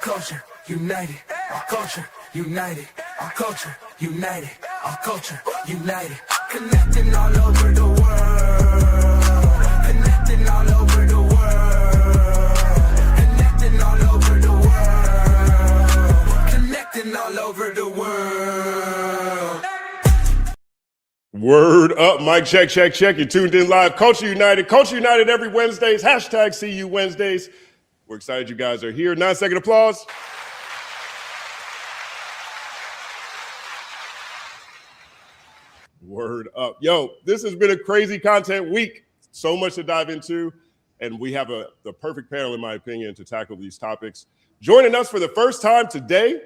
culture united. Our culture united. Our culture united. Our culture united. Connecting all over the world. Connecting all over the world. Connecting all over the world. Connecting all over the world. Word up, mic check, check, check. You're tuned in live. Culture United every Wednesdays. Hashtag CU Wednesdays. We're excited you guys are here. 9-second applause. Word up. Yo, this has been a crazy content week. So much to dive into. And we have the perfect panel, in my opinion, to tackle these topics. Joining us for the first time today,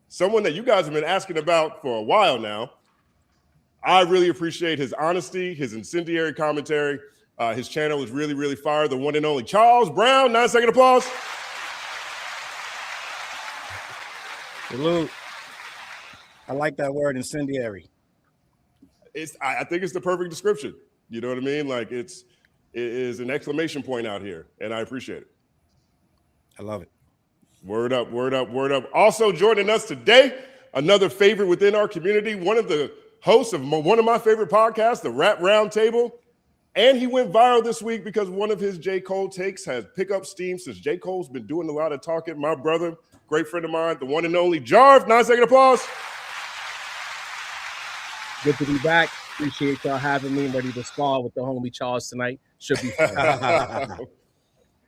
someone that you guys have been asking about for a while now. I really appreciate his honesty, his incendiary commentary. His channel is really, really fire. The one and only Challz Brown. 9-second applause. Salute. I like that word, incendiary. I think it's the perfect description. You know what I mean? Like it is an exclamation point out here, and I appreciate it. I love it. Word up, word up, word up. Also joining us today, another favorite within our community, one of the hosts of one of my favorite podcasts, the Rap Roundtable. And he went viral this week because one of his J. Cole takes has picked up steam since J. Cole's been doing a lot of talking. My brother, great friend of mine, the one and only Jarv. 9-second applause. Good to be back. Appreciate y'all having me. I'm ready to spar with the homie Challz tonight. Should be fun.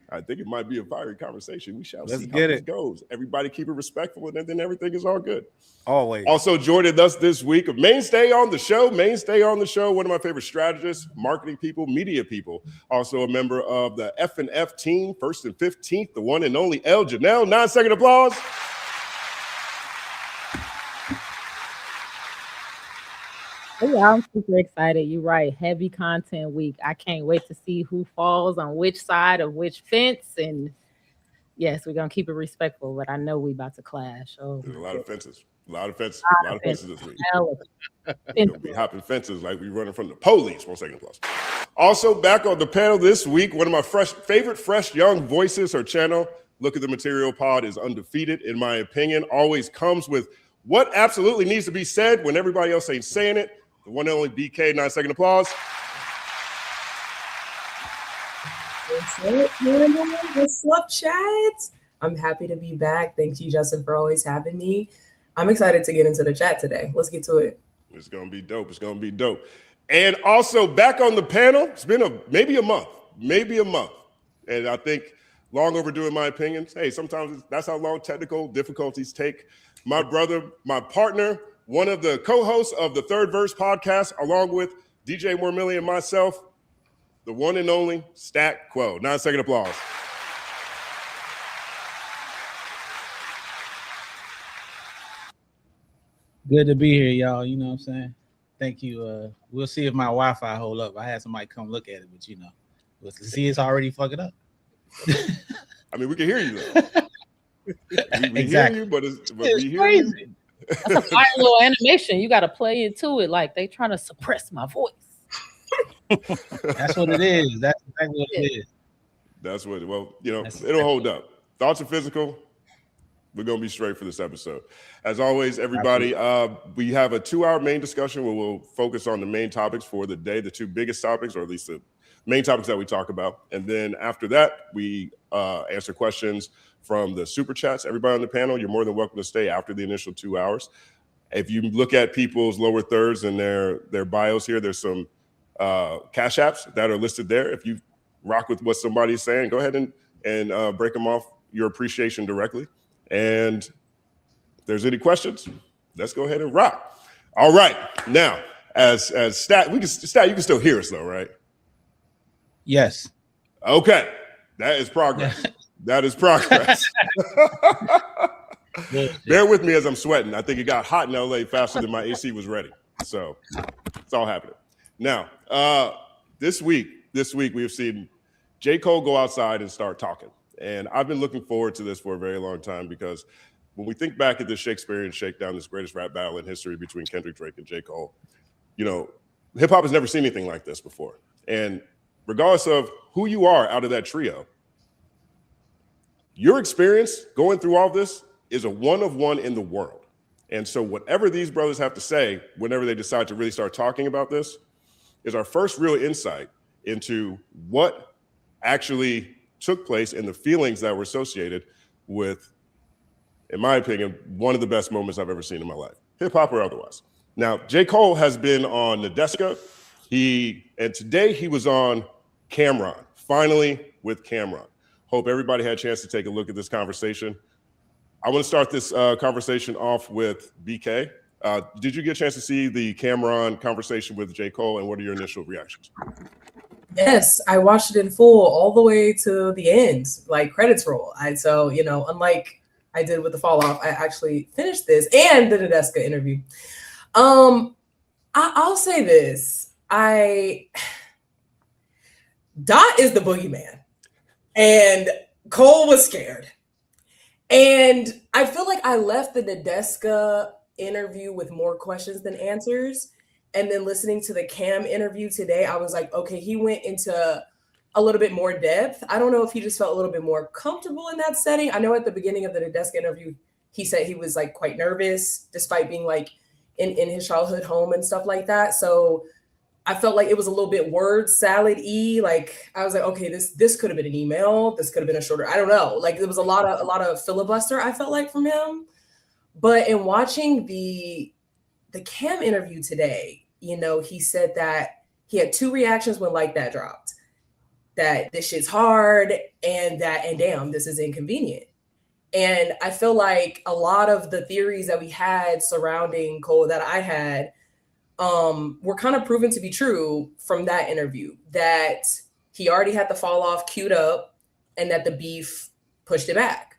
I think it might be a fiery conversation. We shall see get how this goes. Everybody keep it respectful, and then everything is all good. Always. Also joining us this week, a mainstay on the show, one of my favorite strategists, marketing people, media people. Also a member of the F&F team, 1st and 15th, the one and only Elle Challz. 9-second applause. Oh, yeah, I'm super excited. You're right. Heavy content week. I can't wait to see who falls on which side of which fence. And yes, we're going to keep it respectful, but I know we about to clash. Oh, there's a lot of fences. A lot of fences this week. We're gonna be hopping fences like we running from the police. 1-second applause. Also back on the panel this week, one of my favorite fresh young voices. Her channel, Look at the Material Pod, is undefeated, in my opinion. Always comes with what absolutely needs to be said when everybody else ain't saying it. The one and only BK. 9-second applause. What's up, chat? I'm happy to be back. Thank you, Justin, for always having me. I'm excited to get into the chat today. Let's get to it. It's going to be dope. It's going to be dope. And also back on the panel, it's been maybe a month. And I think long overdue in my opinion. Hey, sometimes that's how long technical difficulties take. My brother, my partner, one of the co-hosts of the Third Verse podcast, along with DJ Mormilly and myself, the one and only Stat Quo. 9-second applause. Good to be here, y'all. You know what I'm saying? Thank you. We'll see if my Wi-Fi hold up. I had somebody come look at it, but you know, we'll see it's already fucking up. I mean, we can hear you though. We Exactly. hear you, but it's crazy. That's a fire little animation. You got to play into it like they trying to suppress my voice. That's what it is. That's exactly what it is. That's what, it'll hold up. Thoughts are physical. We're going to be straight for this episode. As always, everybody, we have a 2-hour main discussion where we'll focus on the main topics for the day, the 2 biggest topics, or at least the main topics that we talk about. And then after that, we answer questions from the super chats. Everybody on the panel, you're more than welcome to stay after the initial 2 hours. If you look at people's lower thirds and their bios here, there's some cash apps that are listed there. If you rock with what somebody's saying, go ahead and break them off your appreciation directly. And if there's any questions, let's go ahead and rock. All right. Now, as Stat, you can still hear us though, right? Yes. Okay. That is progress. That is progress. Bear with me as I'm sweating. I think it got hot in LA faster than my AC was ready. So it's all happening. Now, this week we have seen J. Cole go outside and start talking. And I've been looking forward to this for a very long time because when we think back at the Shakespearean shakedown, this greatest rap battle in history between Kendrick, Drake, and J. Cole, hip hop has never seen anything like this before. And regardless of who you are out of that trio, your experience going through all this is a one of one in the world. And so whatever these brothers have to say, whenever they decide to really start talking about this, is our first real insight into what actually took place and the feelings that were associated with, in my opinion, one of the best moments I've ever seen in my life, hip hop or otherwise. Now, J. Cole has been on Nadeska. And today he was on Cameron, finally with Cameron. Hope everybody had a chance to take a look at this conversation. I want to start this conversation off with BK. Did you get a chance to see the Cameron conversation with J. Cole, and what are your initial reactions? Yes, I watched it in full all the way to the end, like credits roll. So, you know, unlike I did with the fall off, I actually finished this and the Nadeska interview. I'll say this. Dot is the boogeyman, and Cole was scared. And I feel like I left the Nadeska interview with more questions than answers. And then listening to the Cam interview today, I was like, okay, he went into a little bit more depth. I don't know if he just felt a little bit more comfortable in that setting. I know at the beginning of the Nadeska interview, he said he was like quite nervous, despite being like in his childhood home and stuff like that. So I felt like it was a little bit word salad-y. Like I was like, okay, this could have been an email. This could have been a shorter. I don't know. Like there was a lot of filibuster, I felt like, from him. But in watching the Cam interview today, you know, he said that he had two reactions when Like That dropped. That this shit's hard and damn, this is inconvenient. And I feel like a lot of the theories that we had surrounding Cole that I had were kind of proven to be true from that interview, that he already had the fall off queued up and that the beef pushed it back.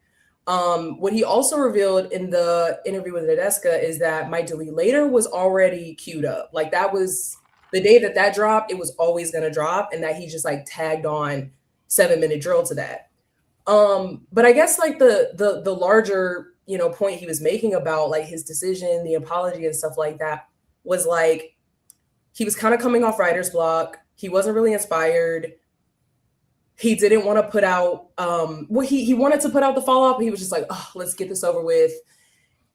What he also revealed in the interview with Nadeska is that My Delete Later was already queued up. Like that was the day that dropped, it was always going to drop, and that he just like tagged on 7-minute drill to that. But I guess like the larger, you know, point he was making about like his decision, the apology and stuff like that was like, he was kind of coming off writer's block. He wasn't really inspired. He didn't want to put out, he wanted to put out the fall off, but he was just like, oh, let's get this over with.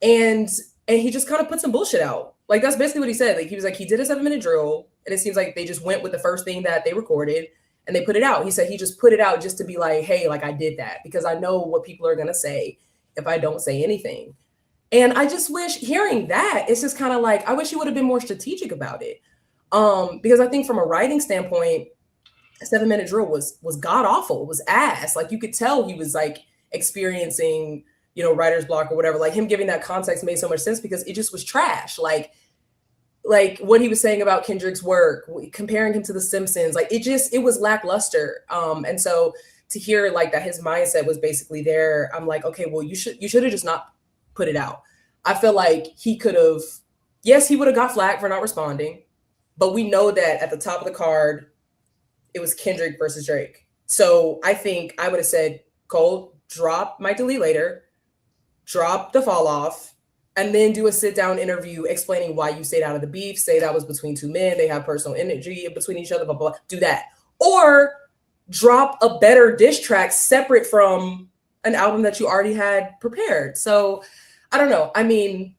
And he just kind of put some bullshit out. Like, that's basically what he said. Like, he was like, he did a 7-minute drill, and it seems like they just went with the first thing that they recorded and they put it out. He said he just put it out just to be like, hey, like I did that because I know what people are going to say if I don't say anything. And I just wish, hearing that, it's just kind of like, I wish he would have been more strategic about it. Because I think from a writing standpoint, a 7-minute drill was god awful. It was ass. Like you could tell he was like experiencing, you know, writer's block or whatever. Like him giving that context made so much sense because it just was trash. Like what he was saying about Kendrick's work, comparing him to The Simpsons, like it was lackluster. And so to hear like that his mindset was basically there, I'm like, okay, well, you should have just not put it out. I feel like he could have, yes, he would have got flack for not responding, but we know that at the top of the card, it was Kendrick versus Drake. So I think I would have said, Cole, drop My Delete Later, drop the fall off, and then do a sit down interview explaining why you stayed out of the beef. Say that was between two men. They have personal energy between each other, blah, blah, blah. Do that. Or drop a better diss track separate from an album that you already had prepared. So I don't know. I mean,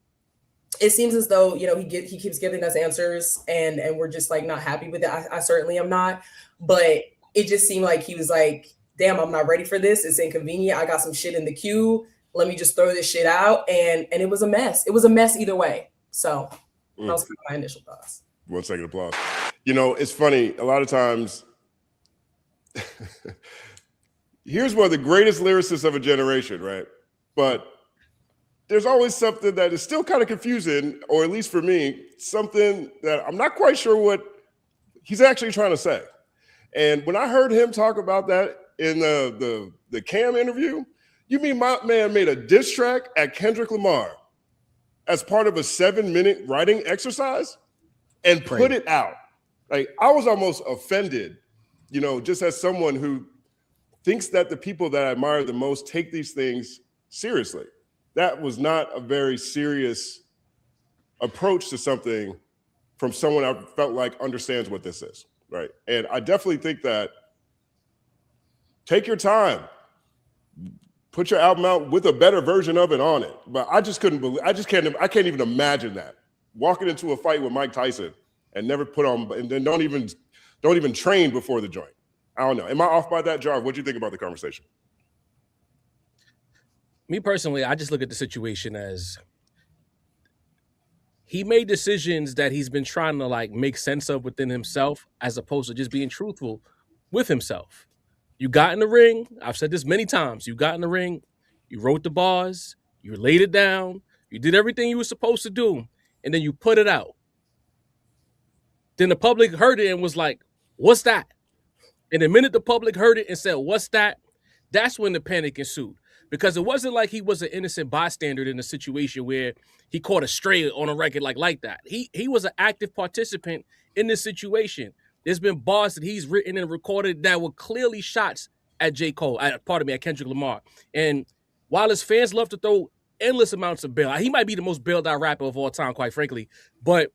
it seems as though, you know, he keeps giving us answers and we're just like not happy with it. I certainly am not. But it just seemed like he was like, damn, I'm not ready for this. It's inconvenient. I got some shit in the queue. Let me just throw this shit out. And it was a mess. It was a mess either way. So that was kind of my initial thoughts. 1 second applause. You know, it's funny. A lot of times, here's one of the greatest lyricists of a generation, right? But there's always something that is still kind of confusing, or at least for me, something that I'm not quite sure what he's actually trying to say. And when I heard him talk about that in the Cam interview, you mean my man made a diss track at Kendrick Lamar as part of a 7-minute writing exercise and put it out? Like, I was almost offended, you know, just as someone who thinks that the people that I admire the most take these things seriously. That was not a very serious approach to something from someone I felt like understands what this is. Right. And I definitely think that take your time, put your album out with a better version of it on it. But I just couldn't believe. I can't even imagine that walking into a fight with Mike Tyson and never put on, and then don't even train before the joint. I don't know. Am I off by that, Jarv? What do you think about the conversation? Me personally, I just look at the situation as he made decisions that he's been trying to like make sense of within himself, as opposed to just being truthful with himself. You got in the ring. I've said this many times. You got in the ring. You wrote the bars. You laid it down. You did everything you were supposed to do. And then you put it out. Then the public heard it and was like, what's that? And the minute the public heard it and said, what's that? That's when the panic ensued. Because it wasn't like he was an innocent bystander in a situation where he caught a stray on a record like that. He was an active participant in this situation. There's been bars that he's written and recorded that were clearly shots at J. Cole, at Kendrick Lamar. And while his fans love to throw endless amounts of bail, he might be the most bailed out rapper of all time, quite frankly. But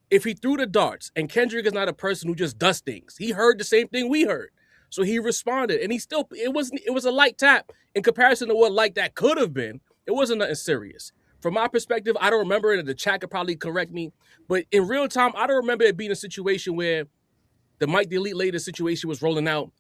if he threw the darts, and Kendrick is not a person who just does things, he heard the same thing we heard. So he responded, and it was a light tap in comparison to what like that could have been. It wasn't nothing serious. From my perspective, I don't remember it, and the chat could probably correct me, but in real time, I don't remember it being a situation where the Mike the Elite Later situation was rolling out,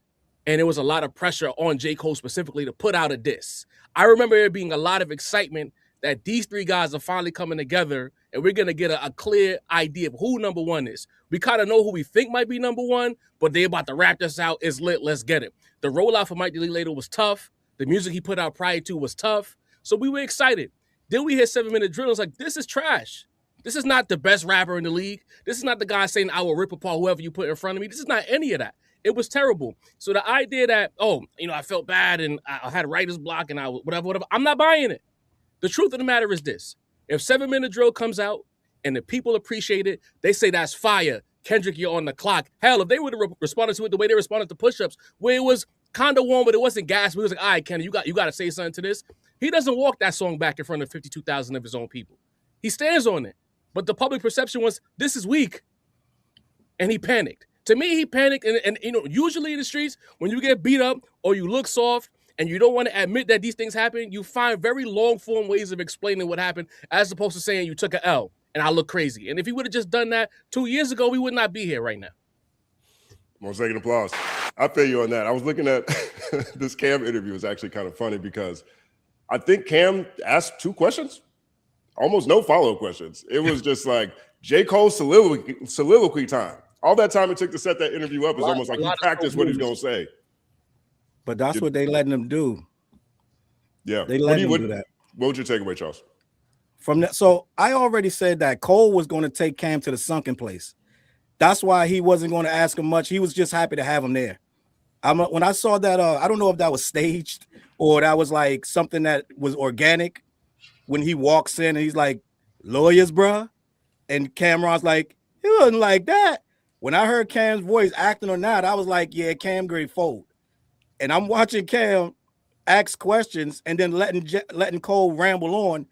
and there was a lot of pressure on J. Cole specifically to put out a diss. I remember there being a lot of excitement that these three guys are finally coming together, and we're going to get a clear idea of who number one is. We kind of know who we think might be number one, but they're about to wrap this out. It's lit. Let's get it. The rollout for Mike the Elite Later was tough. The music he put out prior to was tough. So we were excited. Then we hit 7 Minute Drill. It's like, this is trash. This is not the best rapper in the league. This is not the guy saying, I will rip apart whoever you put in front of me. This is not any of that. It was terrible. So the idea that, I felt bad and I had writer's block and whatever, I'm not buying it. The truth of the matter is this. If 7 Minute Drill comes out and the people appreciate it, they say that's fire. Kendrick, you're on the clock. Hell, if they would have responded to it the way they responded to push-ups, where it was kind of warm, but it wasn't gas. We was like, all right, Kenny, you got to say something to this. He doesn't walk that song back in front of 52,000 of his own people. He stands on it. But the public perception was, this is weak. And he panicked. To me, he panicked. And usually in the streets, when you get beat up or you look soft and you don't want to admit that these things happen, you find very long-form ways of explaining what happened as opposed to saying you took an L and I look crazy. And if he would have just done that 2 years ago, we would not be here right now. 1 second applause. I feel you on that. I was looking at this Cam interview. Was actually kind of funny because I think Cam asked 2 questions. Almost no follow-up questions. It was just like J. Cole's soliloquy time. All that time it took to set that interview up is almost like he practiced what he's going to say. But that's what they letting him do. Yeah. They letting him do that. What would your takeaway, Challz? From that, so I already said that Cole was going to take Cam to the sunken place. That's why he wasn't going to ask him much. He was just happy to have him there. When I saw that, I don't know if that was staged or that was like something that was organic. When he walks in and he's like, lawyers, bruh. And Cameron's like, he wasn't like that. When I heard Cam's voice, acting or not, I was like, yeah, Cam great fold. And I'm watching Cam ask questions and then letting Cole ramble on.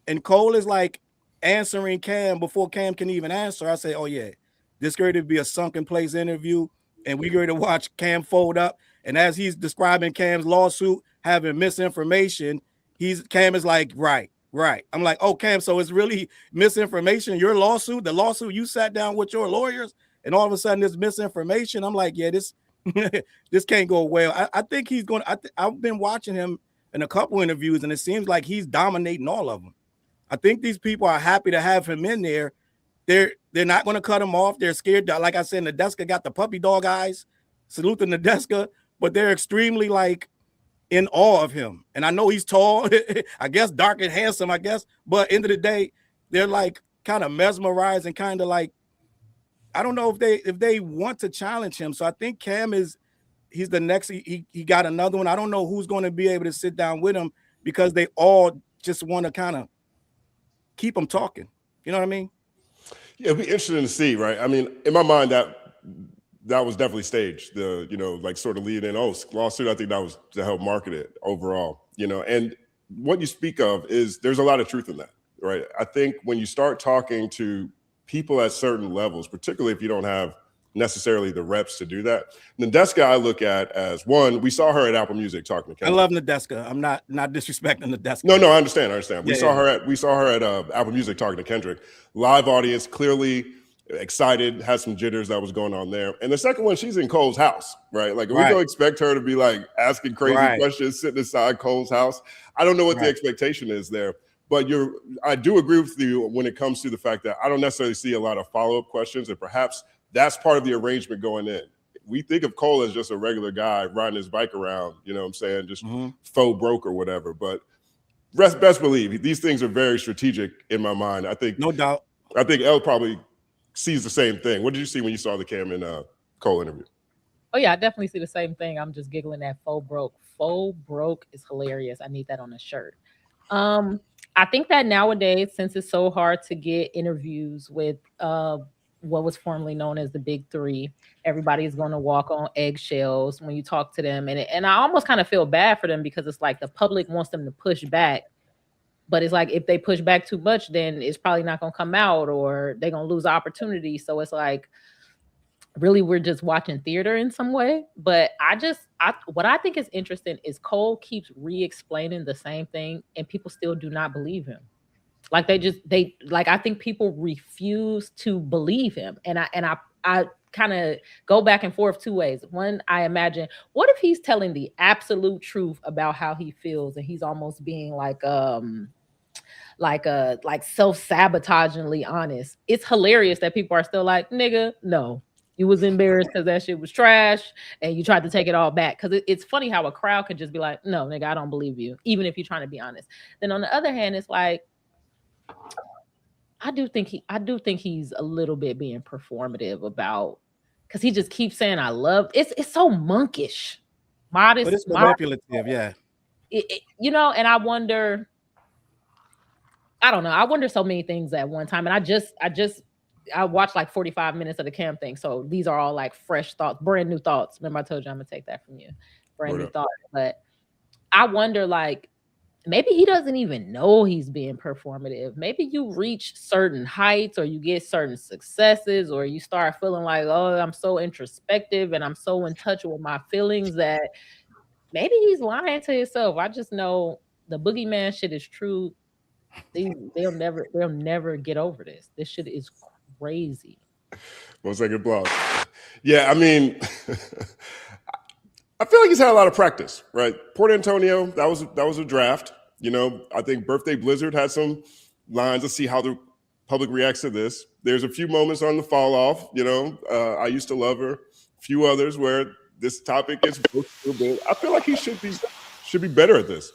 And Cole is like answering Cam before Cam can even answer. I say, oh, yeah, this going to be a sunken place interview. And we're going to watch Cam fold up. And as he's describing Cam's lawsuit, having misinformation, Cam is like, right. I'm like, oh, Cam, so it's really misinformation, your lawsuit, the lawsuit you sat down with your lawyers, and all of a sudden there's misinformation. I'm like, yeah, this this can't go well. I think he's going to, I've been watching him in a couple interviews, and it seems like he's dominating all of them. I think these people are happy to have him in there. They're not going to cut him off. They're scared. Like I said, Nadeska got the puppy dog eyes. Salute to Nadeska, but they're extremely like in awe of him. And I know he's tall, I guess dark and handsome, I guess. But end of the day, they're like kind of mesmerized and kind of like, I don't know if they want to challenge him. So I think Cam he's the next, he got another one. I don't know who's going to be able to sit down with him because they all just want to kind of keep him talking. You know what I mean? Yeah, it'd be interesting to see, right? I mean, in my mind, that was definitely staged. Like sort of lead in, lawsuit. I think that was to help market it overall, and what you speak of is there's a lot of truth in that, right? I think when you start talking to people at certain levels, particularly if you don't have, necessarily the reps to do that. Nadeska, I look at as one. We saw her at Apple Music talking to Kendrick. I love Nadeska. I'm not disrespecting Nadeska. No, I understand. We Yeah, saw her at Apple Music talking to Kendrick. Live audience, clearly excited, had some jitters that was going on there. And the second one, she's in Cole's house, right? Like, we don't expect her to be like asking crazy questions, sitting inside Cole's house. I don't know what the expectation is there. But I do agree with you when it comes to the fact that I don't necessarily see a lot of follow-up questions, and perhaps that's part of the arrangement going in. We think of Cole as just a regular guy riding his bike around, you know what I'm saying, just faux broke or whatever. But best believe these things are very strategic in my mind. I think, no doubt. I think Elle probably sees the same thing. What did you see when you saw the Cam and Cole interview? Oh yeah, I definitely see the same thing. I'm just giggling at faux broke. Faux broke is hilarious. I need that on a shirt. I think that nowadays, since it's so hard to get interviews with what was formerly known as the Big Three, everybody is going to walk on eggshells when you talk to them. And I almost kind of feel bad for them because it's like the public wants them to push back. But it's like if they push back too much, then it's probably not going to come out or they're going to lose opportunity. So it's like, really, we're just watching theater in some way. But what I think is interesting is Cole keeps re-explaining the same thing and people still do not believe him. Like I think people refuse to believe him. And I kind of go back and forth two ways. One, I imagine, what if he's telling the absolute truth about how he feels and he's almost being like self-sabotagingly honest. It's hilarious that people are still like, nigga, no. You was embarrassed because that shit was trash and you tried to take it all back. Because it's funny how a crowd can just be like, no, nigga, I don't believe you, even if you're trying to be honest. Then on the other hand, it's like, I do think he's a little bit being performative about, because he just keeps saying I love. It's so monkish, modest, but it's manipulative, yeah. And I wonder. I don't know. I wonder so many things at one time, and I watched like 45 minutes of the Cam thing. So these are all like fresh thoughts, brand new thoughts. Remember I told you I'm gonna take that from you. Brand new thoughts. But I wonder, like, maybe he doesn't even know he's being performative. Maybe you reach certain heights or you get certain successes or you start feeling like, oh, I'm so introspective and I'm so in touch with my feelings that maybe he's lying to himself. I just know the boogeyman shit is true. They'll never get over this. This shit is crazy. 1 second applause. Yeah, I mean, I feel like he's had a lot of practice, right? Port Antonio, that was a draft. You know, I think Birthday Blizzard had some lines. Let's see how the public reacts to this. There's a few moments on the fall off. You know, I used to love her. A few others where this topic gets a little bit. I feel like he should be better at this.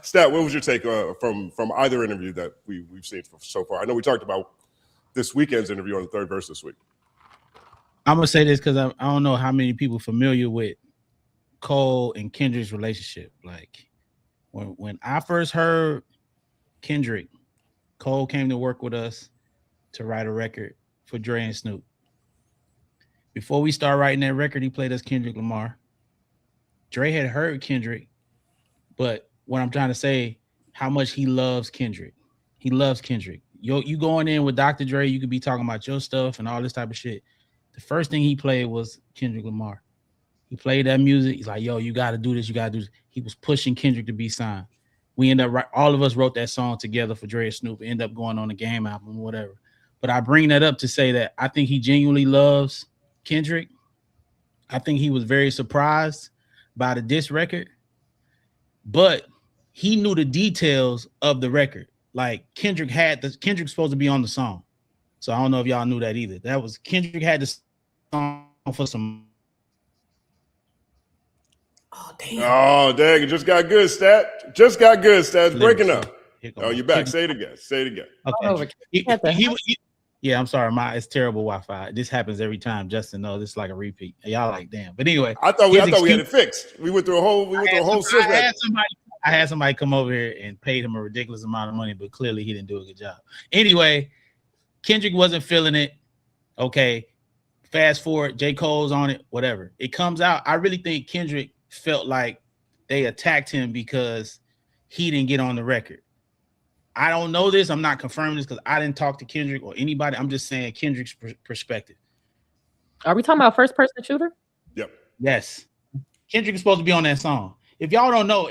Stat, what was your take from either interview that we've seen so far? I know we talked about this weekend's interview on the Third Verse this week. I'm gonna say this because I don't know how many people familiar with Cole and Kendrick's relationship. Like when I first heard Kendrick, Cole came to work with us to write a record for Dre and Snoop. Before we started writing that record, he played us Kendrick Lamar. Dre had heard Kendrick, but what I'm trying to say, how much he loves Kendrick. He loves Kendrick. You going in with Dr. Dre, you could be talking about your stuff and all this type of shit. The first thing he played was Kendrick Lamar. He played that music. He's like, yo, you got to do this. You got to do this. He was pushing Kendrick to be signed. We end up, all of us wrote that song together for Dre and Snoop. End up going on the Game album, whatever. But I bring that up to say that I think he genuinely loves Kendrick. I think he was very surprised by the diss record, but he knew the details of the record. Like Kendrick's supposed to be on the song. So I don't know if y'all knew that either. That was Kendrick had the song for some. Oh, damn. Oh, dang. It just got good, Stat. Just got good, Stat. It's breaking up. Oh, you're back. Say it again. Say it again. Okay. Yeah, I'm sorry. It's terrible Wi-Fi. This happens every time. Justin, no, this is like a repeat. Y'all like, damn. But anyway, I thought we had it fixed. We went through a whole I had somebody come over here and paid him a ridiculous amount of money, but clearly he didn't do a good job. Anyway, Kendrick wasn't feeling it. Okay. Fast forward, J. Cole's on it, whatever. It comes out. I really think Kendrick felt like they attacked him because he didn't get on the record. I don't know this. I'm not confirming this because I didn't talk to Kendrick or anybody. I'm just saying Kendrick's perspective. Are we talking about first person shooter? Yep. Yes. Kendrick is supposed to be on that song. If y'all don't know,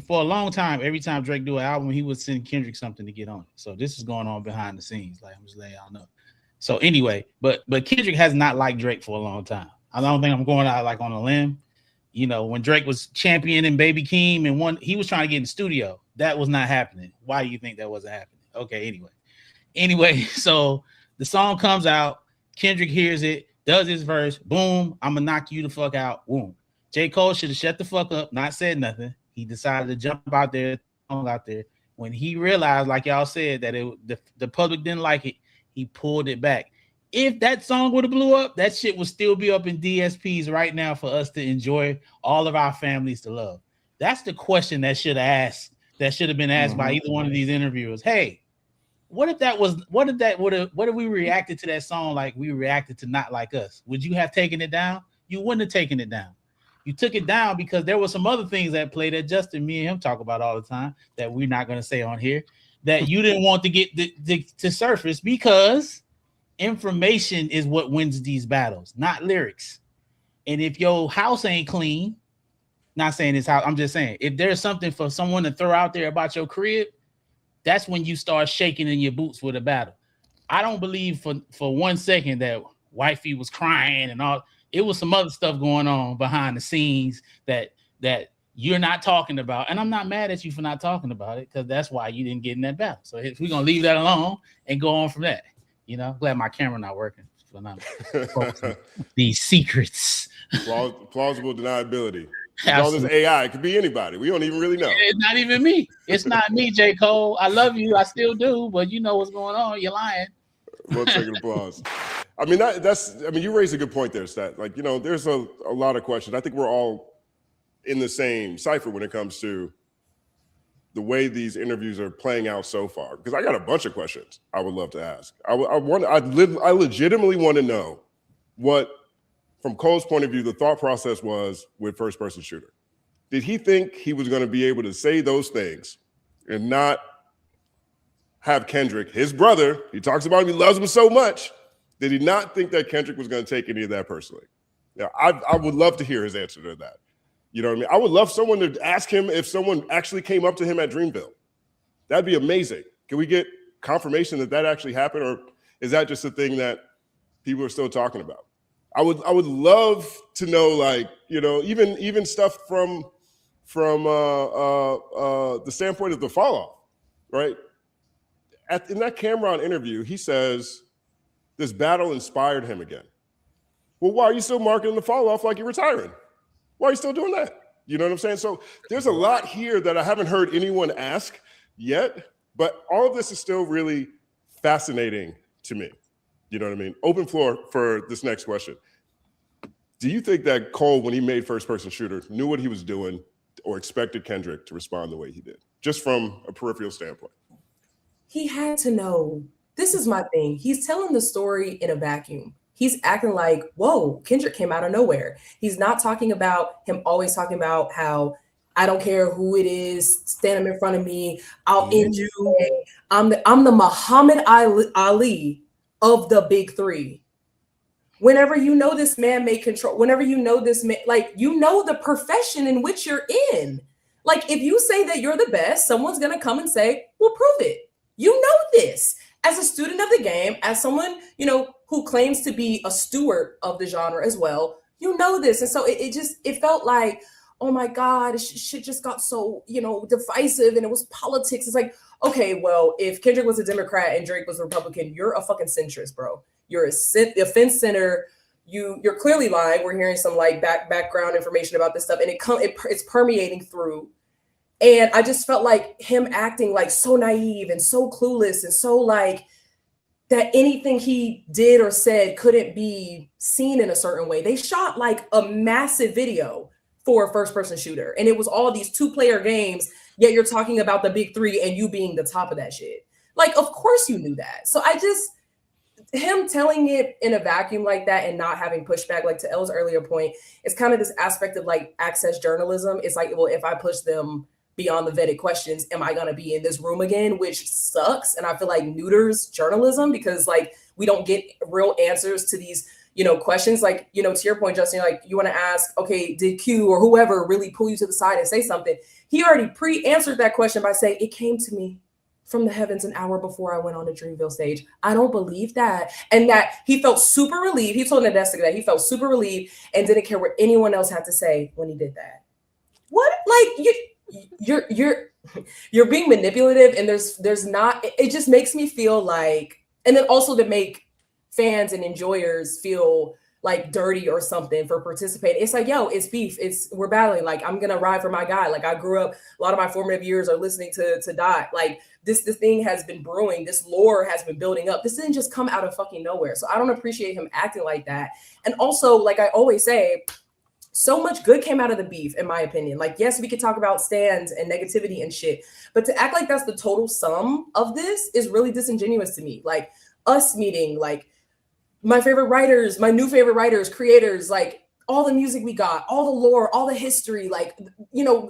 for a long time, every time Drake do an album, he would send Kendrick something to get on it. So this is going on behind the scenes. Like, I'm just letting y'all know. So anyway, but Kendrick has not liked Drake for a long time. I don't think I'm going out like on a limb. You know, when Drake was championing Baby Keem and he was trying to get in the studio. That was not happening. Why do you think that wasn't happening? Okay, anyway, so the song comes out, Kendrick hears it, does his verse, boom, I'm gonna knock you the fuck out, boom. J. Cole should have shut the fuck up, not said nothing. He decided to jump out there, When he realized, like y'all said, that the public didn't like it, he pulled it back. If that song would have blew up, that shit would still be up in DSPs right now for us to enjoy, all of our families to love. That's the question that should have been asked by either one of these interviewers. Hey, what if we reacted to that song like we reacted to Not Like Us? Would you have taken it down? You wouldn't have taken it down. You took it down because there were some other things at play that Justin, me and him talk about all the time that we're not going to say on here that you didn't want to get to surface because information is what wins these battles, not lyrics. And if your house ain't clean, not saying it's house, I'm just saying if there's something for someone to throw out there about your crib, that's when you start shaking in your boots with a battle. I don't believe for 1 second that wifey was crying and all. It was some other stuff going on behind the scenes that you're not talking about. And I'm not mad at you for not talking about it because that's why you didn't get in that battle. So if we're going to leave that alone and go on from that, you know, glad my camera not working. So not these secrets. Plausible deniability. All this AI, it could be anybody. We don't even really know. It's not even me. It's not me, J. Cole. I love you. I still do. But you know what's going on. You're lying. Well, take an applause. I mean, you raised a good point there, Stat. Like, you know, there's a lot of questions. I think we're all in the same cipher when it comes to the way these interviews are playing out so far. Because I got a bunch of questions I would love to ask. I legitimately want to know what, from Cole's point of view, the thought process was with first person shooter. Did he think he was going to be able to say those things and not have Kendrick, his brother, he talks about him, he loves him so much, did he not think that Kendrick was going to take any of that personally? Now, I would love to hear his answer to that. You know what I mean? I would love someone to ask him if someone actually came up to him at Dreamville. That'd be amazing. Can we get confirmation that actually happened, or is that just a thing that people are still talking about? I would love to know, like, you know, even stuff from the standpoint of the fall off, right? In that Cameron interview, he says this battle inspired him again. Well, why are you still marketing the fall off like you're retiring? Why are you still doing that? You know what I'm saying? So there's a lot here that I haven't heard anyone ask yet, but all of this is still really fascinating to me. You know what I mean? Open floor for this next question. Do you think that Cole, when he made first person shooter, knew what he was doing or expected Kendrick to respond the way he did, just from a peripheral standpoint? He had to know. This is my thing. He's telling the story in a vacuum. He's acting like, whoa, Kendrick came out of nowhere. He's not talking about him always talking about how I don't care who it is, stand him in front of me, I'll end you. I'm the Muhammad Ali of the big three. Whenever you know this man may control, whenever you know this man, like, you know the profession in which you're in. Like, if you say that you're the best, someone's gonna come and say, well, prove it. You know this. As a student of the game, as someone, you know, who claims to be a steward of the genre as well, you know this. And so it felt like, oh my God, shit just got so, you know, divisive, and it was politics. It's like, okay, well, if Kendrick was a Democrat and Drake was a Republican, you're a fucking centrist, bro. You're a fence center. You're clearly lying. We're hearing some like background information about this stuff, and it's permeating through. And I just felt like him acting like so naive and so clueless and so like that anything he did or said couldn't be seen in a certain way. They shot like a massive video for a first person shooter, and it was all these 2-player games, yet you're talking about the big three and you being the top of that shit. Like, of course you knew that. So him telling it in a vacuum like that and not having pushback, like to Elle's earlier point, it's kind of this aspect of like access journalism. It's like, well, if I push them beyond the vetted questions, am I going to be in this room again? Which sucks. And I feel like neuters journalism, because like we don't get real answers to these, questions like, to your point, Justin, like you want to ask, okay, did Q or whoever really pull you to the side and say something? He already pre-answered that question by saying, it came to me from the heavens an hour before I went on the Dreamville stage. I don't believe that. And that he felt super relieved. He told Nadeska that he felt super relieved and didn't care what anyone else had to say when he did that. What? Like you're being manipulative, and there's not, it just makes me feel like, and then also to make fans and enjoyers feel like dirty or something for participating. It's like, yo, it's beef. We're battling. Like, I'm gonna ride for my guy. Like, I grew up, a lot of my formative years are listening to Die. Like, this thing has been brewing. This lore has been building up. This didn't just come out of fucking nowhere. So I don't appreciate him acting like that. And also, like I always say, so much good came out of the beef, in my opinion. Like, yes, we could talk about stands and negativity and shit, but to act like that's the total sum of this is really disingenuous to me. Like, us meeting, like, my favorite writers, my new favorite writers, creators, like all the music we got, all the lore, all the history, like,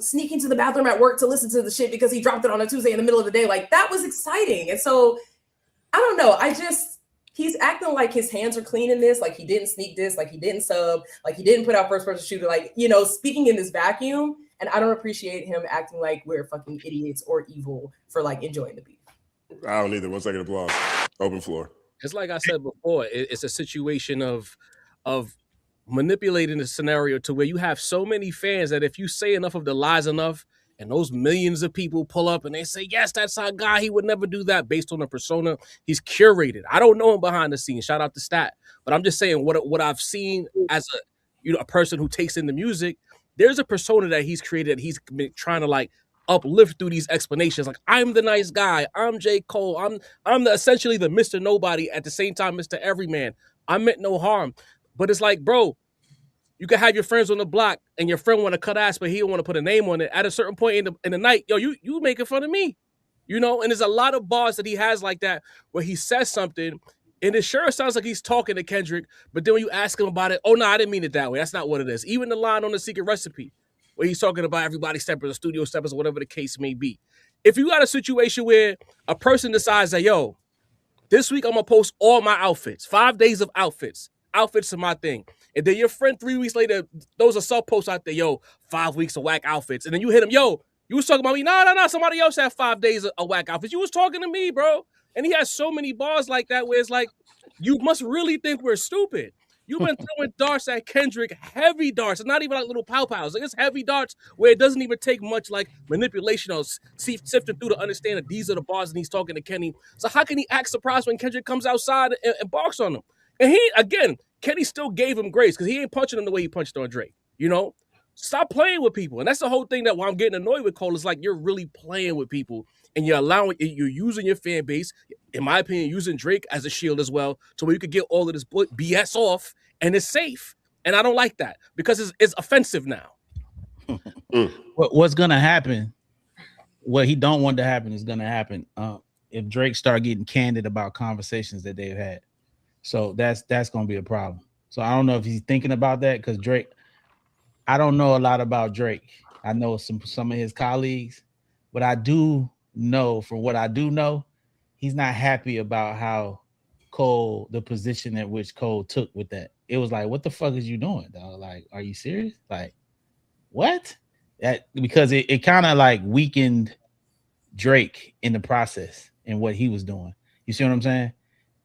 sneaking to the bathroom at work to listen to the shit because he dropped it on a Tuesday in the middle of the day. Like, that was exciting. And so, I don't know. He's acting like his hands are clean in this, like he didn't sneak this, like he didn't sub, like he didn't put out first person shooter, like, speaking in this vacuum. And I don't appreciate him acting like we're fucking idiots or evil for like enjoying the beef. I don't either. 1 second applause. Open floor. It's like I said before, it's a situation of manipulating the scenario to where you have so many fans that if you say enough of the lies enough, and those millions of people pull up and they say, yes, that's our guy, he would never do that, based on the persona he's curated. I don't know him behind the scenes. Shout out to Stat. But I'm just saying what I've seen as a person who takes in the music, there's a persona that he's created that he's been trying to like uplift through these explanations. Like, I'm the nice guy. I'm J. Cole. I'm essentially the Mr. Nobody, at the same time Mr. Everyman. I meant no harm. But it's like, bro, you can have your friends on the block and your friend want to cut ass, but he don't want to put a name on it. At a certain point in the night, yo, you making fun of me, And there's a lot of bars that he has like that where he says something and it sure sounds like he's talking to Kendrick, but then when you ask him about it, oh no, I didn't mean it that way. That's not what it is. Even the line on The Secret Recipe where he's talking about everybody steppers, the studio steppers, or whatever the case may be. If you got a situation where a person decides that, yo, this week I'm gonna post all my outfits, 5 days of outfits are my thing. And then your friend 3 weeks later, those are self-posts out there, yo, 5 weeks of whack outfits. And then you hit him, yo, you was talking about me. No, somebody else had 5 days of whack outfits. You was talking to me, bro. And he has so many bars like that where it's like, you must really think we're stupid. You've been throwing darts at Kendrick, heavy darts. It's not even like little pow-pows. Like, it's heavy darts where it doesn't even take much like manipulation or sifting through to understand that these are the bars and he's talking to Kenny. So how can he act surprised when Kendrick comes outside and barks on him? And Kenny still gave him grace because he ain't punching him the way he punched on Drake. Stop playing with people. And that's the whole thing that why I'm getting annoyed with Cole is like, you're really playing with people and you're using your fan base, in my opinion, using Drake as a shield as well, to where you could get all of this BS off and it's safe. And I don't like that because it's offensive now. What's going to happen, what he don't want to happen is going to happen if Drake start getting candid about conversations that they've had. So that's going to be a problem. So I don't know if he's thinking about that because Drake, I don't know a lot about Drake. I know some of his colleagues, but I do know, from what I do know, he's not happy about how Cole, the position at which Cole took with that. It was like, what the fuck is you doing, dog? Like, are you serious? Like, what? That because it kind of like weakened Drake in the process and what he was doing. You see what I'm saying?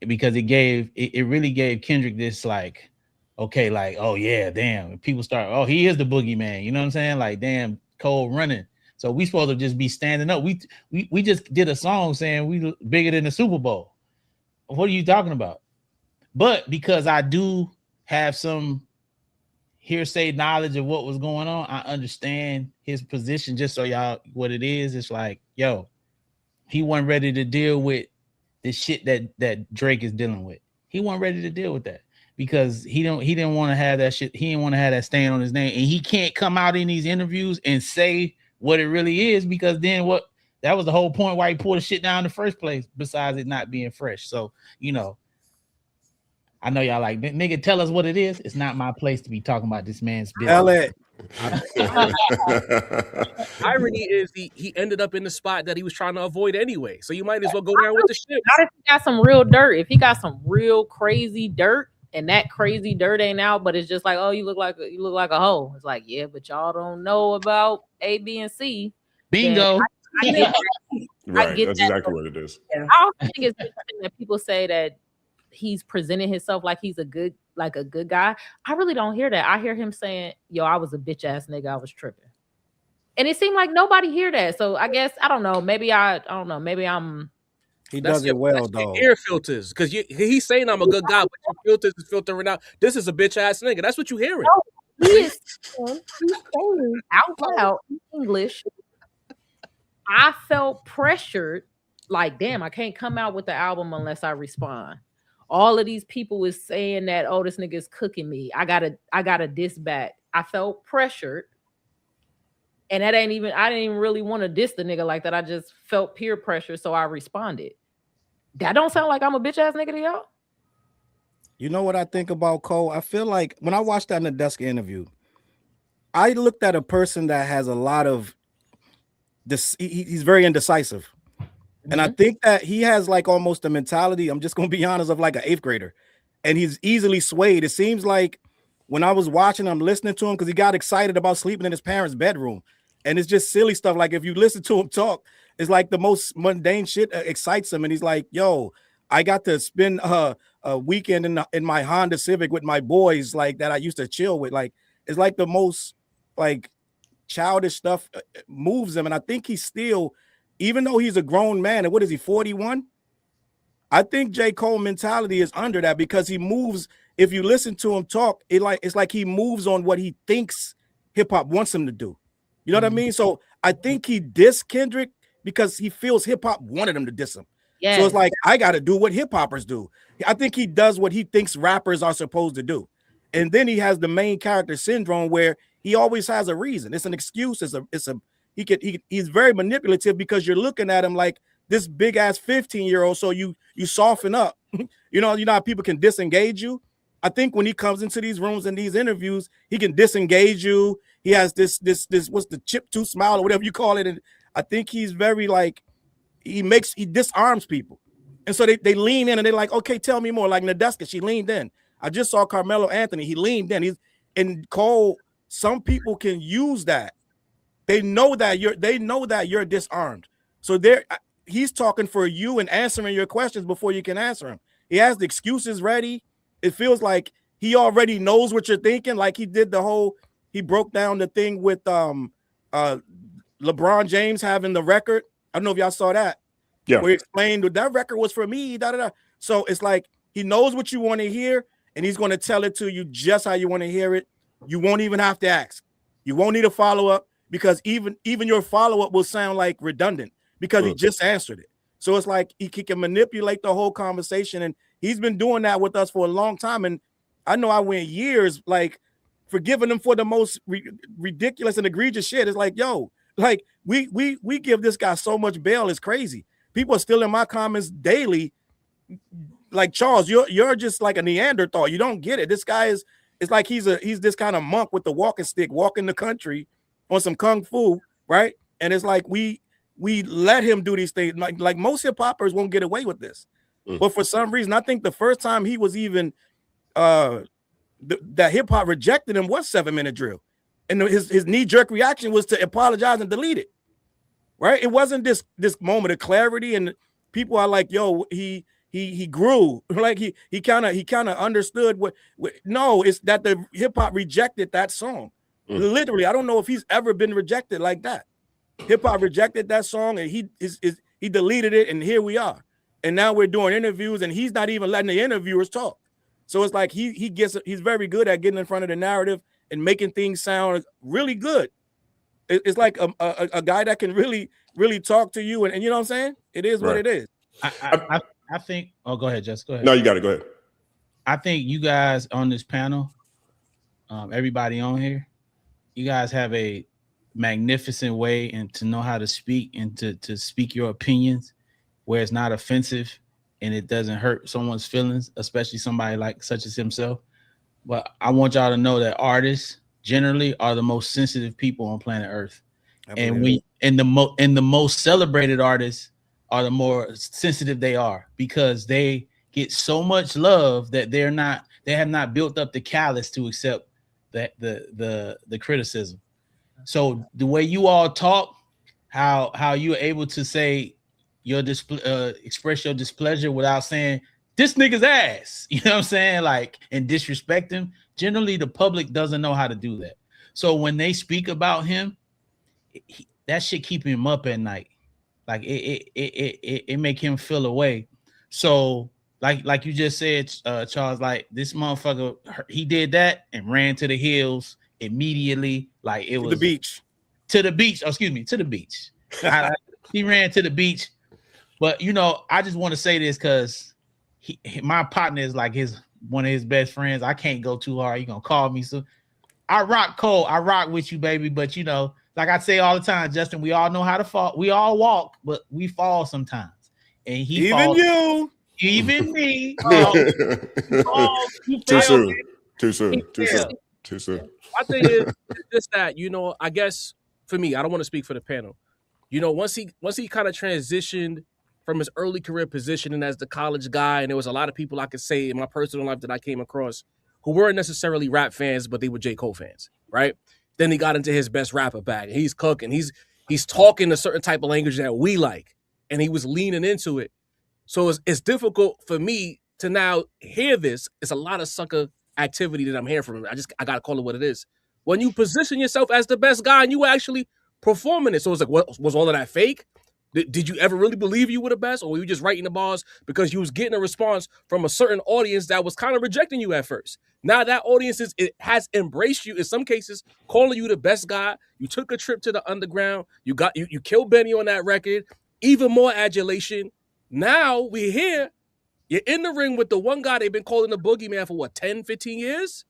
Because it really gave Kendrick this like, okay, like, oh yeah, damn. People start, oh, he is the boogeyman. You know what I'm saying? Like, damn, Cole running. So we supposed to just be standing up. We just did a song saying we bigger than the Super Bowl. What are you talking about? But because I do have some hearsay knowledge of what was going on, I understand his position. Just so y'all, what it is, it's like, yo, he wasn't ready to deal with the shit that Drake is dealing with. He wasn't ready to deal with that because he didn't want to have that shit. He didn't want to have that stain on his name, and he can't come out in these interviews and say what it really is, because then that was the whole point why he pulled the shit down in the first place, besides it not being fresh. So, I know y'all like, nigga, tell us what it is. It's not my place to be talking about this man's business. Irony is he ended up in the spot that he was trying to avoid anyway. So you might as well go down with the shit. Not if he got some real dirt. If he got some real crazy dirt, and that crazy dirt ain't out, but it's just like, oh, you look like a hoe. It's like, yeah, but y'all don't know about A, B, and C. Bingo. I get Right. I get That's that. exactly what it is. I also think it's interesting that people say that he's presenting himself like he's a good guy. I really don't hear that. I hear him saying, yo, I was a bitch ass nigga, I was tripping. And it seemed like nobody hear that. So I guess I don't know. Maybe I'm. He does it well though. Ear filters, because he's saying I'm a good guy, but your filters is filtering out. This is a bitch ass nigga. That's what you hearing. No, he's saying out loud in English. I felt pressured, like, damn, I can't come out with the album unless I respond. All of these people is saying that, oh, this nigga is cooking me. I gotta diss back. I felt pressured. And I didn't even really want to diss the nigga like that. I just felt peer pressure, so I responded. That don't sound like I'm a bitch ass nigga to y'all. You know what I think about Cole? I feel like when I watched that Nadeska interview, I looked at a person that has a lot of this. He's very indecisive. And I think that he has like almost a mentality, I'm just going to be honest, of like an 8th grader. And he's easily swayed. It seems like when I was watching him, listening to him, because he got excited about sleeping in his parents' bedroom. And it's just silly stuff. Like if you listen to him talk, it's like the most mundane shit excites him. And he's like, yo, I got to spend a weekend in my Honda Civic with my boys, like that I used to chill with. Like, it's like the most like childish stuff moves him. And I think he's still, even though he's a grown man, and what is he, 41? I think J. Cole mentality is under that because he moves. If you listen to him talk, it's like he moves on what he thinks hip hop wants him to do. You know what I mean? So I think he dissed Kendrick because he feels hip hop wanted him to diss him. Yeah. So it's like, I got to do what hip hoppers do. I think he does what he thinks rappers are supposed to do. And then he has the main character syndrome where he always has a reason. It's an excuse. He's very manipulative because you're looking at him like this big ass 15-year-old. So you soften up. you know how people can disengage you. I think when he comes into these rooms and these interviews, he can disengage you. He has this what's the chip tooth smile or whatever you call it. And I think he's very like, he disarms people. And so they lean in and they're like, okay, tell me more. Like Nadeska, she leaned in. I just saw Carmelo Anthony. He leaned in. And Cole, some people can use that. They know that you're disarmed. So he's talking for you and answering your questions before you can answer them. He has the excuses ready. It feels like he already knows what you're thinking. Like he broke down the thing with LeBron James having the record. I don't know if y'all saw that. Yeah. Where he explained that record was for me. So it's like he knows what you want to hear, and he's going to tell it to you just how you want to hear it. You won't even have to ask. You won't need a follow-up because even your follow-up will sound like redundant because he just answered it. So it's like he can manipulate the whole conversation, and he's been doing that with us for a long time. And I know I went years like forgiving him for the most ridiculous and egregious shit. It's like, yo, like we give this guy so much bail, it's crazy. People are still in my comments daily. Like, Charles, you're just like a Neanderthal. You don't get it. This guy it's like he's this kind of monk with the walking stick, walking the country on some kung fu, right? And it's like we let him do these things. Like most hip hoppers won't get away with this. But for some reason, I think the first time he was even that hip hop rejected him was 7 Minute Drill. And his knee-jerk reaction was to apologize and delete it. Right? It wasn't this moment of clarity, and people are like, yo, he grew. Like he kind of understood what no, it's that the hip hop rejected that song. Literally, I don't know if he's ever been rejected like that. Hip hop rejected that song, and he deleted it, and here we are. And now we're doing interviews, and he's not even letting the interviewers talk. So it's like he's very good at getting in front of the narrative and making things sound really good. It's like a guy that can really, really talk to you, and you know what I'm saying? It is what it is. I think. Oh, go ahead, Jess. Go ahead. No, you got to go ahead. I think you guys on this panel, everybody on here, you guys have a magnificent way and to know how to speak and to speak your opinions where it's not offensive and it doesn't hurt someone's feelings, especially somebody like such as himself. But I want y'all to know that artists generally are the most sensitive people on planet Earth. And the most celebrated artists are the more sensitive they are because they get so much love that they're not They have not built up the callous to accept that the criticism. So the way you all talk, how you're able to say your express your displeasure without saying this nigga's ass, you know what I'm saying? Like, and disrespect him. Generally, the public doesn't know how to do that. So when they speak about him, that shit keep him up at night. Like it make him feel away. So like you just said, Challz, like this motherfucker, he did that and ran to the hills immediately. Like it was the beach. To the beach. Oh, excuse me, to the beach. He ran to the beach. But you know, I just want to say this because my partner is like one of his best friends. I can't go too hard. He gonna call me. So I rock Cole. I rock with you, baby. But you know, like I say all the time, Justin, we all know how to fall. We all walk, but we fall sometimes. And he even falls, you, even me. Too soon. Too soon. Too soon. Too soon. I think it's just that, you know, I guess for me, I don't want to speak for the panel. You know, once he kind of transitioned from his early career positioning as the college guy, and there was a lot of people I could say in my personal life that I came across who weren't necessarily rap fans, but they were J. Cole fans, right? Then he got into his best rapper bag. He's cooking. He's talking a certain type of language that we like, and he was leaning into it. So it's difficult for me to now hear this. It's a lot of sucker activity that I'm hearing from him. I gotta call it what it is. When you position yourself as the best guy and you were actually performing it, so it's like, what was all of that fake? Did you ever really believe you were the best, or were you just writing the bars because you was getting a response from a certain audience that was kind of rejecting you at first? Now that audience has embraced you in some cases, calling you the best guy. You took a trip to the underground. You killed Benny on that record. Even more adulation. Now we're here. You're in the ring with the one guy they've been calling the boogeyman for what, 10, 15 years?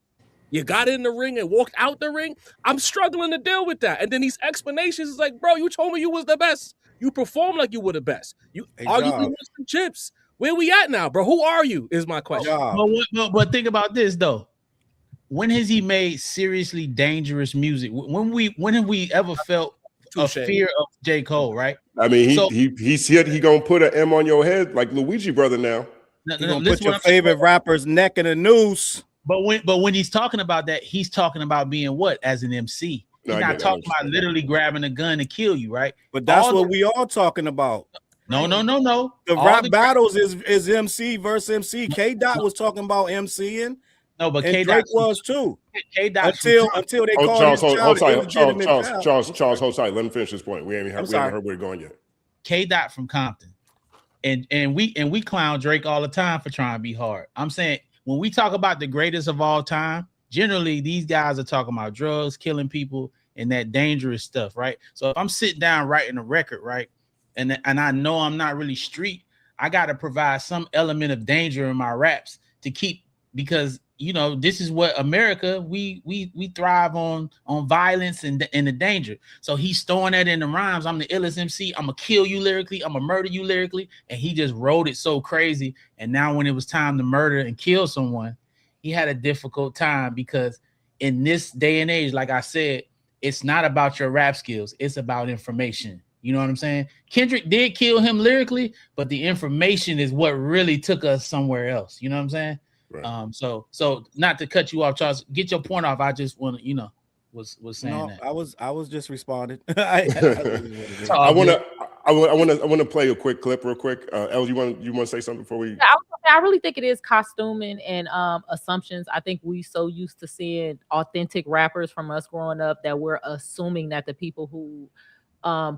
You got in the ring and walked out the ring. I'm struggling to deal with that. And then these explanations is like, bro, you told me you was the best. You performed like you were the best. You arguably won some chips. Where we at now, bro? Who are you? Is my question. But think about this though. When has he made seriously dangerous music? When have we ever felt a fear of J. Cole? Right. I mean, he said he gonna put an M on your head like Luigi brother now. He gonna put your favorite rapper's neck in a noose. But when he's talking about that, he's talking about being what as an MC. He's not talking about literally grabbing a gun to kill you, right? But that's what we all talking about. No. The rap battles is MC versus MC. K Dot was talking about MCing. No, but K Dot was too. K Dot until they called Challz, hold tight. Let him finish this point. We haven't heard where we're going yet. K Dot from Compton, and we clown Drake all the time for trying to be hard. I'm saying when we talk about the greatest of all time, generally these guys are talking about drugs, killing people, and that dangerous stuff, right? So if I'm sitting down writing a record, right, and I know I'm not really street, I got to provide some element of danger in my raps to keep, because you know this is what America, we thrive on violence and the danger. So he's throwing that in the rhymes. I'm the illest MC. I'm gonna kill you lyrically. I'm gonna murder you lyrically, and he just wrote it so crazy. And now when it was time to murder and kill someone, he had a difficult time, because in this day and age, like I said, it's not about your rap skills. It's about information. You know what I'm saying? Kendrick did kill him lyrically, but the information is what really took us somewhere else. You know what I'm saying? Right. So not to cut you off, Challz, get your point off. I just want to, was saying that. I was just responding. I want to play a quick clip real quick. Elle, you want to say something before we? Yeah, I really think it is costuming and assumptions. I think we so used to seeing authentic rappers from us growing up that we're assuming that the people who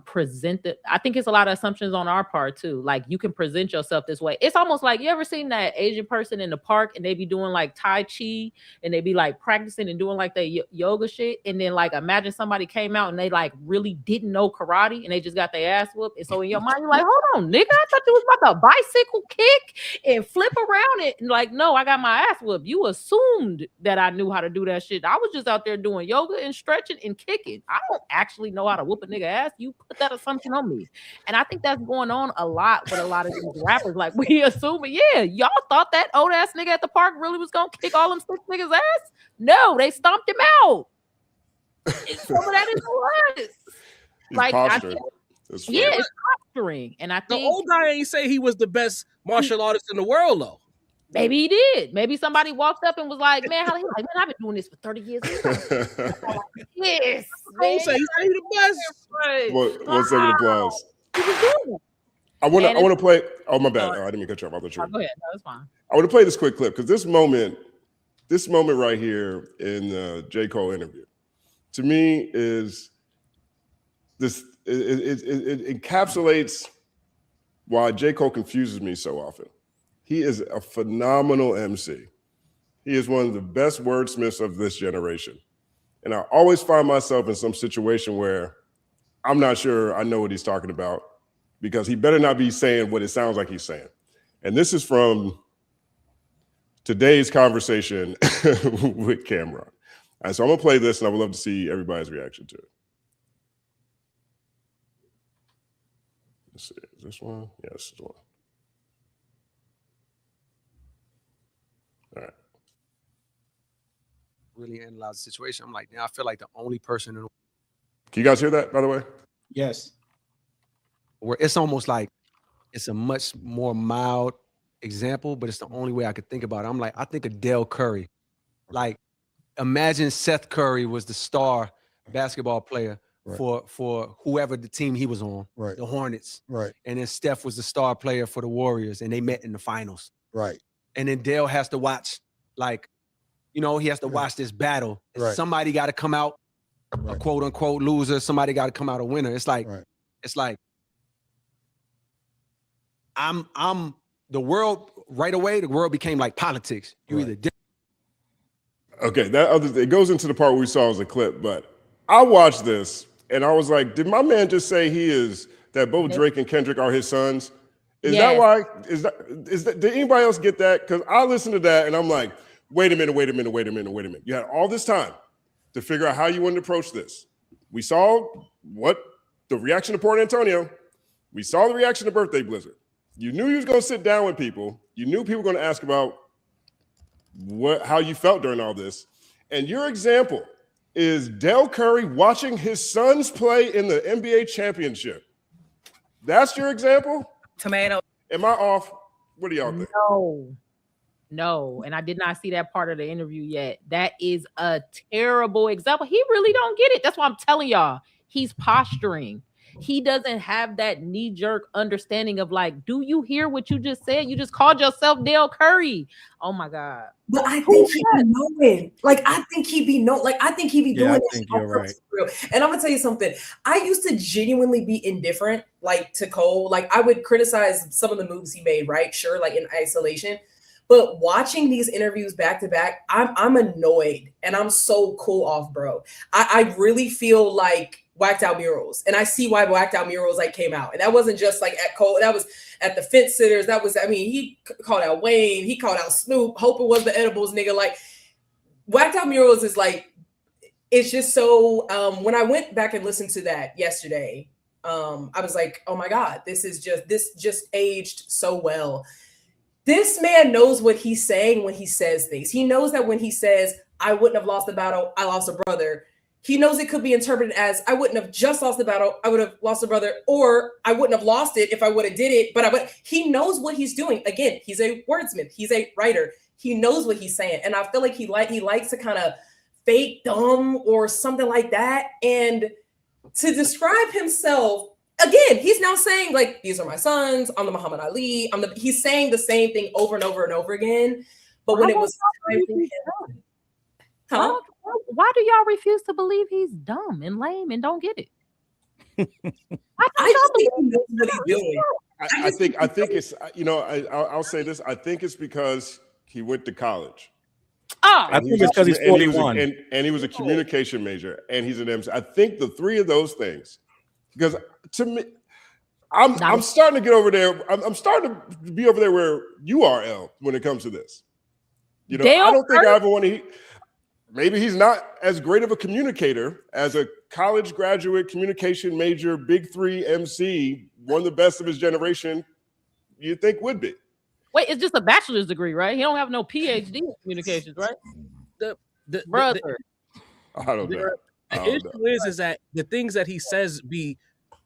present it, I think it's a lot of assumptions on our part too. Like, you can present yourself this way. It's almost like, you ever seen that Asian person in the park and they be doing like Tai Chi and they be like practicing and doing like the yoga shit, and then like imagine somebody came out and they like really didn't know karate and they just got their ass whooped, and so in your mind you're like, hold on nigga, I thought you was about to bicycle kick and flip around it, and like, no, I got my ass whooped. You assumed that I knew how to do that shit. I was just out there doing yoga and stretching and kicking. I don't actually know how to whoop a nigga ass. You put that assumption on me. And I think that's going on a lot with a lot of these rappers. Like, we assuming, yeah, y'all thought that old ass nigga at the park really was gonna kick all them 6 niggas ass? No, they stomped him out. Some of that is what? Like, it's posturing. And I think the old guy ain't say he was the best martial artist in the world, though. Maybe he did. Maybe somebody walked up and was like, man, how he like, man, I've been doing this for 30 years. Yes. Cole say he's the best. Right. One second applause. He was doing it. I want to play. Oh, my bad. Oh, I didn't mean to cut you off. I thought you were. Go ahead. No, it's fine. I want to play this quick clip because this moment right here in the J. Cole interview, to me, is this. It encapsulates why J. Cole confuses me so often. He is a phenomenal MC. He is one of the best wordsmiths of this generation. And I always find myself in some situation where I'm not sure I know what he's talking about because he better not be saying what it sounds like he's saying. And this is from today's conversation with Cameron. And so I'm gonna play this and I would love to see everybody's reaction to it. Let's see, is this one? Yes, this is one. All right. Really analyze the situation. I'm like, now I feel like the only person in the Can you guys hear that, by the way? Yes. where it's almost like it's a much more mild example, but it's the only way I could think about it. I'm like, I think of Dell Curry. Like, imagine Seth Curry was the star basketball player for whoever the team he was on, the Hornets. Right. And then Steph was the star player for the Warriors, and they met in the finals. Right. And then Dell has to watch, like, you know, he has to watch this battle. Somebody got to come out a quote unquote loser. Somebody got to come out a winner. It's like, I'm the world right away. The world became like politics. You either did. Okay, it goes into the part we saw as a clip, but I watched this and I was like, did my man just say that both Drake and Kendrick are his sons? Is that why? Is that? Did anybody else get that? Because I listened to that and I'm like, wait a minute. You had all this time to figure out how you wanted to approach this. We saw the reaction to Port Antonio. We saw the reaction to Birthday Blizzard. You knew you was going to sit down with people. You knew people were going to ask about how you felt during all this. And your example is Dell Curry watching his sons play in the NBA championship. That's your example? Tomato. Am I off? What do y'all think? No. And I did not see that part of the interview yet. That is a terrible example. He really don't get it. That's why I'm telling y'all. He's posturing. He doesn't have that knee-jerk understanding of like, do you hear what you just said? You just called yourself Dell Curry. Oh my God. But I think he be knowing. Like, I think he be doing this. You're right. And I'm gonna tell you something. I used to genuinely be indifferent, like, to Cole. Like, I would criticize some of the moves he made, right? Sure, like in isolation. But watching these interviews back to back, I'm annoyed and I'm so cool off, bro. I really feel like Whacked Out Murals, and I see why Whacked Out Murals like came out, and that wasn't just like at Cole, that was at the Fence Sitters. That was, I mean, he called out Wayne, he called out Snoop. Hope it was the edibles, nigga. Like, Whacked Out Murals is like, it's just so. When I went back and listened to that yesterday, I was like, oh my God, this just aged so well. This man knows what he's saying when he says things. He knows that when he says, I wouldn't have lost the battle, I lost a brother. He knows it could be interpreted as, I wouldn't have just lost the battle, I would have lost a brother, or I wouldn't have lost it if I would have did it, but he knows what he's doing. Again, he's a wordsmith, he's a writer. He knows what he's saying. And I feel like he likes to kind of fake dumb or something like that. And to describe himself, again, he's now saying, like, these are my sons, I'm the Muhammad Ali, he's saying the same thing over and over and over again. But when it was time for him, why do y'all refuse to believe he's dumb and lame and don't get it? I just think he knows what he's doing. I think it's, you know, I'll say this. I think it's because he went to college. I think it's because he's 41. And he was a communication major, and he's an MC. I think the three of those things, because to me, I'm starting to get over there. I'm starting to be over there where you are, Elle, when it comes to this. You know, I don't think I ever want to. Maybe he's not as great of a communicator as a college graduate communication major, big three MC, one of the best of his generation, you'd think would be. Wait, it's just a bachelor's degree, right? He don't have no PhD in communications, right? Brother. I don't know. The issue is that the things that he says be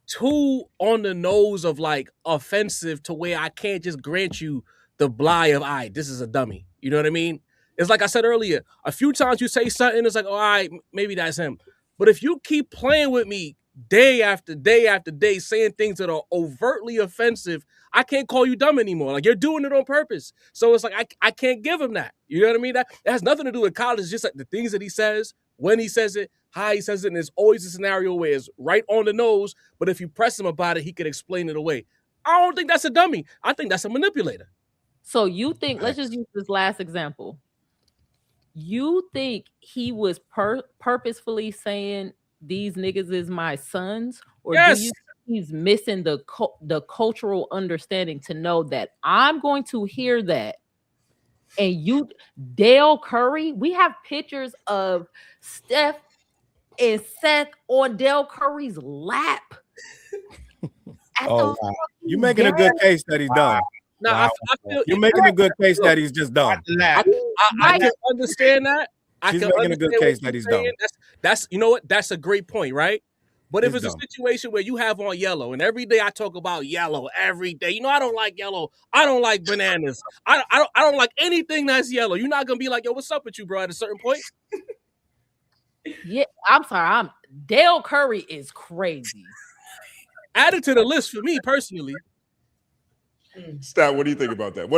too on the nose of like offensive to where I can't just grant you the blie of, all right, this is a dummy. You know what I mean? It's like I said earlier, a few times you say something, it's like, all right, maybe that's him. But if you keep playing with me day after day after day, saying things that are overtly offensive, I can't call you dumb anymore. Like, you're doing it on purpose. So it's like, I can't give him that. You know what I mean? That has nothing to do with college. It's just like the things that he says, when he says it, how he says it, and there's always a scenario where it's right on the nose, but if you press him about it, he could explain it away. I don't think that's a dummy. I think that's a manipulator. So you think, let's just use this last example. You think he was purposefully saying these niggas is my sons, or yes. do you think he's missing the cultural understanding to know that I'm going to hear that? And you, Dell Curry, we have pictures of Steph and Seth on Dell Curry's lap. Oh, wow. You're making a good case that he's dumb. No, wow. I feel you're making a good case that he's just dumb. I can understand that. She's making a good case that he's dumb. That's you know what? That's a great point, right? But if it's dumb. a situation where you have on yellow, and every day I talk about yellow every day, you know, I don't like yellow. I don't like bananas. I don't like anything that's yellow. You're not gonna be like, yo, what's up with you, bro? At a certain point. Yeah, I'm sorry. Dell Curry is crazy. Add it to the list for me personally. Stat, what do you think about that?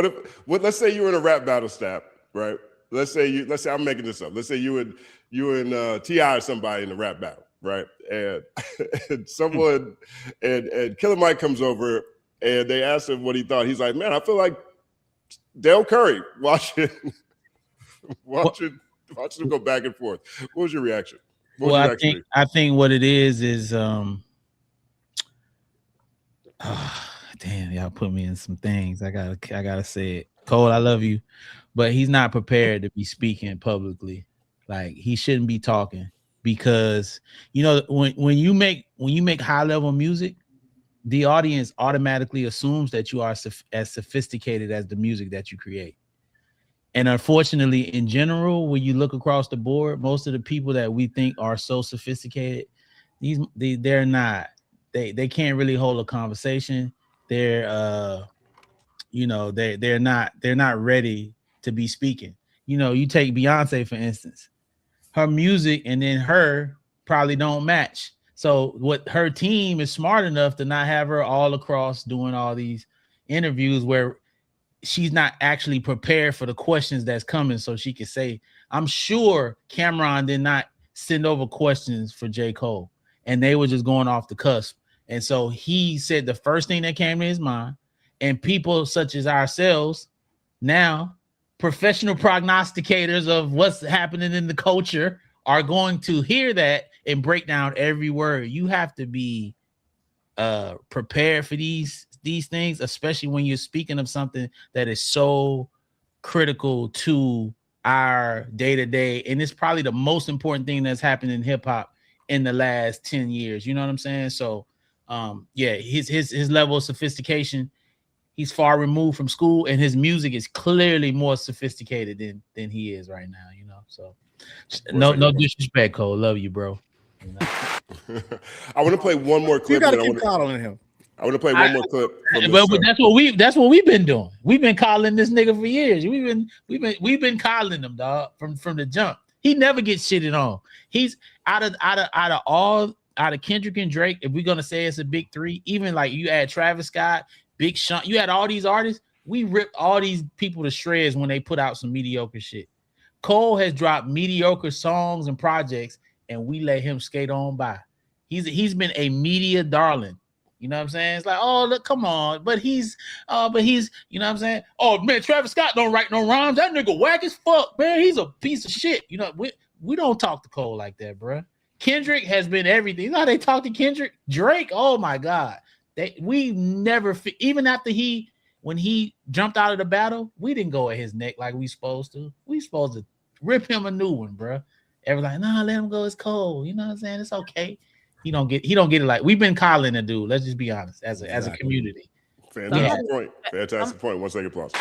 Let's say you were in a rap battle, Stat, right? Let's say I'm making this up. Let's say you and T.I. or somebody in a rap battle, right? And someone and Killer Mike comes over and they ask him what he thought. He's like, man, I feel like Dell Curry watching them go back and forth. What was your reaction? I think what it is damn, y'all put me in some things. I gotta say it. Cole, I love you, but he's not prepared to be speaking publicly. Like, he shouldn't be talking, because you know, when you make high level music, the audience automatically assumes that you are as sophisticated as the music that you create. And unfortunately, in general, when you look across the board, most of the people that we think are so sophisticated, they're not. They can't really hold a conversation. They're they're not ready to be speaking. You know, you take Beyonce, for instance. Her music and then her probably don't match. So what her team is smart enough to not have her all across doing all these interviews where she's not actually prepared for the questions that's coming, so she can say, I'm sure Cameron did not send over questions for J. Cole, and they were just going off the cusp. And so he said the first thing that came to his mind, and people such as ourselves, now professional prognosticators of what's happening in the culture, are going to hear that and break down every word. You have to be prepared for these things, especially when you're speaking of something that is so critical to our day-to-day. And it's probably the most important thing that's happened in hip-hop in the last 10 years. You know what I'm saying? So his level of sophistication, he's far removed from school, and his music is clearly more sophisticated than he is right now, you know. So no disrespect, Cole. Love you, bro. You know? I want to play one more clip. You gotta keep calling him. I want to play one more clip. But that's what we've been doing. We've been calling this nigga for years. We've been calling him, dog, from the jump. He never gets shitted on. He's out of Kendrick and Drake. If we're gonna say it's a big three, even like you add Travis Scott, Big Sean, you had all these artists. We ripped all these people to shreds when they put out some mediocre shit. Cole has dropped mediocre songs and projects, and we let him skate on by. He's been a media darling. You know what I'm saying? It's like, oh, look, come on. But he's, you know what I'm saying? Oh, man, Travis Scott don't write no rhymes. That nigga whack as fuck, man. He's a piece of shit. You know, we don't talk to Cole like that, bro. Kendrick has been everything. You know how they talk to Kendrick? Drake, oh, my God. We never, even after when he jumped out of the battle, we didn't go at his neck like we supposed to. We supposed to rip him a new one, bro. Everybody's like, nah, let him go. It's Cole. You know what I'm saying? It's okay. He don't get it. Like, we've been calling the dude. Let's just be honest, as a community. Fantastic point. Fantastic point. 1 second applause.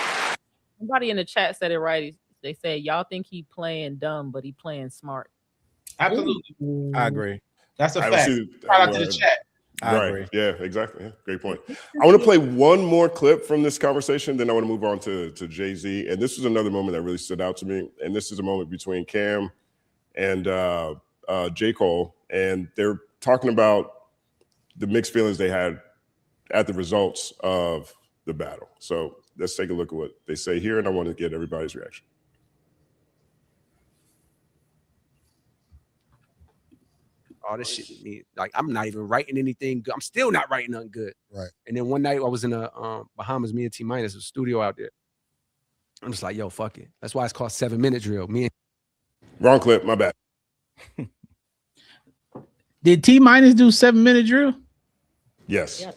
Somebody in the chat said it right. They said y'all think he playing dumb, but he playing smart. Absolutely. I agree. That's a fact. Shout out to the chat. I agree. Yeah, exactly. Yeah, great point. I want to play one more clip from this conversation, then I want to move on to Jay-Z. And this was another moment that really stood out to me. And this is a moment between Cam and J. Cole. And they're talking about the mixed feelings they had at the results of the battle. So let's take a look at what they say here, and I want to get everybody's reaction. All this shit with me, like I'm not even writing anything good. I'm still not writing nothing good. Right. And then one night I was in the Bahamas, me and T Minus, a studio out there. I'm just like, yo, fuck it. That's why it's called 7-minute drill. Me and Wrong clip, my bad. Did T Minus do 7-minute drill? Yes. Yeah.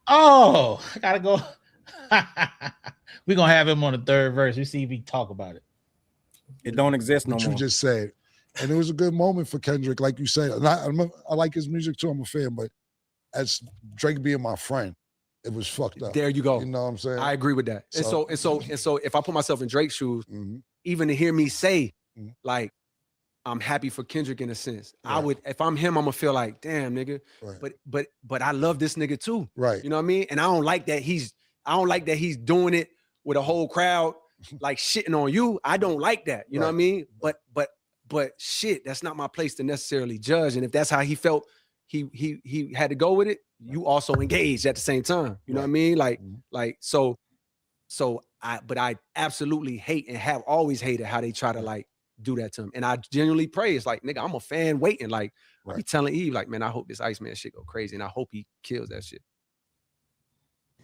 Oh, I gotta go. We're gonna have him on the third verse. We see if he talk about it. It don't exist no What more. you just said. And it was a good moment for Kendrick, like you said. And I like his music too. I'm a fan, but as Drake being my friend, it was fucked up. there you go. You know what I'm saying? I agree with that. And so if I put myself in Drake's shoes, Mhm. even to hear me say, Mhm. like, I'm happy for Kendrick in a sense. I Right. would, if I'm him, I'm gonna feel like, damn, nigga. Right. But I love this nigga too. Right. You know what I mean? And I don't like that he's doing it with a whole crowd like shitting on you. I don't like that. You know what I mean? But shit, that's not my place to necessarily judge. And if that's how he felt, he had to go with it. You also engaged at the same time. You know what I mean? Like so I absolutely hate and have always hated how they try to like do that to him. And I genuinely pray. It's like, nigga, I'm a fan waiting. Like I be telling Eve, like, man, I hope this Iceman shit go crazy, and I hope he kills that shit.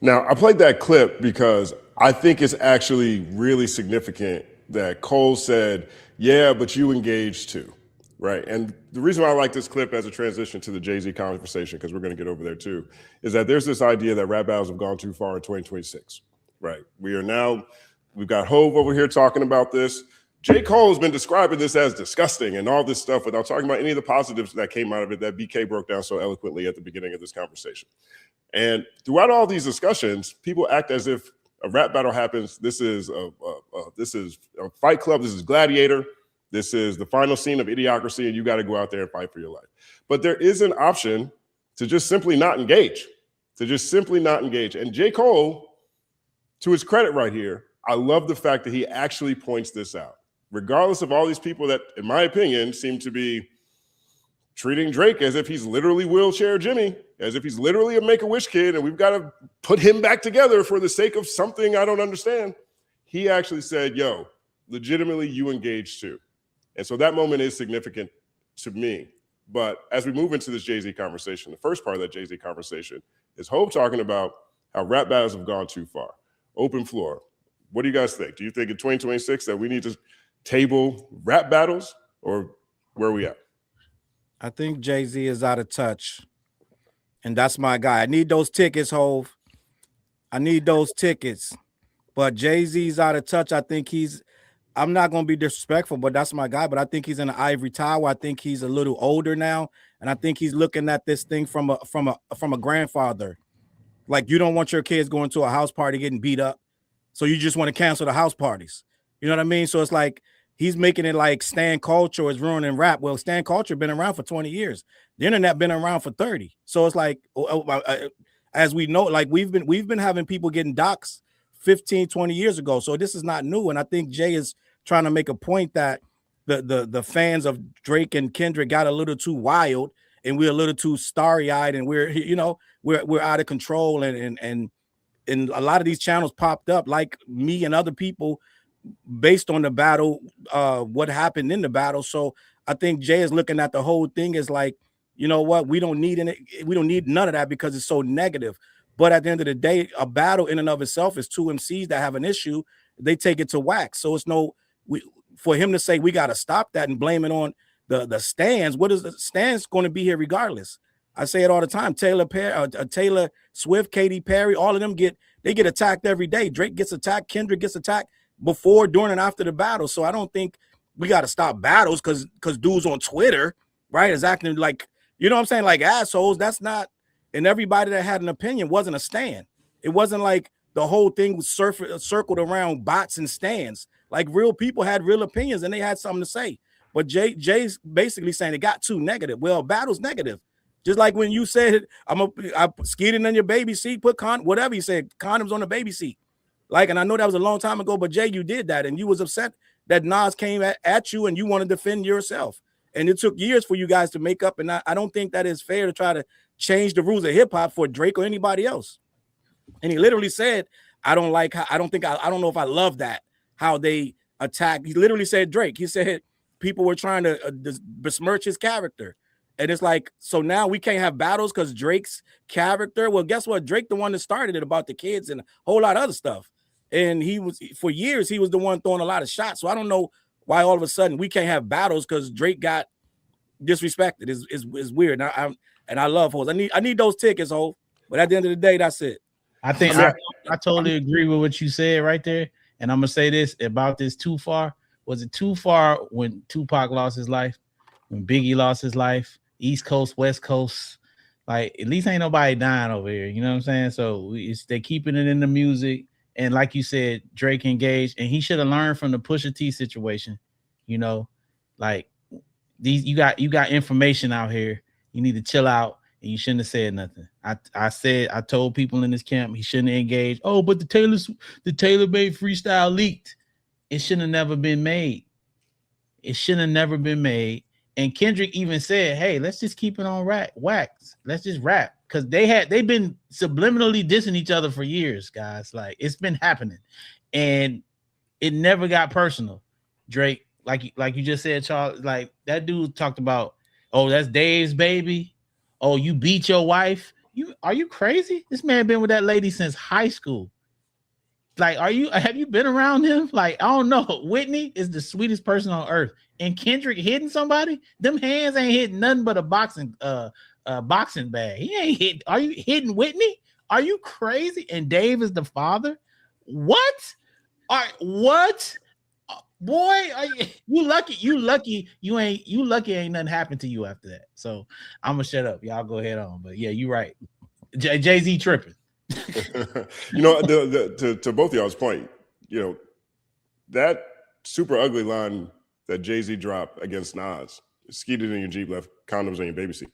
Now, I played that clip because I think it's actually really significant that Cole said, yeah, but you engaged too, right? And the reason why I like this clip as a transition to the Jay-Z conversation, because we're going to get over there too, is that there's this idea that rap battles have gone too far in 2026, right? We've got Hove over here talking about this. J. Cole has been describing this as disgusting and all this stuff without talking about any of the positives that came out of it that BK broke down so eloquently at the beginning of this conversation. And throughout all these discussions, people act as if a rap battle happens. This is a Fight Club. This is Gladiator. This is the final scene of Idiocracy, and you got to go out there and fight for your life. But there is an option to just simply not engage, And J. Cole, to his credit right here, I love the fact that he actually points this out, regardless of all these people that, in my opinion, seem to be treating Drake as if he's literally wheelchair Jimmy, as if he's literally a Make-A-Wish kid, and we've got to put him back together for the sake of something I don't understand. He actually said, yo, legitimately, you engaged too. And so that moment is significant to me. But as we move into this Jay-Z conversation, the first part of that Jay-Z conversation is Hope talking about how rap battles have gone too far. Open floor. What do you guys think? Do you think in 2026 that we need to table rap battles, or where are we at? I think Jay-Z is out of touch. And that's my guy. I need those tickets, Hove. I need those tickets. But Jay-Z's out of touch. I think I'm not going to be disrespectful, but that's my guy. But I think he's in an ivory tower. I think he's a little older now. And I think he's looking at this thing from a grandfather. Like, you don't want your kids going to a house party getting beat up. So you just want to cancel the house parties. You know what I mean? So it's like he's making it like Stan culture is ruining rap. Well, Stan culture been around for 20 years. The internet been around for 30. So it's like, as we know, like we've been having people getting doxxed 15, 20 years ago. So this is not new. And I think Jay is trying to make a point that the fans of Drake and Kendrick got a little too wild, and we're a little too starry-eyed, and we're out of control, and a lot of these channels popped up like me and other people based on the battle, what happened in the battle. So I think Jay is looking at the whole thing as like, you know what, we don't need none of that because it's so negative. But at the end of the day, a battle in and of itself is two MCs that have an issue. They take it to wax. So it's for him to say we got to stop that and blame it on the stands. What is the stands going to be here regardless? I say it all the time. Taylor Swift, Katy Perry, all of them get attacked every day. Drake gets attacked. Kendrick gets attacked before, during, and after the battle. So I don't think we got to stop battles because dudes on Twitter, right, is acting like, you know what I'm saying, like assholes. That's not. And everybody that had an opinion wasn't a stan. It wasn't like the whole thing was circled around bots and stands. Like real people had real opinions and they had something to say. But Jay's basically saying it got too negative. Well, battle's negative. Just like when you said, I skidding in your baby seat, put whatever you said, condoms on the baby seat. Like, and I know that was a long time ago, but Jay, you did that, and you was upset that Nas came at you and you want to defend yourself. And it took years for you guys to make up. And I don't think that is fair to try to change the rules of hip hop for Drake or anybody else. And he literally said, I don't know if I love that, how they attack. He literally said Drake. He said people were trying to besmirch his character. And it's like, so now we can't have battles because Drake's character. Well, guess what? Drake, the one that started it about the kids and a whole lot of other stuff. And for years, he was the one throwing a lot of shots. So I don't know why all of a sudden we can't have battles because Drake got disrespected. Is weird. And I love hoes. I need those tickets, ho. But at the end of the day, that's it. I think I totally agree with what you said right there. And I'm gonna say this about this too far. Was it too far when Tupac lost his life? When Biggie lost his life? East Coast, West Coast. Like, at least ain't nobody dying over here. You know what I'm saying? So they keeping it in the music. And like you said, Drake engaged, and he should have learned from the Pusha T situation. You know, like you got information out here. You need to chill out, and you shouldn't have said nothing. I told people in this camp he shouldn't have engaged. Oh, but the Taylor made freestyle leaked. It shouldn't have never been made. It shouldn't have never been made. And Kendrick even said, "Hey, let's just keep it on wax. Let's just rap." Because they've been subliminally dissing each other for years, guys. Like, it's been happening, and it never got personal. Drake, like you just said, Charles, like that dude talked about, oh, that's Dave's baby. Oh, you beat your wife. Are you crazy? This man been with that lady since high school. Like, have you been around him? Like, I don't know. Whitney is the sweetest person on earth. And Kendrick hitting somebody, them hands ain't hitting nothing but a boxing bag. He ain't hit. Are you hitting Whitney? Are you crazy? And Dave is the father. What? What? Boy, you lucky ain't nothing happened to you after that. So I'm gonna shut up. Y'all go ahead on. But yeah, you're right. Jay-Z tripping. You know, to both of y'all's point, you know, that super ugly line that Jay-Z dropped against Nas, skeeted in your Jeep, left condoms on your baby seat.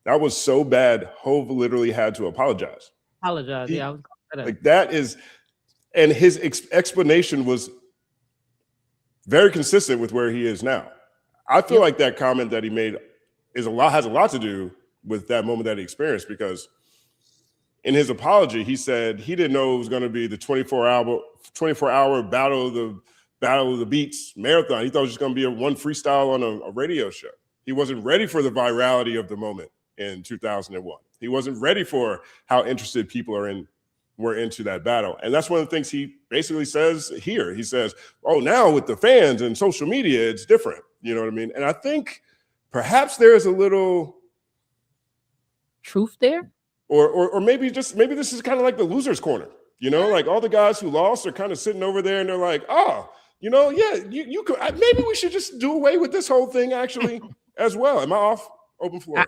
That was so bad, Hov literally had to apologize. Yeah. Like, that is, and his explanation was very consistent with where he is now. I feel like that comment that he made has a lot to do with that moment that he experienced, because in his apology, he said he didn't know it was going to be the 24-hour battle of the beats marathon. He thought it was just going to be a one freestyle on a radio show. He wasn't ready for the virality of the moment in 2001. He wasn't ready for how interested people were into that battle. And that's one of the things he basically says here. He says, oh, now with the fans and social media, it's different. You know what I mean? And I think perhaps there's a little truth there. Or maybe this is kind of like the loser's corner, you know, like all the guys who lost are kind of sitting over there and they're like, oh, you know, yeah, you could, maybe we should just do away with this whole thing actually as well. Am I off? Open floor.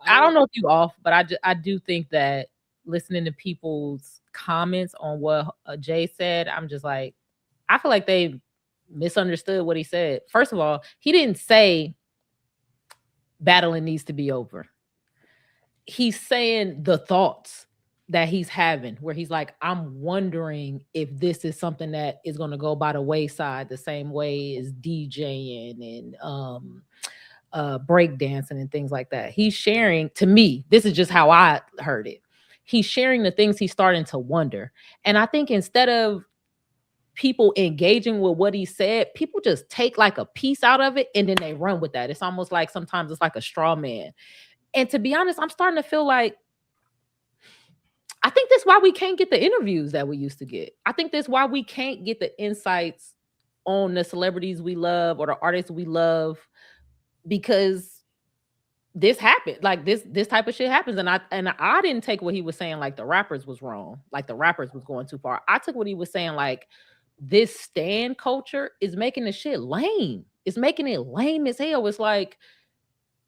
I don't know if you off, but I do think that listening to people's comments on what Jay said, I'm just like, I feel like they misunderstood what he said. First of all, he didn't say battling needs to be over. He's saying the thoughts that he's having, where he's like, I'm wondering if this is something that is going to go by the wayside the same way as DJing and breakdancing and things like that. He's sharing, to me, this is just how I heard it. He's sharing the things he's starting to wonder. And I think instead of people engaging with what he said, people just take like a piece out of it and then they run with that. It's almost like sometimes it's like a straw man. And to be honest, I'm starting to feel like, I think that's why we can't get the interviews that we used to get. I think that's why we can't get the insights on the celebrities we love or the artists we love, because this happened. Like this type of shit happens. And I didn't take what he was saying like the rappers was wrong, like the rappers was going too far. I took what he was saying like this stan culture is making the shit lame. It's making it lame as hell. It's like,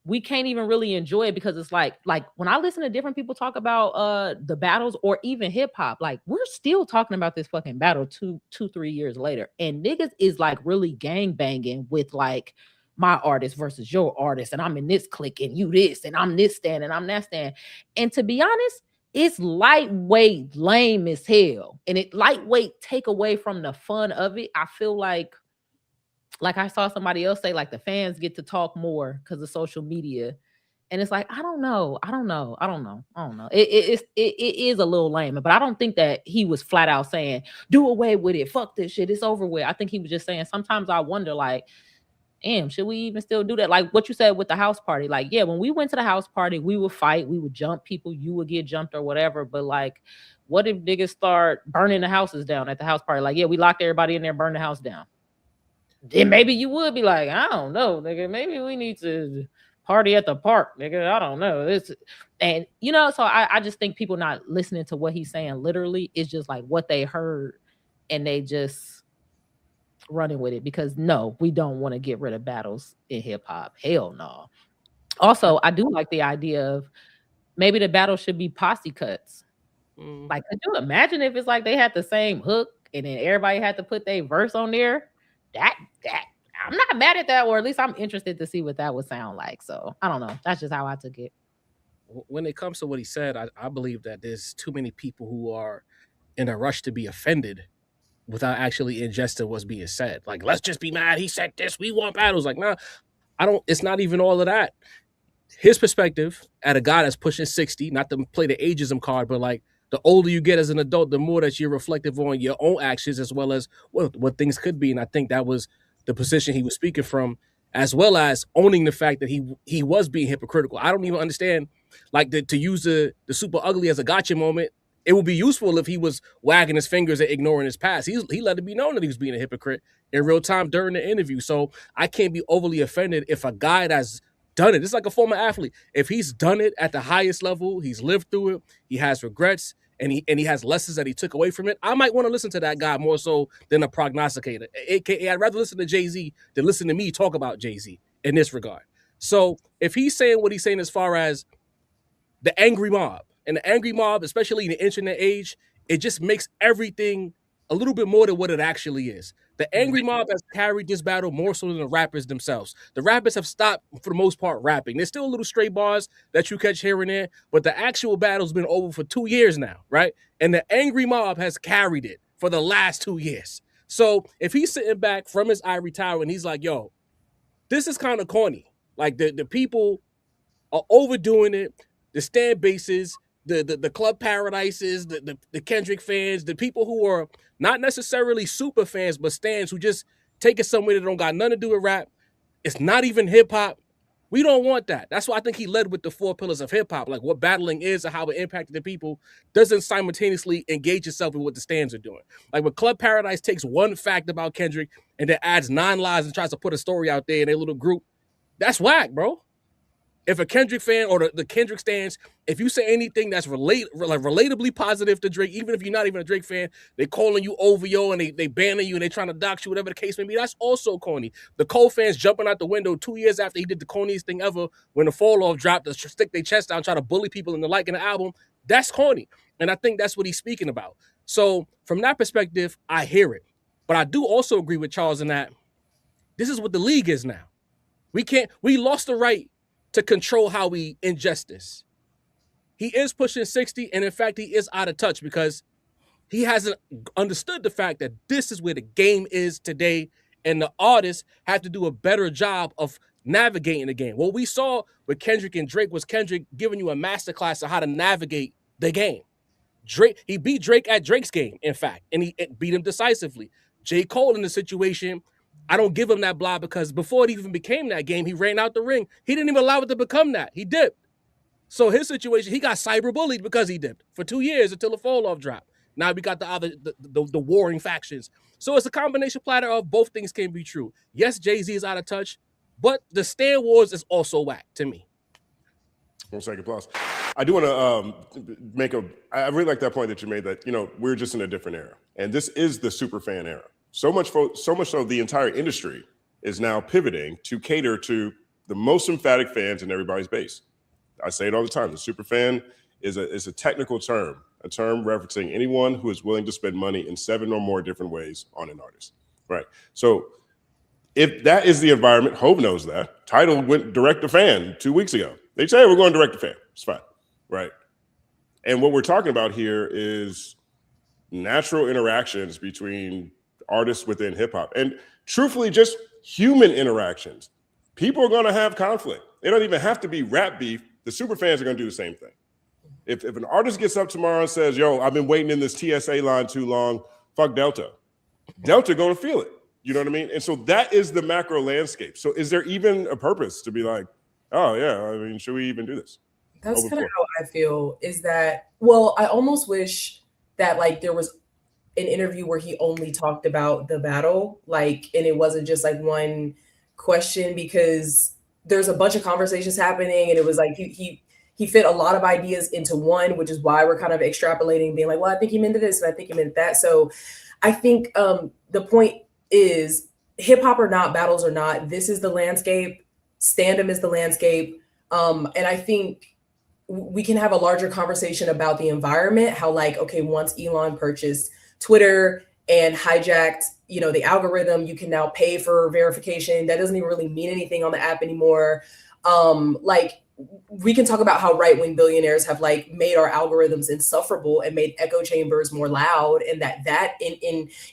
we can't even really enjoy it because it's like when I listen to different people talk about the battles or even hip hop, like we're still talking about this fucking battle 3 years later. And niggas is like really gang banging with like my artist versus your artist, and I'm in this clique and you this, and I'm this stand and I'm that stand. And to be honest, it's lightweight, lame as hell. And it lightweight take away from the fun of it. I feel like I saw somebody else say, like, the fans get to talk more because of social media. And it's like, I don't know. It is a little lame, but I don't think that he was flat out saying, do away with it. Fuck this shit. It's over with. I think he was just saying, sometimes I wonder, like, damn, should we even still do that? Like what you said with the house party. Like, yeah, when we went to the house party, we would fight, we would jump people, you would get jumped or whatever. But like, what if niggas start burning the houses down at the house party? Like, yeah, we locked everybody in there, burn the house down. Then maybe you would be like, I don't know, nigga, maybe we need to party at the park, nigga. I don't know. And you know, so I just think people not listening to what he's saying literally is just like what they heard, and they just running with it, because no, we don't want to get rid of battles in hip-hop. Hell no. Also, I do like the idea of maybe the battle should be posse cuts. Like, could you imagine if it's like they had the same hook and then everybody had to put their verse on there? That I'm not mad at that, or at least I'm interested to see what that would sound like. So I don't know. That's just how I took it. When it comes to what he said, I believe that there's too many people who are in a rush to be offended without actually ingesting what's being said. Like, let's just be mad. He said this. We want battles. Like, nah, it's not even all of that. His perspective at a guy that's pushing 60, not to play the ageism card, but like, the older you get as an adult, the more that you're reflective on your own actions as well as what things could be. And I think that was the position he was speaking from, as well as owning the fact that he was being hypocritical. I don't even understand, like, to use the super ugly as a gotcha moment. It would be useful if he was wagging his fingers and ignoring his past. He let it be known that he was being a hypocrite in real time during the interview. So I can't be overly offended if a guy that's done it, it's like a former athlete, if he's done it at the highest level, he's lived through it, he has regrets, and he has lessons that he took away from it, I might want to listen to that guy more so than a prognosticator. AKA, I'd rather listen to Jay-Z than listen to me talk about Jay-Z in this regard. So if he's saying what he's saying as far as the angry mob, and the angry mob, especially in the internet age, it just makes everything a little bit more than what it actually is. The angry mob has carried this battle more so than the rappers themselves. The rappers have stopped, for the most part, rapping. There's still a little stray bars that you catch here and there, but the actual battle's been over for 2 years now, right? And the angry mob has carried it for the last 2 years. So if he's sitting back from his ivory tower and he's like, yo, this is kind of corny. Like, the people are overdoing it. The stand bases, the Club Paradises, the Kendrick fans, the people who are not necessarily super fans, but stands who just take it somewhere that don't got nothing to do with rap. It's not even hip hop. We don't want that. That's why I think he led with the 4 pillars of hip hop, like what battling is and how it impacted the people doesn't simultaneously engage itself with what the stands are doing. Like, when Club Paradise takes one fact about Kendrick and then adds 9 lies and tries to put a story out there in a little group, that's whack, bro. If a Kendrick fan or the Kendrick stands, if you say anything that's relatably positive to Drake, even if you're not even a Drake fan, they calling you OVO and they banning you and they trying to dox you, whatever the case may be, that's also corny. The Cole fans jumping out the window 2 years after he did the corniest thing ever when the Fall Off dropped, to stick their chest out, try to bully people into liking the album, that's corny. And I think that's what he's speaking about. So from that perspective, I hear it. But I do also agree with Challz in that this is what the league is now. We lost the right to control how we ingest this. He is pushing 60, and in fact, he is out of touch because he hasn't understood the fact that this is where the game is today, and the artists have to do a better job of navigating the game. What we saw with Kendrick and Drake was Kendrick giving you a masterclass on how to navigate the game. He beat Drake at Drake's game, in fact, and he beat him decisively. J. Cole in the situation, I don't give him that blah because before it even became that game, he ran out the ring. He didn't even allow it to become that. He dipped. So his situation, he got cyberbullied because he dipped for 2 years until the Fall Off dropped. Now we got the warring factions. So it's a combination platter of both things can be true. Yes, Jay-Z is out of touch, but the Stand Wars is also whack to me. 1 second, plus. I do want to I really like that point that you made that, we're just in a different era. And this is the super fan era. So much so the entire industry is now pivoting to cater to the most emphatic fans in everybody's base. I say it all the time. The super fan is a technical term, a term referencing anyone who is willing to spend money in 7 or more different ways on an artist, right? So If that is the environment, Hov knows that. Tidal went direct to fan 2 weeks ago. They say, hey, we're going direct to fan. It's fine, right? And what we're talking about here is natural interactions between artists within hip hop. And truthfully, just human interactions. People are going to have conflict. They don't even have to be rap beef. The super fans are going to do the same thing. If an artist gets up tomorrow and says, yo, I've been waiting in this TSA line too long, fuck Delta. Delta going to feel it. You know what I mean? And so that is the macro landscape. So is there even a purpose to be like, oh yeah, I mean, should we even do this? That's kind of how I feel, is that, well, I almost wish that like there was an interview where he only talked about the battle, like, and it wasn't just like one question, because there's a bunch of conversations happening, and it was like he fit a lot of ideas into one, which is why we're kind of extrapolating, being like, well, I think he meant this, and I think he meant that. So I think the point is, hip hop or not, battles or not, this is the landscape. Stand-em is the landscape. And I think we can have a larger conversation about the environment, how like, okay, once Elon purchased Twitter and hijacked, you know, the algorithm, you can now pay for verification. That doesn't even really mean anything on the app anymore. Like, we can talk about how right-wing billionaires have like made our algorithms insufferable and made echo chambers more loud, and that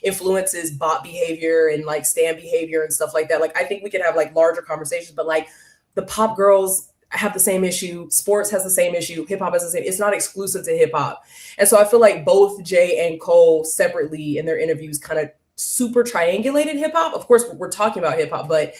influences bot behavior and like stan behavior and stuff like that. Like, I think we could have like larger conversations, but like the pop girls have the same issue, sports has the same issue, hip hop has the same. It's not exclusive to hip hop. And so I feel like both Jay and Cole separately in their interviews kind of super triangulated hip hop. Of course, we're talking about hip hop, but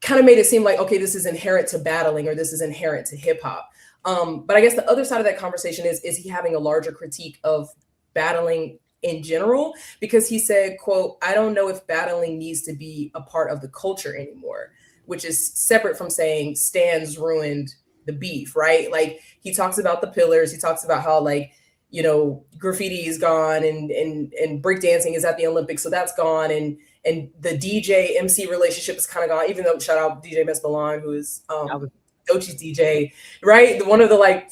kind of made it seem like, okay, this is inherent to battling, or this is inherent to hip hop. But I guess the other side of that conversation is he having a larger critique of battling in general? Because he said, quote, I don't know if battling needs to be a part of the culture anymore, which is separate from saying Stans ruined the beef, right? Like, he talks about the pillars. He talks about how, like, you know, graffiti is gone and breakdancing is at the Olympics, so that's gone. And the DJ MC relationship is kind of gone, even though, shout out DJ Mesbalon, who is Dochi's DJ, right? One of the like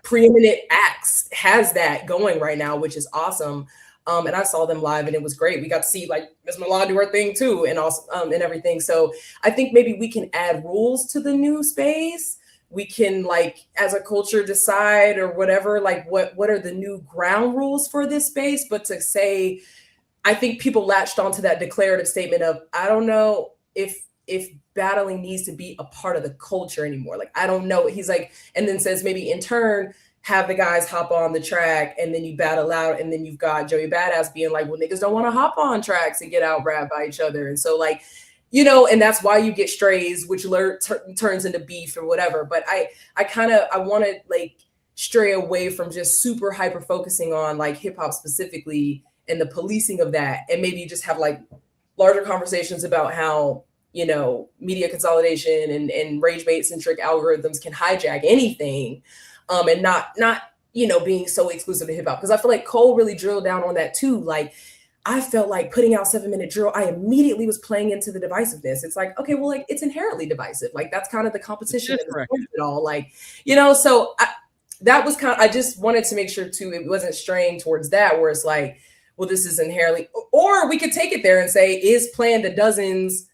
preeminent acts has that going right now, which is awesome. And I saw them live and it was great. We got to see like Ms. Milan do her thing too, and also and everything. So I think maybe we can add rules to the new space. We can, like, as a culture, decide or whatever, like what are the new ground rules for this space. But to say, I think people latched onto that declarative statement of, I don't know if battling needs to be a part of the culture anymore. Like, I don't know. He's like, and then says maybe in turn, have the guys hop on the track and then you battle out. And then you've got Joey Badass being like, well, niggas don't want to hop on tracks and get out rap by each other. And so, like, you know, and that's why you get strays, which turns into beef or whatever. But I want to like stray away from just super hyper focusing on like hip hop specifically and the policing of that, and maybe just have like larger conversations about how, you know, media consolidation and rage bait centric algorithms can hijack anything, and not you know, being so exclusive to hip hop. Because I feel like Cole really drilled down on that too. Like, I felt like putting out 7-minute drill, I immediately was playing into the divisiveness. It's like, okay, well, like, it's inherently divisive. Like, that's kind of the competition of it all. Like, you know, so that was kind of, I just wanted to make sure too, it wasn't straying towards that, where it's like, well, this is inherently, or we could take it there and say, is playing the dozens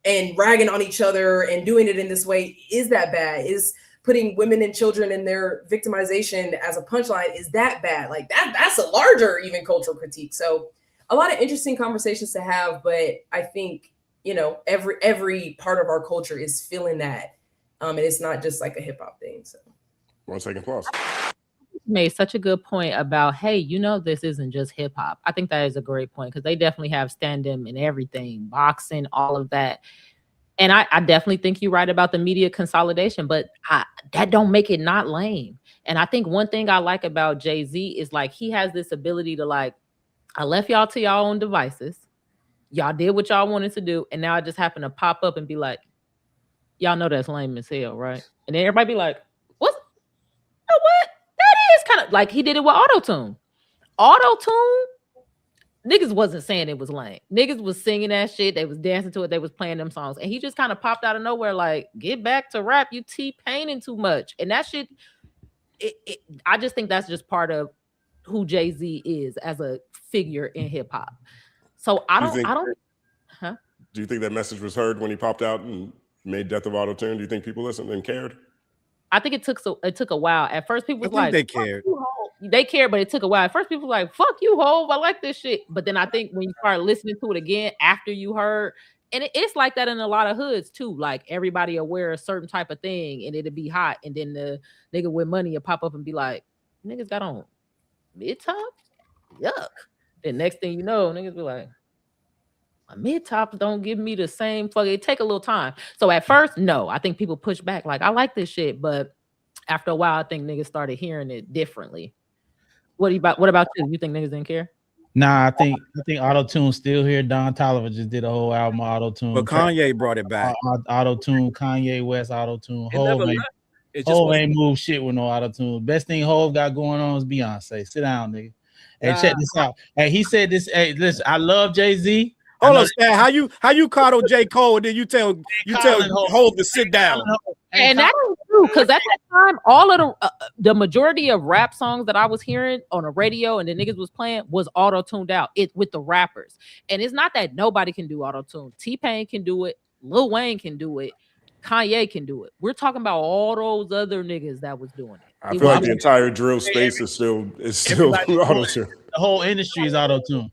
and ragging on each other and doing it in this way, is that bad? Is putting women and children in their victimization as a punchline, is that bad? Like, that's a larger even cultural critique. So a lot of interesting conversations to have, but I think, you know, every part of our culture is feeling that, and it's not just like a hip hop thing. So, 1 second pause. Made such a good point about, hey, you know, this isn't just hip hop. I think that is a great point, because they definitely have stand-em and everything, boxing, all of that. And I definitely think you're right about the media consolidation, but that don't make it not lame. And I think one thing I like about Jay-Z is like, he has this ability to like, I left y'all to y'all own devices. Y'all did what y'all wanted to do. And now I just happen to pop up and be like, y'all know that's lame as hell, right? And then everybody be like, what? You know what? That is kind of like, he did it with autotune. Autotune, niggas wasn't saying it was lame. Niggas was singing that shit. They was dancing to it. They was playing them songs. And he just kind of popped out of nowhere like, get back to rap. You T-paining too much. And that shit, I just think that's just part of who Jay-Z is as a figure in hip hop. So I don't. Do you think that message was heard when he popped out and made Death of Auto-Tune? Do you think people listened and cared? I think it took a while. At first, people was like, they cared. They cared, but it took a while. At first, people were like, fuck you, Hov, I like this shit. But then I think when you start listening to it again after you heard, and it's like that in a lot of hoods too. Like everybody will wear a certain type of thing and it'll be hot. And then the nigga with money will pop up and be like, niggas got on mid-top? Yuck. The next thing you know, niggas be like, my mid-tops don't give me the same fuck. It take a little time. So at first, no, I think people push back like, I like this shit. But after a while, I think niggas started hearing it differently. What about you? You think niggas didn't care? Nah, I think auto-tune still here. Don Toliver just did a whole album of auto-tune. But Kanye brought it back. Auto-tune, Kanye West auto-tune. Hov ain't moved shit with no auto-tune. Best thing Hov got going on is Beyonce. Sit down, nigga. Hey, check this out. Hey, he said this. Hey, listen, I love Jay-Z. Hold on, Stan. How you coddle J. Cole and then you tell Hov to sit down? And that is true, because at that time, all of the majority of rap songs that I was hearing on the radio and the niggas was playing was auto-tuned out with the rappers. And it's not that nobody can do auto-tune. T-Pain can do it, Lil Wayne can do it, Kanye can do it. We're talking about all those other niggas that was doing it. I feel like the entire drill space is still auto-tune. The whole industry is auto-tune.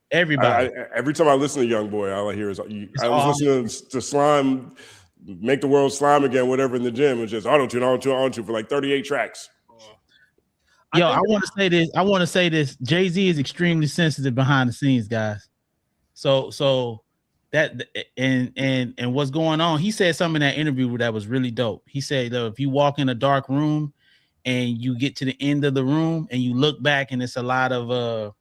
Everybody. Every time I listen to Young Boy, all I hear is I was listening to Slime, Make the World Slime Again, whatever in the gym. It's just auto-tune for like 38 tracks. Yo, I want to say this. Jay-Z is extremely sensitive behind the scenes, guys. So that and what's going on? He said something in that interview that was really dope. He said, if you walk in a dark room and you get to the end of the room and you look back and it's a lot of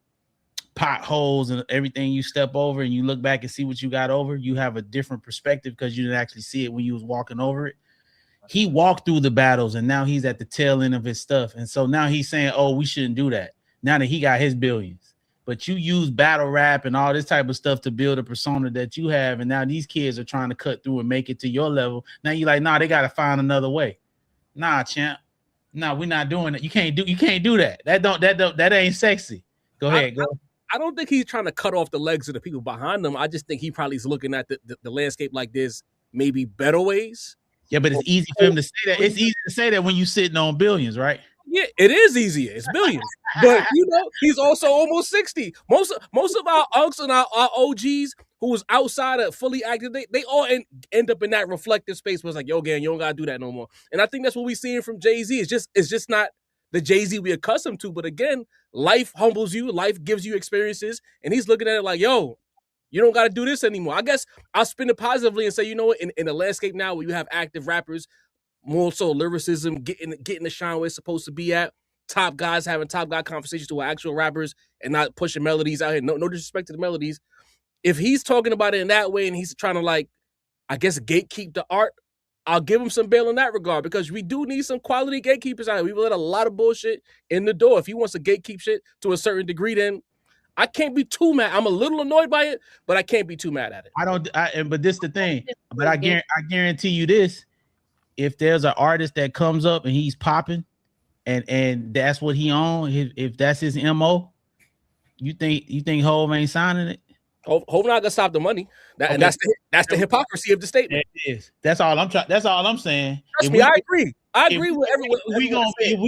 potholes and everything you step over and you look back and see what you got over, you have a different perspective because you didn't actually see it when you was walking over it. He walked through the battles and now he's at the tail end of his stuff. And so now he's saying, oh, we shouldn't do that now that he got his billions. But you use battle rap and all this type of stuff to build a persona that you have. And now these kids are trying to cut through and make it to your level. Now you're like, nah, they got to find another way. Nah, champ. Nah, we're not doing it. You can't do that. That ain't sexy. Go ahead. Go. I don't think he's trying to cut off the legs of the people behind him. I just think he probably is looking at the landscape like there's maybe better ways. Yeah, but it's easy for him to say that. It's easy to say that when you're sitting on billions, right? Yeah, it is easier. It's billions. But, he's also almost 60. Most of our unks and our OGs who was outside of fully active, they all end up in that reflective space where it's like, yo, gang, you don't got to do that no more. And I think that's what we're seeing from Jay-Z. It's just not the Jay-Z we accustomed to. But again, life humbles you. Life gives you experiences. And he's looking at it like, yo, you don't got to do this anymore. I guess I'll spin it positively and say, you know what, in a landscape now where you have active rappers, more so lyricism, getting the shine where it's supposed to be at, top guys having top guy conversations to actual rappers and not pushing melodies out here. No disrespect to the melodies. If he's talking about it in that way and he's trying to, like, I guess, gatekeep the art, I'll give him some bail in that regard because we do need some quality gatekeepers out here. We let a lot of bullshit in the door. If he wants to gatekeep shit to a certain degree, then I can't be too mad. I'm a little annoyed by it, but I can't be too mad at it. But this the thing. But I guarantee you this: if there's an artist that comes up and he's popping, and that's what he on, if that's his MO, you think Hov ain't signing it? Hov not gonna stop the money. That's the hypocrisy of the statement. It is. That's all I'm saying. Trust me, I agree. I agree with everyone. If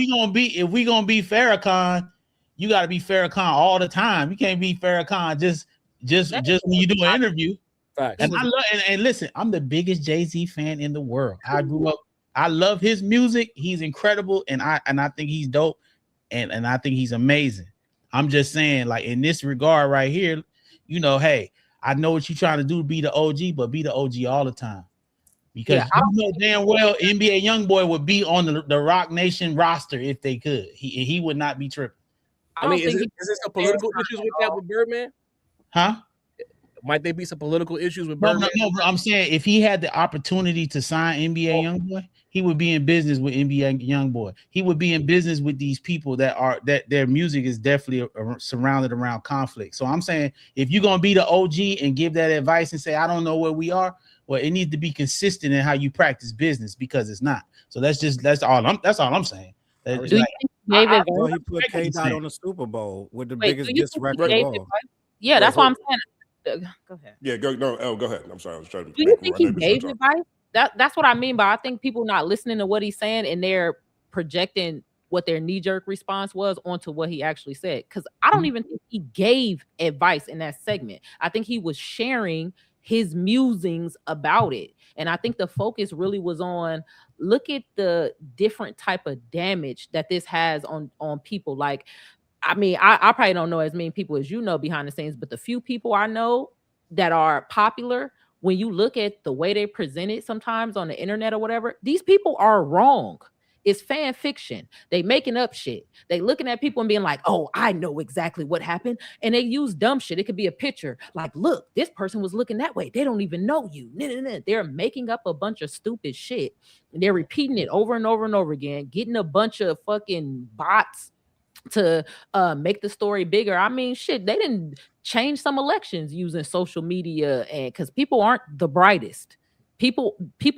we gonna be Farrakhan, you got to be Farrakhan all the time. You can't be Farrakhan just when you do an interview. Facts. And I love and listen, I'm the biggest Jay-Z fan in the world. I grew up. I love his music. He's incredible, and I think he's dope, and I think he's amazing. I'm just saying, like, in this regard right here, hey, I know what you're trying to do to be the OG, but be the OG all the time. Because you know damn well NBA YoungBoy would be on the Rock Nation roster if they could. He would not be tripping. I mean, is there some political issues with that with Birdman? Huh? Might there be some political issues with Birdman? No, bro. I'm saying if he had the opportunity to sign NBA YoungBoy, he would be in business with NBA YoungBoy. He would be in business with these people that their music is definitely surrounded around conflict. So I'm saying if you're gonna be the OG and give that advice and say I don't know where we are, well, it needs to be consistent in how you practice business because it's not. So that's all I'm saying. David, he put K-Dot on the Super Bowl with the biggest disc record of all. Yeah, that's what I'm saying. Go ahead. Yeah, go ahead. I'm sorry. I was trying to. Do you think he gave advice? That's what I mean by I think people not listening to what he's saying and they're projecting what their knee-jerk response was onto what he actually said. Because I don't even think he gave advice in that segment. I think he was sharing his musings about it. And I think the focus really was on look at the different type of damage that this has on people. Like, I mean, I probably don't know as many people as you know behind the scenes, but the few people I know that are popular, when you look at the way they present it sometimes on the internet or whatever, these people are wrong. It's fan fiction. They making up shit. They looking at people and being like, oh, I know exactly what happened. And they use dumb shit. It could be a picture. Like, look, this person was looking that way. They don't even know you. They're making up a bunch of stupid shit. And they're repeating it over and over and over again, getting a bunch of fucking bots to make the story bigger. I mean, shit, they didn't change some elections using social media, and because people aren't the brightest. People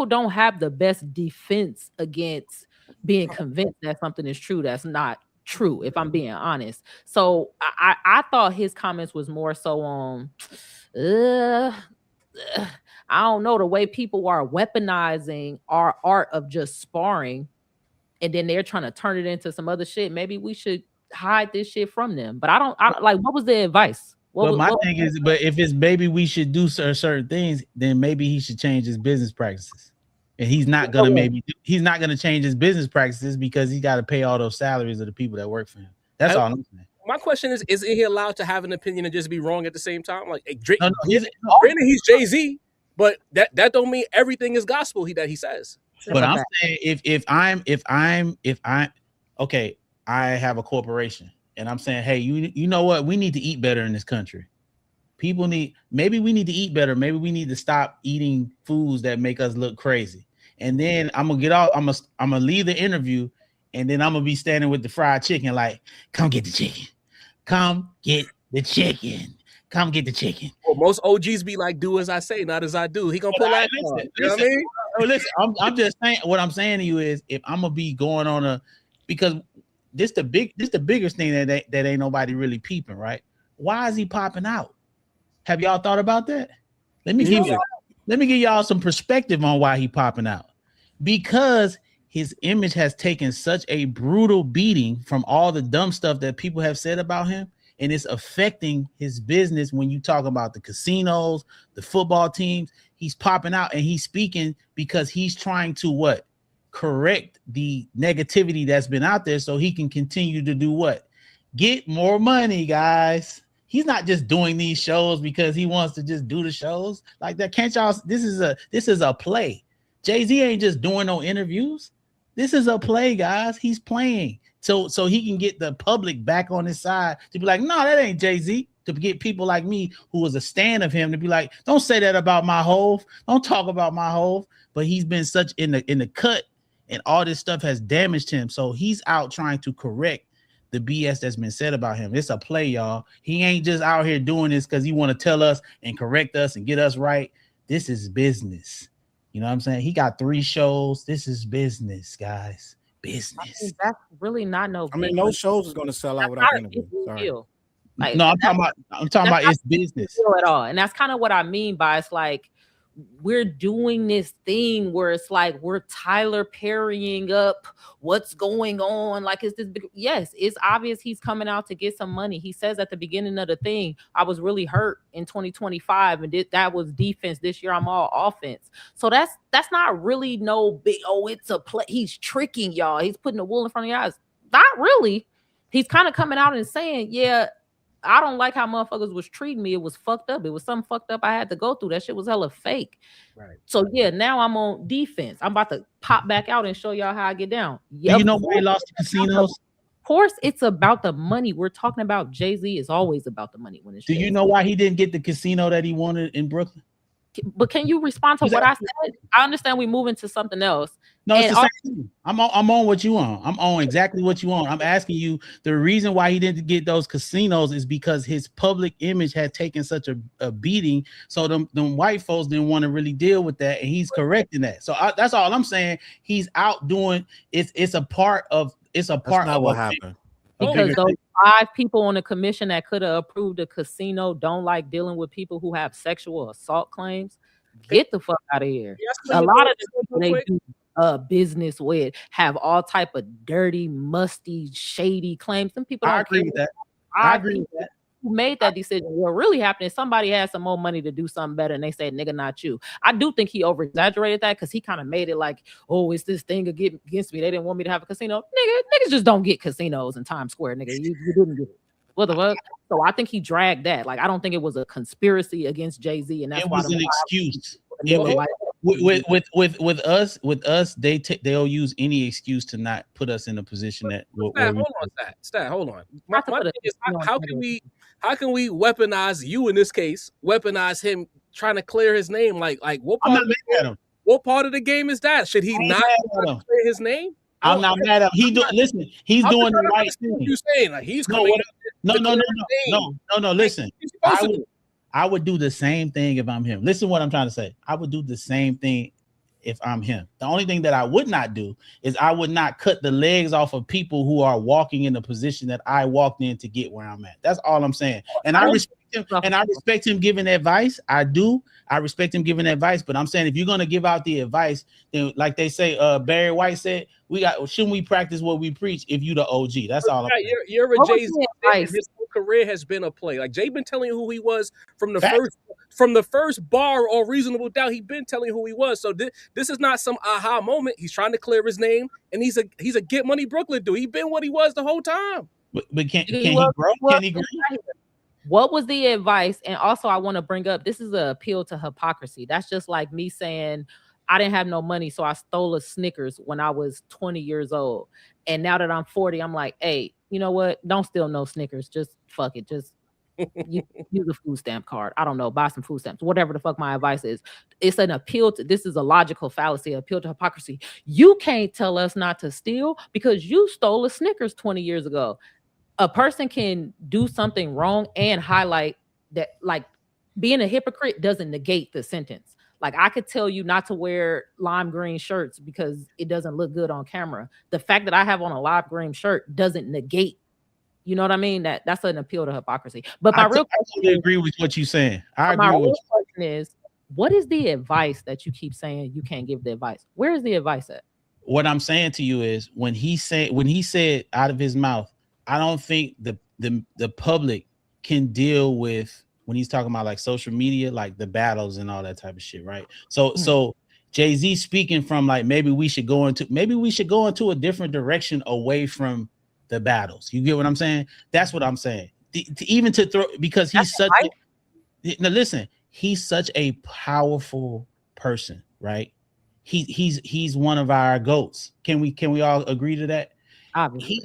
don't have the best defense against being convinced that something is true that's not true, if I'm being honest. So I thought his comments was more so on I don't know, the way people are weaponizing our art of just sparring, and then they're trying to turn it into some other shit. Maybe we should hide this shit from them. But I like, what was the advice? Thing is, but if it's maybe we should do certain things, then maybe he should change his business practices. And he's not gonna he's not gonna change his business practices because he's got to pay all those salaries of the people that work for him. That's all I'm saying. My question is he allowed to have an opinion and just be wrong at the same time? Like Drake, he's Jay-Z, but that don't mean everything is gospel that he says. But I'm saying if I'm okay, I have a corporation and I'm saying, hey, you know what? We need to eat better in this country. Maybe we need to eat better. Maybe we need to stop eating foods that make us look crazy. And then I'm gonna leave the interview, and then I'm gonna be standing with the fried chicken, like, come get the chicken. Come get the chicken. Come get the chicken. Well, most OGs be like, do as I say, not as I do. He gonna pull that. You know what I mean? Listen, I'm just saying, what I'm saying to you is, if I'm gonna be going on because this the biggest thing that ain't nobody really peeping, right? Why is he popping out? Have y'all thought about that? Let me give y'all some perspective on why he popping out. Because his image has taken such a brutal beating from all the dumb stuff that people have said about him, and it's affecting his business. When you talk about the casinos, the football teams, he's popping out and he's speaking because he's trying to correct the negativity that's been out there so he can continue to do what? Get more money, guys. He's not just doing these shows because he wants to just do the shows like that. Can't y'all? This is a play. Jay-Z ain't just doing no interviews. This is a play, guys. He's playing so he can get the public back on his side to be like, no, that ain't Jay-Z. To get people like me who was a stan of him to be like, don't say that about my Hove. Don't talk about my Hove. But he's been such in the cut, and all this stuff has damaged him. So he's out trying to correct the BS that's been said about him. It's a play, y'all. He ain't just out here doing this because he want to tell us and correct us and get us right. This is business. You know what I'm saying? He got 3 shows. This is business, guys. Business. I mean, that's really not no. I mean, no shows is gonna sell out without interview. Sorry. Like, no, I'm talking about it's business at all. And that's kind of what I mean by it's like we're doing this thing where it's like we're Tyler Perrying up what's going on. Like, it's this big, yes, it's obvious he's coming out to get some money. He says at the beginning of the thing, I was really hurt in 2025, and that was defense. This year I'm all offense. So that's not really no big, it's a play. He's tricking y'all. He's putting the wool in front of your eyes. Not really. He's kind of coming out and saying, yeah, I don't like how motherfuckers was treating me. It was fucked up. It was something fucked up I had to go through. That shit was hella fake. Right. So yeah, now I'm on defense. I'm about to pop back out and show y'all how I get down. Yep. You know why he lost the casinos? Of course, it's about the money. We're talking about Jay-Z is always about the money. When it's Do you know why he didn't get the casino that he wanted in Brooklyn? But can you respond to what I said? I understand we move into something else. No, it's the same thing. I'm on what you on. I'm on exactly what you on. I'm asking you, the reason why he didn't get those casinos is because his public image had taken such a beating. So them white folks didn't want to really deal with that, and he's correcting that. So that's all I'm saying. He's out doing it's a part of That's not what happened. Because 5 people on the commission that could have approved a casino don't like dealing with people who have sexual assault claims. Get the fuck out of here. A lot of the people they do business with have all type of dirty, musty, shady claims. Some people don't agree with that. I agree with that. Who made that decision? What really happened is somebody had some more money to do something better, and they said, "Nigga, not you." I do think he over-exaggerated that because he kind of made it like, "Oh, it's this thing against me. They didn't want me to have a casino." Niggas just don't get casinos in Times Square, nigga. You didn't get it. What the fuck? So I think he dragged that. Like, I don't think it was a conspiracy against Jay-Z, and that's why it was an excuse. With us, they'll use any excuse to not put us in a position that. Hold on. My thing is, how can we weaponize you in this case? Weaponize him trying to clear his name? Like what part? What part of the game is that? Should he not clear his name? I'm not mad at him. Listen, he's doing the right thing. You saying like he's coming? No. Listen, I would do the same thing if I'm him. Listen, what I'm trying to say. I would do the same thing if I'm him. The only thing that I would not do is I would not cut the legs off of people who are walking in the position that I walked in to get where I'm at. That's all I'm saying. And I respect him. And I respect him giving advice. I do. I respect him giving advice. But I'm saying if you're gonna give out the advice, then like they say, Barry White said, shouldn't we practice what we preach if you the OG? That's all. You're a Jay-Z. His whole career has been a play. Like Jay been telling you who he was from the first bar or Reasonable Doubt. He been telling you who he was. So this is not some aha moment. He's trying to clear his name, and he's a Get Money Brooklyn dude. He been what he was the whole time. But can he grow? Can he grow? What was the advice? And also, I want to bring up, this is an appeal to hypocrisy. That's just like me saying, I didn't have no money, so I stole a Snickers when I was 20 years old. And now that I'm 40, I'm like, hey, you know what? Don't steal no Snickers. Just fuck it. Just use a food stamp card. I don't know. Buy some food stamps. Whatever the fuck my advice is. It's an appeal to, this is a logical fallacy, appeal to hypocrisy. You can't tell us not to steal because you stole a Snickers 20 years ago. A person can do something wrong and highlight that, like, being a hypocrite doesn't negate the sentence. Like, I could tell you not to wear lime green shirts because it doesn't look good on camera. The fact that I have on a lime green shirt doesn't negate. You know what I mean? That's an appeal to hypocrisy. But my real question is, agree with what you're saying. My real question is, what is the advice that you keep saying you can't give the advice? Where is the advice at? What I'm saying to you is when he said out of his mouth, I don't think the public can deal with when he's talking about like social media, like the battles and all that type of shit, right? So Jay-Z speaking from like maybe we should go into a different direction away from the battles. You get what I'm saying? That's what I'm saying. Because he's he's such a powerful person, right? He's one of our goats. Can we all agree to that? Obviously.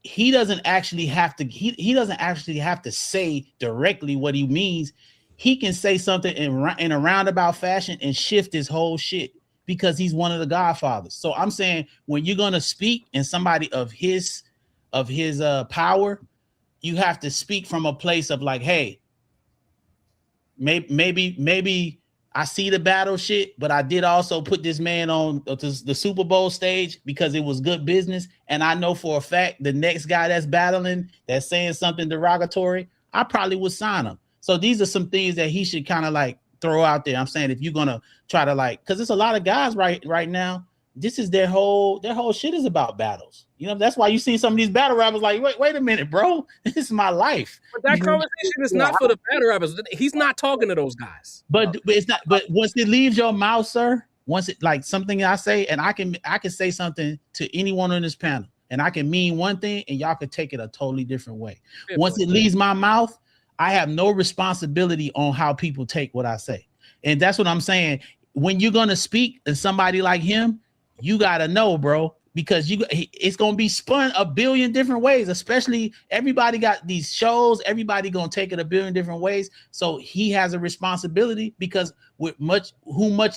He doesn't actually have to say directly what he means. He can say something in a roundabout fashion and shift his whole shit because he's one of the godfathers. So I'm saying when you're gonna speak and somebody of his power, you have to speak from a place of like, hey, maybe I see the battle shit, but I did also put this man on the Super Bowl stage because it was good business. And I know for a fact the next guy that's battling, that's saying something derogatory, I probably would sign him. So these are some things that he should kind of like throw out there. I'm saying if you're gonna try to like, because there's a lot of guys right now, this is their whole shit is about battles. You know, that's why you see some of these battle rappers like, wait a minute, bro. This is my life. But that conversation is not for the battle rappers. He's not talking to those guys. But it's not. But once it leaves your mouth, sir, once it like something I say, and I can say something to anyone on this panel, and I can mean one thing, and y'all could take it a totally different way. Once it leaves my mouth, I have no responsibility on how people take what I say. And that's what I'm saying. When you're gonna speak to somebody like him, you gotta know, bro. Because it's gonna be spun a billion different ways, especially everybody got these shows, everybody gonna take it a billion different ways. So he has a responsibility because with much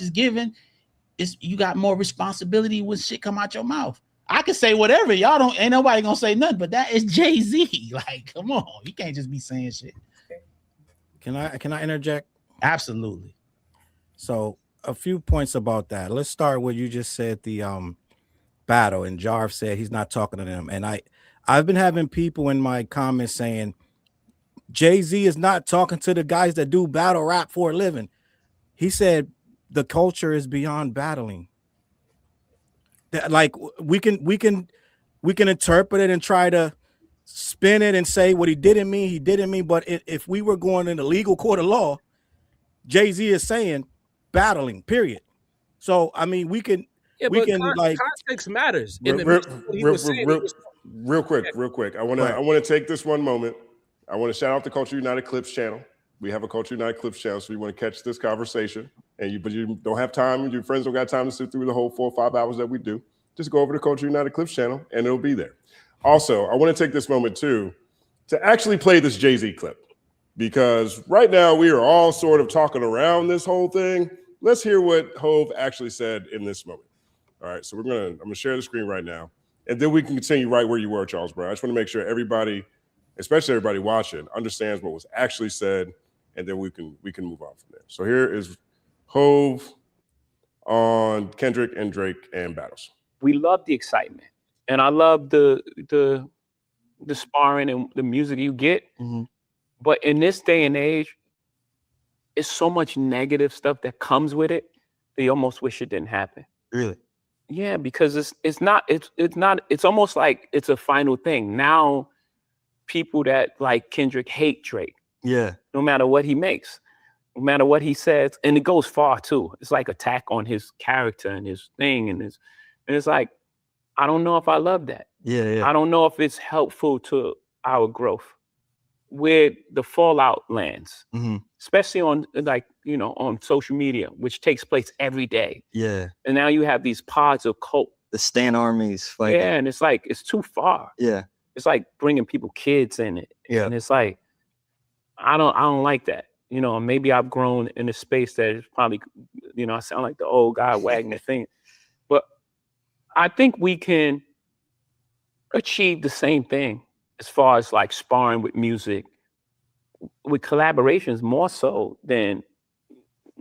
is given, you got more responsibility when shit come out your mouth. I can say whatever, ain't nobody gonna say nothing, but that is Jay-Z. Like, come on, you can't just be saying shit. Can I interject? Absolutely. So a few points about that. Let's start with you just said the battle, and Jarv said he's not talking to them, and I I've been having people in my comments saying Jay-Z is not talking to the guys that do battle rap for a living. He said the culture is beyond battling. That, like, we can interpret it and try to spin it and say what he didn't mean. But if we were going in the legal court of law, Jay-Z is saying battling, period. So I mean, we can like context matters. Real quick. I want to take this one moment. I want to shout out the Culture United Clips channel. We have a Culture United Clips channel, so you want to catch this conversation, but you don't have time, your friends don't got time to sit through the whole 4 or 5 hours that we do. Just go over to Culture United Clips channel, and it'll be there. Also, I want to take this moment too to actually play this Jay-Z clip, because right now we are all sort of talking around this whole thing. Let's hear what Hove actually said in this moment. All right, so I'm gonna share the screen right now, and then we can continue right where you were, Challz Brown. I just want to make sure everybody, especially everybody watching, understands what was actually said, and then we can move on from there. So here is Hove on Kendrick and Drake and battles. We love the excitement, and I love the sparring and the music you get. Mm-hmm. But in this day and age, it's so much negative stuff that comes with it that you almost wish it didn't happen. Really? Yeah, because it's almost like it's a final thing. Now people that like Kendrick hate Drake. Yeah. No matter what he makes, no matter what he says, and it goes far too. It's like attack on his character and his thing, and it's like, I don't know if I love that. Yeah. I don't know if it's helpful to our growth where the fallout lands, mm-hmm. especially on on social media, which takes place every day. Yeah. And now you have these pods of cult. The Stan armies fighting. Yeah, and it's like, it's too far. Yeah. It's like bringing kids in it. Yeah. And it's like, I don't like that. Maybe I've grown in a space that is probably, I sound like the old guy wagging the thing. But I think we can achieve the same thing as far as like sparring with music, with collaborations more so than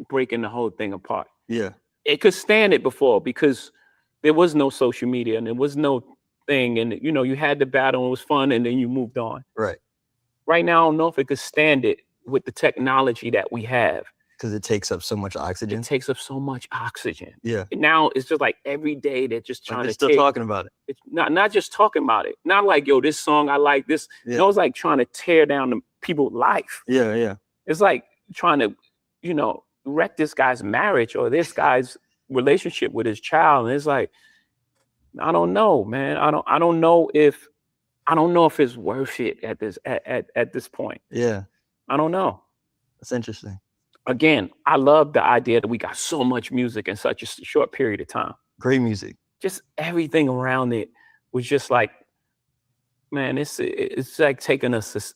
breaking the whole thing apart. Yeah. It could stand it before because there was no social media and there was no thing. And, you had the battle and it was fun and then you moved on. Right. Right now, I don't know if it could stand it with the technology that we have. Because it takes up so much oxygen. It takes up so much oxygen. Yeah. And now it's just like every day they're just trying to still talking about it. It's not just talking about it. Not like, yo, this song, I like this. Yeah. No, it's like trying to tear down the people's life. Yeah, yeah. It's like trying to, wreck this guy's marriage or this guy's relationship with his child. And it's like, I don't know, man. I don't know if it's worth it at this point. Yeah. I don't know. That's interesting. Again, I love the idea that we got so much music in such a short period of time. Great music. Just everything around it was just like, man, it's like taking us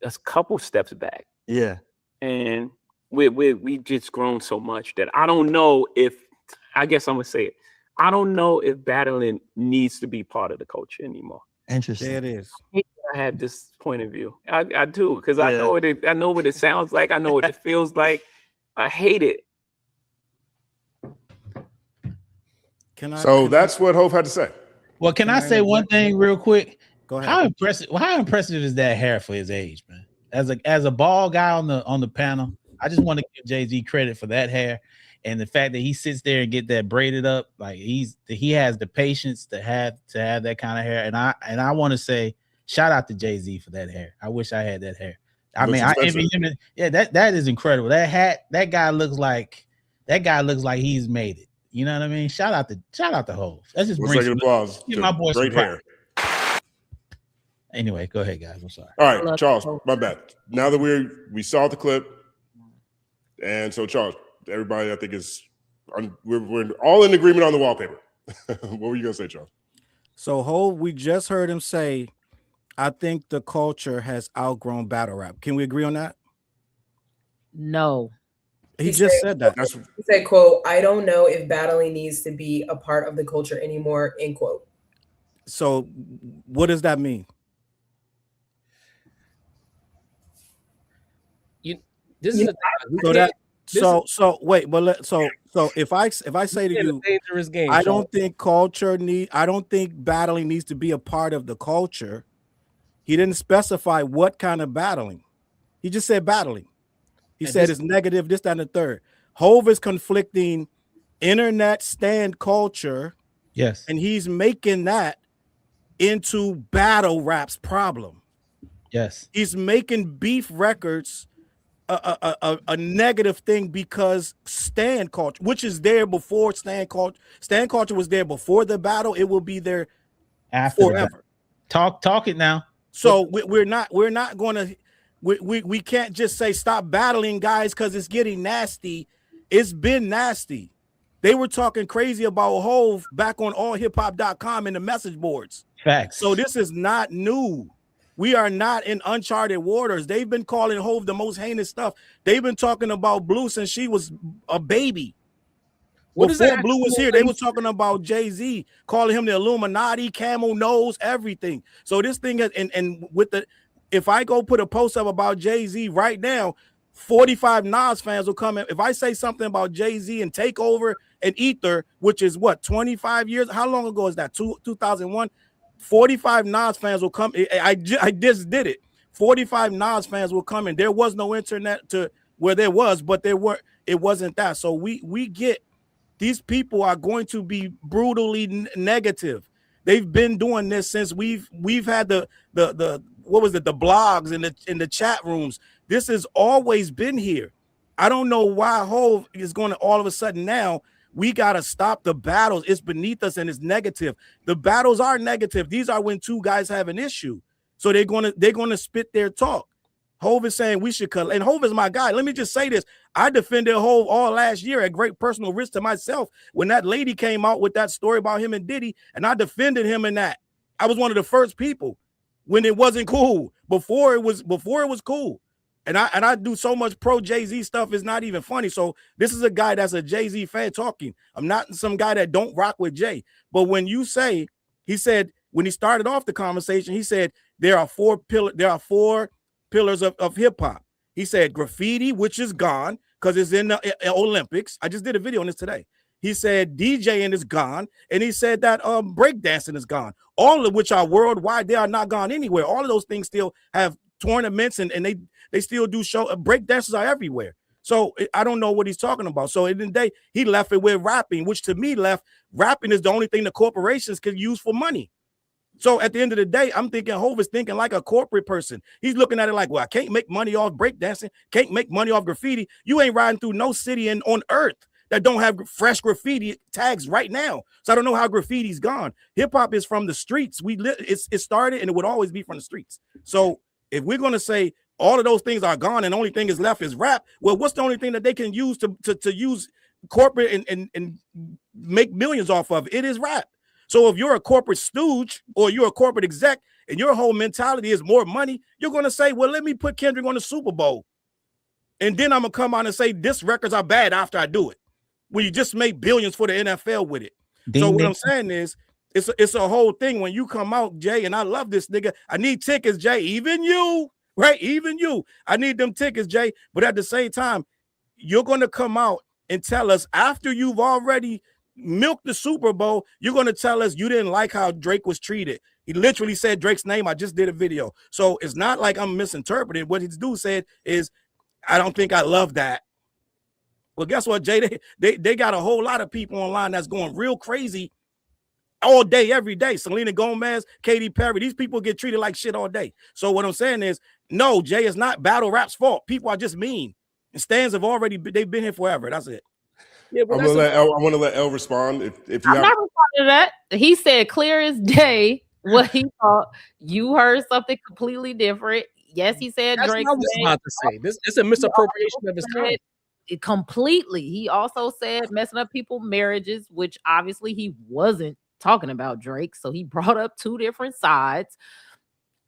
a couple steps back. Yeah. And we just grown so much that I don't know if, I guess I'm gonna say it, I don't know if battling needs to be part of the culture anymore. Interesting. There it is. I have this point of view. I do, because I know what it sounds like. I know what it feels like. I hate it. That's what Hove had to say. Well, can I say one thing real quick? Go ahead. How impressive is that hair for his age, man? As a bald guy on the panel, I just want to give Jay-Z credit for that hair and the fact that he sits there and get that braided up. Like he has the patience to have that kind of hair. And I want to say shout out to Jay-Z for that hair. I wish I had that hair. I mean, I envy him. Yeah, that is incredible. That hat, that guy looks like he's made it. You know what I mean? Shout out to Hove. That's just bring applause. Give my boy great hair. Anyway, go ahead, guys. I'm sorry. All right, Challz, my bad. Now that we saw the clip, and so Challz, everybody, I think we're all in agreement on the wallpaper. What were you gonna say, Challz? So Hove, we just heard him say, I think the culture has outgrown battle rap. Can we agree on that? No. He just said that. He said, quote, I don't know if battling needs to be a part of the culture anymore, end quote. So what does that mean? So wait, but so if I say to you, dangerous game, I don't think battling needs to be a part of the culture. He didn't specify what kind of battling. He just said battling. He said it's negative, this, that, and the third. Hove is conflicting internet stand culture. Yes. And he's making that into battle rap's problem. Yes. He's making beef records a negative thing because stand culture, which is there before stand culture. Stand culture was there before the battle. It will be there after forever. Talk it now. So we're not going to. We can't just say stop battling, guys, because it's getting nasty. It's been nasty. They were talking crazy about Hove back on allhiphop.com in the message boards. Facts. So this is not new. We are not in uncharted waters. They've been calling Hove the most heinous stuff. They've been talking about Blue since she was a baby. Before Blue was here, they were talking about Jay-Z, calling him the Illuminati, camel nose, everything. So this thing is, and with the, if I go put a post up about Jay-Z right now, 45 Nas fans will come in. If I say something about Jay-Z and Takeover and Ether, which is what, 25 years? How long ago is that? 2001? 45 Nas fans will come. I just did it. 45 Nas fans will come in. There was no internet to where there was, but there were. It wasn't that. So we get these people are going to be brutally negative. They've been doing this since we've had the what was it, the blogs in the chat rooms. This has always been here. I don't know why Hove is going to all of a sudden now. We got to stop the battles. It's beneath us and it's negative. The battles are negative. These are when two guys have an issue. So they're going to spit their talk. Hove is saying we should cut. And Hove is my guy. Let me just say this. I defended Hove all last year at great personal risk to myself when that lady came out with that story about him and Diddy, and I defended him in that. I was one of the first people when it wasn't cool. Before it was cool. And I do so much pro Jay-Z stuff, it's not even funny. So this is a guy that's a Jay-Z fan talking. I'm not some guy that don't rock with Jay. But when you say, he said, when he started off the conversation, he said there are four pillars of hip-hop. He said graffiti, which is gone because it's in the Olympics. I just did a video on this today. He said DJing is gone, and he said that breakdancing is gone. All of which are worldwide. They are not gone anywhere. All of those things still have tournaments, and they still do show. Break dancers are everywhere. So I don't know what he's talking about. So in the day, he left it with rapping, which to me rapping is the only thing the corporations can use for money. So at the end of the day, I'm thinking Hove is thinking like a corporate person. He's looking at it like, well, I can't make money off breakdancing, can't make money off graffiti. You ain't riding through no city on earth that don't have fresh graffiti tags right now. So I don't know how graffiti's gone. Hip hop is from the streets. It started and it would always be from the streets. So if we're going to say all of those things are gone and the only thing is left is rap, well, what's the only thing that they can use to use corporate and make millions off of? It is rap. So if you're a corporate stooge or you're a corporate exec and your whole mentality is more money, you're going to say, well, let me put Kendrick on the Super Bowl. And then I'm going to come out and say this records are bad after I do it. When you just make billions for the NFL with it. So what I'm saying is, it's a whole thing when you come out, Jay, and I love this nigga. I need tickets, Jay. Even you, right? Even you. I need them tickets, Jay. But at the same time, you're going to come out and tell us after you've already milked the Super Bowl, you're going to tell us you didn't like how Drake was treated. He literally said Drake's name. I just did a video. So it's not like I'm misinterpreting. What his dude said is, I don't think I love that. Well, guess what, Jay? They got a whole lot of people online that's going real crazy all day, every day. Selena Gomez, Katy Perry, these people get treated like shit all day. So what I'm saying is, no, Jay, is not battle rap's fault. People are just mean. And stands have already, they've been here forever. That's it. Yeah, I want to let Elle respond. If you I'm not responding to that. He said clear as day what he thought. You heard something completely different. Yes, he said that's Drake. What I was about to say. This is a misappropriation of his time. Completely. He also said messing up people's marriages, which obviously he wasn't talking about Drake. So he brought up two different sides,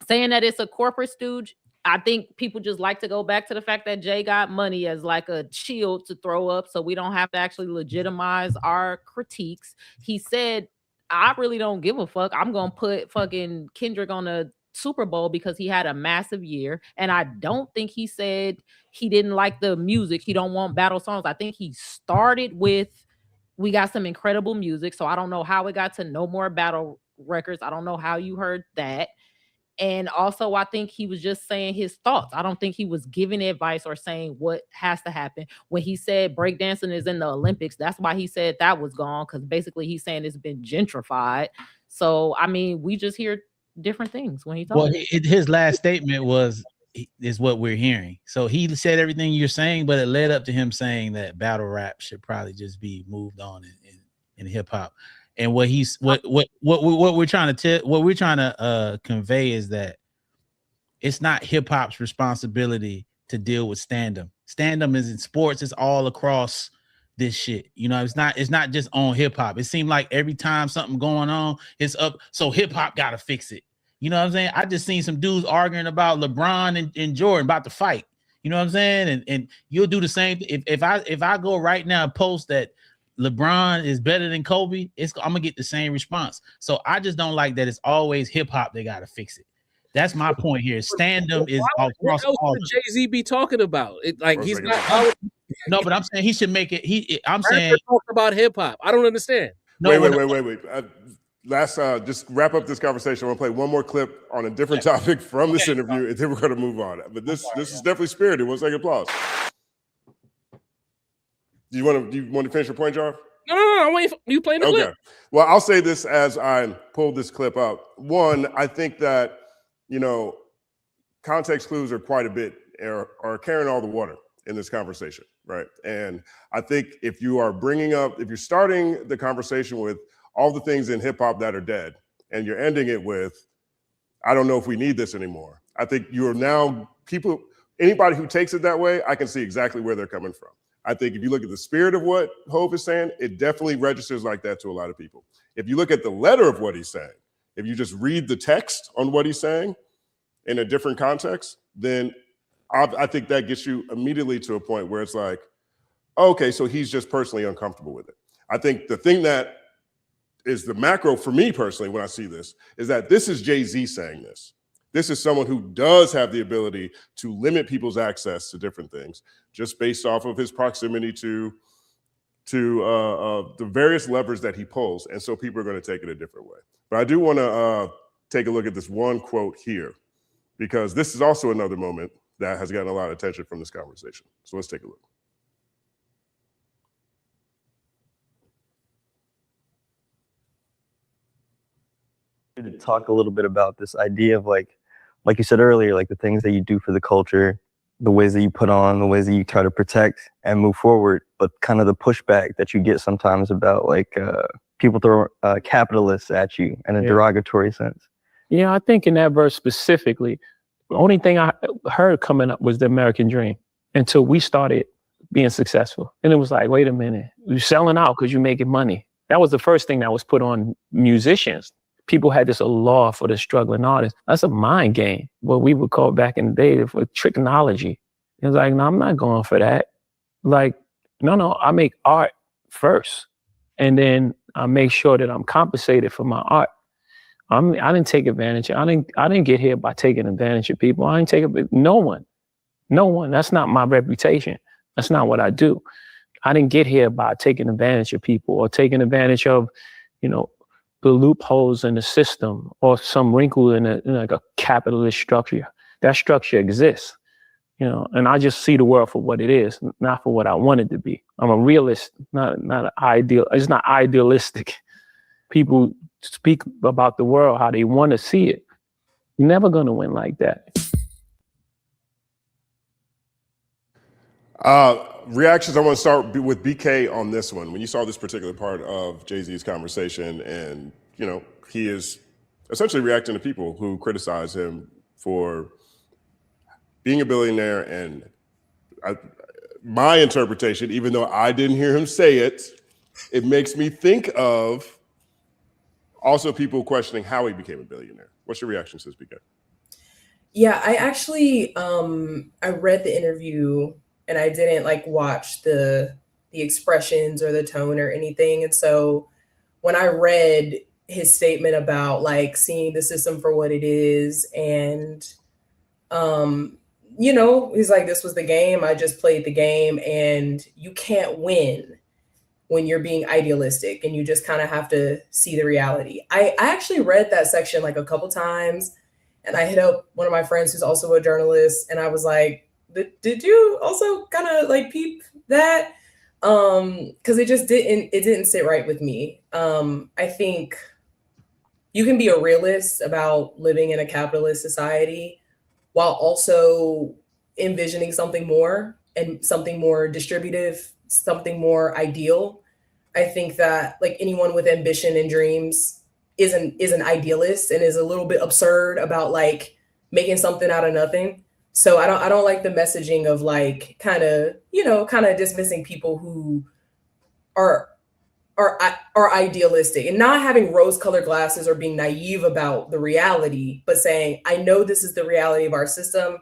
saying that it's a corporate stooge. I think people just like to go back to the fact that Jay got money as like a shield to throw up so we don't have to actually legitimize our critiques. He said, I really don't give a fuck. I'm going to put fucking Kendrick on a Super Bowl because he had a massive year. And I don't think he said he didn't like the music. He don't want battle songs. I think he started with, we got some incredible music. So I don't know how it got to no more battle records. I don't know how you heard that. And also, I think he was just saying his thoughts. I don't think he was giving advice or saying what has to happen. When he said breakdancing is in the Olympics, that's why he said that was gone, because basically he's saying it's been gentrified. So, I mean, we just hear different things when he talks. Well, his last statement is what we're hearing. So he said everything you're saying, but it led up to him saying that battle rap should probably just be moved on in hip hop. And what we're trying to convey is that it's not hip hop's responsibility to deal with stand-up. Stand-up is in sports, it's all across this shit. You know, it's not just on hip hop. It seemed like every time something going on, it's up. So hip hop gotta fix it. You know what I'm saying? I just seen some dudes arguing about LeBron and Jordan about to fight. You know what I'm saying? And you'll do the same. If I go right now and post that LeBron is better than Kobe, I'm gonna get the same response. So I just don't like that it's always hip hop they gotta fix it. That's my point here. Stand-up is across all. What else would Jay-Z be talking about? He's not. No, but I'm saying he should make it. I'm saying saying talk about hip hop. I don't understand. No, wait. Last, just wrap up this conversation. I want to play one more clip on a different topic from this interview, and then we're going to move on. But this is definitely spirited. 1 second, applause. Do you want to finish your point, Jarv? No. I'm waiting for you playing the clip. Well, I'll say this as I pulled this clip up. One, I think that, context clues are quite a bit, are carrying all the water in this conversation, right? And I think if you're starting the conversation with all the things in hip hop that are dead, and you're ending it with, I don't know if we need this anymore. I think you're now anybody who takes it that way, I can see exactly where they're coming from. I think if you look at the spirit of what Hov is saying, it definitely registers like that to a lot of people. If you look at the letter of what he's saying, if you just read the text on what he's saying in a different context, then I think that gets you immediately to a point where it's like, okay, so he's just personally uncomfortable with it. I think the thing that is the macro for me personally when I see this is that this is Jay-Z saying this. This is someone who does have the ability to limit people's access to different things just based off of his proximity to the various levers that he pulls. And so people are going to take it a different way. But I do want to take a look at this one quote here, because this is also another moment that has gotten a lot of attention from this conversation. So let's take a look. To talk a little bit about this idea of like you said earlier, like the things that you do for the culture, the ways that you put on, the ways that you try to protect and move forward, but kind of the pushback that you get sometimes about like people throw capitalists at you in a derogatory sense. Yeah, I think in that verse specifically, the only thing I heard coming up was the American dream until we started being successful. And it was like, wait a minute, you're selling out because you're making money. That was the first thing that was put on musicians. People had this law for the struggling artists. That's a mind game. What we would call back in the day for tricknology. It was like, no, I'm not going for that. Like, no, I make art first. And then I make sure that I'm compensated for my art. I didn't take advantage. I didn't get here by taking advantage of people. I didn't take it. No one. That's not my reputation. That's not what I do. I didn't get here by taking advantage of people or taking advantage of, the loopholes in the system or some wrinkle in like a capitalist structure. That structure exists, and I just see the world for what it is, not for what I want it to be. I'm a realist, not an ideal. It's not idealistic. People speak about the world how they want to see it. You're never going to win like that. Reactions. I want to start with BK on this one. When you saw this particular part of Jay-Z's conversation, and he is essentially reacting to people who criticize him for being a billionaire, and my interpretation, even though I didn't hear him say it, it makes me think of also people questioning how he became a billionaire. What's your reaction to this, BK? Yeah, I actually I read the interview. And I didn't watch the expressions or the tone or anything. And so when I read his statement about seeing the system for what it is, and he's like, this was the game. I just played the game, and you can't win when you're being idealistic, and you just kind of have to see the reality. I actually read that section a couple times, And I hit up one of my friends who's also a journalist, and I was like, did you also kind of like peep that? Because it didn't sit right with me. I think you can be a realist about living in a capitalist society while also envisioning something more and something more distributive, something more ideal. I think that like anyone with ambition and dreams is an idealist and is a little bit absurd about like making something out of nothing. So I don't like the messaging of like kind of dismissing people who are idealistic and not having rose-colored glasses or being naive about the reality, but saying, I know this is the reality of our system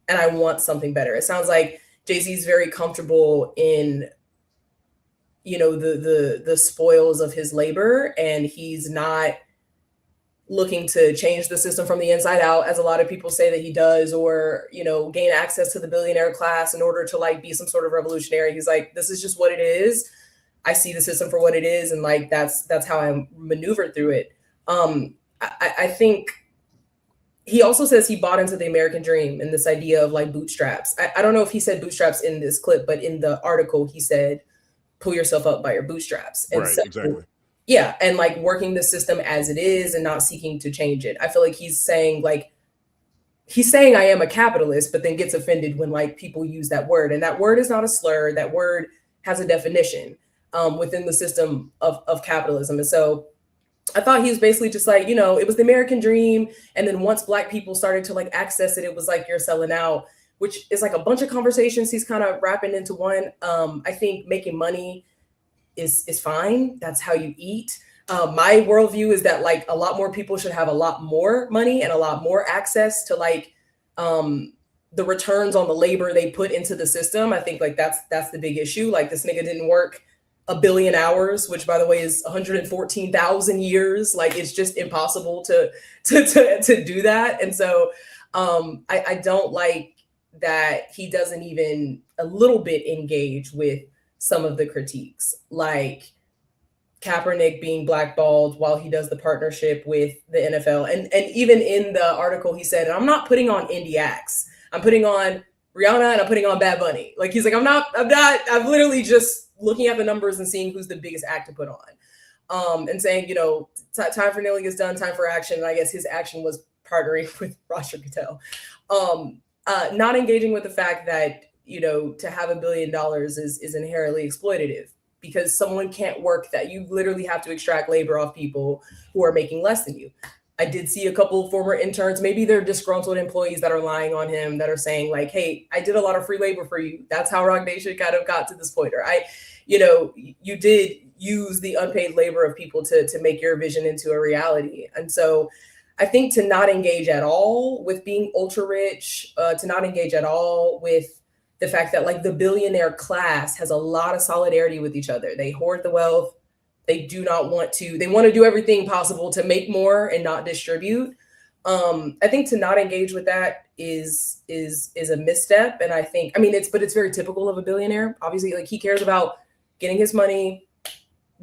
and I want something better. It sounds like Jay-Z's very comfortable in, the spoils of his labor, and he's not looking to change the system from the inside out, as a lot of people say that he does, or, gain access to the billionaire class in order to like be some sort of revolutionary. He's like, this is just what it is. I see the system for what it is. And like, that's how I maneuvered through it. I think he also says he bought into the American dream and this idea of like bootstraps. I don't know if he said bootstraps in this clip, but in the article, he said, pull yourself up by your bootstraps. And right, so, exactly. Yeah. And like working the system as it is and not seeking to change it. I feel like he's saying I am a capitalist, but then gets offended when like people use that word. And that word is not a slur. That word has a definition within the system of capitalism. And so I thought he was basically just like, it was the American dream. And then once Black people started to like access it, it was like, you're selling out, which is like a bunch of conversations he's kind of wrapping into one. I think making money is fine. That's how you eat. My worldview is that like a lot more people should have a lot more money and a lot more access to like the returns on the labor they put into the system. I think like that's the big issue. Like this nigga didn't work 1 billion hours, which by the way is 114,000 years. Like it's just impossible to do that. And so I don't like that he doesn't even a little bit engage with some of the critiques, like Kaepernick being blackballed while he does the partnership with the NFL. And even in the article, he said, I'm not putting on indie acts. I'm putting on Rihanna and I'm putting on Bad Bunny. Like he's like, I'm literally just looking at the numbers and seeing who's the biggest act to put on. And saying, time for kneeling is done, time for action. And I guess his action was partnering with Roger Goodell. Not engaging with the fact that, to have $1 billion is inherently exploitative, because someone can't work that. You literally have to extract labor off people who are making less than you. I did see a couple of former interns, maybe they're disgruntled employees that are lying on him, that are saying like, hey, I did a lot of free labor for you. That's how Roc Nation kind of got to this point. Or you did use the unpaid labor of people to make your vision into a reality. And so I think to not engage at all with being ultra rich, to not engage at all with the fact that like the billionaire class has a lot of solidarity with each other. They hoard the wealth. They want to do everything possible to make more and not distribute. I think to not engage with that is a misstep. And I think, it's very typical of a billionaire. Obviously, like he cares about getting his money,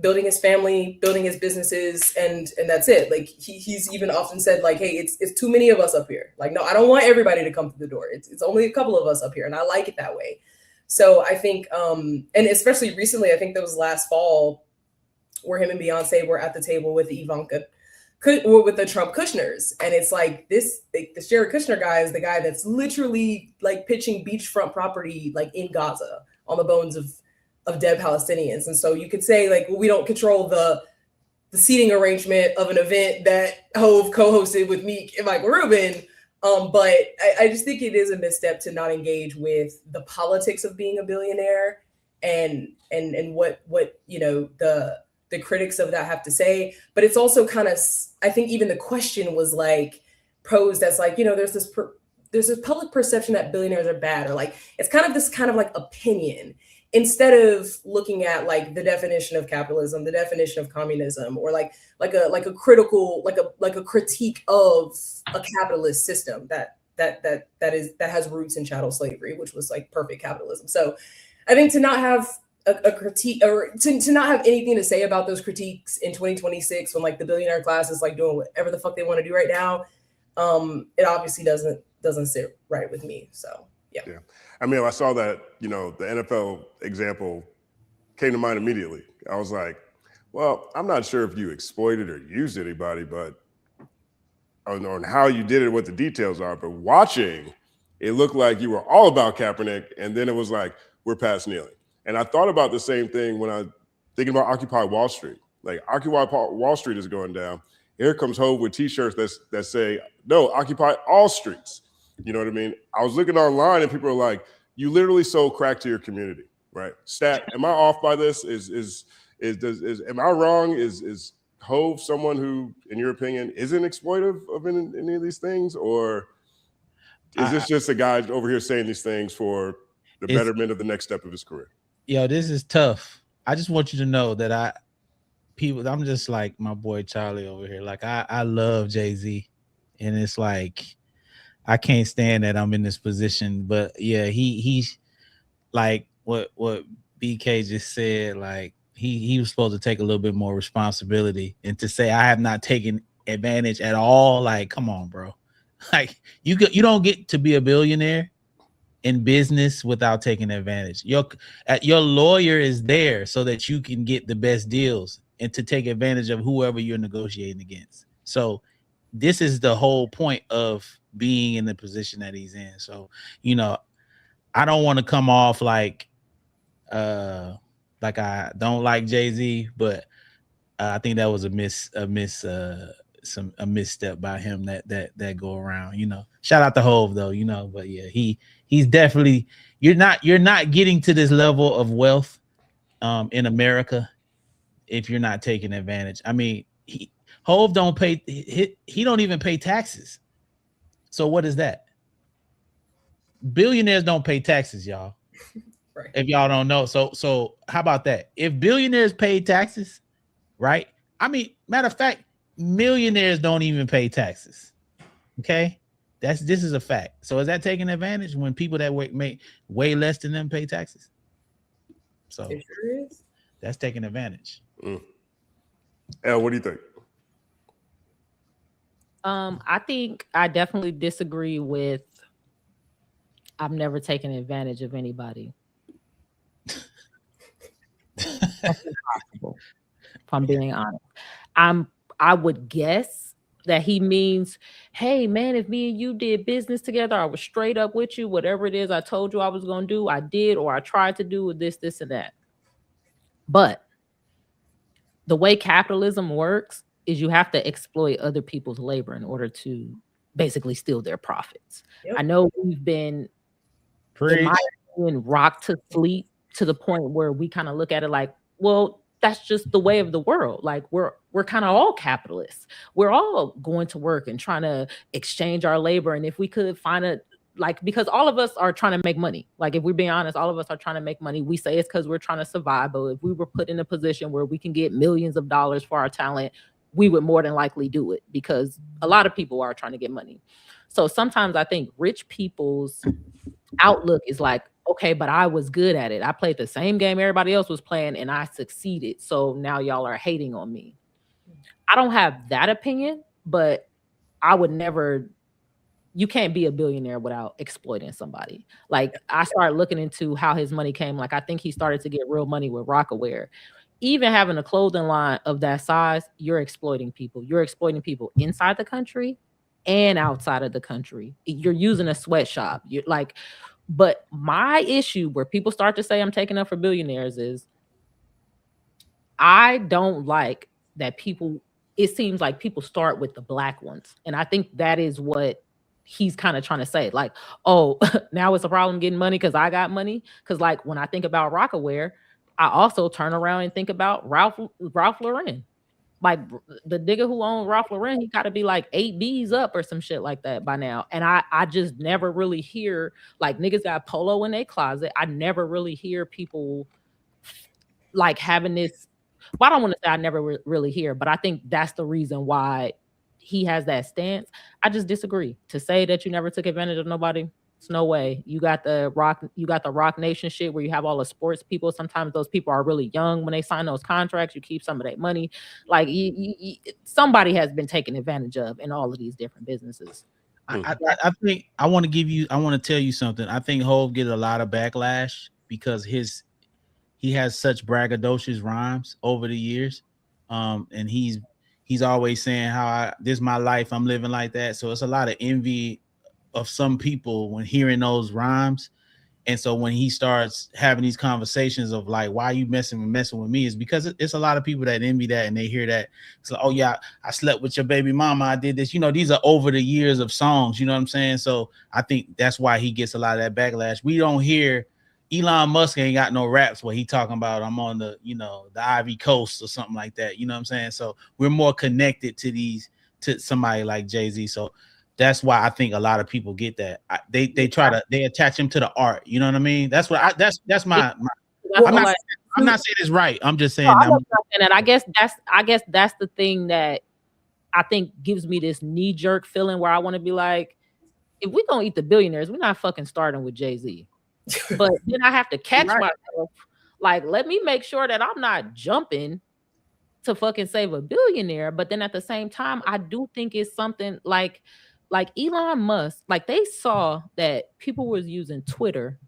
building his family, building his businesses, and that's it. Like he's even often said like, hey, it's too many of us up here. Like, no, I don't want everybody to come through the door. It's only a couple of us up here, and I like it that way. So I think, and especially recently, I think that was last fall, where him and Beyonce were at the table with Ivanka, with the Trump Kushners. And it's like the Jared Kushner guy is the guy that's literally like pitching beachfront property like in Gaza on the bones of dead Palestinians. And so you could say like, well, we don't control the seating arrangement of an event that Hove co-hosted with Meek and Michael Rubin. But I just think it is a misstep to not engage with the politics of being a billionaire and what the critics of that have to say. But it's also kind of, I think even the question was like posed as like, there's this public perception that billionaires are bad, or like, it's kind of this kind of like opinion, instead of looking at like the definition of capitalism, the definition of communism, or like a critical, like a critique of a capitalist system that has roots in chattel slavery, which was like perfect capitalism. So I think to not have a critique, or to not have anything to say about those critiques in 2026, when like the billionaire class is like doing whatever the fuck they want to do right now, it obviously doesn't sit right with me. So yeah. I mean, I saw that, the NFL example came to mind immediately. I was like, well, I'm not sure if you exploited or used anybody, but on how you did it, what the details are. But watching, it looked like you were all about Kaepernick, and then it was like, we're past kneeling. And I thought about the same thing when I thinking about Occupy Wall Street. Like, Occupy Wall Street is going down. Here comes Hov with T-shirts that say, no, Occupy all streets. You know what I mean? I was looking online and people are like, you literally sold crack to your community, right? Stat, am I off by this? Am I wrong? Is Hov someone who, in your opinion, isn't exploitive of any of these things? Or is this just a guy over here saying these things for the betterment of the next step of his career? Yo, this is tough. I just want you to know that I'm just like my boy Charlie over here. Like I love Jay-Z, and it's like I can't stand that I'm in this position. But yeah, he's like what BK just said. Like he was supposed to take a little bit more responsibility, and to say I have not taken advantage at all. Like, come on, bro. Like you don't get to be a billionaire in business without taking advantage. Your lawyer is there so that you can get the best deals and to take advantage of whoever you're negotiating against. So this is the whole point of being in the position that he's in. So, I don't want to come off like I don't like Jay-Z, but I think that was a misstep by him that go around. Shout out to Hov though, but yeah, he's definitely you're not getting to this level of wealth in America if you're not taking advantage. I mean, Hov don't pay he don't even pay taxes. So what is that? Billionaires don't pay taxes, y'all. Right. If y'all don't know. So how about that? If billionaires pay taxes, right? I mean, matter of fact, millionaires don't even pay taxes. Okay, this is a fact. So is that taking advantage when people that make way less than them pay taxes? So it sure is. That's taking advantage. Elle, what do you think? I think I definitely disagree with I've never taken advantage of anybody. That's impossible, if I'm being honest. I would guess that he means, hey man, if me and you did business together, I was straight up with you, whatever it is I told you I was going to do, I did, or I tried to do with this, and that. But the way capitalism works is you have to exploit other people's labor in order to basically steal their profits. Yep. I know we've been, in my opinion, rocked to sleep to the point where we kind of look at it like, well, that's just the way of the world. Like we're kind of all capitalists. We're all going to work and trying to exchange our labor. And if we could find because all of us are trying to make money. Like if we're being honest, all of us are trying to make money. We say it's because we're trying to survive. But if we were put in a position where we can get millions of dollars for our talent, we would more than likely do it because a lot of people are trying to get money. So sometimes I think rich people's outlook is like, okay, but I was good at it. I played the same game everybody else was playing and I succeeded. So now y'all are hating on me. I don't have that opinion, but I would never, you can't be a billionaire without exploiting somebody. Like I started looking into how his money came. Like I think he started to get real money with Rockaware. Even having a clothing line of that size, you're exploiting people. You're exploiting people inside the country and outside of the country. You're using a sweatshop. You're like, but my issue where people start to say I'm taking up for billionaires is I don't like that people, it seems like people start with the black ones. And I think that is what he's kind of trying to say. Like, oh, now it's a problem getting money because I got money. Because like when I think about Rockaware, I also turn around and think about Ralph Lauren. Like the nigga who owned Ralph Lauren, he got to be like 8 B's up or some shit like that by now. And I just never really hear, like niggas got polo in their closet. I never really hear people like having this. Well, I don't want to say I never really hear, but I think that's the reason why he has that stance. I just disagree. To say that you never took advantage of nobody, It's no way. You got the Rock Nation shit where you have all the sports people. Sometimes those people are really young when they sign those contracts. You keep some of that money. Like somebody has been taken advantage of in all of these different businesses. I think I want to tell you something. I think Hov get a lot of backlash because he has such braggadocious rhymes over the years. And he's always saying how this is my life, I'm living like that. So it's a lot of envy of some people when hearing those rhymes. And so when he starts having these conversations of like, why are you messing with me, is because it's a lot of people that envy that and they hear that. It's like, oh yeah, I slept with your baby mama, I did this. You know, these are over the years of songs, you know what I'm saying? So I think that's why he gets a lot of that backlash. We don't hear Elon Musk ain't got no raps where he talking about I'm on the, you know, the Ivy Coast or something like that. You know what I'm saying? So we're more connected to somebody like Jay-Z. So that's why I think a lot of people get that. They attach him to the art. You know what I mean? That's what that's my I'm not saying it's right. I'm just saying that. I guess that's the thing that I think gives me this knee-jerk feeling where I want to be like, if we're gonna eat the billionaires, we're not fucking starting with Jay-Z. But then I have to catch myself. Like, let me make sure that I'm not jumping to save a billionaire. But then at the same time, I do think it's something like Elon Musk, like they saw that people was using Twitter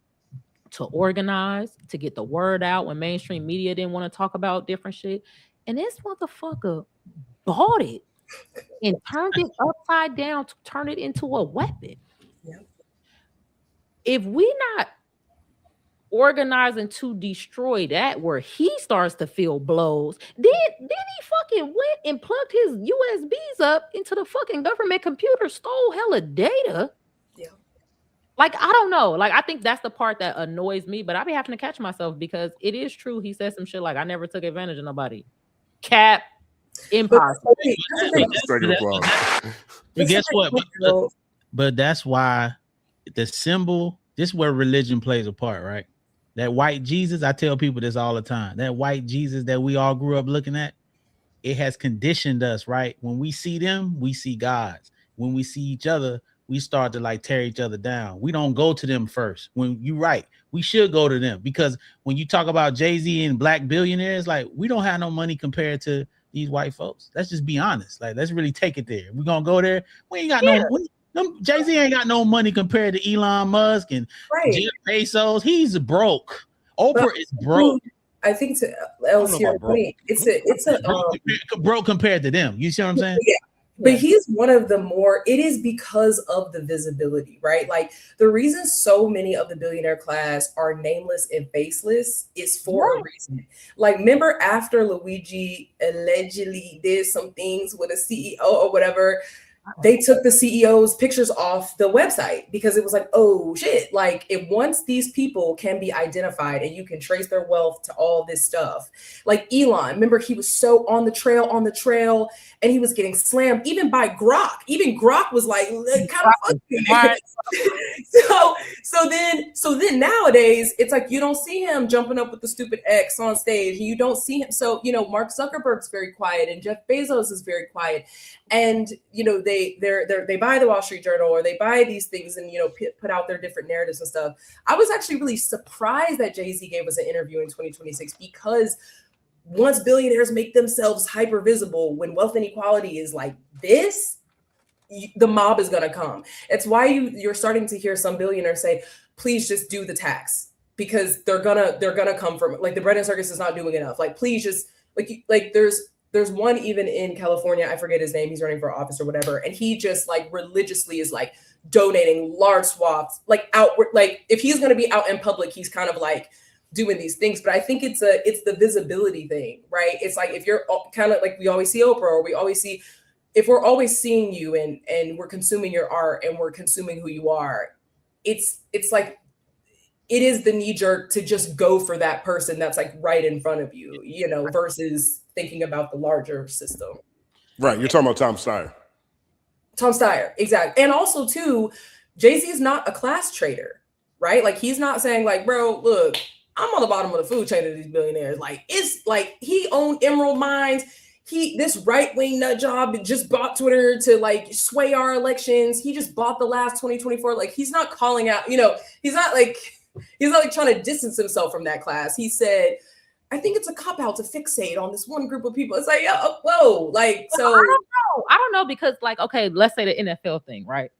to organize, to get the word out when mainstream media didn't want to talk about different shit. And this motherfucker bought it and turned it upside down to turn it into a weapon. Yeah. If we not organizing to destroy that, where he starts to feel blows, then he fucking went and plugged his USBs up into the fucking government computer, stole hella data. Yeah. Like, I don't know. Like, I think that's the part that annoys me, but I be having to catch myself because it is true. He said some shit like, I never took advantage of nobody. Cap, impossible. But guess what? But that's why the symbol, this is where religion plays a part, right? That white Jesus, I tell people this all the time. That white Jesus that we all grew up looking at, it has conditioned us, right? When we see them, we see gods. When we see each other, we start to like tear each other down. We don't go to them first. When you're right, we should go to them, because when you talk about Jay-Z and black billionaires, like, we don't have no money compared to these white folks. Let's just be honest. Like, let's really take it there. We're gonna go there. We ain't got no money. Jay-Z ain't got no money compared to Elon Musk and Jeff Bezos. He's broke. Oprah is broke. I think to Elle's point, it's a broke compared to them. You see what I'm saying? Yeah. But he's one of the more, it is because of the visibility, right? Like, the reason so many of the billionaire class are nameless and faceless is for a reason. Like, remember after Luigi allegedly did some things with a CEO or whatever, they took the CEO's pictures off the website because it was like, oh shit. Like, if once these people can be identified and you can trace their wealth to all this stuff, like Elon, remember he was so on the trail, and he was getting slammed even by Grok. Even Grok was like, kind of fuck. So then nowadays it's like, you don't see him jumping up with the stupid X on stage. You don't see him. So, you know, Mark Zuckerberg's very quiet and Jeff Bezos is very quiet. And, you know, they buy the Wall Street Journal or they buy these things and, you know, put out their different narratives and stuff. I was actually really surprised that Jay-Z gave us an interview in 2026, because once billionaires make themselves hyper visible, when wealth inequality is like this, the mob is going to come. It's why you're starting to hear some billionaires say, please just do the tax, because they're gonna come from, like, the bread and circus is not doing enough. Like, please just like there's one even in California, I forget his name, he's running for office or whatever, and he just like religiously is like donating large swaths, like outward, like if he's going to be out in public, he's kind of like doing these things. But I think it's the visibility thing, right? It's like, if you're kind of like, we always see Oprah, or we always see, if we're always seeing you and we're consuming your art and we're consuming who you are, it's like, it is the knee jerk to just go for that person that's like right in front of you, you know, versus thinking about the larger system. Right. You're talking about Tom Steyer. Tom Steyer, exactly. And also too, Jay-Z is not a class trader, right? Like, he's not saying like, bro, look, I'm on the bottom of the food chain of these billionaires. Like, it's like he owned emerald mines. this right-wing nut job just bought Twitter to like sway our elections. He just bought the last 2024. Like he's not calling out, he's not like trying to distance himself from that class. He said, I think it's a cop-out to fixate on this one group of people. It's like, whoa, like, so. I don't know because like, okay, let's say the NFL thing, right?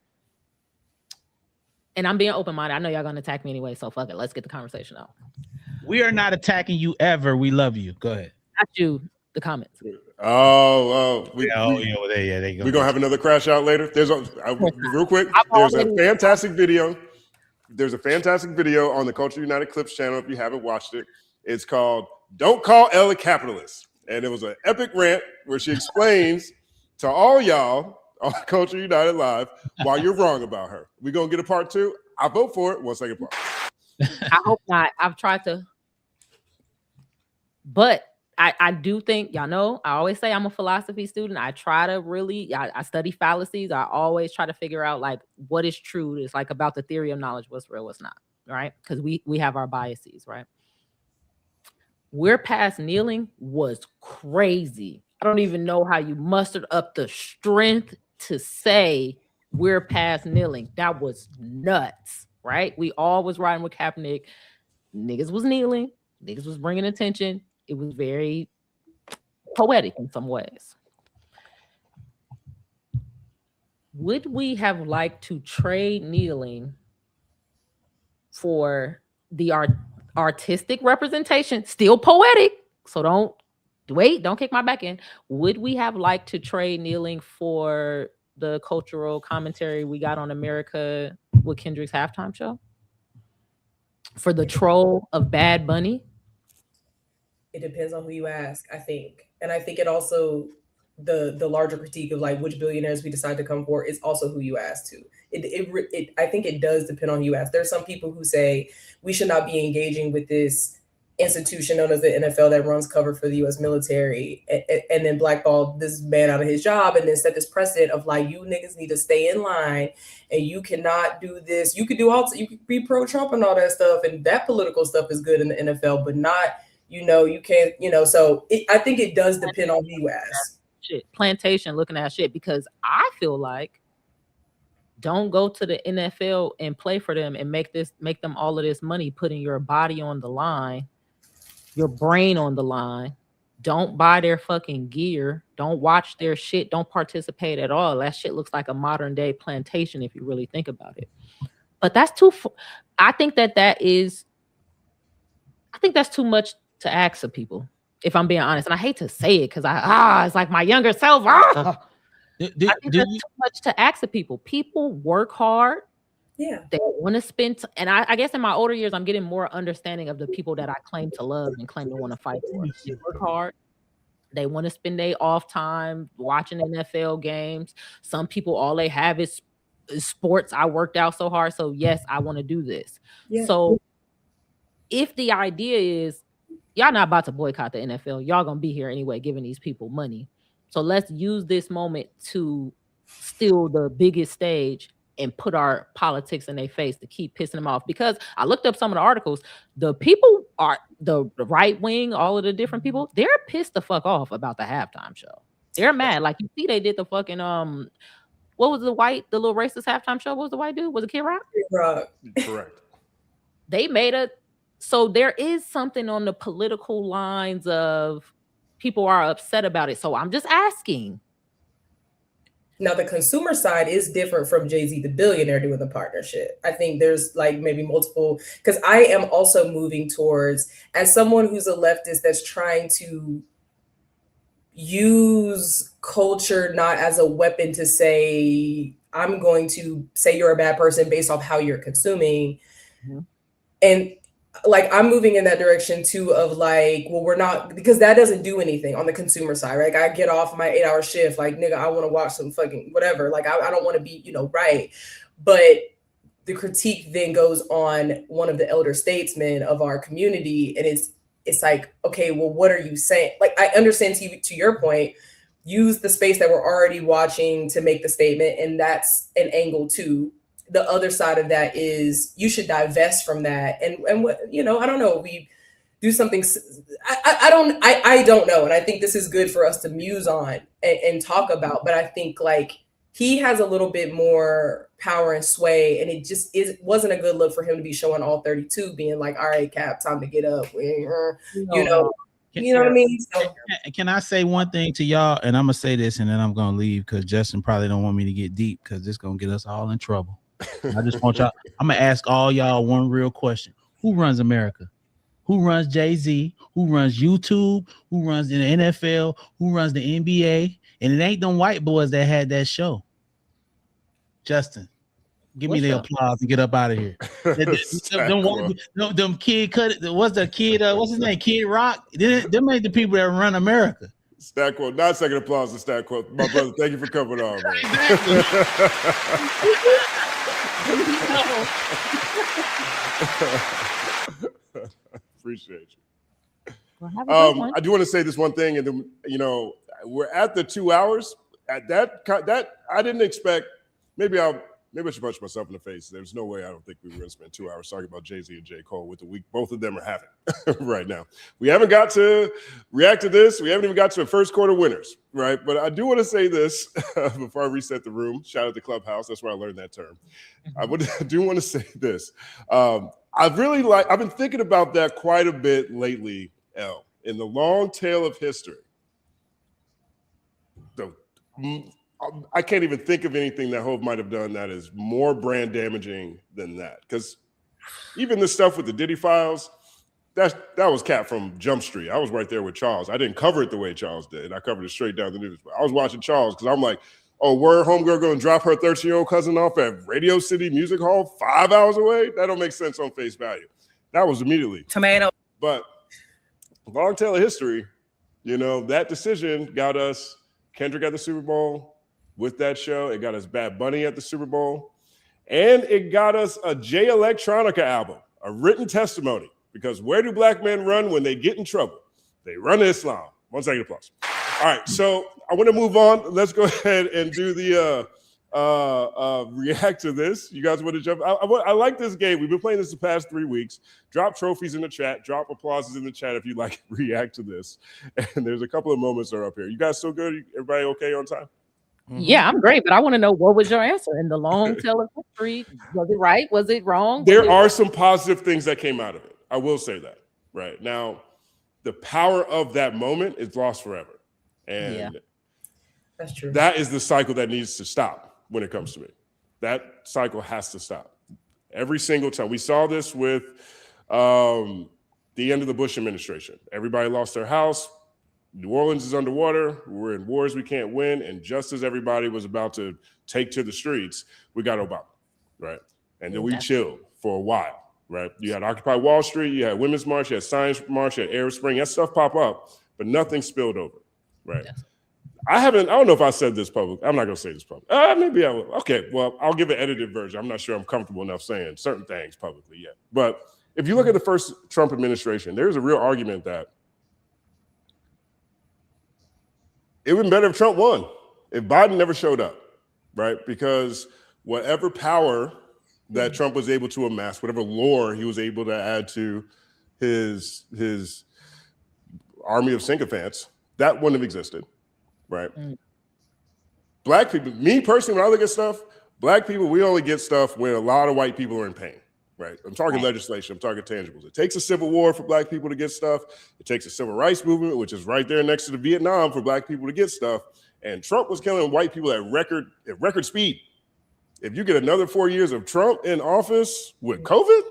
And I'm being open-minded. I know y'all gonna attack me anyway, so fuck it. Let's get the conversation out. We are not attacking you ever. We love you. Go ahead. Not you, the comments. We're gonna have another crash out later. Real quick, there's a fantastic video. There's a fantastic video on the Culture United Clips channel if you haven't watched it. It's called Don't Call Elle a Capitalist. And it was an epic rant where she explains to all y'all on Culture United Live why you're wrong about her. We're gonna get a part 2. I vote for it. 1 second part. I hope not. I've tried to, but I do think, y'all know, I always say I'm a philosophy student. I try to really, I study fallacies. I always try to figure out like what is true. It's like about the theory of knowledge, what's real, what's not, right? Because we have our biases, right? We're past kneeling was crazy. I don't even know how you mustered up the strength to say we're past kneeling. That was nuts, right? We all was riding with Kaepernick. Niggas was kneeling. Niggas was bringing attention. It was very poetic in some ways. Would we have liked to trade kneeling for the artistic representation? Still poetic, so don't kick my back in. Would we have liked to trade kneeling for the cultural commentary we got on America with Kendrick's halftime show? For the troll of Bad Bunny? It depends on who you ask, I think. And I think it also, the larger critique of like which billionaires we decide to come for is also who you ask to. I think it does depend on who you ask. There are some people who say we should not be engaging with this institution known as the NFL that runs cover for the U.S. military and then blackballed this man out of his job and then set this precedent of like, you niggas need to stay in line and you cannot do this. You could be pro-Trump and all that stuff, and that political stuff is good in the NFL, but not, you can't, so I think it does depend on who you ask. Shit, plantation looking at shit, because I feel like don't go to the NFL and play for them and make them all of this money, putting your body on the line, your brain on the line. Don't buy their fucking gear. Don't watch their shit. Don't participate at all. That shit looks like a modern day plantation if you really think about it. But that's I think that's too much to ask of people, if I'm being honest. And I hate to say it because it's like my younger self. I think that's too much to ask of people. People work hard. Yeah. They want to spend, and I guess in my older years, I'm getting more understanding of the people that I claim to love and claim to want to fight for. They work hard. They want to spend their off time watching NFL games. Some people, all they have is sports. I worked out so hard, so yes, I want to do this. Yeah. So if the idea is y'all not about to boycott the NFL, y'all gonna be here anyway, giving these people money. So let's use this moment to steal the biggest stage and put our politics in their face to keep pissing them off. Because I looked up some of the articles, the people are the right wing, all of the different people, they're pissed the fuck off about the halftime show. They're mad. Like, you see, they did the fucking what was the little racist halftime show? What was the white dude? Was it Kid Rock? Kid Rock. Correct. They made so there is something on the political lines of people are upset about it. So I'm just asking. Now, the consumer side is different from Jay-Z, the billionaire, doing the partnership. I think there's like maybe multiple, because I am also moving towards, as someone who's a leftist that's trying to use culture not as a weapon to say, I'm going to say you're a bad person based off how you're consuming. Mm-hmm. And like, I'm moving in that direction too of like, well, we're not, because that doesn't do anything on the consumer side, right? Like, I get off my 8-hour shift, like, nigga, I want to watch some fucking whatever. Like, I don't want to be, right. But the critique then goes on one of the elder statesmen of our community. And it's like, okay, well, what are you saying? Like, I understand to your point, use the space that we're already watching to make the statement. And that's an angle too. The other side of that is you should divest from that. And what, I don't know, do something. I don't know, and I think this is good for us to muse on and talk about. But I think like he has a little bit more power and sway, and it wasn't a good look for him to be showing all 32, being like, "All right, Cap, time to get up." You know what I mean? So, can I say one thing to y'all? And I'm gonna say this, and then I'm gonna leave because Justin probably don't want me to get deep because this is gonna get us all in trouble. I just want y'all. I'm gonna ask all y'all one real question: who runs America? Who runs Jay-Z? Who runs YouTube? Who runs the NFL? Who runs the NBA? And it ain't them white boys that had that show. Justin, give me the applause and get up out of here. them kid cut it. What's the kid? What's his name? Kid Rock. Them ain't the people that run America. Stat quote. Not second applause to stat quote. My brother, thank you for coming on, man. Appreciate you. Well, I do want to say this one thing, and then we're at the 2 hours. At that I didn't expect. Maybe I should punch myself in the face. There's no way I don't think we were going to spend 2 hours talking about Jay-Z and J. Cole with the week both of them are having right now. We haven't got to react to this. We haven't even got to the first quarter winners, right? But I do want to say this before I reset the room. Shout out to Clubhouse. That's where I learned that term. I do want to say this. I've been thinking about that quite a bit lately, Elle, in the long tail of history. I can't even think of anything that Hov might have done that is more brand damaging than that. Because even the stuff with the Diddy files, that was Cap from Jump Street. I was right there with Challz. I didn't cover it the way Challz did. I covered it straight down the news. I was watching Challz because I'm like, oh, where homegirl going to drop her 13-year-old cousin off at Radio City Music Hall 5 hours away? That don't make sense on face value. That was immediately. Tomato. But long tail of history, that decision got us Kendrick at the Super Bowl. With that show, it got us Bad Bunny at the Super Bowl, and it got us a Jay Electronica album, a written testimony, because where do black men run when they get in trouble? They run to Islam. 1 second applause. All right, so I want to move on. Let's go ahead and do the react to this. You guys want to jump? I like this game. We've been playing this the past 3 weeks. Drop trophies in the chat. Drop applauses in the chat if you'd like to react to this. And there's a couple of moments that are up here. You guys still good? Everybody okay on time? Yeah, I'm great, but I want to know what was your answer in the long tail of history. Was it right? Was it wrong? There are some positive things that came out of it. I will say that. Right now, the power of that moment is lost forever, and that's true. That is the cycle that needs to stop when it comes to me. That cycle has to stop every single time. We saw this with the end of the Bush administration. Everybody lost their house. New Orleans is underwater. We're in wars we can't win. And just as everybody was about to take to the streets, we got Obama, right? And then we chilled for a while, right? You had Occupy Wall Street, you had Women's March, you had Science March, you had Arab Spring. That stuff pop up, but nothing spilled over, right? I don't know if I said this publicly. I'm not going to say this publicly. Maybe I will. Okay, well, I'll give an edited version. I'm not sure I'm comfortable enough saying certain things publicly yet. But if you look at the first Trump administration, there's a real argument that it would have been better if Trump won, if Biden never showed up, right? Because whatever power that Trump was able to amass, whatever lore he was able to add to his army of sycophants, that wouldn't have existed, right? Black people, me personally, when I look at stuff, black people, we only get stuff when a lot of white people are in pain. Right. I'm talking legislation. I'm talking tangibles. It takes a civil war for black people to get stuff. It takes a civil rights movement, which is right there next to the Vietnam, for black people to get stuff. And Trump was killing white people at record speed. If you get another 4 years of Trump in office with COVID,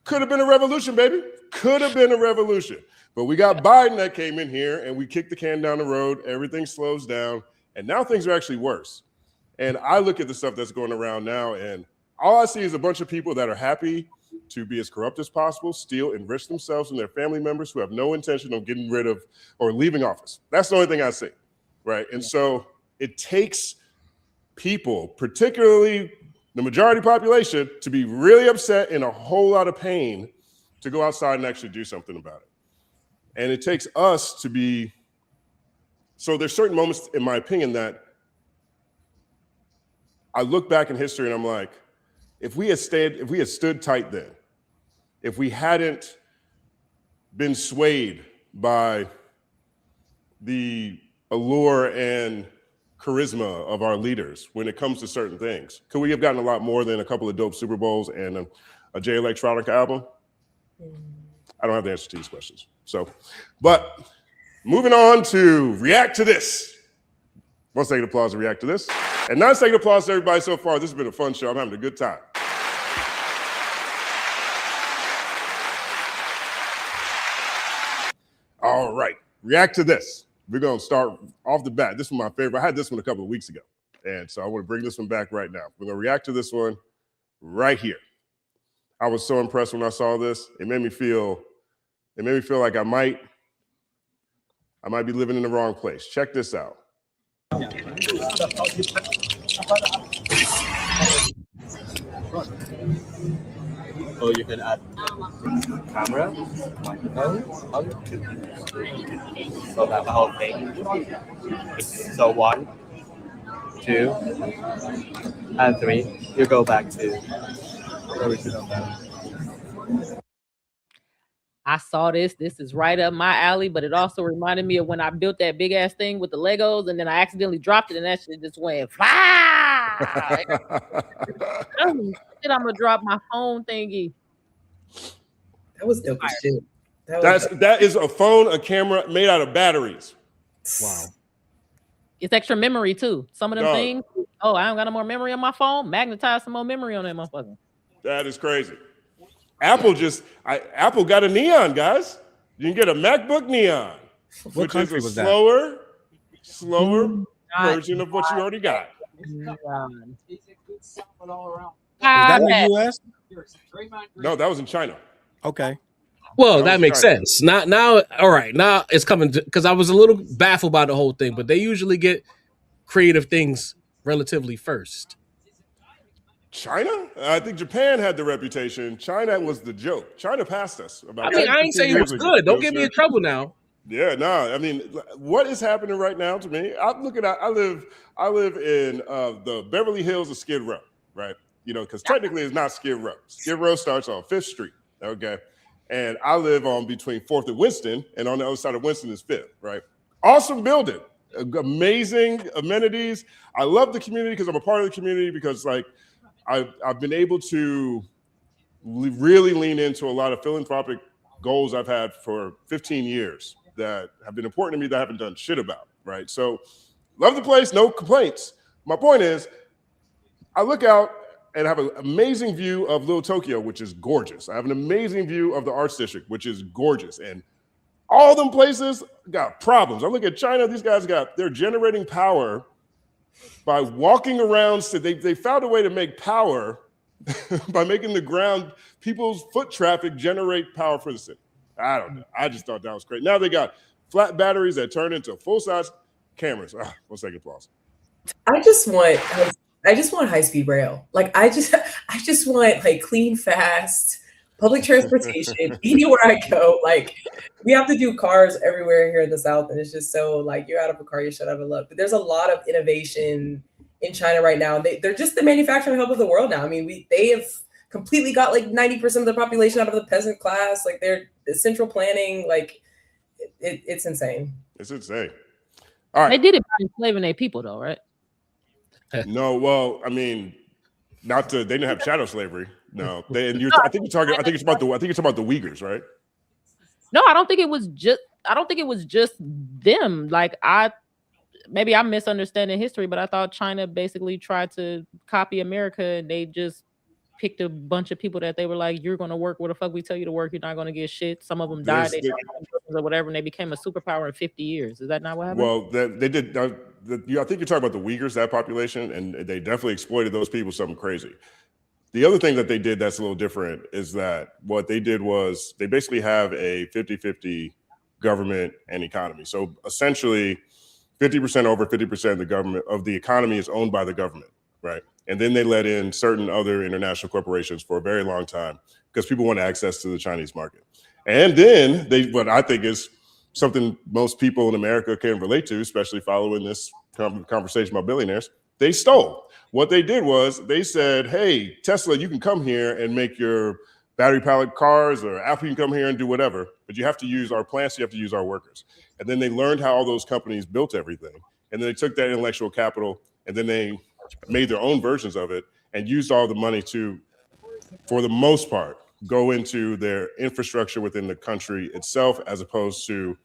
could have been a revolution, baby. Could have been a revolution. But we got Biden that came in here and we kicked the can down the road. Everything slows down. And now things are actually worse. And I look at the stuff that's going around now, and all I see is a bunch of people that are happy to be as corrupt as possible, steal, enrich themselves and their family members who have no intention of getting rid of or leaving office. That's the only thing I see, right? And so it takes people, particularly the majority population, to be really upset and a whole lot of pain to go outside and actually do something about it. And it takes us to be, so there's certain moments, in my opinion, that I look back in history and I'm like, if we had stood tight then, if we hadn't been swayed by the allure and charisma of our leaders when it comes to certain things? Could we have gotten a lot more than a couple of dope Super Bowls and a Jay Electronica album? I don't have the answer to these questions. So, but moving on to react to this. 1 second applause to react to this. And 9 second applause to everybody so far. This has been a fun show. I'm having a good time. All right, react to this. We're gonna start off the bat. This is my favorite. I had this one a couple of weeks ago. And so I want to bring this one back right now. We're gonna react to this one right here. I was so impressed when I saw this. It made me feel like I might be living in the wrong place. Check this out. Oh, you can add camera, microphone, so that the whole thing. So 1, 2, and 3. You go back to the original mode. I saw this. This is right up my alley, but it also reminded me of when I built that big ass thing with the Legos, and then I accidentally dropped it, and that shit just went fly. I'm gonna drop my phone thingy. That was dope as shit. That is a phone, a camera made out of batteries. Wow. It's extra memory too. Some of them things. Oh, I don't got no more memory on my phone. Magnetize some more memory on that motherfucker. That is crazy. Apple got a neon, guys. You can get a MacBook Neon, which is a slower version of what you already got. Is that in the US? No, that was in China. Okay. Well, that makes sense. Now, all right. Now it's coming because I was a little baffled by the whole thing, but they usually get creative things relatively first. China? I think Japan had the reputation. China was the joke. China passed us. I ain't saying it was good. Don't get me in trouble now. Yeah, no. I mean, what is happening right now to me? I live in the Beverly Hills of Skid Row, right? You know, because technically it's not Skid Row. Skid Row starts on 5th Street, okay? And I live on between 4th and Winston, and on the other side of Winston is 5th, right? Awesome building, amazing amenities. I love the community because I'm a part of the community because, like, I've been able to really lean into a lot of philanthropic goals I've had for 15 years that have been important to me that I haven't done shit about, right? So love the place, no complaints. My point is, I look out and have an amazing view of Little Tokyo, which is gorgeous. I have an amazing view of the Arts District, which is gorgeous. And all them places got problems. I look at China, these guys they're generating power by walking around. So they found a way to make power by making the ground, people's foot traffic generate power for the city. I don't know. I just thought that was great. Now they got flat batteries that turn into full-size cameras. 1 second applause. I just want high-speed rail. Like I just want like clean, fast public transportation anywhere I go. Like we have to do cars everywhere here in the South, and it's just so like you're out of a car, you're shut out of luck. But there's a lot of innovation in China right now, and they're just the manufacturing hub of the world now. I mean, they have completely got like 90% of the population out of the peasant class. Like they're central planning. Like it's insane. It's insane. All right. They did it by enslaving their people, though, right? No, well, I mean, they didn't have chattel slavery. No, I think it's about the Uyghurs, right? No, I don't think it was just them. Like maybe I'm misunderstanding history, but I thought China basically tried to copy America, and they just picked a bunch of people that they were like, you're going to work where the fuck we tell you to work. You're not going to get shit. Some of them died, or whatever, and they became a superpower in 50 years. Is that not what happened? Well, they did. I think you're talking about the Uyghurs, that population, and they definitely exploited those people something crazy. The other thing that they did that's a little different is that what they did was they basically have a 50-50 government and economy. So essentially 50% over 50% of the government of the economy is owned by the government, right? And then they let in certain other international corporations for a very long time because people want access to the Chinese market. And then what I think is something most people in America can relate to, especially following this conversation about billionaires, they stole. What they did was they said, hey, Tesla, you can come here and make your battery-powered cars, or Apple can come here and do whatever, but you have to use our plants, you have to use our workers. And then they learned how all those companies built everything. And then they took that intellectual capital and then they made their own versions of it and used all the money to, for the most part, go into their infrastructure within the country itself, as opposed to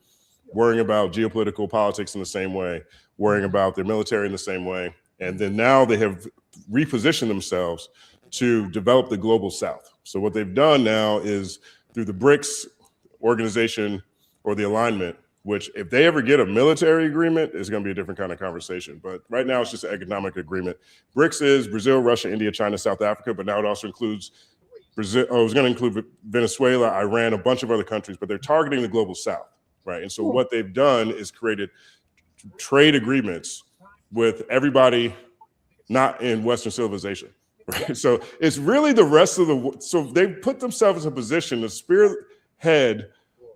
worrying about geopolitical politics in the same way, worrying about their military in the same way. And then now they have repositioned themselves to develop the global South. So what they've done now is through the BRICS organization or the alignment, which if they ever get a military agreement, is going to be a different kind of conversation. But right now it's just an economic agreement. BRICS is Brazil, Russia, India, China, South Africa, but now it also includes Brazil. Oh, it was going to include Venezuela, Iran, a bunch of other countries, but they're targeting the global South, right? And so what they've done is created trade agreements with everybody not in Western civilization. Right? So it's really the rest of the, so they put themselves in a position to spearhead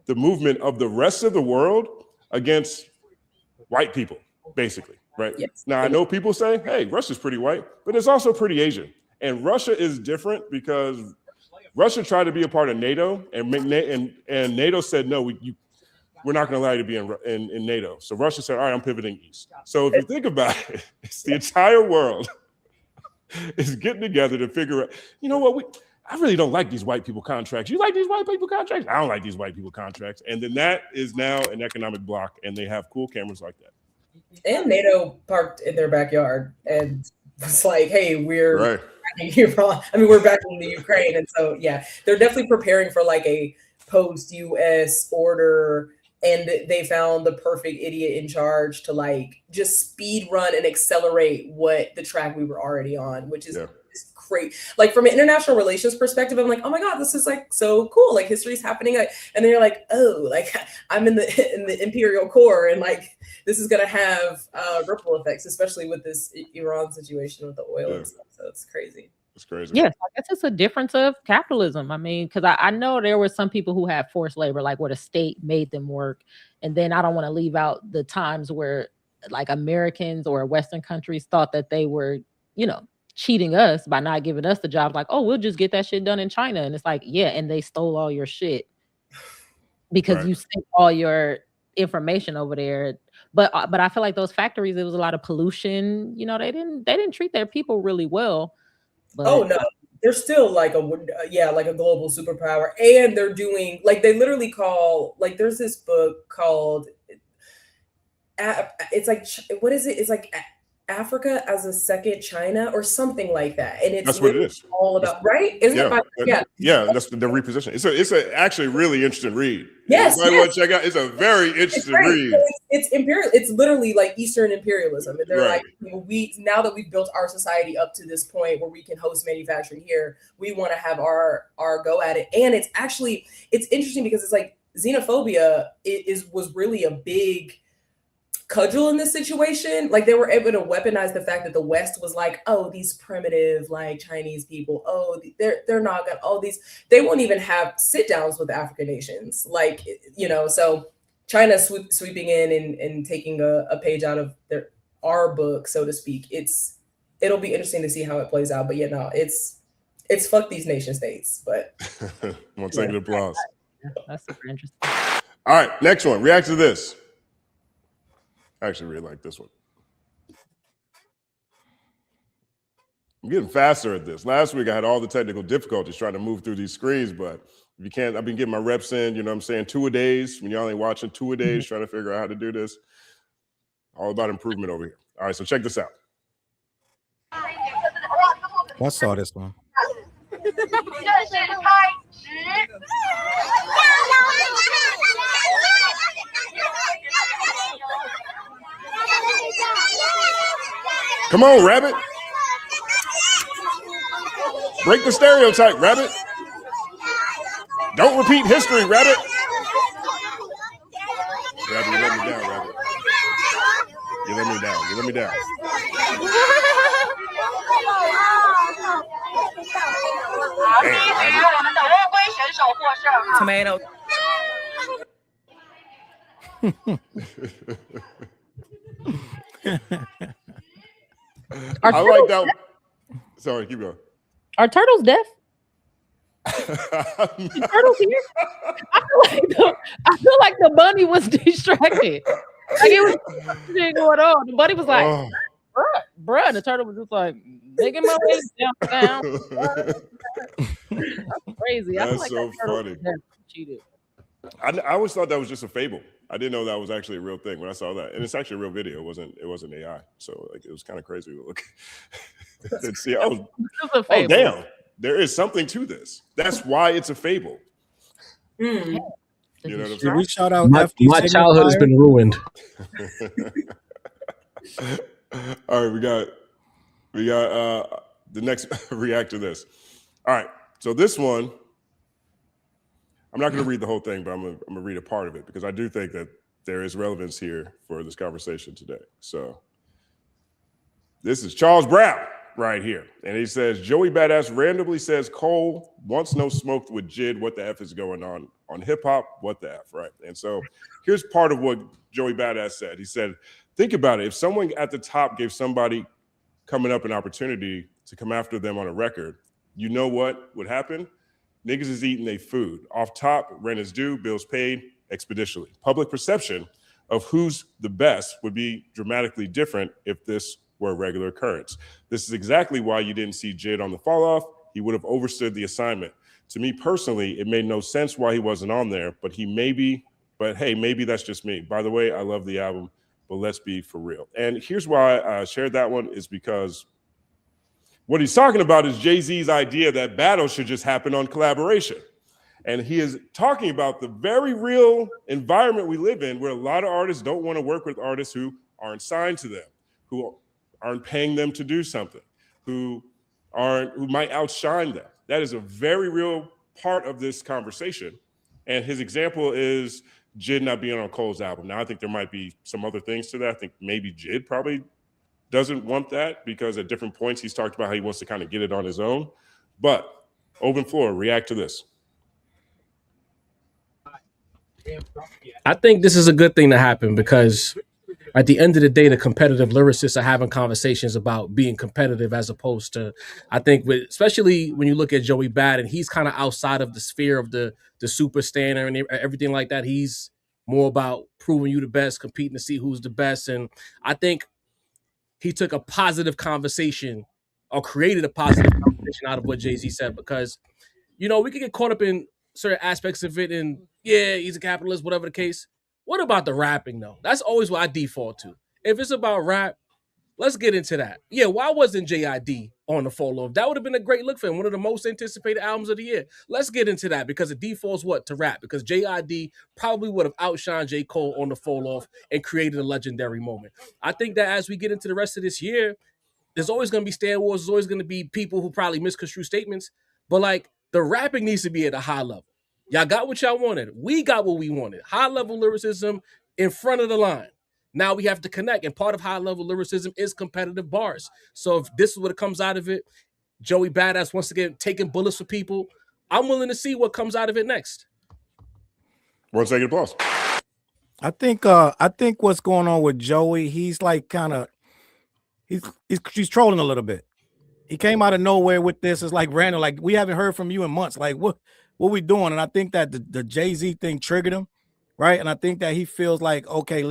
the movement of the rest of the world against white people, basically, right? Yes. Now, I know people say, hey, Russia's pretty white, but it's also pretty Asian. And Russia is different because Russia tried to be a part of NATO, and NATO said, no, we're not going to allow you to be in NATO. So Russia said, all right, I'm pivoting east. So if you think about it, it's the entire world is getting together to figure out, you know what, I really don't like these white people contracts. You like these white people contracts? I don't like these white people contracts. And then that is now an economic block, and they have cool cameras like that. And NATO parked in their backyard and was like, hey, we're backing Iran. I mean, we're backing the Ukraine. And so, yeah, they're definitely preparing for like a post-US order. And they found the perfect idiot in charge to like just speed run and accelerate what the track we were already on, which is great. Like from an international relations perspective, I'm like, oh my God, this is like so cool. Like history's happening. And then you're like, oh, like I'm in the imperial core, and like this is gonna have ripple effects, especially with this Iran situation with the oil and stuff. So it's crazy. It's crazy. Yes, I guess it's a difference of capitalism. I mean, because I know there were some people who had forced labor, like where the state made them work. And then I don't want to leave out the times where like Americans or Western countries thought that they were, you know, cheating us by not giving us the jobs. Like, oh, we'll just get that shit done in China. And it's like, yeah, and they stole all your shit because you sent all your information over there. But I feel like those factories, there was a lot of pollution. You know, they didn't treat their people really well. But oh no, they're still like like a global superpower, and they're doing like they literally call like there's this book called it's like what is it? It's like Africa as a Second China or something like that, and it's that's what it is. All about Isn't it? That's the reposition. It's a actually really interesting read. Yes, you might want to check out. It's a very interesting read. It's imperial. It's literally like Eastern imperialism, and they're like, we now that we've built our society up to this point where we can host manufacturing here, we want to have our go at it. And it's interesting because it's like xenophobia was really a big cudgel in this situation. Like they were able to weaponize the fact that the West was like, oh, these primitive like Chinese people, oh, they're not gonna, oh, they won't even have sit downs with African nations, like, you know. So China sweeping in and taking a page out of our book, so to speak. It'll be interesting to see how it plays out. But yeah, no, it's fuck these nation states. But one second applause. That's super interesting. All right, next one. React to this. I actually really like this one. I'm getting faster at this. Last week I had all the technical difficulties trying to move through these screens, but if you can't, I've been getting my reps in, you know what I'm saying, 2-a-days. When y'all ain't watching 2-a-days, trying to figure out how to do this. All about improvement over here. All right, so check this out. I saw this one. Come on, Rabbit. Break the stereotype, Rabbit. Don't repeat history, Rabbit. Rabbit, you let me down, Rabbit. You let me down. You let me down. Tomato. I like that. Sorry, keep going. Are turtles deaf? The turtle's here. I feel like the bunny was distracted. Like it was going on. The bunny was like, bruh. And the turtle was just like making my way down. That's crazy. That's I feel like so that turtle funny. cheated. I always thought that was just a fable. I didn't know that was actually a real thing when I saw that, and it's actually a real video. It wasn't AI, so like it was kind of crazy to look and see. Oh damn, there is something to this. That's why it's a fable. You know what I'm Did saying? we shout out My FD childhood has been ruined. All right, we got the next react to this. All right, so this one, I'm not going to read the whole thing, but I'm going to read a part of it because I do think that there is relevance here for this conversation today. So this is Challz Brown right here. And he says, Joey Badass randomly says, Cole wants no smoke with Jid. What the F is going on hip hop? What the F, right? And so here's part of what Joey Badass said. He said, think about it. If someone at the top gave somebody coming up an opportunity to come after them on a record, you know what would happen? Niggas is eating their food. Off top, rent is due, bills paid expeditiously. Public perception of who's the best would be dramatically different if this were a regular occurrence. This is exactly why you didn't see Jid on the fall off. He would have overstood the assignment. To me personally, it made no sense why he wasn't on there, but hey, maybe that's just me. By the way, I love the album, but let's be for real. And here's why I shared that one is because what he's talking about is Jay-Z's idea that battles should just happen on collaboration. And he is talking about the very real environment we live in where a lot of artists don't want to work with artists who aren't signed to them, who aren't paying them to do something, who might outshine them. That is a very real part of this conversation. And his example is Jid not being on Cole's album. Now, I think there might be some other things to that. I think maybe Jid probably doesn't want that because at different points he's talked about how he wants to kind of get it on his own. But open floor, react to this. I think this is a good thing to happen because at the end of the day, the competitive lyricists are having conversations about being competitive as opposed to, I think, especially when you look at Joey Bad and he's kind of outside of the sphere of the super standard and everything like that. He's more about proving you the best, competing to see who's the best. And I think he took a positive conversation or created a positive conversation out of what Jay-Z said because, you know, we could get caught up in certain aspects of it and, yeah, he's a capitalist, whatever the case. What about the rapping, though? That's always what I default to. If it's about rap, let's get into that. Yeah, why wasn't JID on the fall off? That would have been a great look for him. One of the most anticipated albums of the year. Let's get into that because it defaults what? To rap. Because JID probably would have outshined J. Cole on the fall off and created a legendary moment. I think that as we get into the rest of this year, there's always going to be Star Wars. There's always going to be people who probably misconstrue statements. But, like, the rapping needs to be at a high level. Y'all got what y'all wanted. We got what we wanted. High-level lyricism in front of the line. Now we have to connect. And part of high-level lyricism is competitive bars. So if this is what comes out of it, Joey Badass wants to get taking bullets for people, I'm willing to see what comes out of it next. 1 second applause. I think what's going on with Joey, he's like kind of he's trolling a little bit. He came out of nowhere with this. It's like random, like we haven't heard from you in months. Like what we doing? And I think that the Jay-Z thing triggered him, right? And I think that he feels like, okay,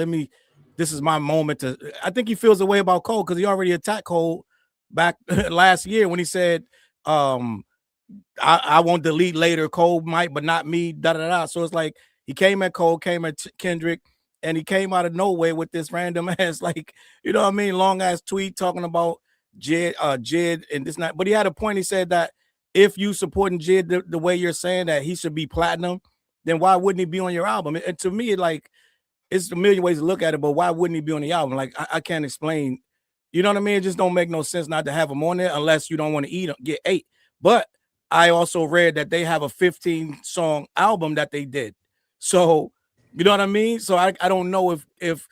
this is my moment to. I think he feels the way about Cole because he already attacked Cole back last year when he said, I won't delete later. Cole might, but not me. Da da da. So it's like he came at Cole, came at Kendrick, and he came out of nowhere with this random ass, like, you know what I mean, long ass tweet talking about Jid and this not. But he had a point. He said that if you supporting Jid the way you're saying that he should be platinum, then why wouldn't he be on your album? And to me, like, it's a million ways to look at it, but why wouldn't he be on the album? Like, I can't explain. You know what I mean? It just don't make no sense not to have him on there unless you don't want to get 8. But I also read that they have a 15-song album that they did. So, you know what I mean? So I don't know if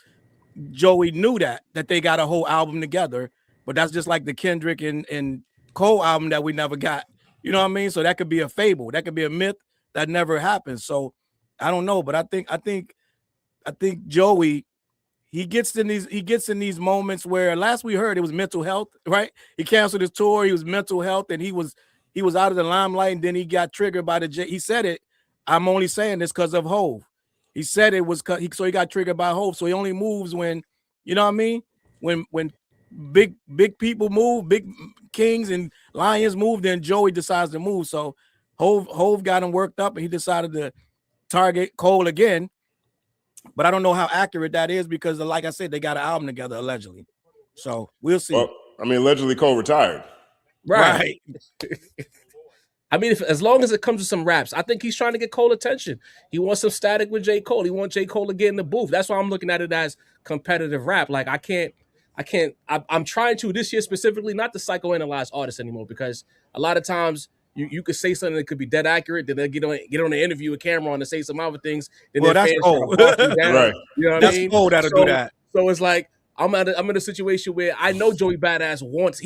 Joey knew that they got a whole album together, but that's just like the Kendrick and Cole album that we never got. You know what I mean? So that could be a fable. That could be a myth that never happened. So I don't know, but I think Joey, he gets in these moments where last we heard it was mental health, right? He canceled his tour. He was mental health, and he he was out of the limelight, and then he got triggered by the He said it. I'm only saying this because of Hove. He said it was so he got triggered by Hove. So he only moves when, you know what I mean? When big people move, big kings and lions move, then Joey decides to move. So Hove got him worked up, and he decided to target Cole again. But I don't know how accurate that is because, like I said, they got an album together allegedly. So we'll see. Well, I mean, allegedly Cole retired. Right. I mean, as long as it comes to some raps, I think he's trying to get Cole attention. He wants some static with J. Cole. He wants J. Cole to get in the booth. That's why I'm looking at it as competitive rap. Like I'm trying to this year specifically not to psychoanalyze artists anymore, because a lot of times you could say something that could be dead accurate, then they'll get on the interview with camera on and say some other things. Then that's Cole. Right. You know what that's I mean? Cole that'll do that. So it's like I'm in a situation where I know Joey Badass wants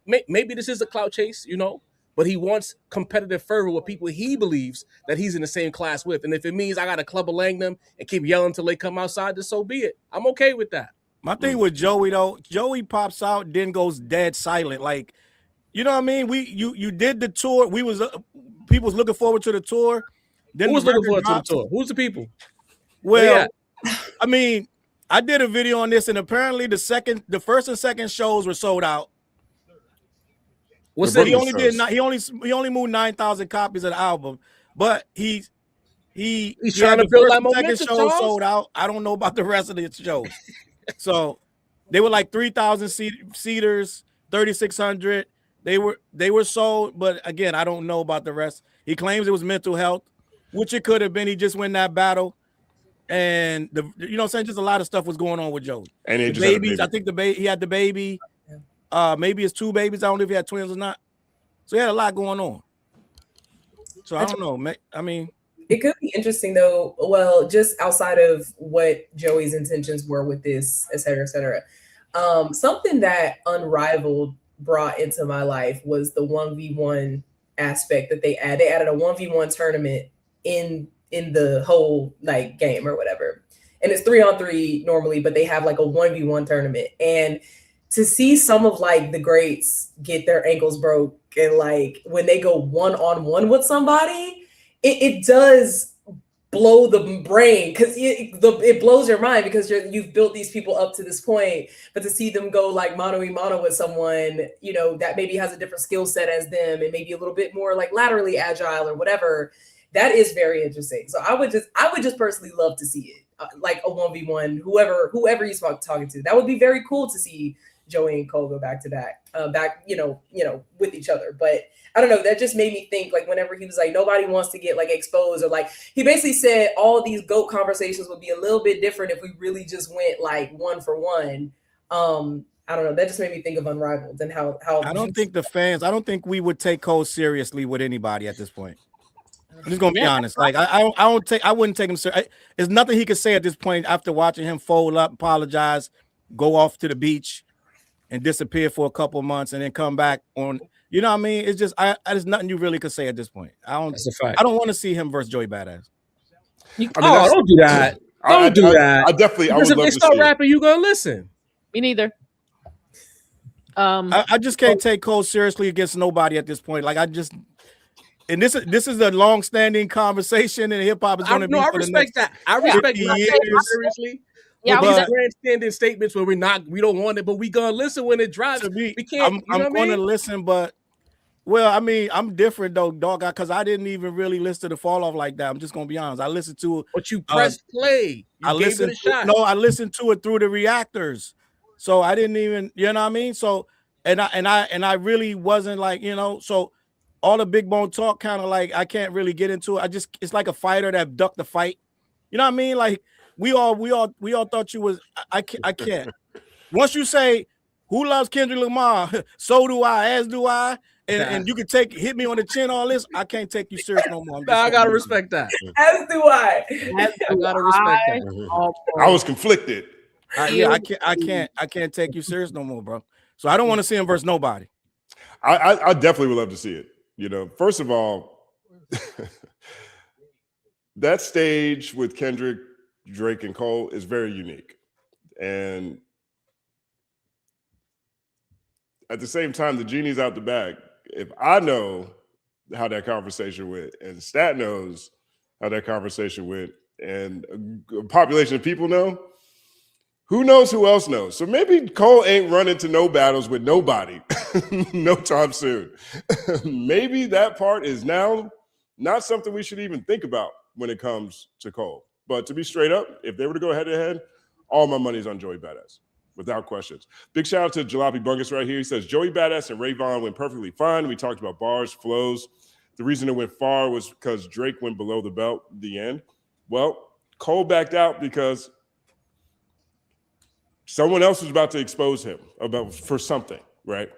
maybe this is a clout chase, you know, but he wants competitive fervor with people he believes that he's in the same class with. And if it means I got to club lang them and keep yelling until they come outside, then so be it. I'm okay with that. My thing with Joey though, Joey pops out, then goes dead silent. Like, you know what I mean? You did the tour. We was people was looking forward to the tour. Then who was looking forward to the tour? Who's the people? Well, I mean, I did a video on this, and apparently the first and second shows were sold out. What's he only did not? He only moved 9,000 copies of the album, but he's trying to build that momentum. Second show sold out. I don't know about the rest of the shows. So they were like 3,000 seaters, 3,600. They were sold, but again, I don't know about the rest. He claims it was mental health, which it could have been. He just won that battle, and you know what I'm saying, just a lot of stuff was going on with Joey. And the babies, I think he had the baby. Maybe it's 2 babies. I don't know if he had twins or not. So he had a lot going on. So I don't know. I mean, it could be interesting though. Well, just outside of what Joey's intentions were with this, et cetera, et cetera. Something that Unrivaled brought into my life was the 1v1 aspect that they added. They added a 1v1 tournament in the whole like game or whatever. And it's 3-on-3 normally, but they have like a 1v1 tournament. And to see some of like the greats get their ankles broke and like when they go 1-on-1 with somebody, it does blow the brain because it blows your mind because you've built these people up to this point, but to see them go like mano-a-mano with someone, you know, that maybe has a different skill set as them and maybe a little bit more like laterally agile or whatever, that is very interesting. So I would just personally love to see it, like a 1v1, whoever he's talking to. That would be very cool to see Joey and Cole go back to back, you know, with each other. But I don't know, that just made me think like whenever he was like, nobody wants to get like exposed, or like he basically said all these GOAT conversations would be a little bit different if we really just went like 1-for-1. I don't know. That just made me think of Unrivaled and how I don't think we would take Cole seriously with anybody at this point. I'm just gonna be honest. Like I wouldn't take him serious. There's nothing he could say at this point after watching him fold up, apologize, go off to the beach, and disappear for a couple of months, and then come back on. You know what I mean? It's just there's nothing you really could say at this point. That's a fact. I don't want to see him versus Joey Badass. Don't do that. Don't do that. I definitely. Because if they start rapping, you gonna listen. Me neither. I just can't take Cole seriously against nobody at this point. Like and this is a long-standing conversation in hip hop. Is going to be. No, I respect that. I respect that seriously. Yeah, these grandstanding statements where we don't want it, but we gonna listen when it drives. We can't. I'm gonna listen, but I mean, I'm different though, dog, because I didn't even really listen to the fall off like that. I'm just gonna be honest. I listened to it. But you pressed play. I listened. I listened to it through the reactors, so I didn't even. You know what I mean? So and I really wasn't like, you know. So all the big bone talk kind of like I can't really get into it. It's like a fighter that ducked the fight. You know what I mean? Like. We all thought you was. I can't. Once you say who loves Kendrick Lamar, so do I, as do I, and you can hit me on the chin, all this. I can't take you serious no more. I gotta respect that. As do I. I gotta respect that. I was conflicted. I can't take you serious no more, bro. So I don't want to see him versus nobody. I definitely would love to see it. You know, first of all, that stage with Kendrick, Drake, and Cole is very unique. And at the same time, the genie's out the bag. If I know how that conversation went, and Stat knows how that conversation went, and a population of people know. Who knows who else knows? So maybe Cole ain't running to no battles with nobody no time soon. Maybe that part is now not something we should even think about when it comes to Cole. But to be straight up, if they were to go head to head, all my money is on Joey Badass, without questions. Big shout out to Jalopy Bungus right here. He says, Joey Badass and Ray Vaughn went perfectly fine. We talked about bars, flows. The reason it went far was because Drake went below the belt at the end. Well, Cole backed out because someone else was about to expose him for something, right?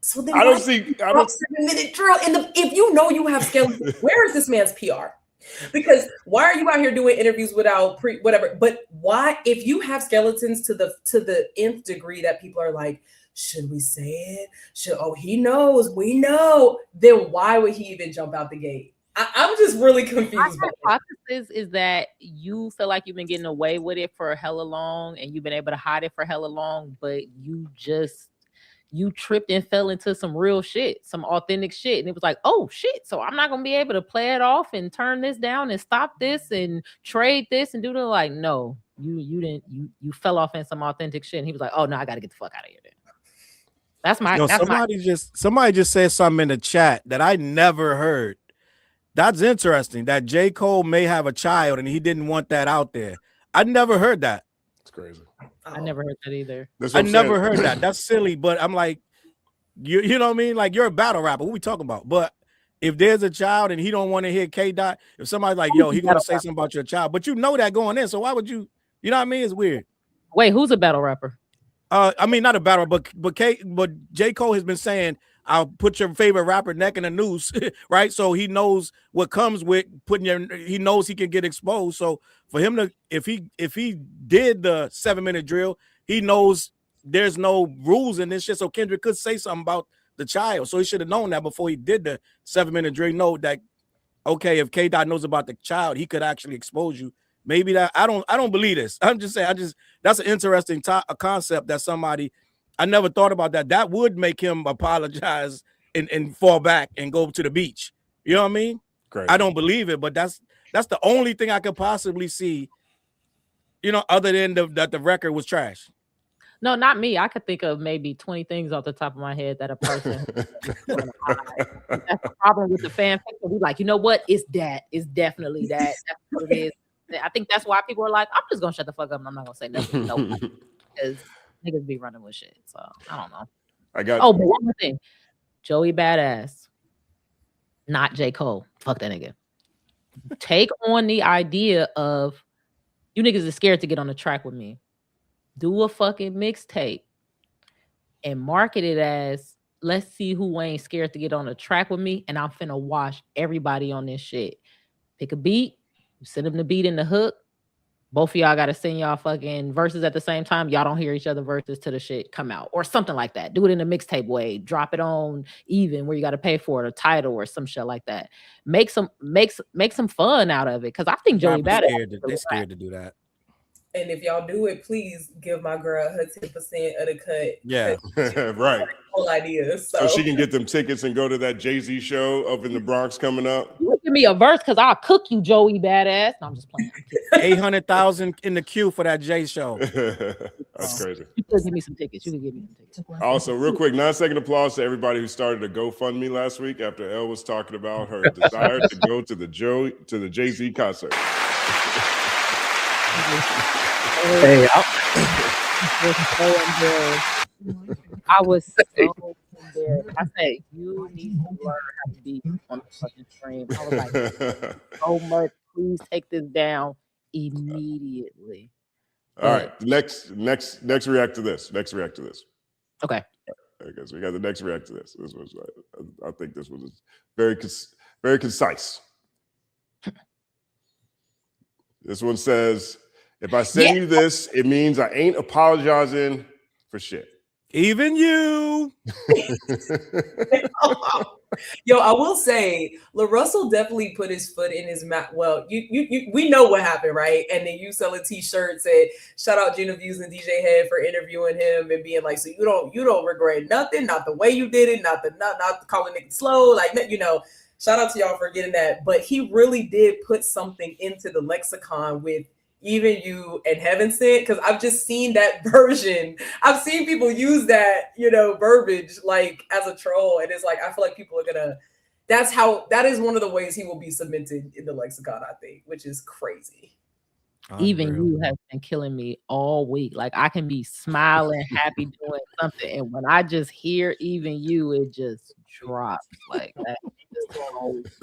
So then I don't see. 7-minute drill. If you know you have skeletons, where is this man's PR? Because why are you out here doing interviews without whatever? But why, if you have skeletons to the nth degree that people are like, should we say it? He knows, we know. Then why would he even jump out the gate? I'm just really confused. My hypothesis is that you feel like you've been getting away with it for hella long and you've been able to hide it for hella long, but you tripped and fell into some real shit, some authentic shit. And it was like, oh shit. So I'm not going to be able to play it off and turn this down and stop this and trade this and do the like, no, you fell off in some authentic shit. And he was like, oh no, I got to get the fuck out of here then. That's my, somebody just said something in the chat that I never heard. That's interesting that J. Cole may have a child and he didn't want that out there. I never heard that. It's crazy. I never heard that either. I never heard that. That's silly, but I'm like, you know what I mean? Like, you're a battle rapper. What we talking about? But if there's a child and he don't want to hear K Dot, if somebody's like, yo, he gonna say something about your child, but you know that going in, so why would you know what I mean? It's weird. Wait, who's a battle rapper? I mean, not a battle, but J. Cole has been saying, I'll put your favorite rapper neck in a noose, right? So he knows what comes with he knows he can get exposed. So for him to, if he did the 7-minute drill, he knows there's no rules in this shit. So Kendrick could say something about the child. So he should have known that before he did the 7-minute drill. Know that, okay, if K Dot knows about the child, he could actually expose you. Maybe that I don't believe this. I'm just saying, that's an interesting concept that somebody, I never thought about that. That would make him apologize and fall back and go to the beach. You know what I mean? Great. I don't believe it, but that's the only thing I could possibly see, you know, other than that the record was trash. No, not me. I could think of maybe 20 things off the top of my head that a person that's the problem with the fan fiction. We like, you know what? It's that. It's definitely that. That's what it is. I think that's why people are like, I'm just gonna shut the fuck up and I'm not gonna say nothing. Nobody. Because niggas be running with shit. So I don't know. But one more thing. Joey Badass, not J. Cole. Fuck that nigga. Take on the idea of you niggas are scared to get on the track with me. Do a fucking mixtape and market it as, let's see who ain't scared to get on the track with me, and I'm finna wash everybody on this shit. Pick a beat, send them the beat in the hook. Both of y'all gotta sing y'all fucking verses at the same time. Y'all don't hear each other verses till the shit come out, or something like that. Do it in a mixtape way. Drop it on even where you gotta pay for it, or title, or some shit like that. Make some fun out of it, because I think Joey Badass. They're scared to do that. And if y'all do it, please give my girl her 10% of the cut. Yeah, right. Whole idea. So she can get them tickets and go to that Jay-Z show up in the Bronx coming up. You give me a verse because I'll cook you, Joey Badass. No, I'm just playing. 800,000 in the queue for that Jay show. That's crazy. You could give me some tickets. You can give me some tickets. Also, real quick, 9-second applause to everybody who started a GoFundMe last week after Elle was talking about her desire to go to the Jay-Z concert. Hey, I was so embarrassed. I said, you need to learn how to be on the fucking stream. I was like, so much. Please take this down immediately. All right. Next react to this. Okay. Okay, so we got the next react to this. This was, I think this was very concise. This one says, if I send you this, it means I ain't apologizing for shit. Even you. Yo, I will say, LaRussell definitely put his foot in his mouth. Well, we know what happened, right? And then you selling t-shirts and shout out Genevieve and DJ Head for interviewing him and being like, so you don't regret nothing, not the way you did it, not calling niggas slow, like, you know. Shout out to y'all for getting that. But he really did put something into the lexicon with even you and Heaven Sent, because I've just seen that version. I've seen people use that, you know, verbiage like as a troll. And it's like, I feel like people are gonna, that is one of the ways he will be cemented in the lexicon, I think, which is crazy. Even you have been killing me all week. Like I can be smiling, happy doing something. And when I just hear even you, it just drops like that.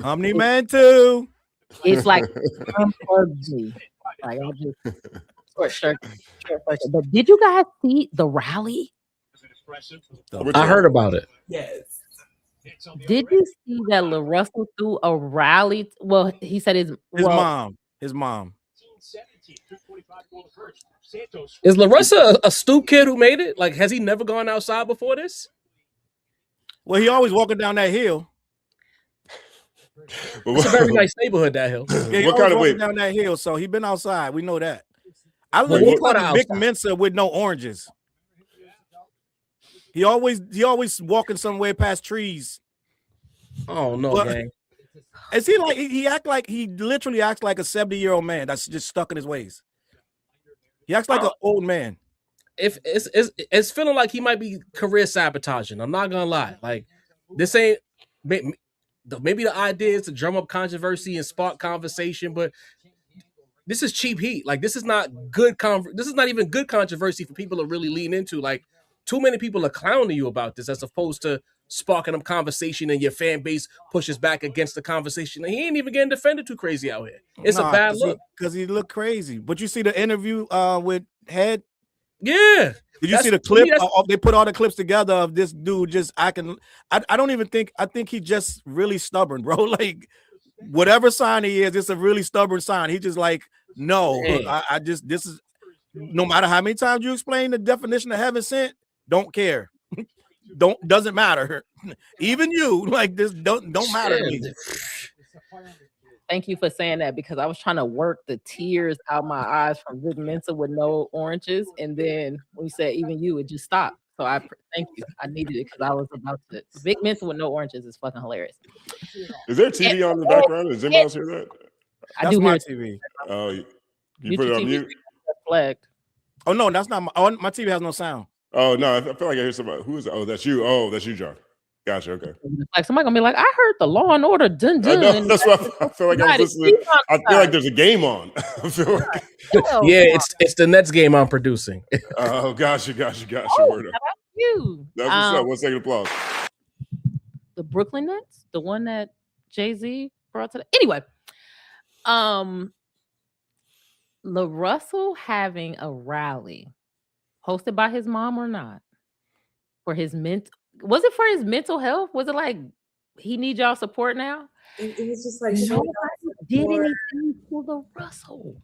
Omni Man too. It's like unplugged me. Like I just But did you guys see the rally? I heard about it. Yes. Did you see that LaRussell threw a rally? Well, he said his mom. Is LaRussell a stoop kid who made it? Like, has he never gone outside before this? Well, he always walking down that hill. It's a very nice neighborhood, that hill. Yeah, what kind of way down that hill? So he been outside. We know that. I look like Vic Mensa with no oranges. He always walking somewhere past trees. Oh no, gang. Is he like he literally acts like a 70-year-old man that's just stuck in his ways. He acts like an old man. If it's feeling like he might be career sabotaging. I'm not gonna lie. Like this ain't maybe the idea is to drum up controversy and spark conversation, but this is cheap heat. Like this is not good. This is not even good controversy for people to really lean into. Like too many people are clowning you about this as opposed to sparking up conversation and your fan base pushes back against the conversation. And he ain't even getting defended too crazy out here. It's a bad look because he looked crazy. But you see the interview with Head? Yeah. Did you see the clip? They put all the clips together of this dude just acting. I don't even think. I think he just really stubborn, bro. Like whatever sign he is, it's a really stubborn sign. He just like no. I just this is no matter how many times you explain the definition of Heaven Sent, don't care. Doesn't matter. Even you like this don't matter to me. Thank you for saying that because I was trying to work the tears out my eyes from Vic Mensa with no oranges, and then when you said even you, it just stopped. So I thank you. I needed it because I was about to. Vic Mensa with no oranges is fucking hilarious. Is there TV on in the background? Does anybody else hear that? I do my hear TV. Oh, you put it on mute. Flagged. Oh no, that's not my. My TV has no sound. Oh no, I feel like I hear somebody. Who is it? Oh, that's you. Oh, that's you, Jarv. Gotcha. Okay. Like somebody gonna be like, I heard the Law and Order. Dun, dun, I know, that's what I feel like. I'm listening. I feel like there's a game on. I feel like. Yeah, it's the Nets game I'm producing. Oh, gotcha. Oh, Word up. You. That's what's up. 1 second applause. The Brooklyn Nets, the one that Jay-Z brought to the anyway. LaRussell having a rally hosted by his mom or not for his was it for his mental health? Was it like he needs y'all support now? It was just like nobody did anything to LaRussell.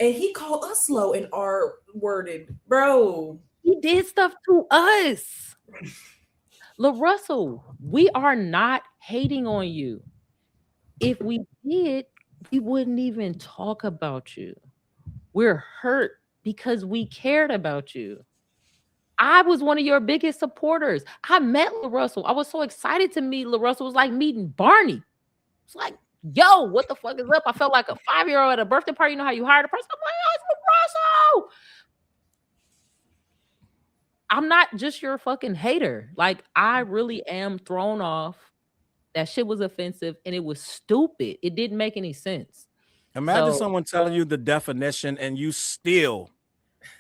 And he called us slow and R-worded, bro. He did stuff to us. LaRussell, we are not hating on you. If we did, we wouldn't even talk about you. We're hurt because we cared about you. I was one of your biggest supporters. I met LaRussell. I was so excited to meet LaRussell. It was like meeting Barney. It's like, yo, what the fuck is up? I felt like a 5-year-old at a birthday party. You know how you hired a person? I'm like, oh, it's LaRussell. I'm not just your fucking hater. Like, I really am thrown off. That shit was offensive and it was stupid. It didn't make any sense. Imagine someone telling you the definition and you still,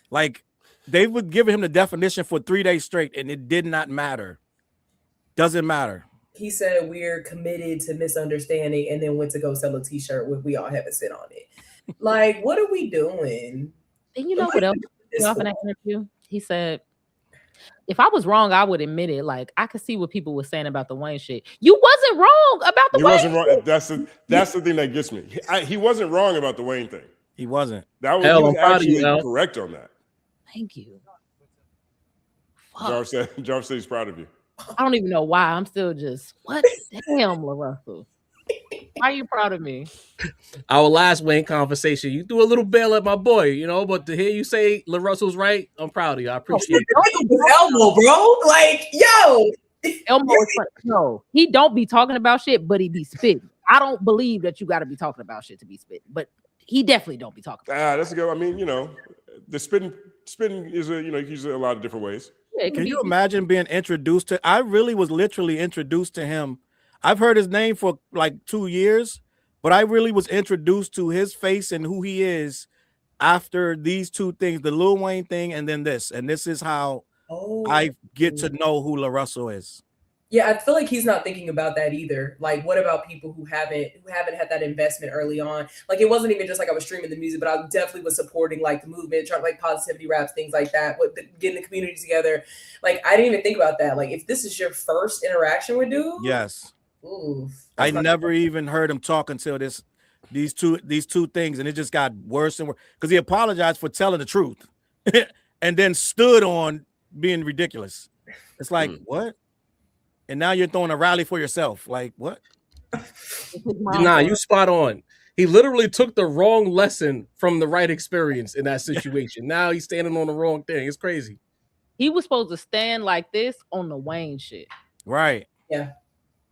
like, they would give him the definition for 3 days straight and it did not matter. Doesn't matter. He said we're committed to misunderstanding and then went to go sell a t-shirt with we all have a sit on it. Like, what are we doing? And you know what else? Off in that interview, he said, if I was wrong, I would admit it. Like, I could see what people were saying about the Wayne shit. You wasn't wrong about the Wayne. He wasn't wrong. That's the thing that gets me. He wasn't wrong about the Wayne thing. He wasn't. That was, he was actually correct on that. Thank you. Jarv said he's proud of you. I don't even know why. I'm still just, what? Damn, LaRussell. Why are you proud of me? Our last Wayne conversation, you threw a little bail at my boy, you know, but to hear you say LaRussell's right, I'm proud of you. I appreciate it. Elmo, bro. Like, yo. Elmo is funny. No, he don't be talking about shit, but he be spitting. I don't believe that you got to be talking about shit to be spitting, but he definitely don't be talking about That's a good. I mean, you know, the spitting is you know, you use it a lot of different ways. Yeah, can you imagine being introduced to? I really was literally introduced to him. I've heard his name for like 2 years, but I really was introduced to his face and who he is after these two things, the Lil Wayne thing and then this. And this is how I get to know who LaRussell is. Yeah, I feel like he's not thinking about that either. Like, what about people who haven't had that investment early on? Like, it wasn't even just like I was streaming the music, but I definitely was supporting like the movement, trying like positivity raps, things like that, getting the community together. Like, I didn't even think about that. Like, if this is your first interaction with dude, yes. Ooh, I never even heard him talk until these two things, and it just got worse and worse because he apologized for telling the truth and then stood on being ridiculous. It's like, what? And now you're throwing a rally for yourself. Like, what? Nah, you spot on. He literally took the wrong lesson from the right experience in that situation. Now he's standing on the wrong thing. It's crazy. He was supposed to stand like this on the Wayne shit. Right. Yeah.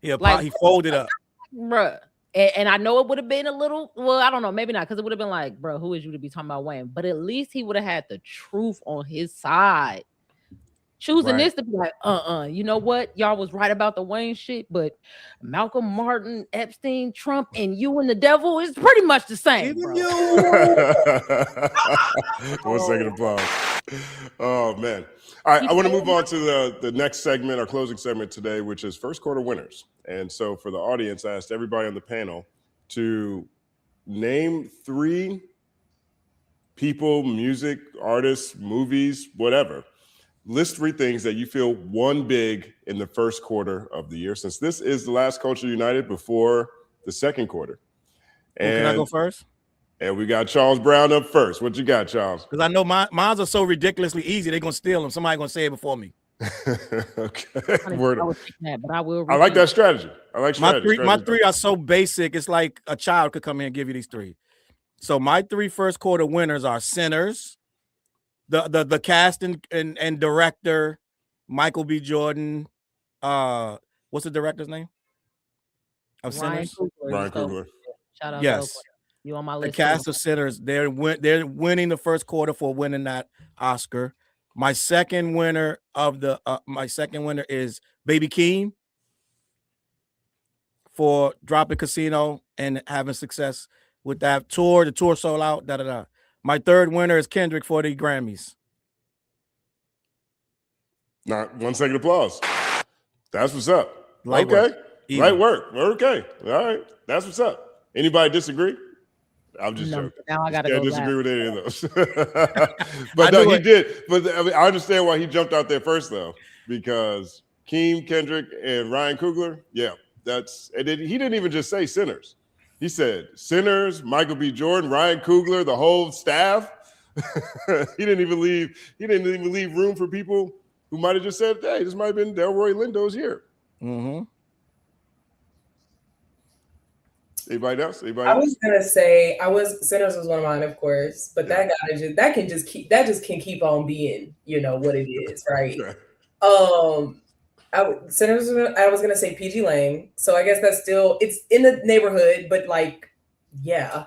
He folded up. Bruh. And I know it would have been a little, well, I don't know, maybe not, because it would have been like, bro, who is you to be talking about Wayne? But at least he would have had the truth on his side. Choosing this to be like, you know what? Y'all was right about the Wayne shit, but Malcolm, Martin, Epstein, Trump, and you and the devil is pretty much the same. Bro. 1 second applause. Oh, man. All right, I want to move on to the next segment, our closing segment today, which is first quarter winners. And so for the audience, I asked everybody on the panel to name 3 people, music, artists, movies, whatever. List 3 things that you feel won big in the first quarter of the year, since this is the last Culture United before the second quarter. And can I go first? And we got Challz Brown up first. What you got, Challz? Because I know mine are so ridiculously easy. They're going to steal them. Somebody going to say it before me. Okay. Word. But I will. I like that strategy. I like strategy. My three are so basic. It's like a child could come in and give you these 3. So my 3 first quarter winners are Sinners, the cast and director, Michael B. Jordan. What's the director's name of Sinners? Ryan Coogler. Shout out. Yes. You on my list? The cast of Sinners. They're winning the first quarter for winning that Oscar. My second winner is Baby Keem for dropping Casino and having success with that tour. The tour sold out. My third winner is Kendrick for the Grammys. Not 1 second applause. That's what's up. Light okay. work. Light work. Okay. All right. That's what's up. Anybody disagree? I'm just joking. Now I gotta Can't go disagree back. with any of those. But no, he did. But I mean, I understand why he jumped out there first, though, because Keem, Kendrick, and Ryan Coogler. Yeah, he didn't even just say Sinners. He said Sinners, Michael B. Jordan, Ryan Coogler, the whole staff. He didn't even leave room for people who might have just said, "Hey, this might have been Delroy Lindo's year." Mm-hmm. Anybody else? I was gonna say Sinners was one of mine, of course, but that can keep on being, you know, what it is, right? Sinners. I was gonna say PG Lang, so I guess it's in the neighborhood, but like, yeah,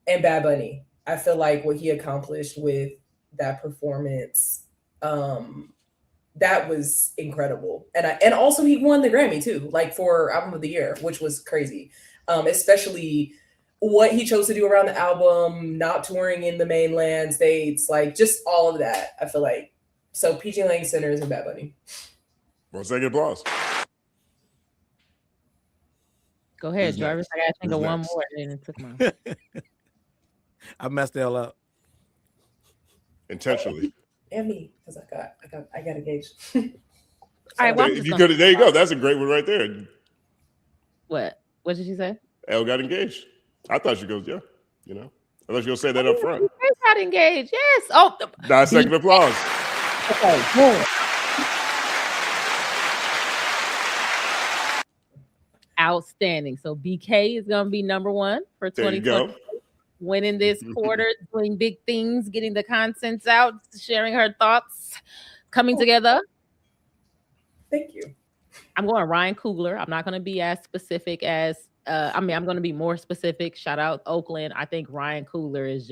and Bad Bunny. I feel like what he accomplished with that performance, that was incredible, and also he won the Grammy too, like for Album of the Year, which was crazy. Especially what he chose to do around the album, not touring in the mainland states, like just all of that. I feel like so PG Lang, Sinners, and Bad Bunny. 1 second applause. Go ahead, Jarvis. I gotta think of one more, and it took mine. I messed Elle up intentionally. And me, because I got engaged. All right, well, there you go. That's a great one right there. What did she say? Elle got engaged. I thought she goes, yeah. You know, I thought you were gonna say that up front. Got engaged. Yes. Oh, 9 second applause. Okay. Boom. outstanding. So BK is going to be number one for There you 2020. go. Winning this quarter, doing big things, getting the contents out, sharing her thoughts, coming together. Thank you. I'm going Ryan Coogler. I'm not going to be as specific as, I'm going to be more specific. Shout out Oakland. I think Ryan Coogler is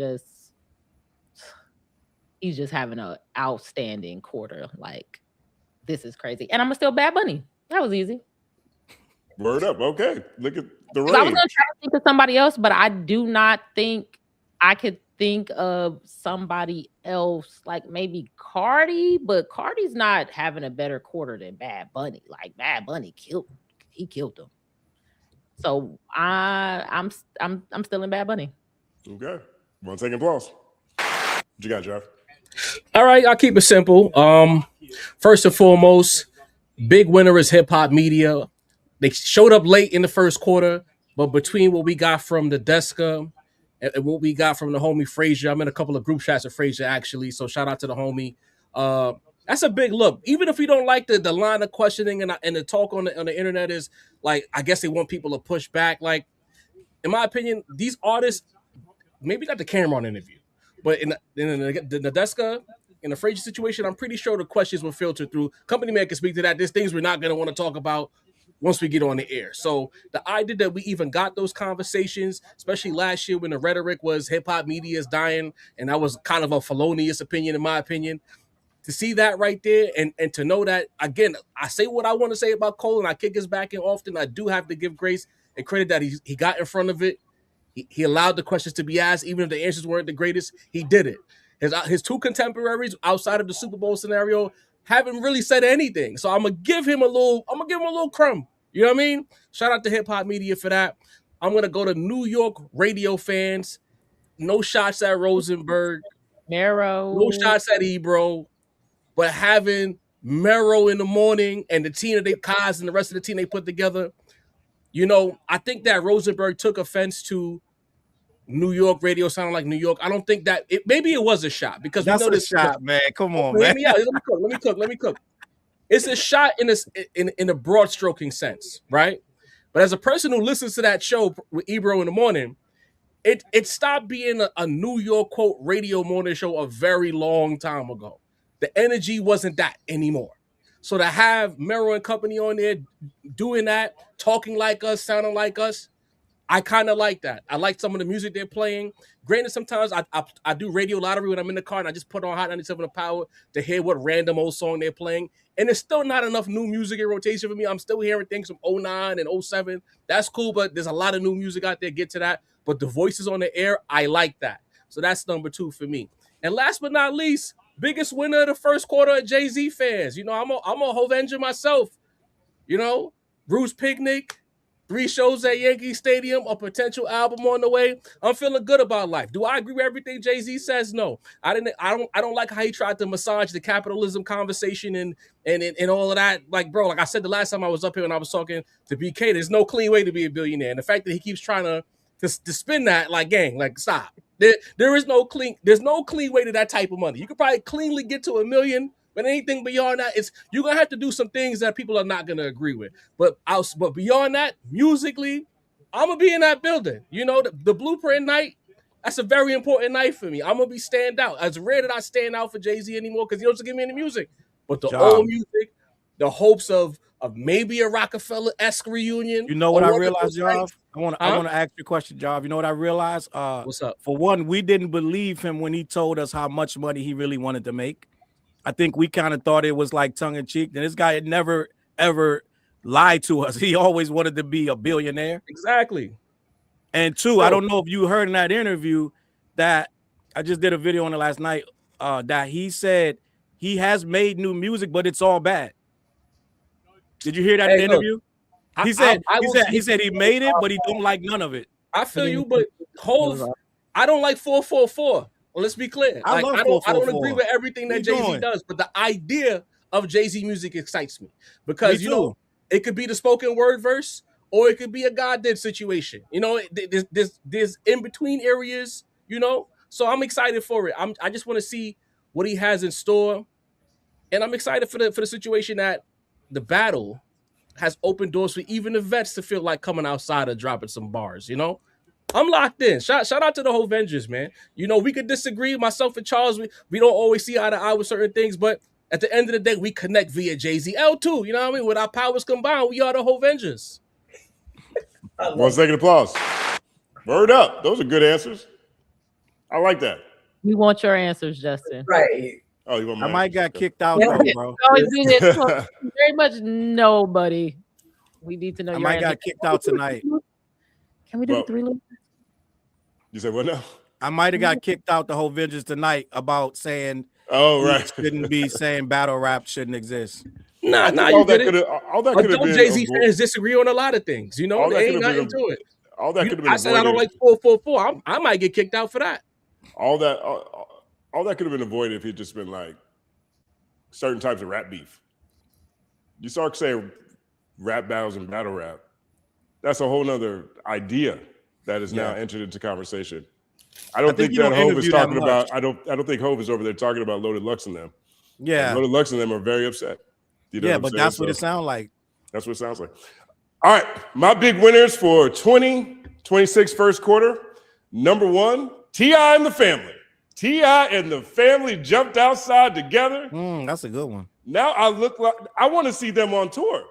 he's just having an outstanding quarter. Like, this is crazy. And I'm going to steal Bad Bunny. That was easy. Word up. Okay. Look at the range. I was going to try to think of somebody else, but I do not think I could think of somebody else, like maybe Cardi, but Cardi's not having a better quarter than Bad Bunny. Like, Bad Bunny killed him. So I'm still in Bad Bunny. Okay. One second applause. What you got, Jarv? All right, I'll keep it simple. First and foremost, big winner is hip hop media. They showed up late in the first quarter, but between what we got from Nadeska and what we got from the homie Frazier, I'm in a couple of group chats with Frazier actually, so shout out to the homie. That's a big look. Even if we don't like the line of questioning and the talk on the internet is like, I guess they want people to push back. Like, in my opinion, these artists maybe got the camera on interview, but in the Nadeska, in the Frazier situation, I'm pretty sure the questions were filtered through. Company man can speak to that. There's things we're not going to want to talk about once we get on the air. So the idea that we even got those conversations, especially last year when the rhetoric was hip hop media is dying, and that was kind of a felonious opinion, in my opinion, to see that right there and to know that, again, I say what I want to say about Cole and I kick his back in often. I do have to give grace and credit that he got in front of it. He allowed the questions to be asked, even if the answers weren't the greatest. He did it. His two contemporaries outside of the Super Bowl scenario haven't really said anything. So I'm gonna give him a little crumb. You know what I mean? Shout out to hip hop media for that. I'm gonna go to New York radio fans. No shots at Rosenberg. Mero. No shots at Ebro. But having Mero in the morning and the team that they Kaz and the rest of the team they put together, you know, I think that Rosenberg took offense to New York radio sounding like New York. I don't think that maybe it was a shot because that's we know a shot, man. Come on, man. man. Let me cook. It's a shot in a broad stroking sense, right? But as a person who listens to that show with Ebro in the morning, it stopped being a New York quote radio morning show a very long time ago. The energy wasn't that anymore. So to have Mero and company on there doing that, talking like us, sounding like us, I kind of like that. I like some of the music they're playing. Granted, sometimes I do radio lottery when I'm in the car and I just put on Hot 97 The Power to hear what random old song they're playing. And there's still not enough new music in rotation for me. I'm still hearing things from 09 and 07. That's cool, but there's a lot of new music out there. Get to that. But the voices on the air, I like that. So that's number 2 for me. And last but not least, biggest winner of the first quarter of Jay-Z fans. You know, I'm a Hovenger myself. You know, Bruce Picnic, 3 shows at Yankee Stadium, a potential album on the way. I'm feeling good about life. Do I agree with everything Jay-Z says? No. I don't like how he tried to massage the capitalism conversation and all of that. Like, bro, like I said the last time I was up here and I was talking to BK, there's no clean way to be a billionaire. And the fact that he keeps trying to spin that, like, gang, like, stop. There's no clean way to that type of money. You could probably cleanly get to $1 million, but anything beyond that, you're gonna have to do some things that people are not gonna agree with. But beyond that, musically, I'm gonna be in that building. You know, the Blueprint night, that's a very important night for me. I'm gonna be stand out. It's rare that I stand out for Jay-Z anymore because he doesn't give me any music. But the old music, the hopes of maybe a Rockefeller-esque reunion. You know what I realized, Jarv? I want to ask you a question, Jarv. You know what I realized? What's up? For one, we didn't believe him when he told us how much money he really wanted to make. I think we kind of thought it was like tongue in cheek. And this guy had never, ever lied to us. He always wanted to be a billionaire. Exactly. And 2, I don't know if you heard in that interview that I just did a video on it last night that he said he has made new music, but it's all bad. Did you hear that in the interview? He said he made it, but he don't like none of it. I feel you, but Hov, I don't like 444. Well, let's be clear. I don't agree with everything that Jay-Z does, but the idea of Jay-Z music excites me because you know it could be the spoken word verse or it could be a God did situation. You know, there's in between areas. You know, so I'm excited for it. I just want to see what he has in store, and I'm excited for the situation that the battle has opened doors for even the vets to feel like coming outside and dropping some bars, you know? I'm locked in. Shout out to the whole Avengers, man. You know, we could disagree. Myself and Charles, we don't always see eye to eye with certain things, but at the end of the day, we connect via Jay-Z. L2, you know what I mean? With our powers combined, we are the whole Avengers. 1 second applause. Word up. Those are good answers. I like that. We want your answers, Justin. Right. Oh, you want I might got kicked out, Yeah. though, bro. Always do this. Very much nobody. We need to know I your might answer. got kicked out tonight. Can we do Well, the 3 losers? You said what now? I might have got kicked out the whole Vengeance tonight about saying Oh, right. shouldn't be saying battle rap shouldn't exist. Nah, all you that did it. all that could have been Jay-Z fans disagree on a lot of things, you know? All that They ain't could've been nothing to it. all that could have been I said I don't avoided. like 444. I might get kicked out for that. all that could have been avoided if he'd just been like certain types of rap beef. You start saying rap battles and battle rap. That's a whole nother idea that is now entered into conversation. I don't think that Hove is talking about. I don't think Hove is over there talking about Loaded Lux and them. Yeah, and Loaded Lux and them are very upset. You know yeah, what I'm but saying? that's what it sounds like. That's what it sounds like. All right, my big winners for 2026 first quarter. Number 1, T.I. and the family. T.I. and the family jumped outside together. That's a good one. Now I want to see them on tour.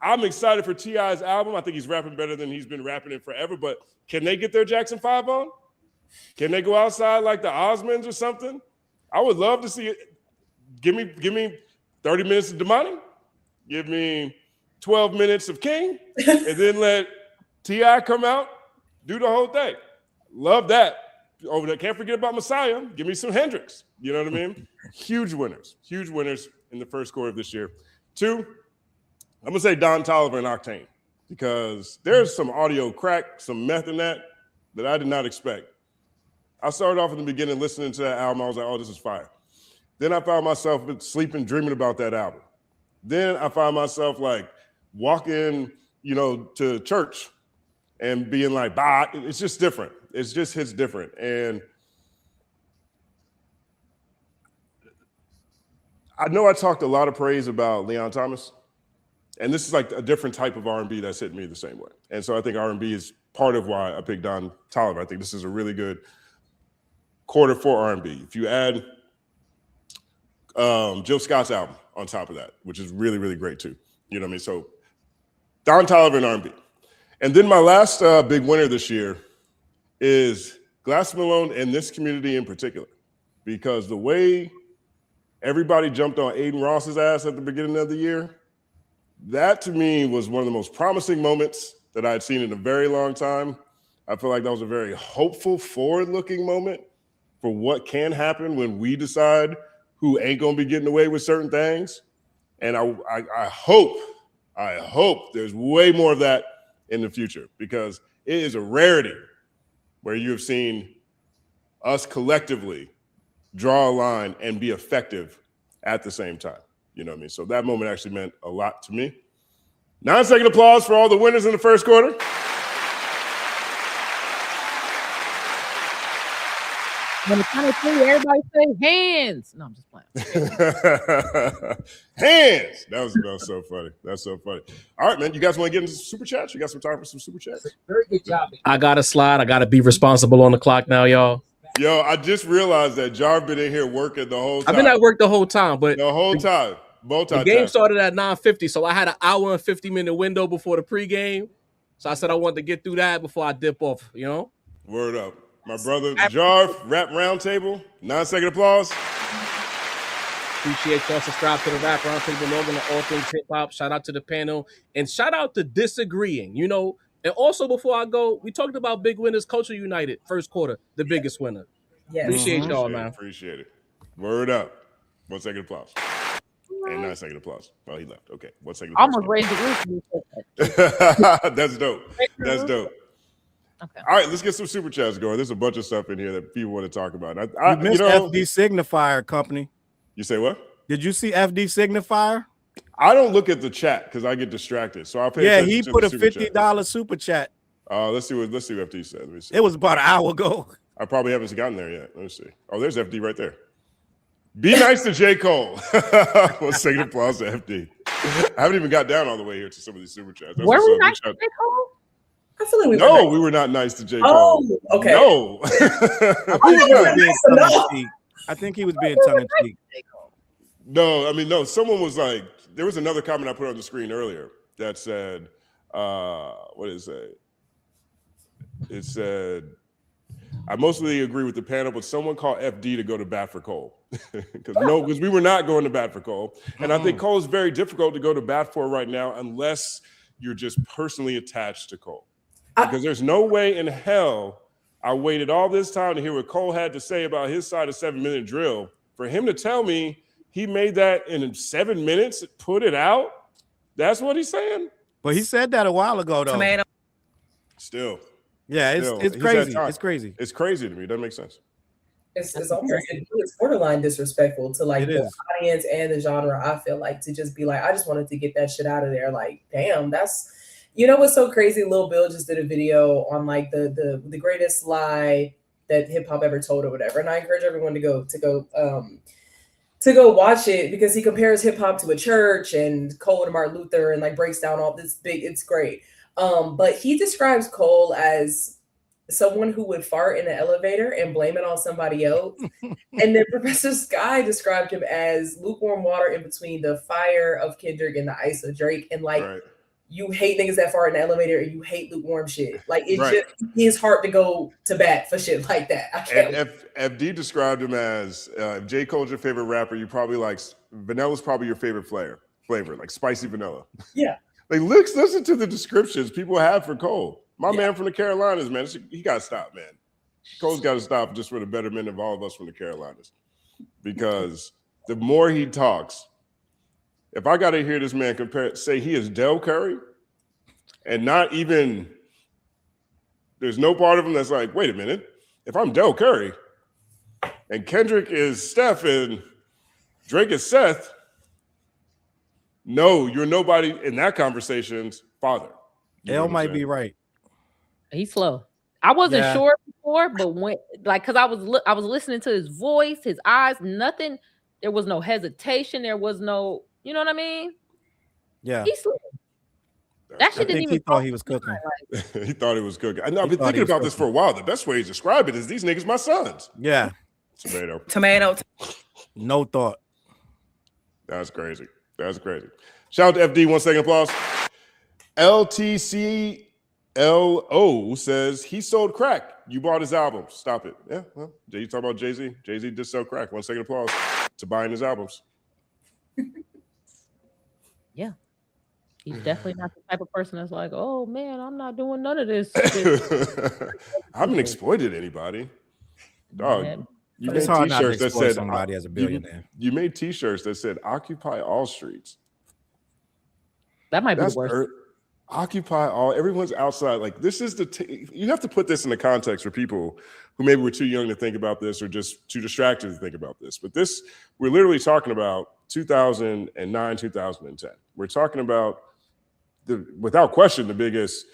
I'm excited for T.I.'s album. I think he's rapping better than he's been rapping in forever. But can they get their Jackson 5 on? Can they go outside like the Osmonds or something? I would love to see it. Give me 30 minutes of Damani. Give me 12 minutes of King. And then let T.I. come out, do the whole thing. Love that. Over there. Can't forget about Messiah. Give me some Hendrix. You know what I mean? Huge winners in the first quarter of this year. 2, I'm gonna say Don Toliver and Octane because there's some audio crack, some meth in that I did not expect. I started off in the beginning listening to that album. I was like, oh, this is fire. Then I found myself sleeping, dreaming about that album. Then I found myself like walking, to church and being like, bah, it's just different. It's just hits different. And I know I talked a lot of praise about Leon Thomas. And this is like a different type of R&B that's hit me the same way. And so I think R&B is part of why I picked Don Toliver. I think this is a really good quarter for R&B. If you add Jill Scott's album on top of that, which is really, really great too. You know what I mean? So Don Toliver and R&B. And then my last big winner this year is Glass Malone and this community in particular, because the way everybody jumped on Aiden Ross's ass at the beginning of the year, that to me was one of the most promising moments that I had seen in a very long time. I feel like that was a very hopeful, forward-looking moment for what can happen when we decide who ain't gonna be getting away with certain things. And I hope there's way more of that in the future, because it is a rarity where you have seen us collectively draw a line and be effective at the same time. You know what I mean? So that moment actually meant a lot to me. 9-second applause for all the winners in the first quarter. When the count of 3, everybody say hands. No, I'm just playing. Hands. That was so funny. That's so funny. All right, man. You guys want to get into super chats? You got some time for some super chats? Very good job. I got to slide. I got to be responsible on the clock now, y'all. Yo, I just realized that Jarv been in here working the whole time. I've been at work the whole time, but the whole time. The game started at 9:50, so I had an hour and 50-minute window before the pregame. So I said I wanted to get through that before I dip off, Word up. My brother Jarv, Rap Roundtable, 9-second applause. Appreciate y'all. Subscribe to the Rap Roundtable, logging to all things hip hop. Shout out to the panel and shout out to disagreeing, And also before I go, we talked about big winners, Culture United, first quarter, the biggest winner. Yes. Appreciate y'all, man. Appreciate it. Word up. 1 second applause. And 9-second applause. Oh, he left. Okay. 1 second applause. Almost raised the roof. That's dope. That's dope. Okay. All right, let's get some super chats going. There's a bunch of stuff in here that people want to talk about. You missed FD Signifier Company. You say what? Did you see FD Signifier? I don't look at the chat because I get distracted. So I'll pay attention he to put a the super $50 super chat. Let's see what FD said. Let me see. It was about an hour ago. I probably haven't gotten there yet. Let me see. Oh, there's FD right there. Be nice to J. Cole. 1 second applause to FD. I haven't even got down all the way here to some of these super chats. Were we nice to J. Cole? I feel like we No, were we were not nice to J. Cole. Oh, okay. No. I think he was being tongue in cheek. No, I mean, no. Someone was like, there was another comment I put on the screen earlier that said, what did it say? It said, I mostly agree with the panel, but someone called FD to go to bat for Cole. Because we were not going to bat for Cole. And I think Cole is very difficult to go to bat for right now unless you're just personally attached to Cole. Because there's no way in hell I waited all this time to hear what Cole had to say about his side of 7-minute drill. For him to tell me he made that in 7 minutes, put it out, that's what he's saying? But he said that a while ago, though. Tomato. Still. Yeah, it's crazy. It's crazy. It's crazy to me. It doesn't make sense. It's almost it's borderline disrespectful to like the audience and the genre. I feel like to just be like, I just wanted to get that shit out of there. Like, damn, that's, you know what's so crazy? Lil Bill just did a video on like the greatest lie that hip hop ever told or whatever, and I encourage everyone to go watch it because he compares hip hop to a church and Cole and Martin Luther and like breaks down all this big. It's great. But he describes Cole as someone who would fart in an elevator and blame it on somebody else. And then Professor Sky described him as lukewarm water in between the fire of Kendrick and the ice of Drake. And like, you hate niggas that fart in the elevator and you hate lukewarm shit. Like, it's just his heart to go to bat for shit like that. I can't. And FD described him as, if J. Cole's your favorite rapper, you probably like, vanilla's probably your favorite flavor, like spicy vanilla. Yeah. Like, listen to the descriptions people have for Cole. My man from the Carolinas, man, he got to stop, man. Cole's got to stop just for the betterment of all of us from the Carolinas. Because the more he talks, if I got to hear this man say he is Dell Curry, and not even, there's no part of him that's like, wait a minute, if I'm Dell Curry, and Kendrick is Steph, and Drake is Seth, no, you're nobody in that conversation's father. Elle might be right. He's slow. I wasn't sure before, but when because I was listening to his voice, his eyes, nothing. There was no hesitation. There was no, you know what I mean? Yeah. He's slow. That shit didn't even. He thought he was cooking. He thought he was cooking. I know. I've been thinking about this for a while. The best way to describe it is these niggas my sons. Yeah. Tomato. No thought. That's crazy. That's crazy. Shout out to FD. 1 second applause. LTCLO says he sold crack. You bought his album. Stop it. Yeah. Well, you talk about Jay-Z. Jay-Z did sell crack. 1 second applause to buying his albums. Yeah. He's definitely not the type of person that's like, oh man, I'm not doing none of this. I haven't exploited anybody. Dog. You it's made hard not to t-shirts that exploit said somebody as a billionaire. You made t-shirts that said Occupy All Streets. That might be the worst. Occupy all, everyone's outside. Like, this is you have to put this in the context for people who maybe were too young to think about this or just too distracted to think about this. But this, we're literally talking about 2009, 2010. We're talking about without question, the biggest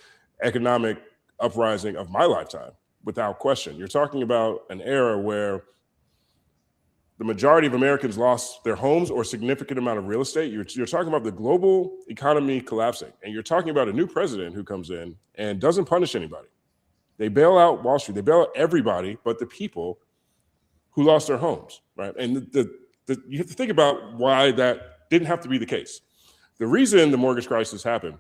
economic uprising of my lifetime, without question. You're talking about an era where the majority of Americans lost their homes or significant amount of real estate. You're talking about the global economy collapsing, and you're talking about a new president who comes in and doesn't punish anybody. They bail out Wall Street. They bail out everybody but the people who lost their homes, right? And you have to think about why that didn't have to be the case. The reason the mortgage crisis happened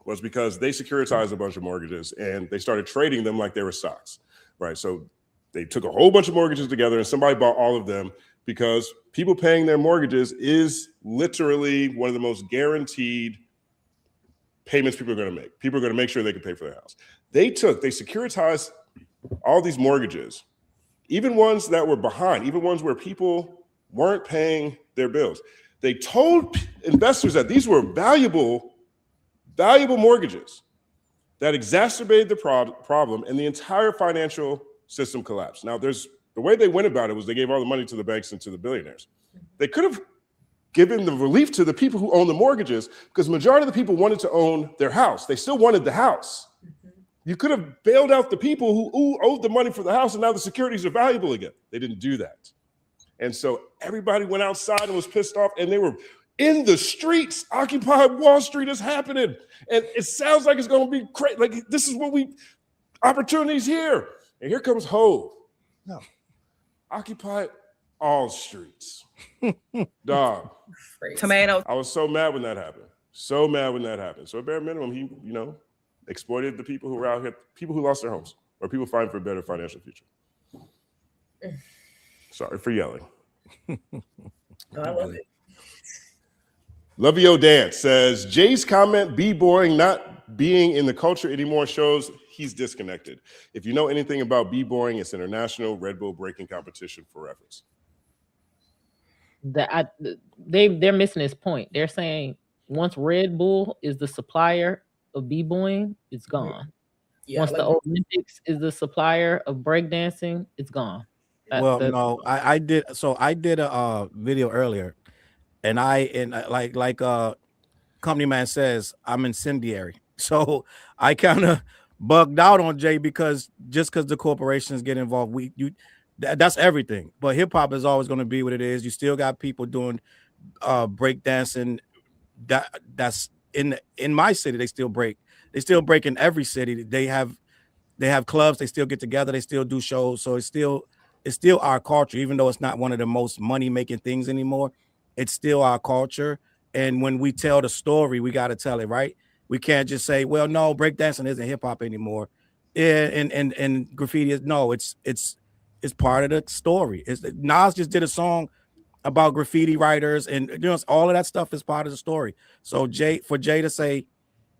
was because they securitized a bunch of mortgages and they started trading them like they were stocks, right? So they took a whole bunch of mortgages together and somebody bought all of them because people paying their mortgages is literally one of the most guaranteed payments people are going to make. People are going to make sure they can pay for their house. They securitized all these mortgages, even ones that were behind, even ones where people weren't paying their bills. They told investors that these were valuable mortgages that exacerbated the problem, and the entire financial system collapsed. Now, the way they went about it was they gave all the money to the banks and to the billionaires. They could have given the relief to the people who own the mortgages because the majority of the people wanted to own their house. They still wanted the house. You could have bailed out the people who owed the money for the house, and now the securities are valuable again. They didn't do that. And so everybody went outside and was pissed off, and they were in the streets. Occupy Wall Street is happening. And it sounds like it's going to be crazy. Like, this is what opportunities here. And here comes Hov. No. Occupy all streets. Dog. Tomato. I was so mad when that happened. So mad when that happened. So at bare minimum, he, exploited the people who were out here, people who lost their homes, or people fighting for a better financial future. Sorry for yelling. I love it. Lovio Dance says, Jay's comment, b-boying not being in the culture anymore shows he's disconnected. If you know anything about b-boying, it's international Red Bull breaking competition for reference. They're missing his point. They're saying once Red Bull is the supplier of b-boying, it's gone. Yeah, once the Olympics is the supplier of breakdancing, it's gone. No, I did. So I did a video earlier, and like Company Man says, I'm incendiary. So I kind of bugged out on Jay because the corporations get involved, that's everything. But hip hop is always going to be what it is. You still got people doing breakdancing. That's in my city. They still break in every city. They have clubs. They still get together. They still do shows. So it's still our culture, even though it's not one of the most money-making things anymore. It's still our culture. And when we tell the story, we got to tell it, right? We can't just say, well, no, breakdancing isn't hip-hop anymore. And graffiti is, no, it's part of the story. Nas just did a song about graffiti writers, and all of that stuff is part of the story. So Jay to say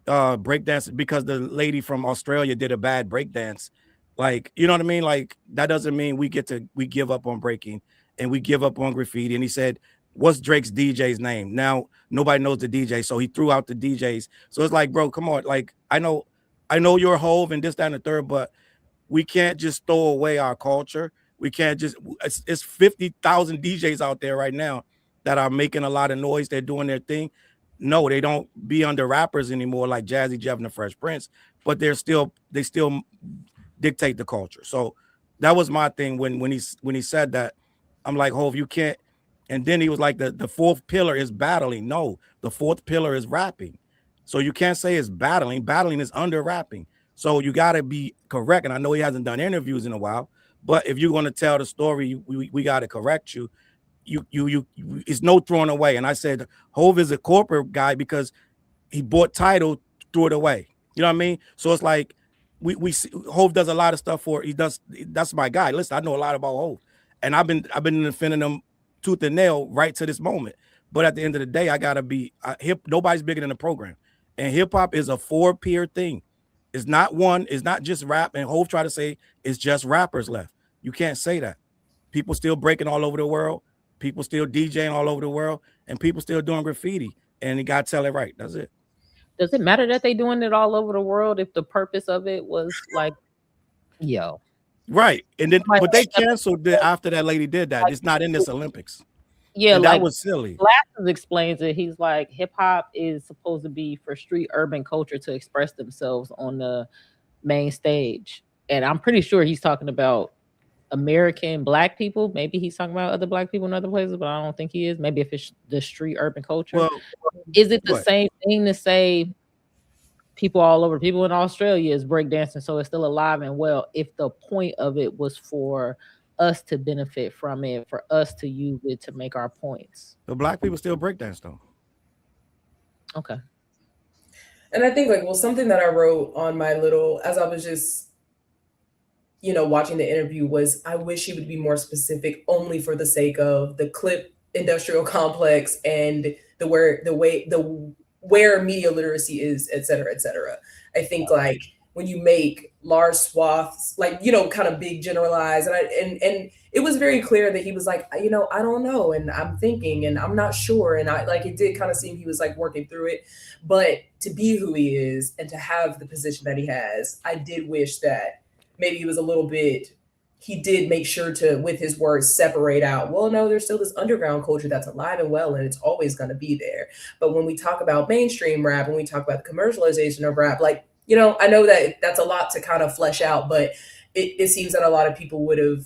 breakdance because the lady from Australia did a bad breakdance, like, you know what I mean? Like, that doesn't mean we give up on breaking and we give up on graffiti. And he said, what's Drake's DJ's name? Now nobody knows the DJ, so he threw out the DJs. So it's like, bro, come on. Like, I know you're Hov and this, that, and the third, but we can't just throw away our culture. We can't just, it's 50,000 DJs out there right now that are making a lot of noise. They're doing their thing. No, they don't be under rappers anymore like Jazzy Jeff and the Fresh Prince, but they still dictate the culture. So that was my thing when he said that. I'm like, Hov, you can't. And then he was like, the fourth pillar is battling. No, the fourth pillar is rapping. So you can't say it's battling. Battling is under rapping. So you got to be correct. And I know he hasn't done interviews in a while, but if you're going to tell the story, we got to correct you. It's no throwing away. And I said, Hov is a corporate guy because he bought Tidal, threw it away. You know what I mean? So it's like, we see Hov does a lot of stuff that's my guy. Listen, I know a lot about Hov, and I've been defending him tooth and nail right to this moment. But at the end of the day, I gotta be nobody's bigger than the program, and hip hop is a 4-peer thing. It's not one. It's not just rap. And Hov try to say it's just rappers left. You can't say that. People still breaking all over the world. People still DJing all over the world, and people still doing graffiti. And you gotta tell it right. That's it. Does it matter that they doing it all over the world if the purpose of it was like, yo, right? And then, but they canceled it after that lady did that. It's not in this Olympics. Yeah, and like, that was silly. Glasses explains it. He's like, hip hop is supposed to be for street urban culture to express themselves on the main stage, and I'm pretty sure he's talking about American Black people. Maybe he's talking about other Black people in other places, but I don't think he is. Maybe if it's the street urban culture. Well, is it the same thing to say people all over, people in Australia is breakdancing, so it's still alive and well if the point of it was for us to benefit from it, for us to use it to make our points? The Black people still breakdance though. Okay. And I think something that I wrote on my little, as I was just watching the interview, was I wish he would be more specific only for the sake of the clip industrial complex and where media literacy is, et cetera, et cetera. I think when you make large swaths, kind of big generalized, and it was very clear that he was like, I don't know, and I'm thinking, and I'm not sure, and it did kind of seem he was working through it, but to be who he is and to have the position that he has, I did wish that maybe he was a little bit, he did make sure to, with his words, separate out, well, no, there's still this underground culture that's alive and well, and it's always going to be there. But when we talk about mainstream rap, when we talk about the commercialization of rap, I know that that's a lot to kind of flesh out, but it seems that a lot of people would have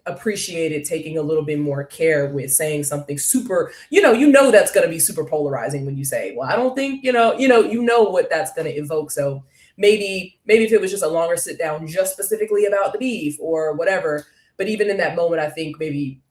appreciated taking a little bit more care with saying something super, you know that's going to be super polarizing when you say, well, I don't think, you know what that's going to evoke. So maybe if it was just a longer sit down just specifically about the beef or whatever, but even in that moment, I think maybe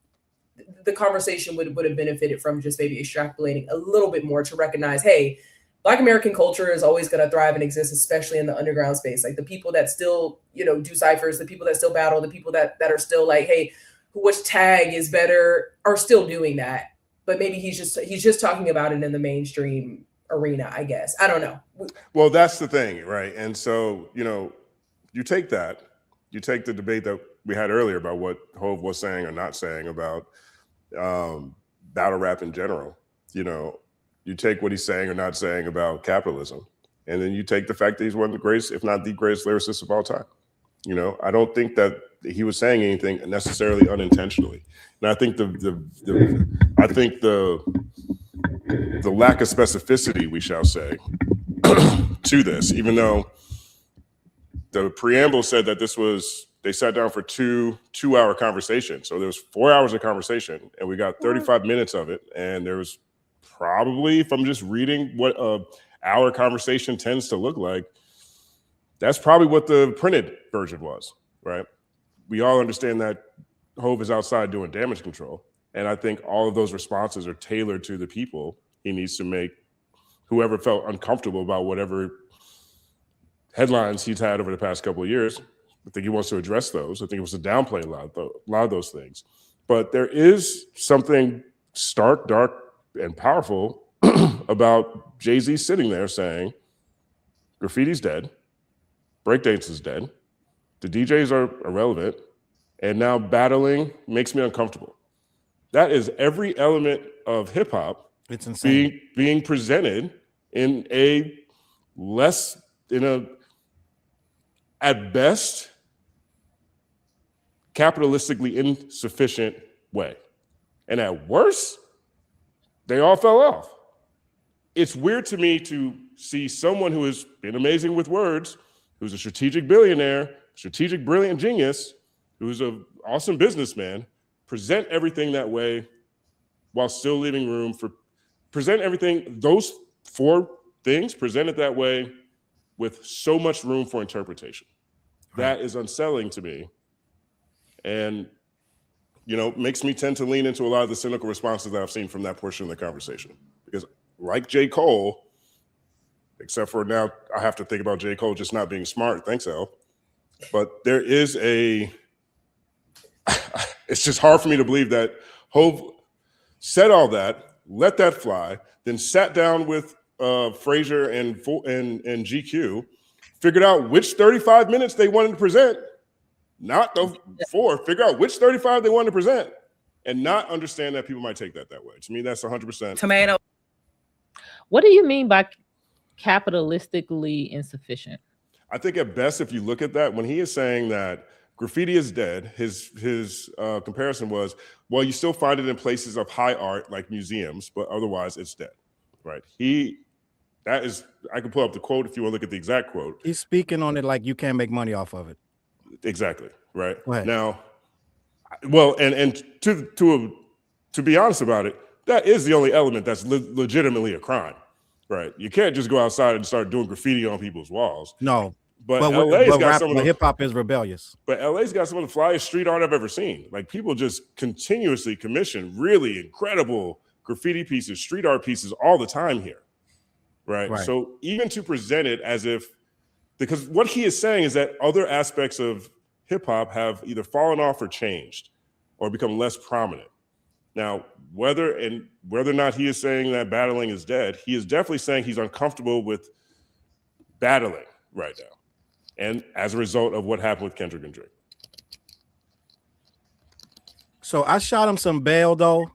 the conversation would have benefited from just maybe extrapolating a little bit more to recognize, hey, Black American culture is always going to thrive and exist, especially in the underground space. Like the people that still, do ciphers, the people that still battle, the people that are still like, hey, which tag is better, are still doing that. But maybe he's just talking about it in the mainstream arena, I guess. I don't know. Well, that's the thing, right? And so, you take the debate that we had earlier about what Hov was saying or not saying about battle rap in general, you take what he's saying or not saying about capitalism, and then you take the fact that he's one of the greatest, if not the greatest lyricist of all time. I don't think that he was saying anything necessarily unintentionally. And I think the lack of specificity, we shall say, to this, even though the preamble said that they sat down for two-hour conversation. So there was 4 hours of conversation, and we got 35 minutes of it. And there was probably, if I'm just reading what our conversation tends to look like, that's probably what the printed version was, right? We all understand that Hov is outside doing damage control. And I think all of those responses are tailored to the people he needs to make, whoever felt uncomfortable about whatever headlines he's had over the past couple of years. I think he wants to address those. I think he wants to downplay a lot of those things. But there is something stark, dark, and powerful about Jay-Z sitting there saying, graffiti's dead, breakdance is dead, the DJs are irrelevant, and now battling makes me uncomfortable. That is every element of hip hop. It's insane. Being presented in at best, capitalistically insufficient way. And at worst, they all fell off. It's weird to me to see someone who has been amazing with words, who's a strategic billionaire, strategic brilliant genius, who's an awesome businessman, present everything that way while still leaving room for, those four things presented that way with so much room for interpretation. That is unsettling to me. And, makes me tend to lean into a lot of the cynical responses that I've seen from that portion of the conversation. Because like J. Cole, except for now I have to think about J. Cole just not being smart, thanks, Elle. But there is it's just hard for me to believe that Hov said all that, let that fly, then sat down with Frazier and GQ, figured out which 35 minutes they wanted to present, not the 4, figure out which 35 they wanted to present, and not understand that people might take that way. To me, that's 100%. Tomato. What do you mean by capitalistically insufficient? I think at best, if you look at that, when he is saying that graffiti is dead, his comparison was, well, you still find it in places of high art like museums, but otherwise it's dead, right? I can pull up the quote if you want to look at the exact quote. He's speaking on it like you can't make money off of it. Exactly, right? Right. Now, well, and to be honest about it, that is the only element that's legitimately a crime, right? You can't just go outside and start doing graffiti on people's walls. No. But LA's got some of the hip hop is rebellious. But LA's got some of the flyest street art I've ever seen. Like people just continuously commission really incredible graffiti pieces, street art pieces all the time here. Right. So even to present it as if, because what he is saying is that other aspects of hip hop have either fallen off or changed or become less prominent. Now, whether or not he is saying that battling is dead, he is definitely saying he's uncomfortable with battling right now. And as a result of what happened with Kendrick and Drake. So I shot him some bail, though,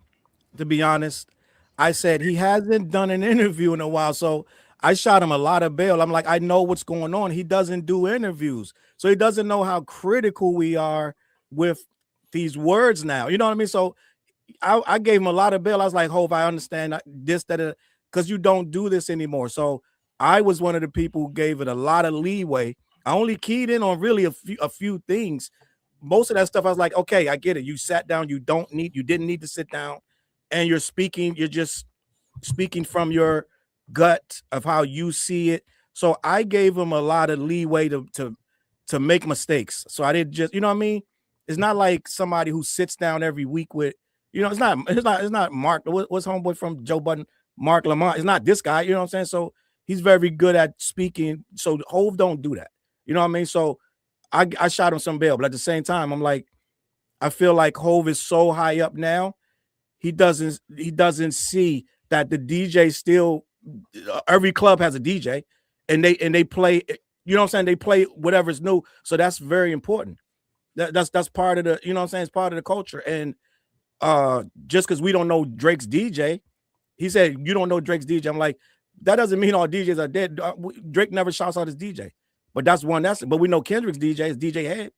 to be honest. I said he hasn't done an interview in a while, so I shot him a lot of bail. I'm like, I know what's going on. He doesn't do interviews, so he doesn't know how critical we are with these words now. You know what I mean? So I gave him a lot of bail. I was like, Hov, I understand this, that, because you don't do this anymore. So I was one of the people who gave it a lot of leeway. I only keyed in on really a few things, most of that stuff, I was like, okay, I get it. You sat down, you didn't need to sit down, and you're just speaking from your gut of how you see it. So I gave him a lot of leeway to make mistakes. So I didn't just, you know what I mean? It's not like somebody who sits down every week with, you know, it's not Mark. What's homeboy from Joe Budden? Mark Lamont. It's not this guy, you know what I'm saying? So he's very good at speaking. So Hove don't do that. You know what I mean? So I shot him some bail, but at the same time, I'm like, I feel like Hove is so high up now, he doesn't see that the DJ still, every club has a DJ, and they play, you know what I'm saying? They play whatever's new. So that's very important. That's part of the, you know what I'm saying? It's part of the culture. And just because we don't know Drake's DJ, he said, you don't know Drake's DJ. I'm like, that doesn't mean all DJs are dead. Drake never shouts out his DJ. But but we know Kendrick's DJ is DJ Head.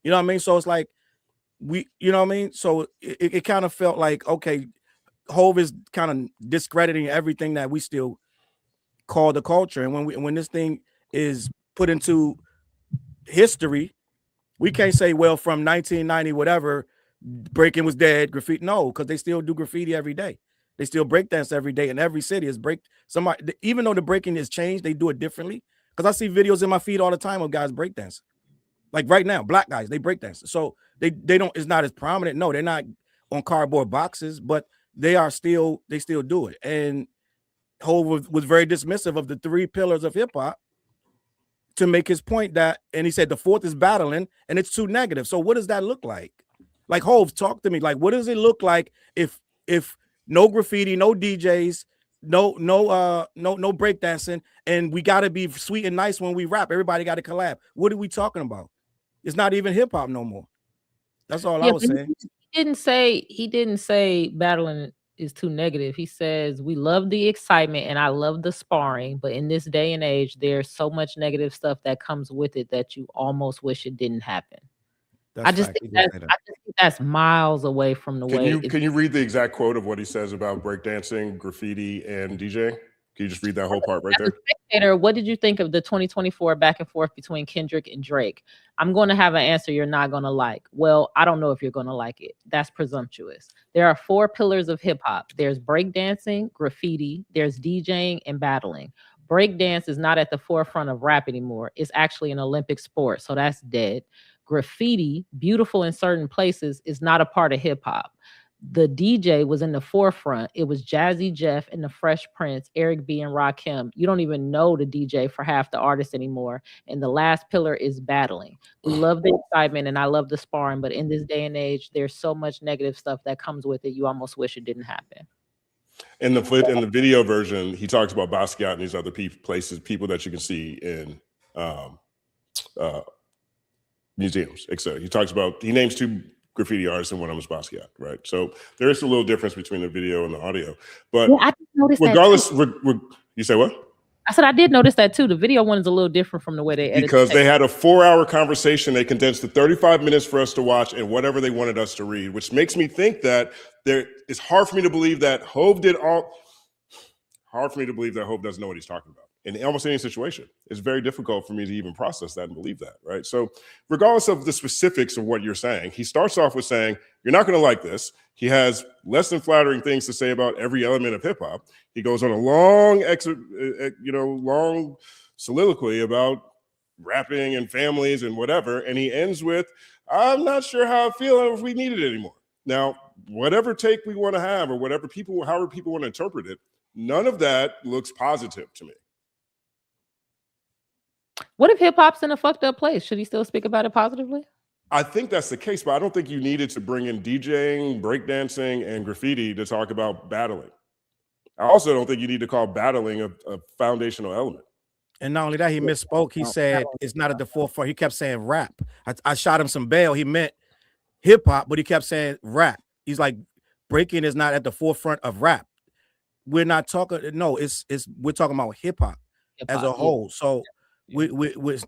You know what I mean? So it's like, you know what I mean? So it kind of felt like, okay, Hove is kind of discrediting everything that we still call the culture. And when this thing is put into history, we can't say, well, from 1990, whatever, breaking was dead, graffiti. No, because they still do graffiti every day. They still break dance every day, and every city is somebody, even though the breaking has changed, they do it differently. Because I see videos in my feed all the time of guys breakdance. Like right now, black guys, they breakdance. So they don't, it's not as prominent. No, they're not on cardboard boxes, but they still do it. And Hov was very dismissive of the 3 pillars of hip hop to make his point that, and he said the 4th is battling and it's too negative. So what does that look like? Like, Hov, talk to me. Like, what does it look like if no graffiti, no DJs, no breakdancing, and we got to be sweet and nice when we rap? Everybody got to collab. What are we talking about? It's not even hip hop no more. That's all I was saying. He didn't say battling is too negative. He says we love the excitement and I love the sparring, but in this day and age, there's so much negative stuff that comes with it that you almost wish it didn't happen. I just think that's miles away from the way. Can you read the exact quote of what he says about breakdancing, graffiti, and DJing? Can you just read that whole part right there? Spectator, what did you think of the 2024 back and forth between Kendrick and Drake? I'm going to have an answer you're not going to like. Well, I don't know if you're going to like it. That's presumptuous. There are 4 pillars of hip hop. There's breakdancing, graffiti, there's DJing, and battling. Breakdance is not at the forefront of rap anymore. It's actually an Olympic sport, so that's dead. Graffiti, beautiful in certain places, is not a part of hip hop. The DJ was in the forefront. It was Jazzy Jeff and the Fresh Prince, Eric B and Rakim. You don't even know the DJ for half the artists anymore. And the last pillar is battling. We love the excitement and I love the sparring, but in this day and age, there's so much negative stuff that comes with it. You almost wish it didn't happen. In the video version, he talks about Basquiat and these other people that you can see in museums, etc. He names 2 graffiti artists and one of them is Basquiat, right? So there is a little difference between the video and the audio. But I did notice regardless, you say what? I said I did notice that too. The video one is a little different from the way they edited. Because they had a 4-hour conversation. They condensed to 35 minutes for us to watch and whatever they wanted us to read, which makes me think that it's hard for me to believe that Hove doesn't know what he's talking about. In almost any situation, it's very difficult for me to even process that and believe that, right? So regardless of the specifics of what you're saying, he starts off with saying, you're not going to like this. He has less than flattering things to say about every element of hip hop. He goes on a long soliloquy about rapping and families and whatever. And he ends with, I'm not sure how I feel if we need it anymore. Now, whatever take we want to have or however people want to interpret it, none of that looks positive to me. What if hip hop's in a fucked up place? Should he still speak about it positively? I think that's the case, but I don't think you needed to bring in DJing, breakdancing, and graffiti to talk about battling. I also don't think you need to call battling a foundational element. And not only that, he misspoke. He said it's not at the forefront. He kept saying rap. I shot him some bail. He meant hip hop, but he kept saying rap. He's like, breaking is not at the forefront of rap. We're not talking. No, we're talking about hip hop as a whole. So.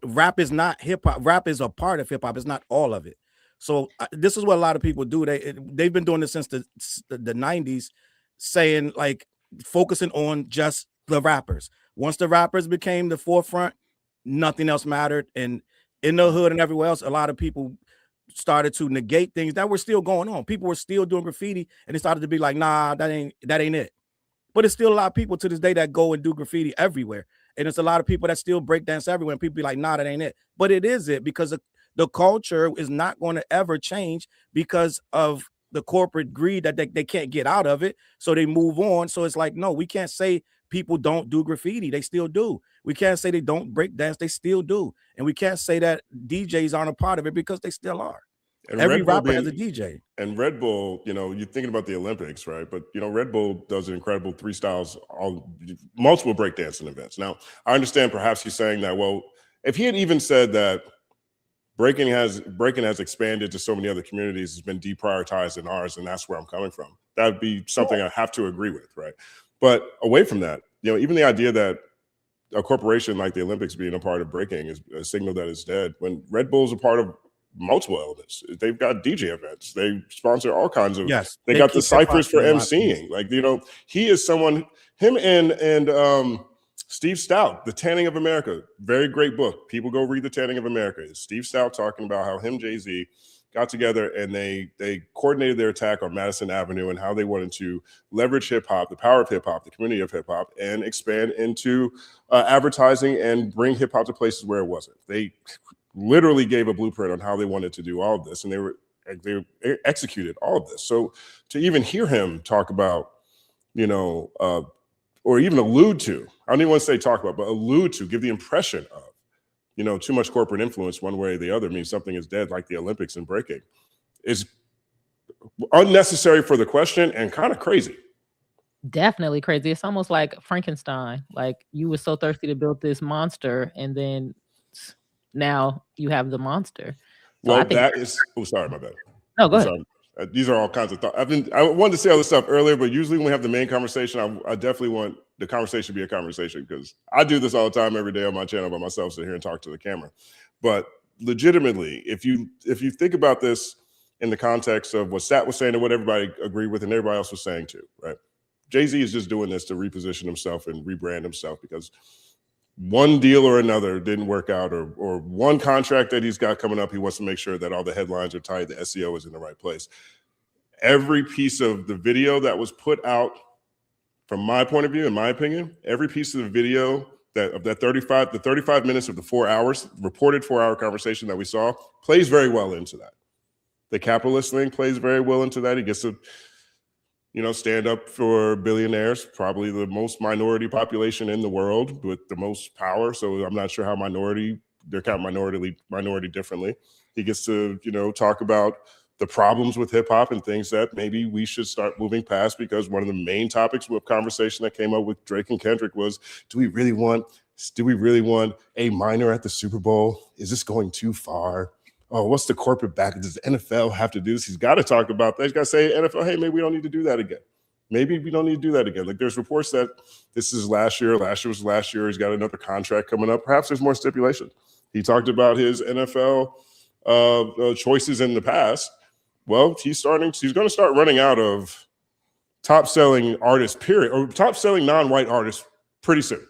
Rap is not hip hop. Rap is a part of hip hop. It's not all of it. So this is what a lot of people do. They've been doing this since the 90s, saying like focusing on just the rappers. Once the rappers became the forefront, nothing else mattered. And in the hood and everywhere else, a lot of people started to negate things that were still going on. People were still doing graffiti, and it started to be like, nah, that ain't it. But it's still a lot of people to this day that go and do graffiti everywhere. And it's a lot of people that still break dance everywhere. And people be like, nah, that ain't it. But it is it, because the culture is not going to ever change because of the corporate greed that they can't get out of it. So they move on. So it's like, no, we can't say people don't do graffiti. They still do. We can't say they don't break dance. They still do. And we can't say that DJs aren't a part of it, because they still are. And Every rapper has a DJ. And Red Bull, you know, you're thinking about the Olympics, right? But, you know, Red Bull does an incredible 3 styles, multiple breakdancing events. Now, I understand perhaps he's saying that, well, if he had even said that breaking has expanded to so many other communities, has been deprioritized in ours, and that's where I'm coming from, that would be something I have to agree with, right? But away from that, you know, even the idea that a corporation like the Olympics being a part of breaking is a signal that it's dead, when Red Bull's a part of multiple elements. They've got DJ events. They sponsor all kinds of. Yes, they got the ciphers for MCing. Like, you know, he is someone. Him and Steve Stout, The Tanning of America, very great book. People go read The Tanning of America. It's Steve Stout talking about how him, Jay-Z, got together and they coordinated their attack on Madison Avenue and how they wanted to leverage hip hop, the power of hip hop, the community of hip hop, and expand into advertising and bring hip hop to places where it wasn't. They literally gave a blueprint on how they wanted to do all of this, and they executed all of this. So to even hear him talk about, you know, or even allude to, I don't even want to say talk about, but allude to, give the impression of, you know, too much corporate influence one way or the other means something is dead, like the Olympics and breaking, is unnecessary for the question and kind of crazy. Definitely crazy. It's almost like Frankenstein. Like, you were so thirsty to build this monster, and then now you have the monster. So well, that is. Oh, sorry, my bad. No, go ahead. These are all kinds of thoughts. I wanted to say all this stuff earlier, but usually when we have the main conversation, I definitely want the conversation to be a conversation, because I do this all the time, every day on my channel by myself, sit here and talk to the camera. But legitimately, if you think about this in the context of what Stat was saying and what everybody agreed with and everybody else was saying too, right? Jay-Z is just doing this to reposition himself and rebrand himself because one deal or another didn't work out, or one contract that he's got coming up, he wants to make sure that all the headlines are tight, the SEO is in the right place. Every piece of the video that was put out, from my point of view, in my opinion, every piece of the video of that 35 minutes of the 4 hours, reported 4-hour conversation that we saw, plays very well into that. The capitalist thing plays very well into that. He gets to, you know, stand up for billionaires, probably the most minority population in the world with the most power. So I'm not sure how they're counting minority differently. He gets to, you know, talk about the problems with hip hop and things that maybe we should start moving past, because one of the main topics of conversation that came up with Drake and Kendrick was, do we really want a minor at the Super Bowl? Is this going too far? Oh, what's the corporate back? Does the NFL have to do this? He's got to talk about that. He's got to say, NFL, hey, maybe we don't need to do that again. Maybe we don't need to do that again. Like, there's reports that this is last year was last year. He's got another contract coming up. Perhaps there's more stipulation. He talked about his NFL choices in the past. Well, he's going to start running out of top selling artists, period, or top selling non-white artists pretty soon,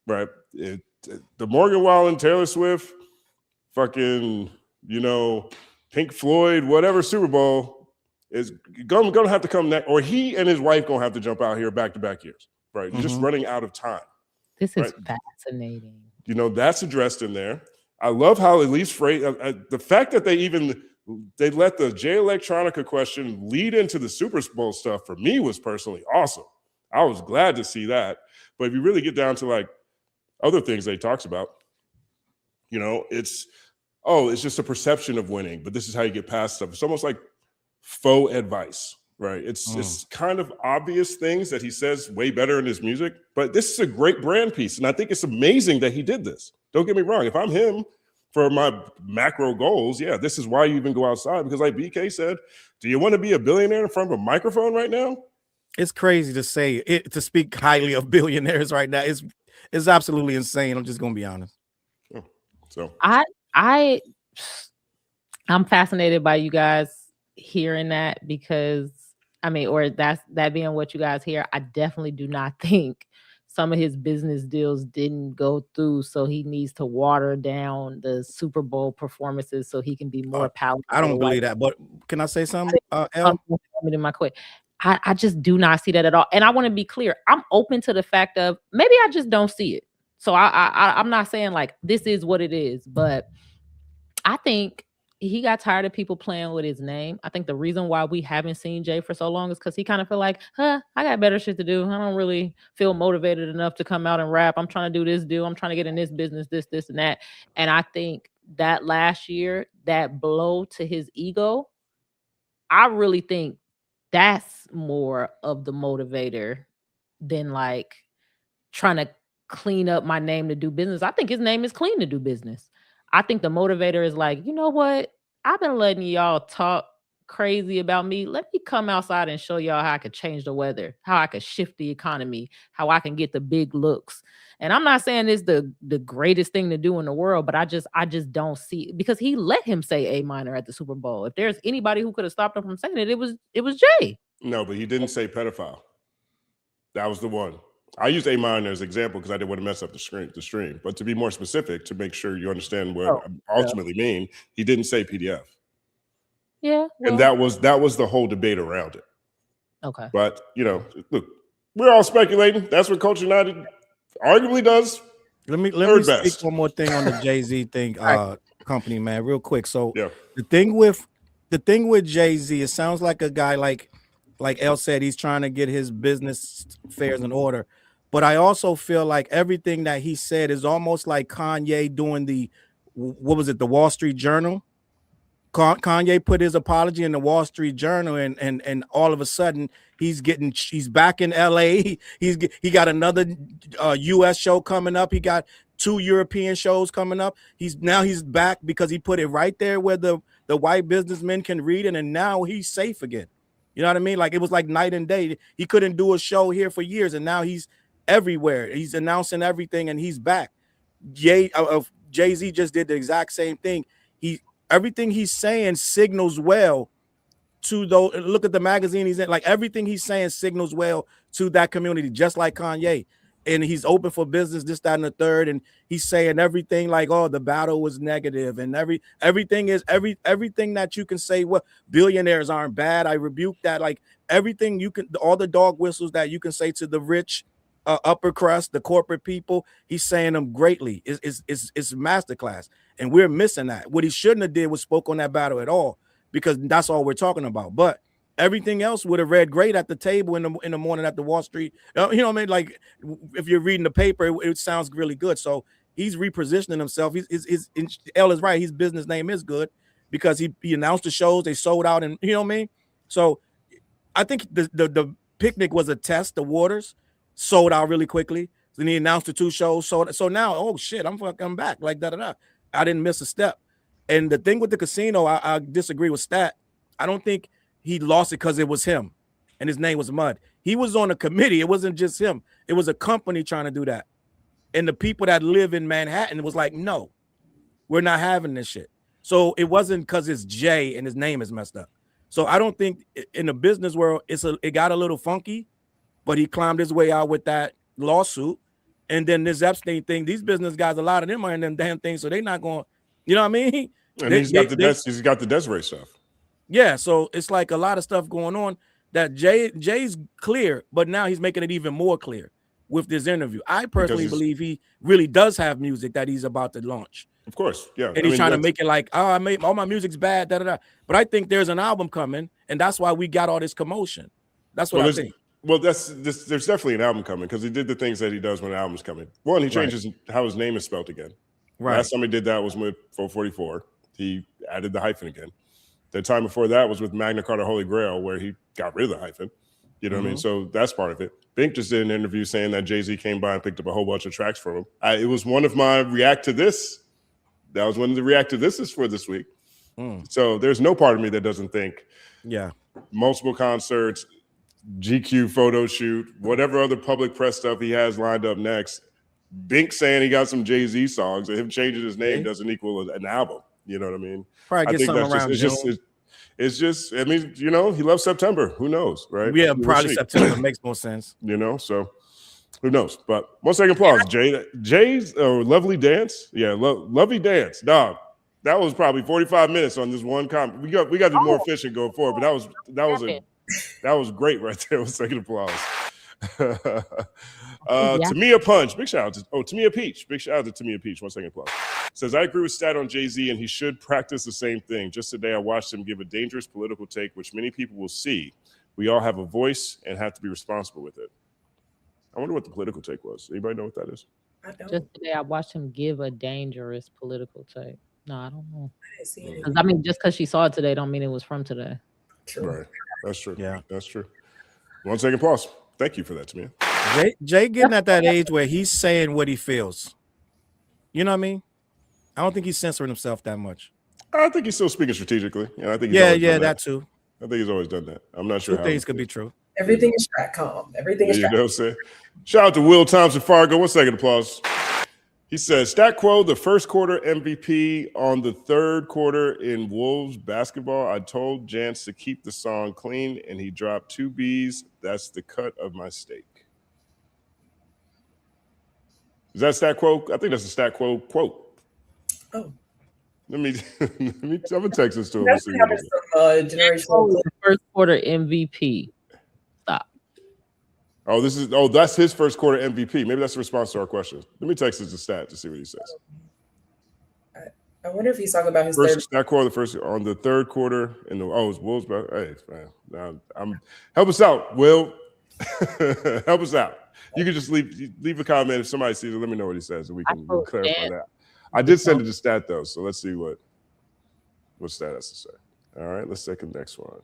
right? The Morgan Wallen, Taylor Swift, fucking, you know, Pink Floyd, whatever Super Bowl is going to have to come next, or he and his wife going to have to jump out here back-to-back years, right? Just running out of time. This is fascinating. You know, that's addressed in there. I love how, at least the fact that they let the Jay Electronica question lead into the Super Bowl stuff, for me, was personally awesome. I was glad to see that. But if you really get down to like other things they talks about, you know, it's just a perception of winning, but this is how you get past stuff. It's almost like faux advice, right? It's kind of obvious things that he says way better in his music, but this is a great brand piece. And I think it's amazing that he did this. Don't get me wrong. If I'm him, for my macro goals, yeah, this is why you even go outside, because like BK said, do you want to be a billionaire in front of a microphone right now? It's crazy to say it, to speak highly of billionaires right now. It's absolutely insane. I'm just going to be honest. Oh, so I'm fascinated by you guys hearing that, because I mean, or that being what you guys hear. I definitely do not think some of his business deals didn't go through, so he needs to water down the Super Bowl performances so he can be more palatable. I don't believe that, but can I say something? Elle? I just do not see that at all. And I want to be clear. I'm open to the fact of maybe I just don't see it. So I'm not saying like this is what it is, but I think he got tired of people playing with his name. I think the reason why we haven't seen Jay for so long is because he kind of feel like, I got better shit to do. I don't really feel motivated enough to come out and rap. I'm trying to do this deal. I'm trying to get in this business, this, and that. And I think that last year, that blow to his ego, I really think that's more of the motivator than like trying to clean up my name to do business. I think his name is clean to do business. I think the motivator is like, you know what? I've been letting y'all talk crazy about me. Let me come outside and show y'all how I could change the weather, how I could shift the economy, how I can get the big looks. And I'm not saying it's the greatest thing to do in the world, but I just don't see it because he let him say A minor at the Super Bowl. If there's anybody who could have stopped him from saying it, it was Jay. No, but he didn't say pedophile. That was the one. I used A minor as an example because I didn't want to mess up the stream. But to be more specific, to make sure you understand what I ultimately mean, he didn't say PDF. Yeah. Well. And that was the whole debate around it. Okay. But, look, we're all speculating. That's what Culture United arguably does. Let me speak one more thing on the Jay-Z thing, company, man, real quick. So the thing with Jay-Z, it sounds like a guy like Elle said, he's trying to get his business affairs in order. But I also feel like everything that he said is almost like Kanye doing the Wall Street Journal. Kanye put his apology in the Wall Street Journal, and all of a sudden he's back in LA. He got another US show coming up. He got 2 European shows coming up. He's back because he put it right there where the white businessmen can read it, and now he's safe again. You know what I mean? Like it was like night and day. He couldn't do a show here for years, and now he's everywhere. He's announcing everything, and he's back. Jay-Z just did the exact same thing. Everything he's saying signals well to those. Look at the magazine he's in. Like everything he's saying signals well to that community, just like Kanye. And he's open for business, this, that, and the third. And he's saying everything like, oh, the battle was negative, and everything that you can say. Well, billionaires aren't bad. I rebuke that. Like everything you can, all the dog whistles that you can say to the rich, upper crust, the corporate people, he's saying them greatly. It's masterclass, and we're missing that. What he shouldn't have did was spoke on that battle at all, because that's all we're talking about. But everything else would have read great at the table in the morning at the Wall Street. You know what I mean? Like if you're reading the paper, it sounds really good. So he's repositioning himself. Elle is right. His business name is good because he announced the shows. They sold out, and you know what I mean? So I think the picnic was a test. The waters sold out really quickly. Then he announced the 2 shows. So now, oh shit, I'm back. Like da. I didn't miss a step. And the thing with the casino, I disagree with Stat. I don't think he lost it because it was him and his name was Mud. He was on a committee. It wasn't just him. It was a company trying to do that. And the people that live in Manhattan was like, no, we're not having this shit. So it wasn't because it's Jay and his name is messed up. So I don't think in the business world, it got a little funky, but he climbed his way out with that lawsuit. And then this Epstein thing, these business guys, a lot of them are in them damn things. So they're not going, you know what I mean? And he's got the Desiree stuff. Yeah, so it's like a lot of stuff going on that Jay's clear, but now he's making it even more clear with this interview. I personally believe he really does have music that he's about to launch. Of course, yeah. And he's trying to make it like, oh, all my music's bad, da. But I think there's an album coming, and that's why we got all this commotion. That's what I think. Well, there's definitely an album coming because he did the things that he does when an album's coming. One, he changes how his name is spelled again. Right. Last time he did that was with 444. He added the hyphen again. The time before that was with Magna Carta Holy Grail, where he got rid of the hyphen. You know what I mean? So that's part of it. Bink just did an interview saying that Jay-Z came by and picked up a whole bunch of tracks from him. It was one of my react to this. That was one of the react to this is for this week. So there's no part of me that doesn't think multiple concerts, GQ photo shoot, whatever other public press stuff he has lined up next. Bink saying he got some Jay-Z songs, and him changing his name doesn't equal an album. You know what I mean? Probably get something around it's just, I mean, you know, he loves September. Who knows, right? Yeah, probably September makes more sense. You know, so Who knows? But 1 second applause. Jay's lovely dance. Yeah, lovely dance. Dog. That was probably 45 minutes on this one comment. We got to be more efficient going forward, but that was great right there. 1 second applause. Tamia Punch. Big shout out to Tamia Peach. Big shout out to Tamia Peach. 1 second applause. Says, I agree with Stat on Jay-Z, and he should practice the same thing. Just today I watched him give a dangerous political take, which many people will see. We all have a voice and have to be responsible with it. I wonder what the political take was. Anybody know what that is? I don't. Just today I watched him give a dangerous political take. No, I don't know. I mean, just because she saw it today don't mean it was from today. True. Right. That's true. Yeah. That's true. 1 second pause. Thank you for that, Tamia. Jay getting at that age where he's saying what he feels. You know what I mean? I don't think he's censoring himself that much. I think he's still speaking strategically. I think that too. I think he's always done that. I'm not sure how things could be true. Everything is stratcom. Everything is stratcom. You know what I'm saying? Shout out to Will Thompson Fargo. 1 second applause. He says, Stat Quo, the first quarter MVP on the third quarter in Wolves basketball. I told Jance to keep the song clean, and he dropped 2 Bs. That's the cut of my steak. Is that Stat Quo? I think that's a Stat Quo quote. Oh. I'm gonna text this to him. That's generational. First quarter MVP. Stop. That's his first quarter MVP. Maybe that's the response to our question. Let me text this to Stat to see what he says. I wonder if he's talking about his first third. Stat Quo, the first on the third quarter in the it's Wolves. Hey, man, help us out, Will. Help us out. You can just leave a comment if somebody sees it. Let me know what he says, and we can clarify that. I did send it to Stat though, so let's see what Stat has to say. All right, let's take the next one.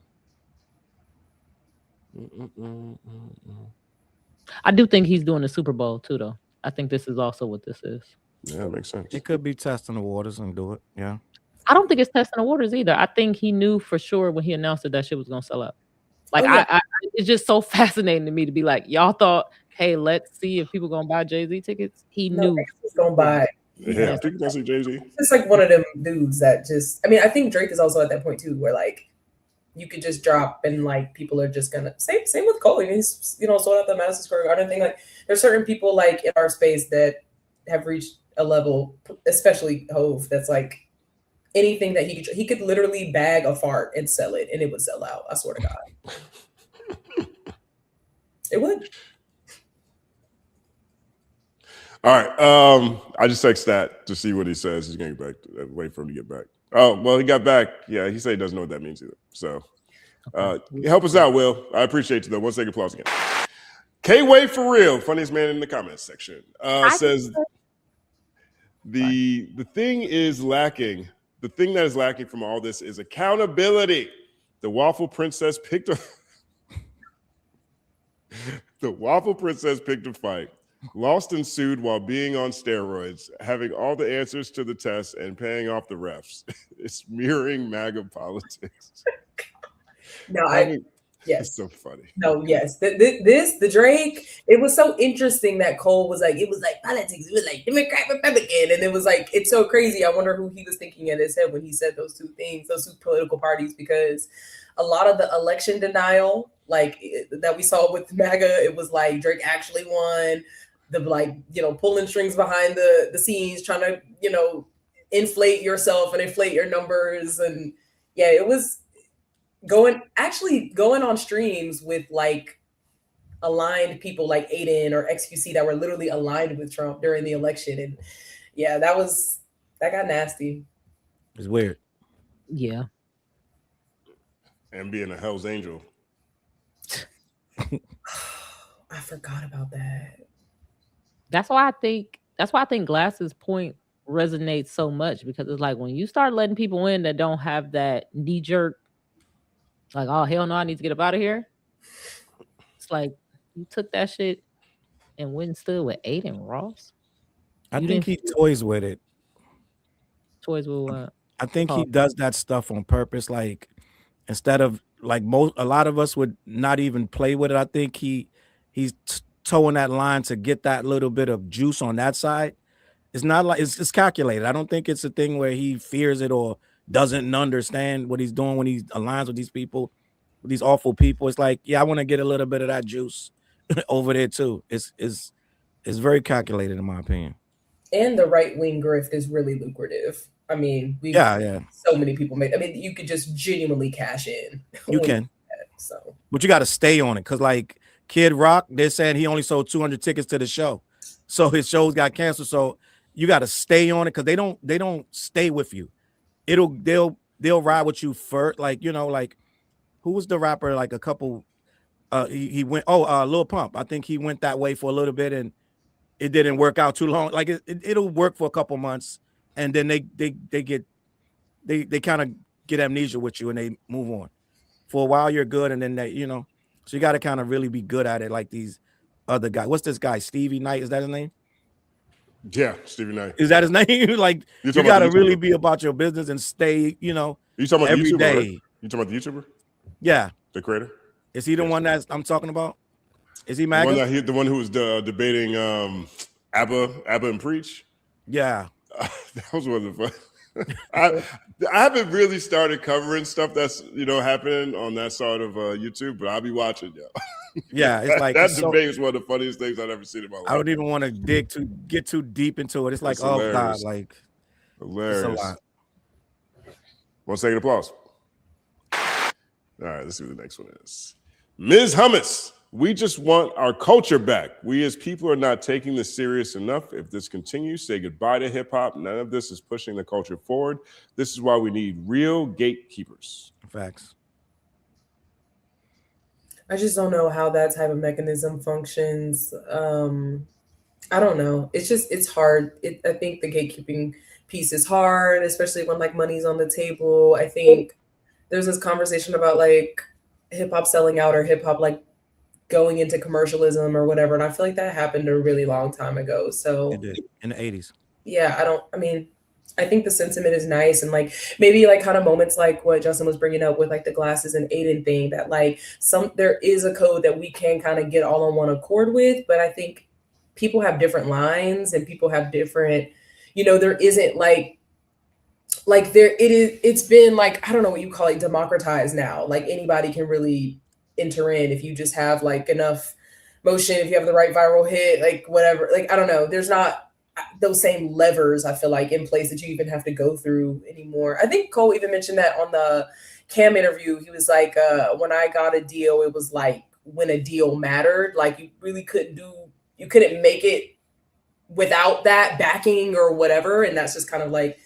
I do think he's doing the Super Bowl too, though. I think this is also what this is. Yeah, that makes sense. It could be testing the waters and do it. Yeah. I don't think it's testing the waters either. I think he knew for sure when he announced that shit was gonna sell out. Like it's just so fascinating to me to be like, y'all thought, hey, let's see if people gonna buy Jay-Z tickets. He knew he's gonna buy. Yeah, I think that's Jay-Z. It's like one of them dudes that just. I mean, I think Drake is also at that point too, where like you could just drop and like people are just gonna same with Cole. He's sold out the Madison Square Garden thing. Like there's certain people like in our space that have reached a level, especially Hove, that's like anything that he could literally bag a fart and sell it and it would sell out. I swear to God. It would. All right. I just text Stat to see what he says. He's going to get back. Wait for him to get back. Oh, well, he got back. Yeah, he said he doesn't know what that means either. So help us out, Will. I appreciate you, though. 1 second applause again. K-Way for real, funniest man in the comments section, says the thing is lacking. The thing that is lacking from all this is accountability. The Waffle Princess picked a fight. Lost and sued while being on steroids, having all the answers to the test and paying off the refs. It's mirroring MAGA politics. No, yes. It's so funny. No, yes. The Drake, it was so interesting that Cole was like, it was like politics. It was like Democrat, Republican. And it was like, it's so crazy. I wonder who he was thinking in his head when he said those two things, those two political parties, because a lot of the election denial, like that we saw with MAGA, it was like Drake actually won. The pulling strings behind the scenes, trying to, inflate yourself and inflate your numbers. And yeah, it was going on streams with like aligned people like Aiden or XQC that were literally aligned with Trump during the election. And yeah, that got nasty. It's weird. Yeah. And being a Hell's Angel. I forgot about that. That's why I think Glass's point resonates so much, because it's like when you start letting people in that don't have that knee jerk, like, oh hell no, I need to get up out of here. It's like you took that shit and went and stood with Aiden Ross. I think he toys with it. Toys with what? I think he does that stuff on purpose. Like instead of like a lot of us would not even play with it. I think he's towing that line to get that little bit of juice on that side. It's not like it's calculated. I don't think it's a thing where he fears it or doesn't understand what he's doing when he aligns with these people, with these awful people. It's like, yeah, I want to get a little bit of that juice over there too. It's It's very calculated, in my opinion. And the right-wing grift is really lucrative. I mean, Yeah. so many people make. I mean, you could just genuinely cash in. You can. So, but you got to stay on it, because like Kid Rock, they're saying he only sold 200 tickets to the show, so his shows got canceled. So you got to stay on it, because they don't stay with you. They'll ride with you first. Like, you know, like who was the rapper? Like a couple. He went. Lil Pump. I think he went that way for a little bit, and it didn't work out too long. Like it'll work for a couple months, and then they kind of get amnesia with you, and they move on. For a while you're good, and then they, you know, so you got to kind of really be good at it, like these other guys. What's this guy? Stevie Knight, is that his name? Yeah, Stevie Knight. Is that his name? Like, you got to really be about your business and stay, you know, you talking about every the YouTuber, day. right? You talking about the YouTuber? Yeah. The creator? Is he the one that I'm talking about? Is he MAGA? The one who was debating ABBA and Preach? Yeah. That was one of the fun. I haven't really started covering stuff that's, you know, happening on that side of YouTube, but I'll be watching, yo. Yeah, it's like that debate is one of the funniest things I've ever seen in my life. I don't even want to get too deep into it. It's like, oh God, like hilarious. It's a lot. 1 second applause. All right, let's see what the next one is. Ms. Hummus. We just want our culture back. We as people are not taking this serious enough. If this continues, say goodbye to hip hop. None of this is pushing the culture forward. This is why we need real gatekeepers. Facts. I just don't know how that type of mechanism functions. I don't know. It's hard. I think the gatekeeping piece is hard, especially when like money's on the table. I think there's this conversation about like hip hop selling out or hip hop like going into commercialism or whatever. And I feel like that happened a really long time ago. So it did in the 80s. Yeah, I think the sentiment is nice, and like maybe like kind of moments like what Justin was bringing up with like the glasses and Aiden thing, that like there is a code that we can kind of get all on one accord with, but I think people have different lines and people have different, you know, there isn't it's been like, I don't know what you call it, democratized now. Like anybody can really enter in if you just have like enough motion, if you have the right viral hit, like whatever, like I don't know, there's not those same levers I feel like in place that you even have to go through anymore. I think Cole even mentioned that on the Cam interview. He was like, when I got a deal, it was like when a deal mattered, like you really couldn't make it without that backing or whatever, and that's just kind of like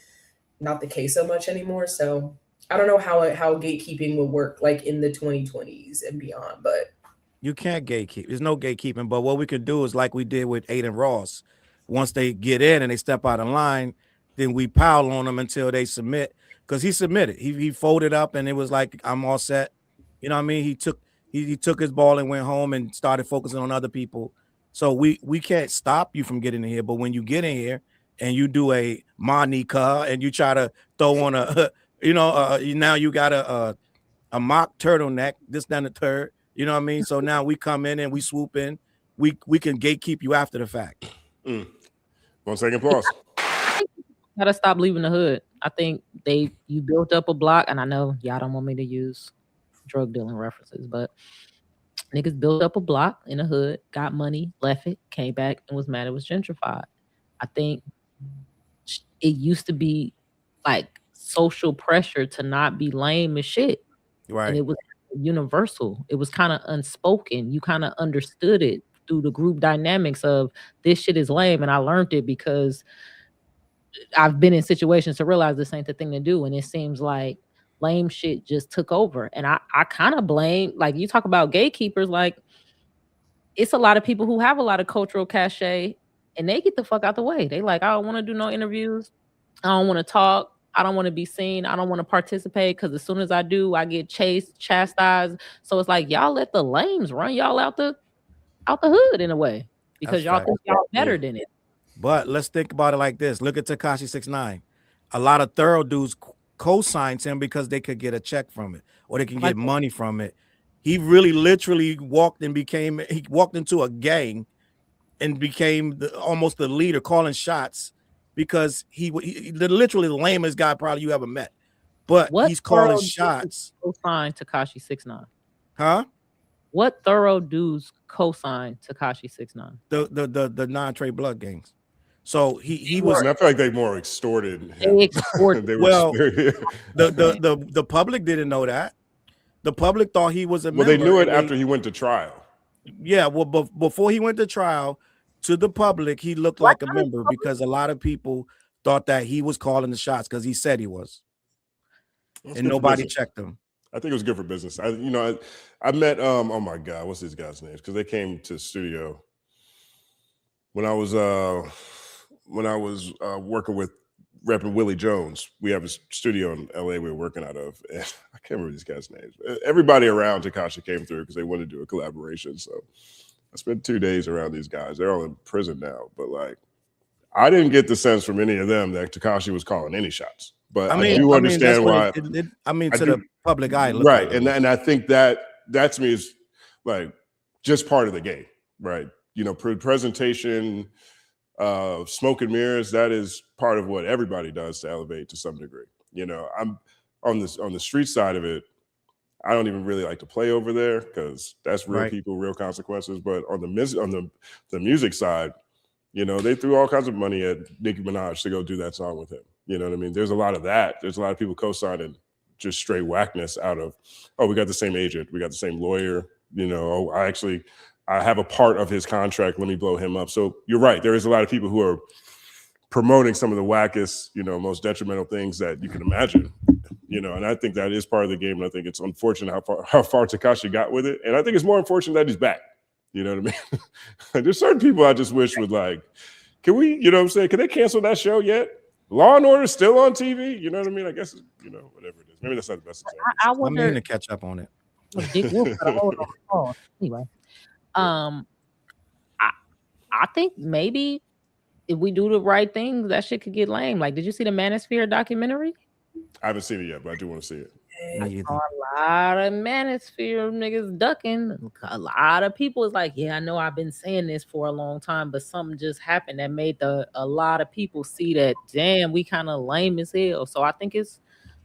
not the case so much anymore. So I don't know how gatekeeping will work like in the 2020s and beyond, but you can't gatekeep. There's no gatekeeping. But what we can do is like we did with Aiden Ross. Once they get in and they step out of line, then we pile on them until they submit. Because he submitted. He folded up and it was like, I'm all set. You know what I mean? He took his ball and went home and started focusing on other people. So we can't stop you from getting in here. But when you get in here and you do a Monica and you try to throw on a now you got a mock turtleneck, this, that, and the third. You know what I mean? So now we come in and we swoop in. We can gatekeep you after the fact. 1 second pause. Gotta stop leaving the hood. I think you built up a block, and I know y'all don't want me to use drug dealing references, but niggas built up a block in the hood, got money, left it, came back, and was mad it was gentrified. I think it used to be like social pressure to not be lame as shit. Right. And it was universal. It was kind of unspoken. You kind of understood it through the group dynamics of this shit is lame. And I learned it because I've been in situations to realize this ain't the thing to do. And it seems like lame shit just took over. And I kind of blame, like you talk about gatekeepers, like it's a lot of people who have a lot of cultural cachet and they get the fuck out the way. They like, I don't want to do no interviews. I don't want to talk. I don't want to be seen. I don't want to participate because as soon as I do, I get chastised. So it's like y'all let the lames run y'all out the hood in a way because y'all think y'all better than it. But let's think about it like this. Look at Tekashi 6ix9ine. A lot of thorough dudes co-signed him because they could get a check from it or they can get money from it. He really literally walked into a gang and became almost the leader, calling shots because he literally the lamest guy probably you ever met. But he's calling shots. Co-signed Tekashi 6ix9ine. Huh? What thorough dudes co-signed Tekashi 6ix9ine? The non-Trade Blood gangs. So he I was. mean, I feel like they more extorted him. They extorted. They were Well, extorted. the public didn't know that. The public thought he was a Well, member. they knew it and after he went to trial. Yeah, well, before he went to trial, to the public, he looked like a member because a lot of people thought that he was calling the shots because he said he was, and nobody checked him. I think it was good for business. I met oh my God, what's these guys' names? Because they came to the studio when I was working with repping Willie Jones. We have a studio in LA we were working out of. And I can't remember these guys' names. Everybody around Tekashi came through because they wanted to do a collaboration. So I spent 2 days around these guys. They're all in prison now. But like, I didn't get the sense from any of them that Tekashi was calling any shots. But I do understand why. The public eye, right? Like and I think that to me is like just part of the game, right? You know, presentation, smoke and mirrors. That is part of what everybody does to elevate to some degree. You know, I'm on the street side of it. I don't even really like to play over there because that's real people, real consequences. But on the music side, you know, they threw all kinds of money at Nicki Minaj to go do that song with him. You know what I mean? There's a lot of that. There's a lot of people co-signing just straight whackness out of, oh, we got the same agent, we got the same lawyer. You know, I have a part of his contract. Let me blow him up. So you're right. There is a lot of people who are promoting some of the wackest, you know, most detrimental things that you can imagine. You know, and I think that is part of the game. And I think it's unfortunate how far Tekashi got with it. And I think it's more unfortunate that he's back. You know what I mean? There's certain people I just wish would like, can we, you know what I'm saying? Can they cancel that show yet? Law and Order still on TV? You know what I mean? I guess, you know, whatever it is. Maybe that's not the best example. I wonder. I'm meaning to catch up on it. Anyway, I think maybe if we do the right things, that shit could get lame. Like, did you see the Manosphere documentary? I haven't seen it yet, but I do want to see it. I saw a lot of Manosphere niggas ducking. A lot of people is like, yeah, I know I've been saying this for a long time, but something just happened that made a lot of people see that, damn, we kind of lame as hell. So I think it's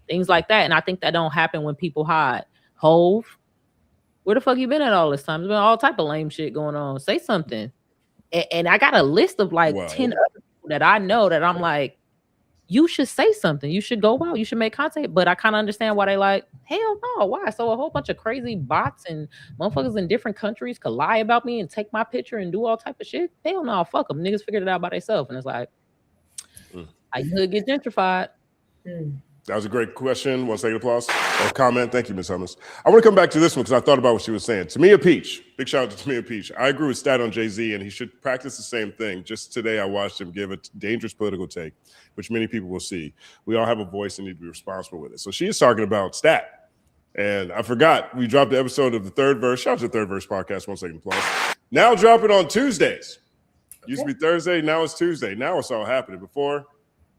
things like that. And I think that don't happen when people hide. Hove, where the fuck you been at all this time? There's been all type of lame shit going on. Say something. And I got a list of like 10 other people that I know that I'm like, you should say something. You should go out. You should make content. But I kind of understand why they like, hell no. Why? So a whole bunch of crazy bots and motherfuckers in different countries could lie about me and take my picture and do all type of shit. Hell no. Fuck them. Niggas figured it out by themselves. And it's like, I could get gentrified. That was a great question. 1 second applause or comment. Thank you, Ms. Hummers. I want to come back to this one because I thought about what she was saying. Tamia Peach, big shout out to Tamia Peach. I agree with Stat on Jay-Z, and he should practice the same thing. Just today, I watched him give a dangerous political take, which many people will see. We all have a voice and need to be responsible with it. So she is talking about Stat. And I forgot, we dropped the episode of the Third Verse. Shout out to the Third Verse podcast. 1 second applause. Now drop it on Tuesdays. Used to be Thursday, now it's Tuesday. Now it's all happening. Before,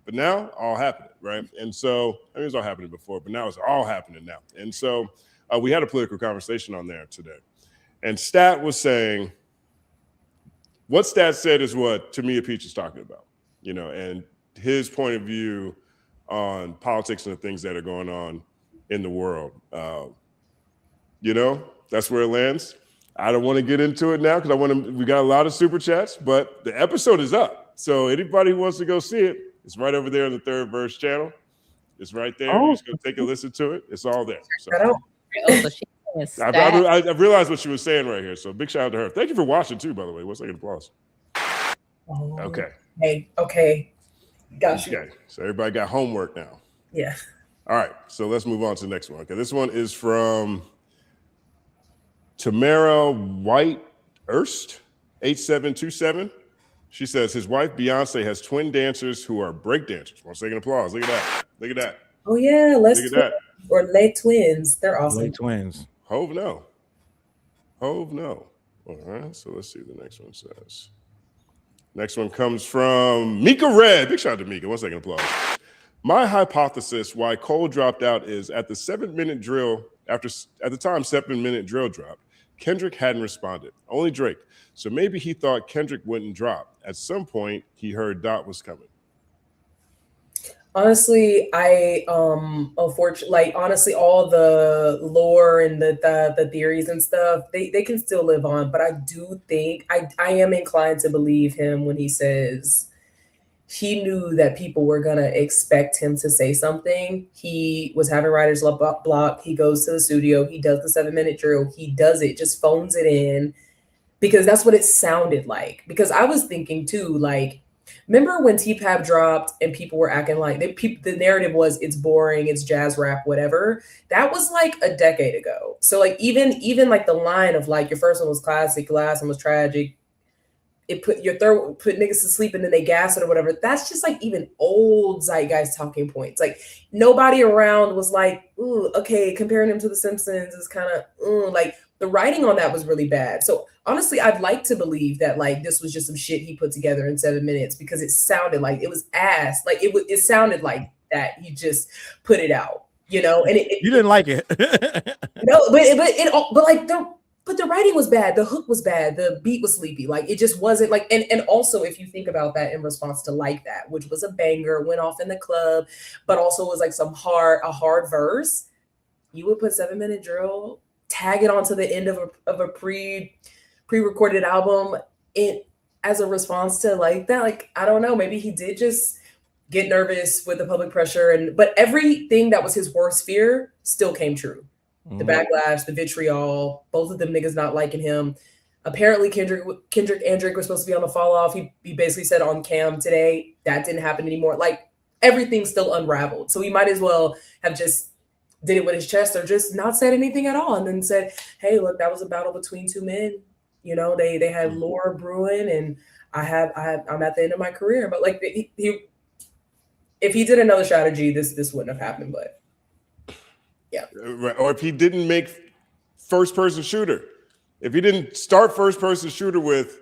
but now all happening, right? And so, I mean, it was all happening before, but now it's all happening now. And so we had a political conversation on there today. And Stat was saying, what Stat said is what Tamia Peach is talking about, you know, and his point of view on politics and the things that are going on in the world. You know, that's where it lands. I don't want to get into it now because we got a lot of super chats, but the episode is up. So anybody who wants to go see it, it's right over there on the Third Verse channel. It's right there. You just go take a listen to it. It's all there. So, I realized what she was saying right here. So big shout out to her. Thank you for watching too, by the way. 1 second applause. Okay. Okay. Gotcha. Okay. So everybody got homework now. Yeah. All right. So let's move on to the next one. Okay. This one is from Tamara White Erst, 8727. She says his wife Beyonce has twin dancers who are break dancers. 1 second applause. Look at that. Look at that. Oh yeah, Look at that. Or Les Twins. They're awesome. Les Twins. Hove no. Hove no. All right. So let's see what the next one says. Next one comes from Mika Red. Big shout out to Mika. 1 second applause. My hypothesis why Cole dropped out is at the 7-minute drill, at the time 7-minute drill dropped, Kendrick hadn't responded, only Drake. So maybe he thought Kendrick wouldn't drop. At some point, he heard Dot was coming. Honestly, I unfortunately, like honestly, all the lore and the theories and stuff, they can still live on. But I do think I am inclined to believe him when he says he knew that people were gonna expect him to say something. He was having writer's block. He goes to the studio. He does the 7-minute drill. He does it, just phones it in, because that's what it sounded like. Because I was thinking too, like, remember when Tupac dropped and people were acting like the narrative was it's boring, it's jazz rap, whatever. That was like a decade ago. So like even like the line of like your first one was classic, last one was tragic. It put niggas to sleep and then they gas it or whatever. That's just like even old zeitgeist talking points. Like nobody around was like, ooh, okay, comparing him to The Simpsons is kind of like the writing on that was really bad. So honestly, I'd like to believe that like this was just some shit he put together in 7 minutes because it sounded like it was ass. Like it sounded like that he just put it out, you know. And you didn't like it. No, but the writing was bad. The hook was bad. The beat was sleepy. Like it just wasn't like, and also if you think about that in response to Like That, which was a banger, went off in the club, but also was like a hard verse, you would put 7-minute drill, tag it onto the end of a pre-recorded album as a response to Like That. Like, I don't know, maybe he did just get nervous with the public pressure, but everything that was his worst fear still came true. The backlash, the vitriol, both of them niggas not liking him. Apparently Kendrick and Drake were supposed to be on the fall off. He basically said on Cam today that didn't happen anymore. Like everything's still unraveled. So he might as well have just did it with his chest or just not said anything at all and then said, hey, look, that was a battle between two men. You know, they had lore brewing and I'm at the end of my career. But like if he did another strategy, this wouldn't have happened, but yeah. Or if he didn't make first-person shooter. If he didn't start first-person shooter with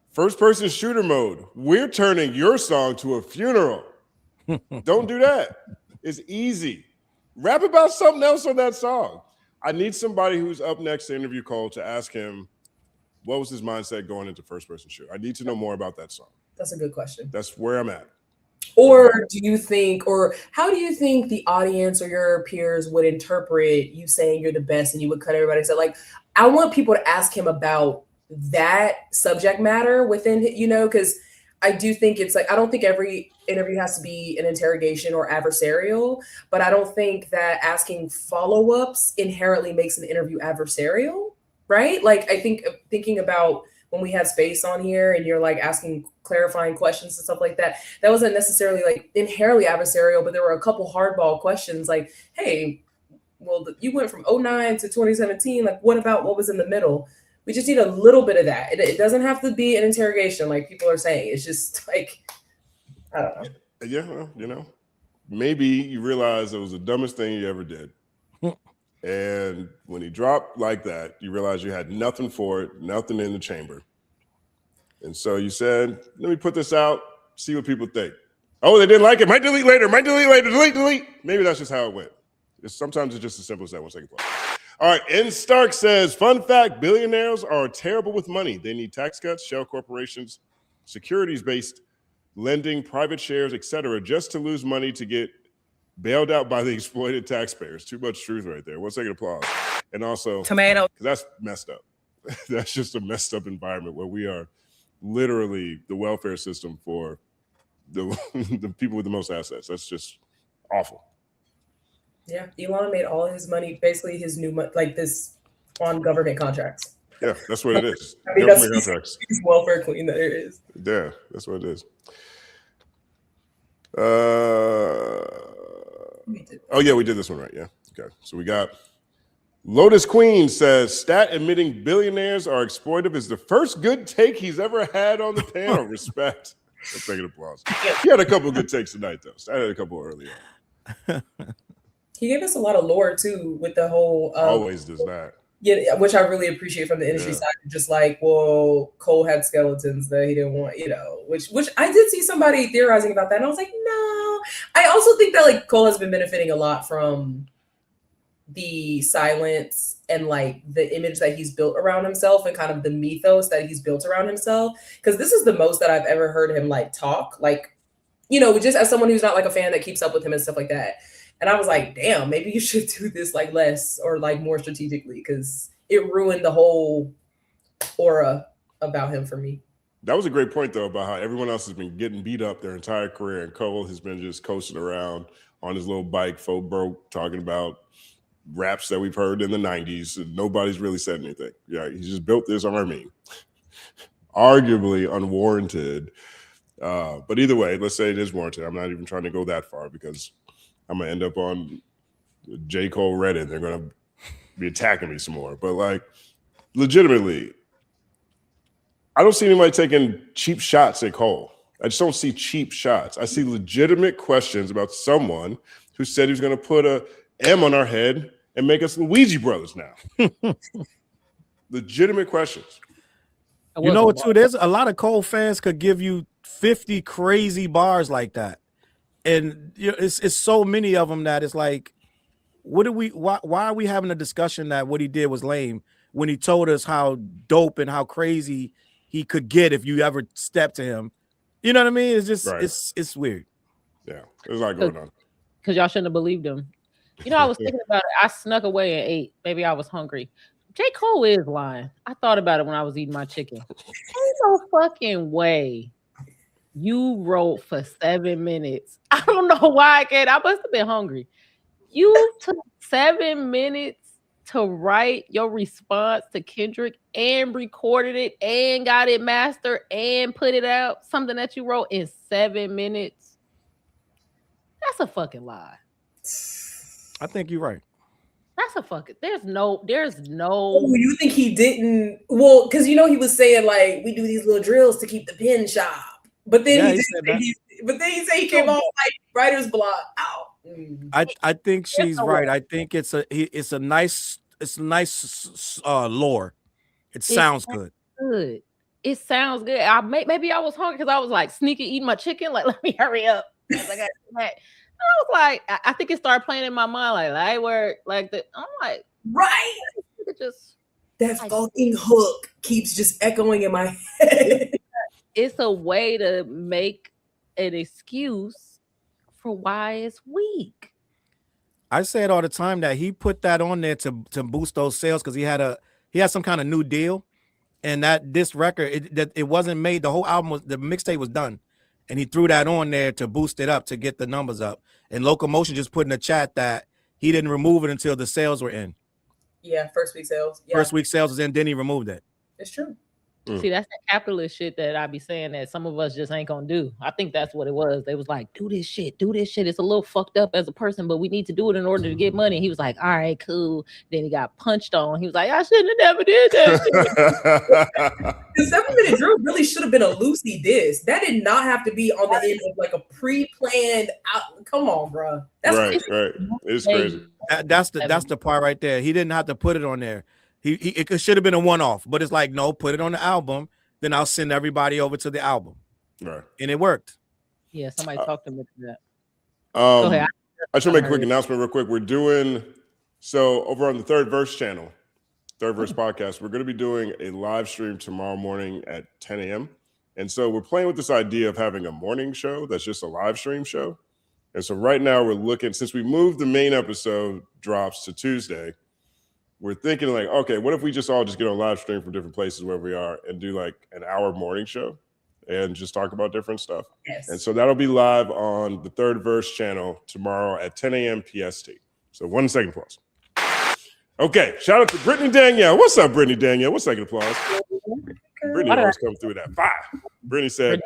first-person shooter mode, we're turning your song to a funeral. Don't do that. It's easy. Rap about something else on that song. I need somebody who's up next to interview Cole to ask him what was his mindset going into first-person shooter. I need to know more about that song. That's a good question. That's where I'm at. Or do you think, or how do you think the audience or your peers would interpret you saying you're the best and you would cut everybody? So like, I want people to ask him about that subject matter within, you know, because I do think it's like, I don't think every interview has to be an interrogation or adversarial, but I don't think that asking follow-ups inherently makes an interview adversarial, right? Like, I think thinking about when we had Space on here and you're like asking clarifying questions and stuff like that, that wasn't necessarily like inherently adversarial, but there were a couple hardball questions like, hey, well, you went from 2009 to 2017. Like, what was in the middle? We just need a little bit of that. It doesn't have to be an interrogation like people are saying. It's just like, I don't know. Yeah, well, you know, maybe you realize it was the dumbest thing you ever did. And when he dropped Like That, you realize you had nothing for it, nothing in the chamber. And so you said, let me put this out, see what people think. Oh, they didn't like it. Might delete later, delete. Maybe that's just how it went. Sometimes it's just as simple as that. 1 second. All right, N. Stark says, fun fact, billionaires are terrible with money. They need tax cuts, shell corporations, securities-based lending, private shares, etc., just to lose money to get bailed out by the exploited taxpayers. Too much truth right there. 1 second applause. And also, tomato. That's messed up. That's just a messed up environment where we are literally the welfare system for the people with the most assets. That's just awful. Yeah, Elon made all his money, basically his new money, like this on government contracts. Yeah, that's what it is. I mean, that's the welfare queen that it is. Yeah, that's what it is. Oh yeah, we did this one right. Yeah. Okay. So we got Lotus Queen says Stat admitting billionaires are exploitive is the first good take he's ever had on the panel. Respect. Let's take an applause. He had a couple of good takes tonight though. Stat had a couple earlier. He gave us a lot of lore too with the whole always does that. Yeah, which I really appreciate from the industry side. Just like, well, Cole had skeletons that he didn't want, you know, which I did see somebody theorizing about that. And I was like, no. I also think that like Cole has been benefiting a lot from the silence and like the image that he's built around himself and kind of the mythos that he's built around himself. Because this is the most that I've ever heard him like talk, like you know, just as someone who's not like a fan that keeps up with him and stuff like that. And I was like, damn, maybe you should do this like less or like more strategically, because it ruined the whole aura about him for me. That was a great point, though, about how everyone else has been getting beat up their entire career, and Cole has been just coasting around on his little bike, faux broke, talking about raps that we've heard in the 90s, and nobody's really said anything. Yeah, he just built this army, arguably unwarranted. But either way, let's say it is warranted. I'm not even trying to go that far because I'm going to end up on J. Cole Reddit. They're going to be attacking me some more. But, like, legitimately, I don't see anybody taking cheap shots at Cole. I just don't see cheap shots. I see legitimate questions about someone who said he was going to put a M on our head and make us Luigi Brothers now. Legitimate questions. You know what, too? There's a lot of Cole fans could give you 50 crazy bars like that. And it's so many of them that it's like, why are we having a discussion that what he did was lame when he told us how dope and how crazy he could get if you ever step to him? You know what I mean? It's just right. It's weird. Yeah, there's a lot going on. Because y'all shouldn't have believed him. You know, I was thinking about it. I snuck away and ate. Maybe I was hungry. J. Cole is lying. I thought about it when I was eating my chicken. Ain't no fucking way you wrote for 7 minutes. I don't know why I can't. I must have been hungry. You took 7 minutes to write your response to Kendrick and recorded it and got it mastered and put it out. Something that you wrote in 7 minutes. That's a fucking lie. I think you're right. That's a fucking. There's no. Oh, you think he didn't? Well, because you know he was saying like we do these little drills to keep the pen sharp, but then he said he came off like writer's block out. I think she's right. I think it's a nice lore. It sounds good. Good. It sounds good. Maybe I was hungry because I was like sneaky eating my chicken. Like, let me hurry up. I was like, I think it started playing in my mind, like I work like that. I'm like, right. That fucking hook keeps just echoing in my head. It's a way to make an excuse for why it's weak. I say it all the time that he put that on there to boost those sales because he had some kind of new deal, and that this record it wasn't made. The whole album the mixtape was done. And he threw that on there to boost it up, to get the numbers up. And Locomotion just put in the chat that he didn't remove it until the sales were in. Yeah, first week sales. Yeah. First week sales was in, then he removed it. It's true. See, that's that capitalist shit that I be saying that some of us just ain't gonna do. I think that's what it was. They was like, do this shit. It's a little fucked up as a person, but we need to do it in order to get money. He was like, all right, cool. Then he got punched on. He was like, I shouldn't have never did that. The 7 minute drill really should have been a loosey diss. That did not have to be on the end of like a pre-planned out. Come on, bro. That's right. It's crazy. That's the part right there. He didn't have to put it on there. It should have been a one-off, but it's like, no, put it on the album, then I'll send everybody over to the album. Right. And it worked. Yeah, somebody talked to me to that. Go ahead. I should make a quick announcement real quick. We're doing, so over on the Third Verse channel, Third Verse podcast, we're going to be doing a live stream tomorrow morning at 10 a.m. And so we're playing with this idea of having a morning show that's just a live stream show. And so right now we're looking, since we moved the main episode drops to Tuesday, we're thinking like, okay, what if we just get on live stream from different places where we are and do like an hour morning show and just talk about different stuff. Yes. And so that'll be live on the Third Verse channel tomorrow at 10 a.m. PST. So 1 second applause. Okay, shout out to Brittany Danielle. What's up, Brittany Danielle? 1 second applause. Brittany always come through that. 5. Brittany said,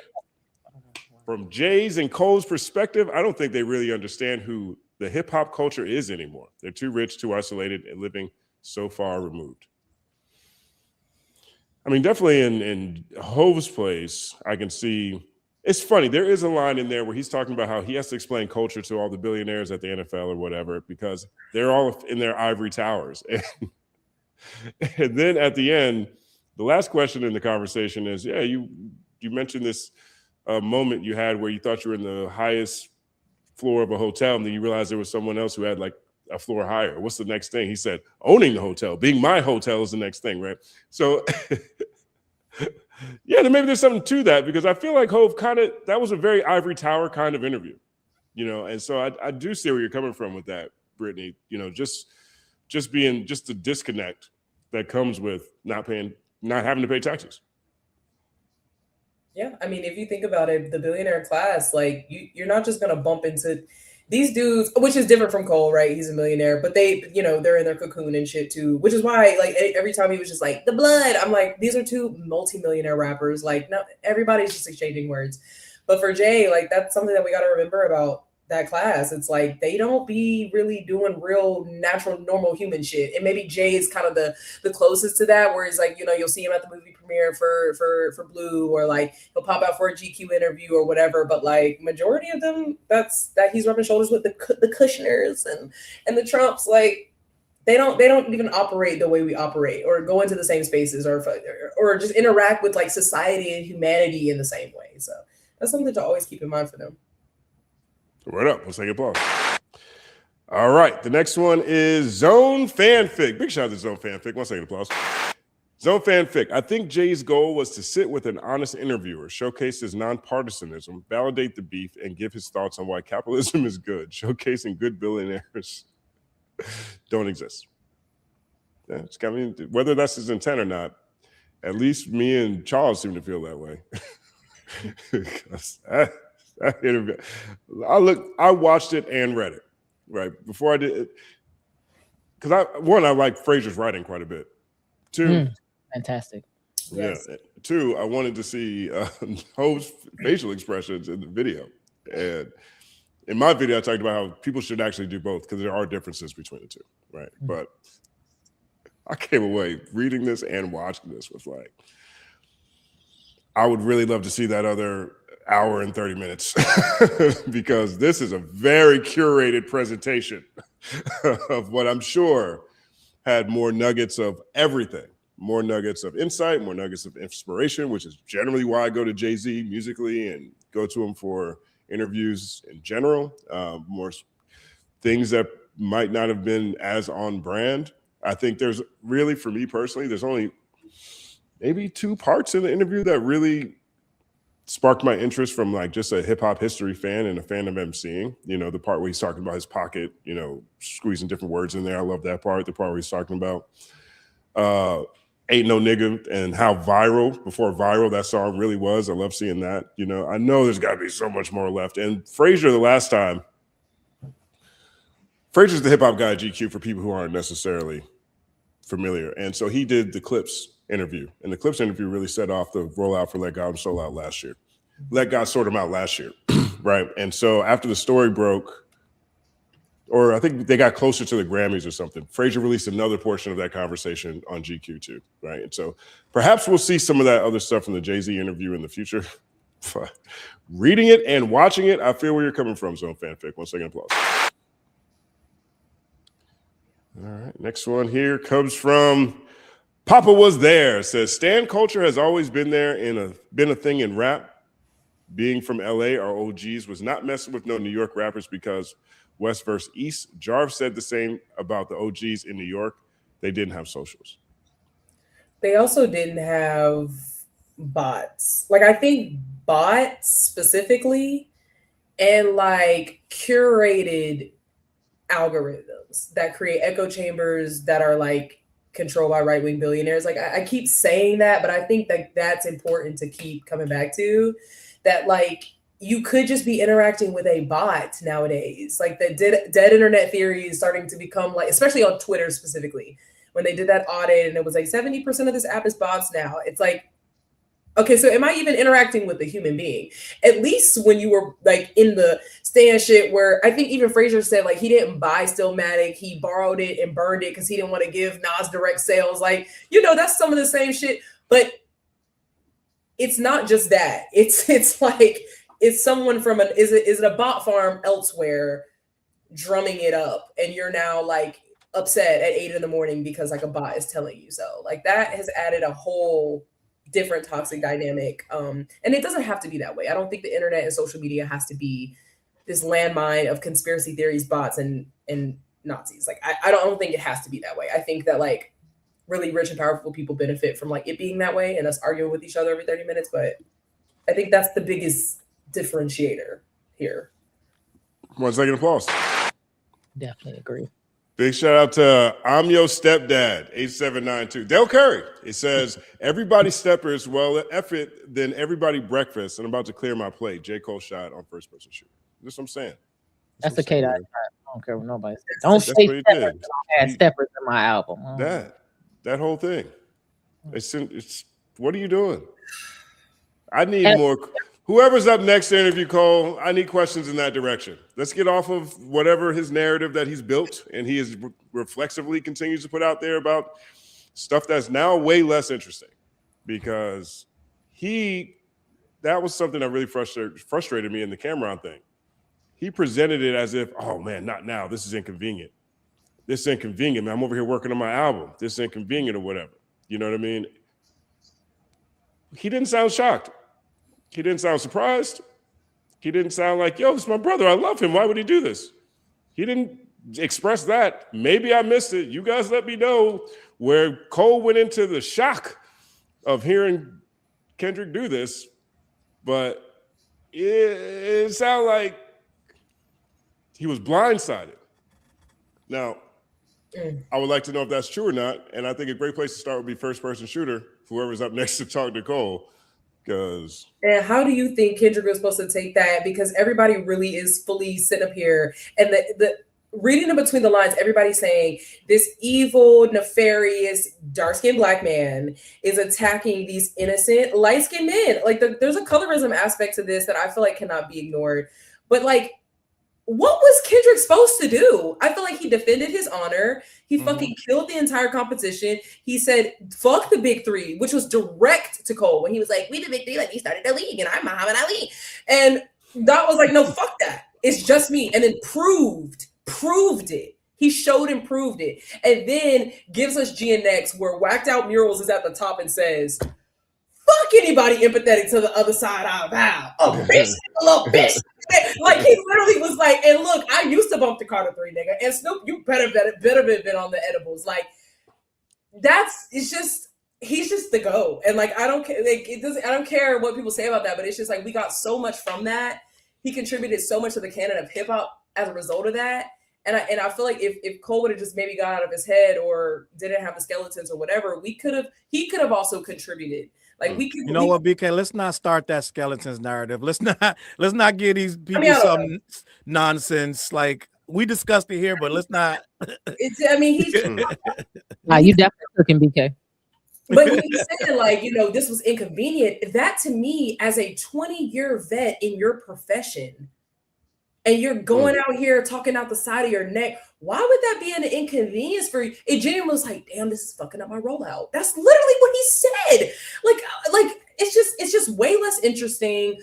from Jay's and Cole's perspective, I don't think they really understand who the hip hop culture is anymore. They're too rich, too isolated, and living so far removed. I mean, definitely in Hove's place, I can see, it's funny, there is a line in there where he's talking about how he has to explain culture to all the billionaires at the NFL or whatever, because they're all in their ivory towers. And then at the end, the last question in the conversation is, yeah, you mentioned this moment you had where you thought you were in the highest floor of a hotel, and then you realized there was someone else who had like a floor higher. What's the next thing? He said, owning the hotel, being my hotel is the next thing, right? So Yeah, then maybe there's something to that because I feel like Hov that was a very ivory tower kind of interview, and so I do see where you're coming from with that, Brittany. Just the disconnect that comes with not having to pay taxes. Yeah, I mean, if you think about it, the billionaire class, like you're not just gonna bump into these dudes, which is different from Cole, right? He's a millionaire, but they, they're in their cocoon and shit too, which is why, like, every time he was just like, the blood, I'm like, these are two multi-millionaire rappers. Like, no, everybody's just exchanging words. But for Jay, like, that's something that we got to remember about that class. It's like, they don't be really doing real natural, normal human shit. And maybe Jay is kind of the closest to that, where he's like, you'll see him at the movie premiere for Blue, or like he'll pop out for a GQ interview or whatever. But like majority of them, that he's rubbing shoulders with the Kushners and the Trumps. Like they don't even operate the way we operate, or go into the same spaces, or just interact with like society and humanity in the same way. So that's something to always keep in mind for them. Right up. Let's take applause. All right. The next one is Zone Fanfic. Big shout out to Zone Fanfic. 1 second applause. Zone Fanfic. I think Jay's goal was to sit with an honest interviewer, showcase his nonpartisanism, validate the beef, and give his thoughts on why capitalism is good, showcasing good billionaires don't exist. Yeah, it's got me, whether that's his intent or not, at least me and Challz seem to feel that way. That interview, I watched it and read it right before I did it, because I like Fraser's writing quite a bit. Two, fantastic. Yeah. Yes. Two, I wanted to see Hov's facial expressions in the video, and in my video, I talked about how people should actually do both because there are differences between the two, right? But I came away reading this and watching this with like, I would really love to see that other hour and 30 minutes because this is a very curated presentation of what I'm sure had more nuggets of everything, more nuggets of insight, more nuggets of inspiration, which is generally why I go to Jay-Z musically and go to him for interviews in general, more things that might not have been as on brand. I think there's really, for me personally, there's only maybe 2 parts in the interview that really sparked my interest from like just a hip hop history fan and a fan of MCing. The part where he's talking about his pocket, squeezing different words in there. I love that part. The part where he's talking about Ain't No Nigga and how before viral that song really was. I love seeing that. I know there's got to be so much more left. And Fraser, the last time, Fraser's the hip hop guy at GQ for people who aren't necessarily familiar. And so he did the Clips interview, and the Clips interview really set off the rollout for Let God Sold Out last year. Let God sort him out last year, right? And so after the story broke, or I think they got closer to the Grammys or something, Fraser released another portion of that conversation on GQ too, right? And so perhaps we'll see some of that other stuff from the Jay-Z interview in the future. Reading it and watching it, I feel where you're coming from, Zone Fanfic. 1 second applause. All right, next one here comes from Papa Was There. It says, stan culture has always been there been a thing in rap. Being from LA, our OGs was not messing with no New York rappers because West versus East. Jarv said the same about the OGs in New York. They didn't have socials. They also didn't have bots. Like, I think bots specifically and like curated algorithms that create echo chambers that are like controlled by right-wing billionaires. Like I keep saying that, but I think that that's important to keep coming back to, that like you could just be interacting with a bot nowadays. Like the dead internet theory is starting to become like, especially on Twitter specifically, when they did that audit and it was like 70% of this app is bots now. It's like, okay, so am I even interacting with a human being? At least when you were like in the stan shit where I think even Fraser said like he didn't buy Stillmatic, he borrowed it and burned it because he didn't want to give Nas direct sales. Like, that's some of the same shit. But it's not just that. It's like it's someone from is it a bot farm elsewhere drumming it up, and you're now like upset at 8 a.m. because like a bot is telling you so. Like that has added a whole different toxic dynamic. And it doesn't have to be that way. I don't think the internet and social media has to be this landmine of conspiracy theories, bots, and Nazis. Like I don't think it has to be that way. I think that like really rich and powerful people benefit from like it being that way and us arguing with each other every 30 minutes. But I think that's the biggest differentiator here. 1 second applause. Definitely agree. Big shout out to I'm Your Stepdad, 8792. Dell Curry. It says, everybody steppers, well, F it, then everybody breakfast. And I'm about to clear my plate. J. Cole shot on first person shooter. That's what I'm saying. That's the K. I don't care what nobody says. Don't say steppers. I had steppers in my album. That whole thing. It's what are you doing? I need more. Whoever's up next to interview Cole, I need questions in that direction. Let's get off of whatever his narrative that he's built and he is reflexively continues to put out there about stuff that's now way less interesting, because that was something that really frustrated me in the Cameron thing. He presented it as if, oh man, not now. This is inconvenient. This is inconvenient, man. I'm over here working on my album. This is inconvenient or whatever. You know what I mean? He didn't sound shocked. He didn't sound surprised. He didn't sound like, yo, this is my brother. I love him. Why would he do this? He didn't express that. Maybe I missed it. You guys let me know where Cole went into the shock of hearing Kendrick do this. But it sounded like he was blindsided. Now, I would like to know if that's true or not. And I think a great place to start would be first person shooter, whoever's up next to talk to Cole. And how do you think Kendrick was supposed to take that? Because everybody really is fully sitting up here and the reading in between the lines, everybody's saying this evil, nefarious, dark-skinned black man is attacking these innocent, light-skinned men. Like there's a colorism aspect to this that I feel like cannot be ignored. But like, what was Kendrick supposed to do? I feel like he defended his honor. He fucking killed the entire competition. He said, fuck the big three, which was direct to Cole when he was like, we the big three, like we started the league and I'm Muhammad Ali. And that was like, no, fuck that. It's just me. And then proved it. He showed and proved it. And then gives us GNX where Whacked Out Murals is at the top and says, fuck anybody empathetic to the other side out of how. A bitch, a little bitch. Like he literally was like, and look, I used to bump the Carter 3, nigga. And Snoop, you better been on the edibles. Like he's just the GOAT. And like I don't care what people say about that, but it's just like we got so much from that. He contributed so much to the canon of hip hop as a result of that. And I feel like if Cole would have just maybe got out of his head or didn't have the skeletons or whatever, he could have also contributed. Like we could, what, BK? Let's not start that skeletons narrative. Let's not give these people some nonsense. Like we discussed it here, but let's not. He's. You definitely cooking, BK. But when you said like, this was inconvenient, that to me, as a 20-year vet in your profession, and you're going out here talking out the side of your neck, why would that be an inconvenience for you? It genuinely was like, damn, this is fucking up my rollout. That's literally what he said. Like it's just way less interesting.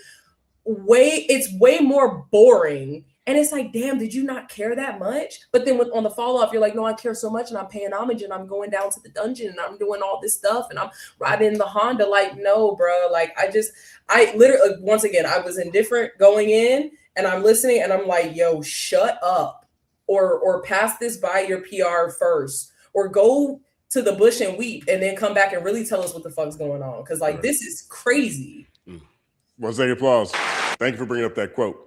It's way more boring. And it's like, damn, did you not care that much? But then on the follow up, you're like, no, I care so much, and I'm paying homage, and I'm going down to the dungeon, and I'm doing all this stuff, and I'm riding the Honda. Like, no, bro. Like, I literally, once again, I was indifferent going in, and I'm listening, and I'm like, yo, shut up, or pass this by your PR first, or go to the bush and weep, and then come back and really tell us what the fuck's going on, because like this is crazy. 1 second applause. Thank you for bringing up that quote.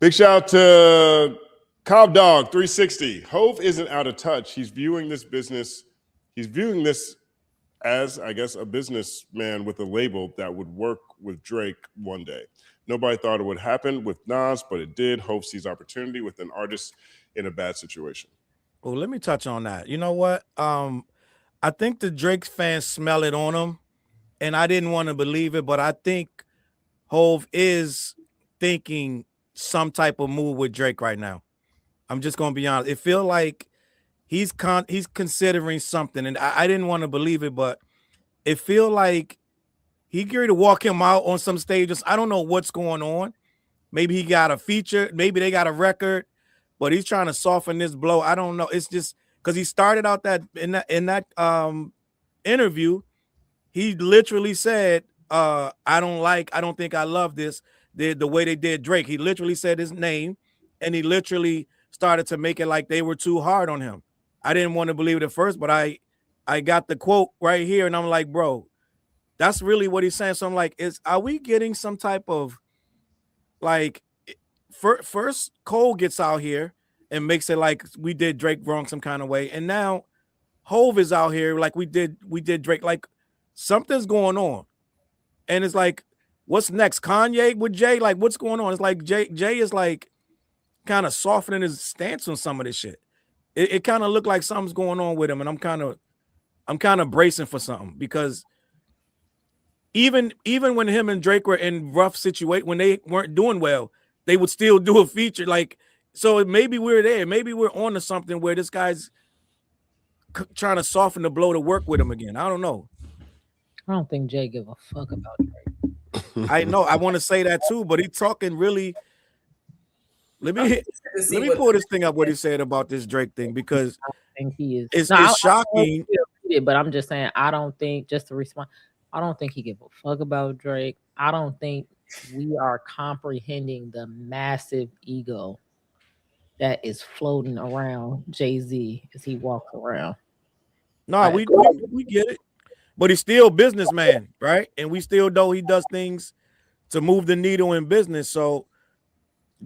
Big shout out to Cobb Dog 360. Hove isn't out of touch. He's viewing this as, I guess, a businessman with a label that would work with Drake one day. Nobody thought it would happen with Nas, but it did. Hove sees opportunity with an artist in a bad situation. Well, let me touch on that. You know what? I think the Drake fans smell it on him, and I didn't want to believe it, but I think Hove is thinking some type of move with Drake right now. I'm just gonna be honest. It feels like he's considering something, and I didn't want to believe it, but it feels like he geared to walk him out on some stages. I don't know what's going on. Maybe he got a feature, maybe they got a record, but he's trying to soften this blow. I don't know. It's just because he started out that in that interview, he literally said, I don't think I love this. The way they did Drake. He literally said his name, and he literally started to make it like they were too hard on him. I didn't want to believe it at first, but I I got the quote right here, and I'm like, bro, that's really what he's saying. So I'm like, are we getting some type of like first Cole gets out here and makes it like we did Drake wrong some kind of way, and now Hove is out here like we did Drake. Like something's going on, and it's like, what's next? Kanye with Jay? Like what's going on? It's like Jay is like kind of softening his stance on some of this shit. It kind of looked like something's going on with him, and I'm kind of bracing for something, because even when him and Drake were in rough situation, when they weren't doing well, they would still do a feature. Like, so maybe we're there. Maybe we're on to something where this guy's trying to soften the blow to work with him again. I don't know. I don't think Jay give a fuck about Drake. I know. I want to say that too, but he's talking really. Let me pull this thing up. What he said about this Drake thing, because I think he is. It's shocking. But I'm just saying, I don't think, just to respond, I don't think he give a fuck about Drake. I don't think we are comprehending the massive ego that is floating around Jay-Z as he walks around. No, we get it. But he's still a businessman, right? And we still know he does things to move the needle in business. So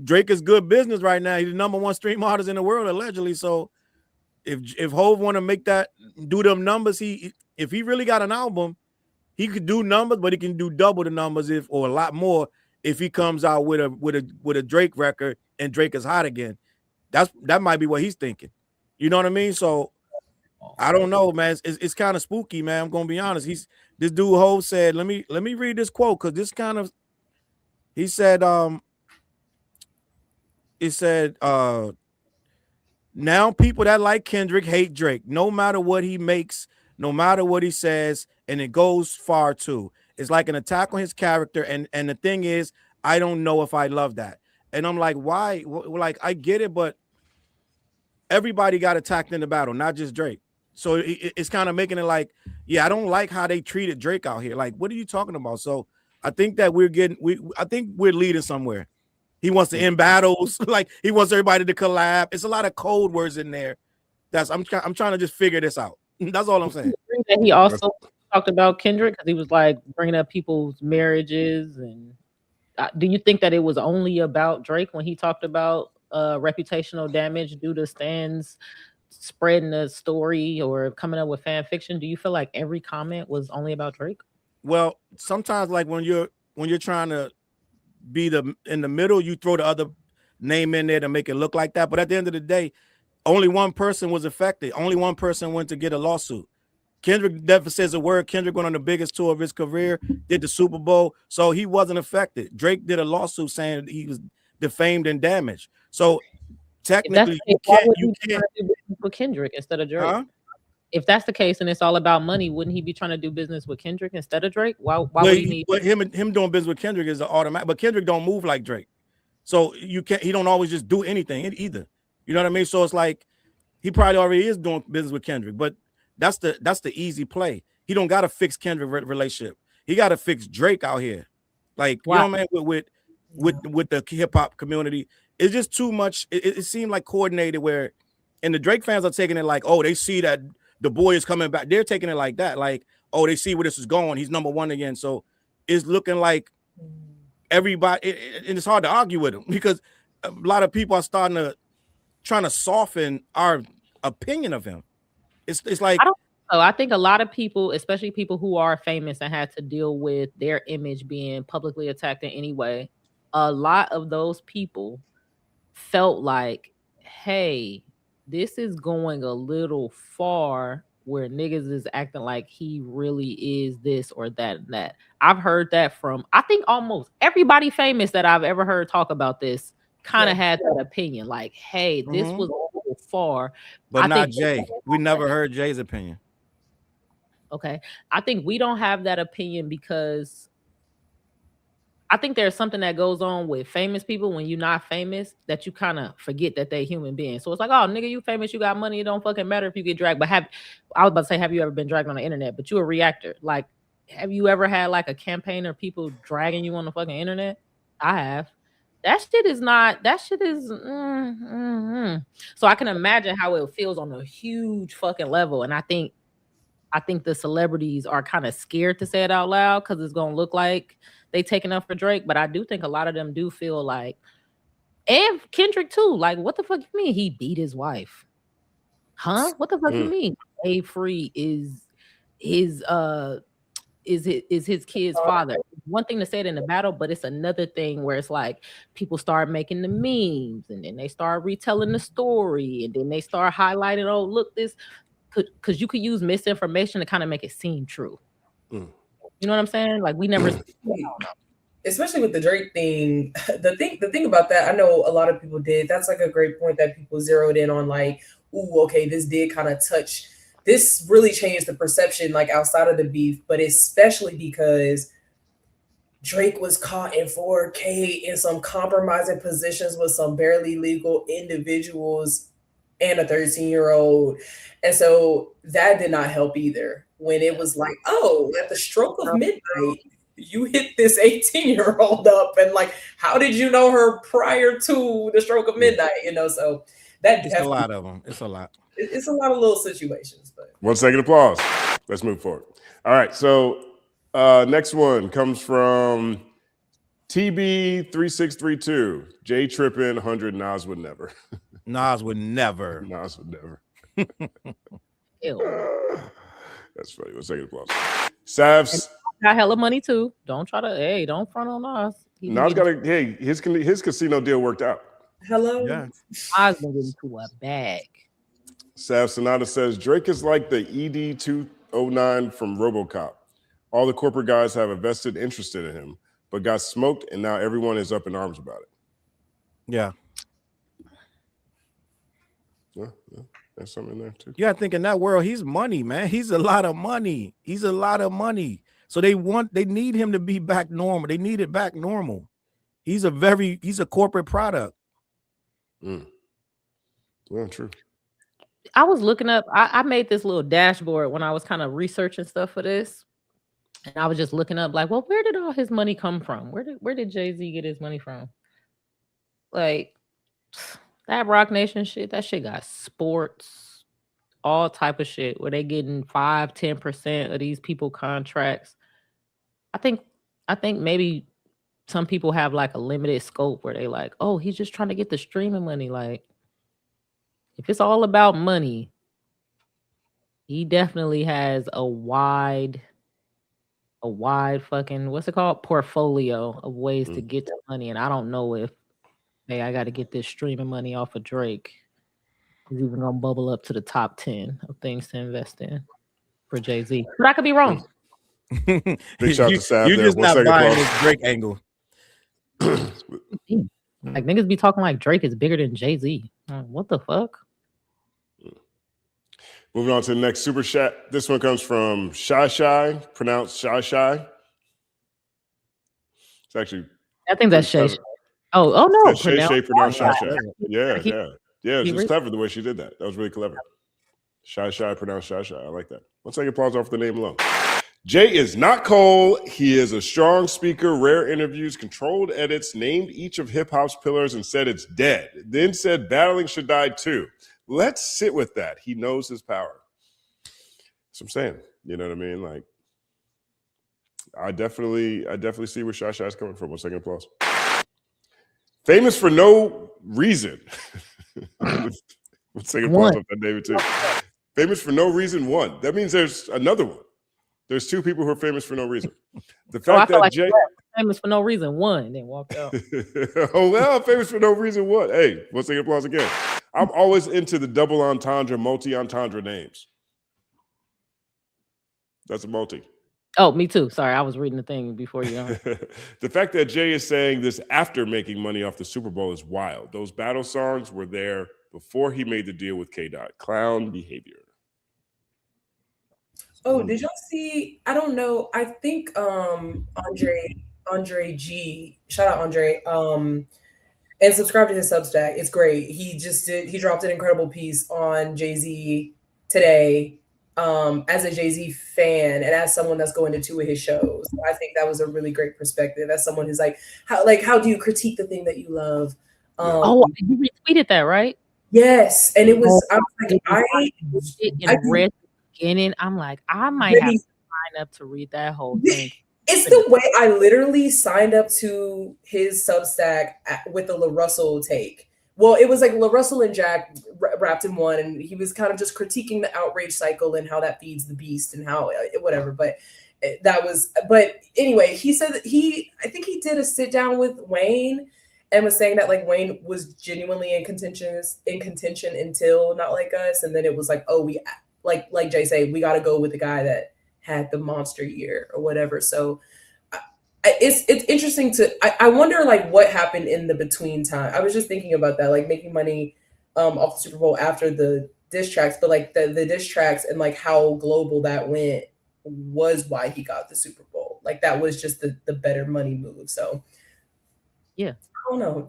Drake is good business right now. He's the #1 stream artist in the world, allegedly. So if Hove want to make that, do them numbers, if he really got an album, he could do numbers, but he can do double the numbers or a lot more if he comes out with a Drake record and Drake is hot again. That might be what he's thinking. You know what I mean? So I don't know, man. It's kind of spooky, man. I'm gonna be honest. This dude Hove said, let me read this quote, because this kind of, he said, it said, now people that like Kendrick hate Drake, no matter what he makes, no matter what he says, and it goes far too. It's like an attack on his character, and the thing is, I don't know if I love that. And I'm like, why? Like, I get it, but everybody got attacked in the battle, not just Drake. So it's kind of making it like, yeah, I don't like how they treated Drake out here. Like, what are you talking about? So I think that I think we're leading somewhere. He wants to end battles, like he wants everybody to collab. It's a lot of code words in there. I'm trying to just figure this out. That's all I'm saying. He also talked about Kendrick because he was like bringing up people's marriages. And do you think that it was only about Drake when he talked about reputational damage due to Stan's spreading the story or coming up with fan fiction? Do you feel like every comment was only about Drake? Well, sometimes like when you're trying to be in the middle, you throw the other name in there to make it look like that. But at the end of the day, only one person was affected. Only one person went to get a lawsuit. Kendrick never says a word. Kendrick went on the biggest tour of his career, did the Super Bowl, so he wasn't affected. Drake did a lawsuit saying he was defamed and damaged. So technically, you can't do business with Kendrick instead of Drake. Huh? If that's the case and it's all about money, wouldn't he be trying to do business with Kendrick instead of Drake? Why would he need him doing business with Kendrick is an automatic, but Kendrick don't move like Drake. So he don't always just do anything either. You know what I mean? So it's like he probably already is doing business with Kendrick, but that's the easy play. He don't got to fix Kendrick relationship. He got to fix Drake out here. Like, you know what I mean? With the hip hop community, it's just too much. It seemed like coordinated where, and the Drake fans are taking it like, oh, they see that the boy is coming back. They're taking it like that. Like, oh, they see where this is going. He's #1 again. So it's looking like everybody, and it's hard to argue with him because a lot of people are trying to soften our opinion of him. It's like, I think a lot of people, especially people who are famous and had to deal with their image being publicly attacked in any way, a lot of those people felt like, hey, this is going a little far where niggas is acting like he really is this or that and that. I've heard that from, I think almost everybody famous that I've ever heard talk about this kind of had that opinion. Like, hey, this was a little far. But not Jay. We never heard Jay's opinion. Okay. I think we don't have that opinion because I think there's something that goes on with famous people when you're not famous that you kind of forget that they're human beings. So it's like, oh, nigga, you famous, you got money. It don't fucking matter if you get dragged. But I was about to say, have you ever been dragged on the internet? But you're a reactor. Like, have you ever had like a campaign or people dragging you on the fucking internet? I have. That shit is. So I can imagine how it feels on a huge fucking level. And I think I think the celebrities are kind of scared to say it out loud because it's gonna look like they taking up for Drake. But I do think a lot of them do feel like, and Kendrick too. Like, what the fuck you mean he beat his wife? Huh? What the fuck you mean? A-Free is his kid's father. One thing to say it in the battle, but it's another thing where it's like people start making the memes and then they start retelling the story and then they start highlighting, oh, look, this could, because you could use misinformation to kind of make it seem true. You know what I'm saying? Like we never especially with the Drake thing, the thing about that, I know a lot of people did. That's like a great point that people zeroed in on, like, ooh, okay, this did kind of touch. This really changed the perception, like outside of the beef, but especially because Drake was caught in 4K in some compromising positions with some barely legal individuals and a 13-year-old. And so that did not help either. When it was like, oh, at the stroke of midnight, you hit this 18-year-old up, and like, how did you know her prior to the stroke of midnight? You know, so that it's a lot of them. It's a lot. It's a lot of little situations. But 1 second applause. Let's move forward. All right, so next one comes from TB3632. Jay tripping 100. Nas would never. Nas would never. Nas would never. Ew. That's funny. 1 second applause. Savs got hella money too. Don't try to don't front on Nas. Nas got his casino deal worked out. Hello. Yeah. Nas been getting to a bag. Sav Sonata says Drake is like the ED-209 from RoboCop. All the corporate guys have a vested interest in him, but got smoked, and now everyone is up in arms about it. Yeah. Yeah. There's something in there too. Yeah, I think in that world, he's money, man. He's a lot of money. He's a lot of money. So they need him to be back normal. They need it back normal. He's a corporate product. Yeah, true. I was looking up, I made this little dashboard when I was kind of researching stuff for this. And I was just looking up, like, well, where did all his money come from? Where did Jay-Z get his money from? Like, that Rock Nation shit, that shit got sports, all type of shit, where they getting 5-10% of these people contracts. I think maybe some people have like a limited scope where they like, oh, he's just trying to get the streaming money. Like, if it's all about money, he definitely has a wide fucking, what's it called? Portfolio of ways to get the money. And I don't know if, hey, I got to get this streaming money off of Drake. He's even going to bubble up to the top 10 of things to invest in for Jay-Z. But I could be wrong. Big shout out to Sav. You're just not buying this Drake angle. Like, niggas be talking like Drake is bigger than Jay-Z. What the fuck? Moving on to the next super chat. This one comes from Shy, pronounced Shy. It's actually, I think that's Shay. Oh no. Shay pronounced Shy. Yeah. It's really clever the way she did that. That was really clever. Shy pronounced Shy. I like that. 1 second applause off the name alone. Jay is not Cole. He is a strong speaker, rare interviews, controlled edits, named each of hip hop's pillars and said it's dead. Then said battling should die too. Let's sit with that. He knows his power. That's what I'm saying. You know what I mean? Like, I definitely see where Shy is coming from. 1 second applause. Famous for no reason. 1 second applause off that, David, too. Famous for no reason, one. That means there's another one. There's two people who are famous for no reason. The fact that Jay famous for no reason, one, then walked out. Oh, well, famous for no reason, one. Hey, 1 second applause again. I'm always into the double entendre, multi-entendre names. That's a multi. Oh, me too. Sorry, I was reading the thing before you. The fact that Jay is saying this after making money off the Super Bowl is wild. Those battle songs were there before he made the deal with K-Dot. Clown behavior. Oh, did y'all see? I don't know. I think Andre G, shout out Andre, and subscribe to his Substack. It's great. He dropped an incredible piece on Jay-Z today. As a Jay-Z fan and as someone that's going to 2 of his shows, I think that was a really great perspective. As someone who's like, how do you critique the thing that you love? You retweeted that, right? Yes, and it was. I was like, beginning, I'm like, I might have to sign up to read that whole thing. It's the way I literally signed up to his Substack with the LaRussell take. Well, it was like LaRussell and Jack wrapped in one, and he was kind of just critiquing the outrage cycle and how that feeds the beast and how whatever. But anyway, he said that I think he did a sit down with Wayne and was saying that like Wayne was genuinely in contention until Not Like Us, and then it was like, oh, we like Jay said, we got to go with the guy that had the monster year or whatever. So it's interesting I wonder like what happened in the between time. I was just thinking about that, like making money off the Super Bowl after the diss tracks, but like the diss tracks and like how global that went was why he got the Super Bowl. Like that was just the better money move. So yeah, I don't know.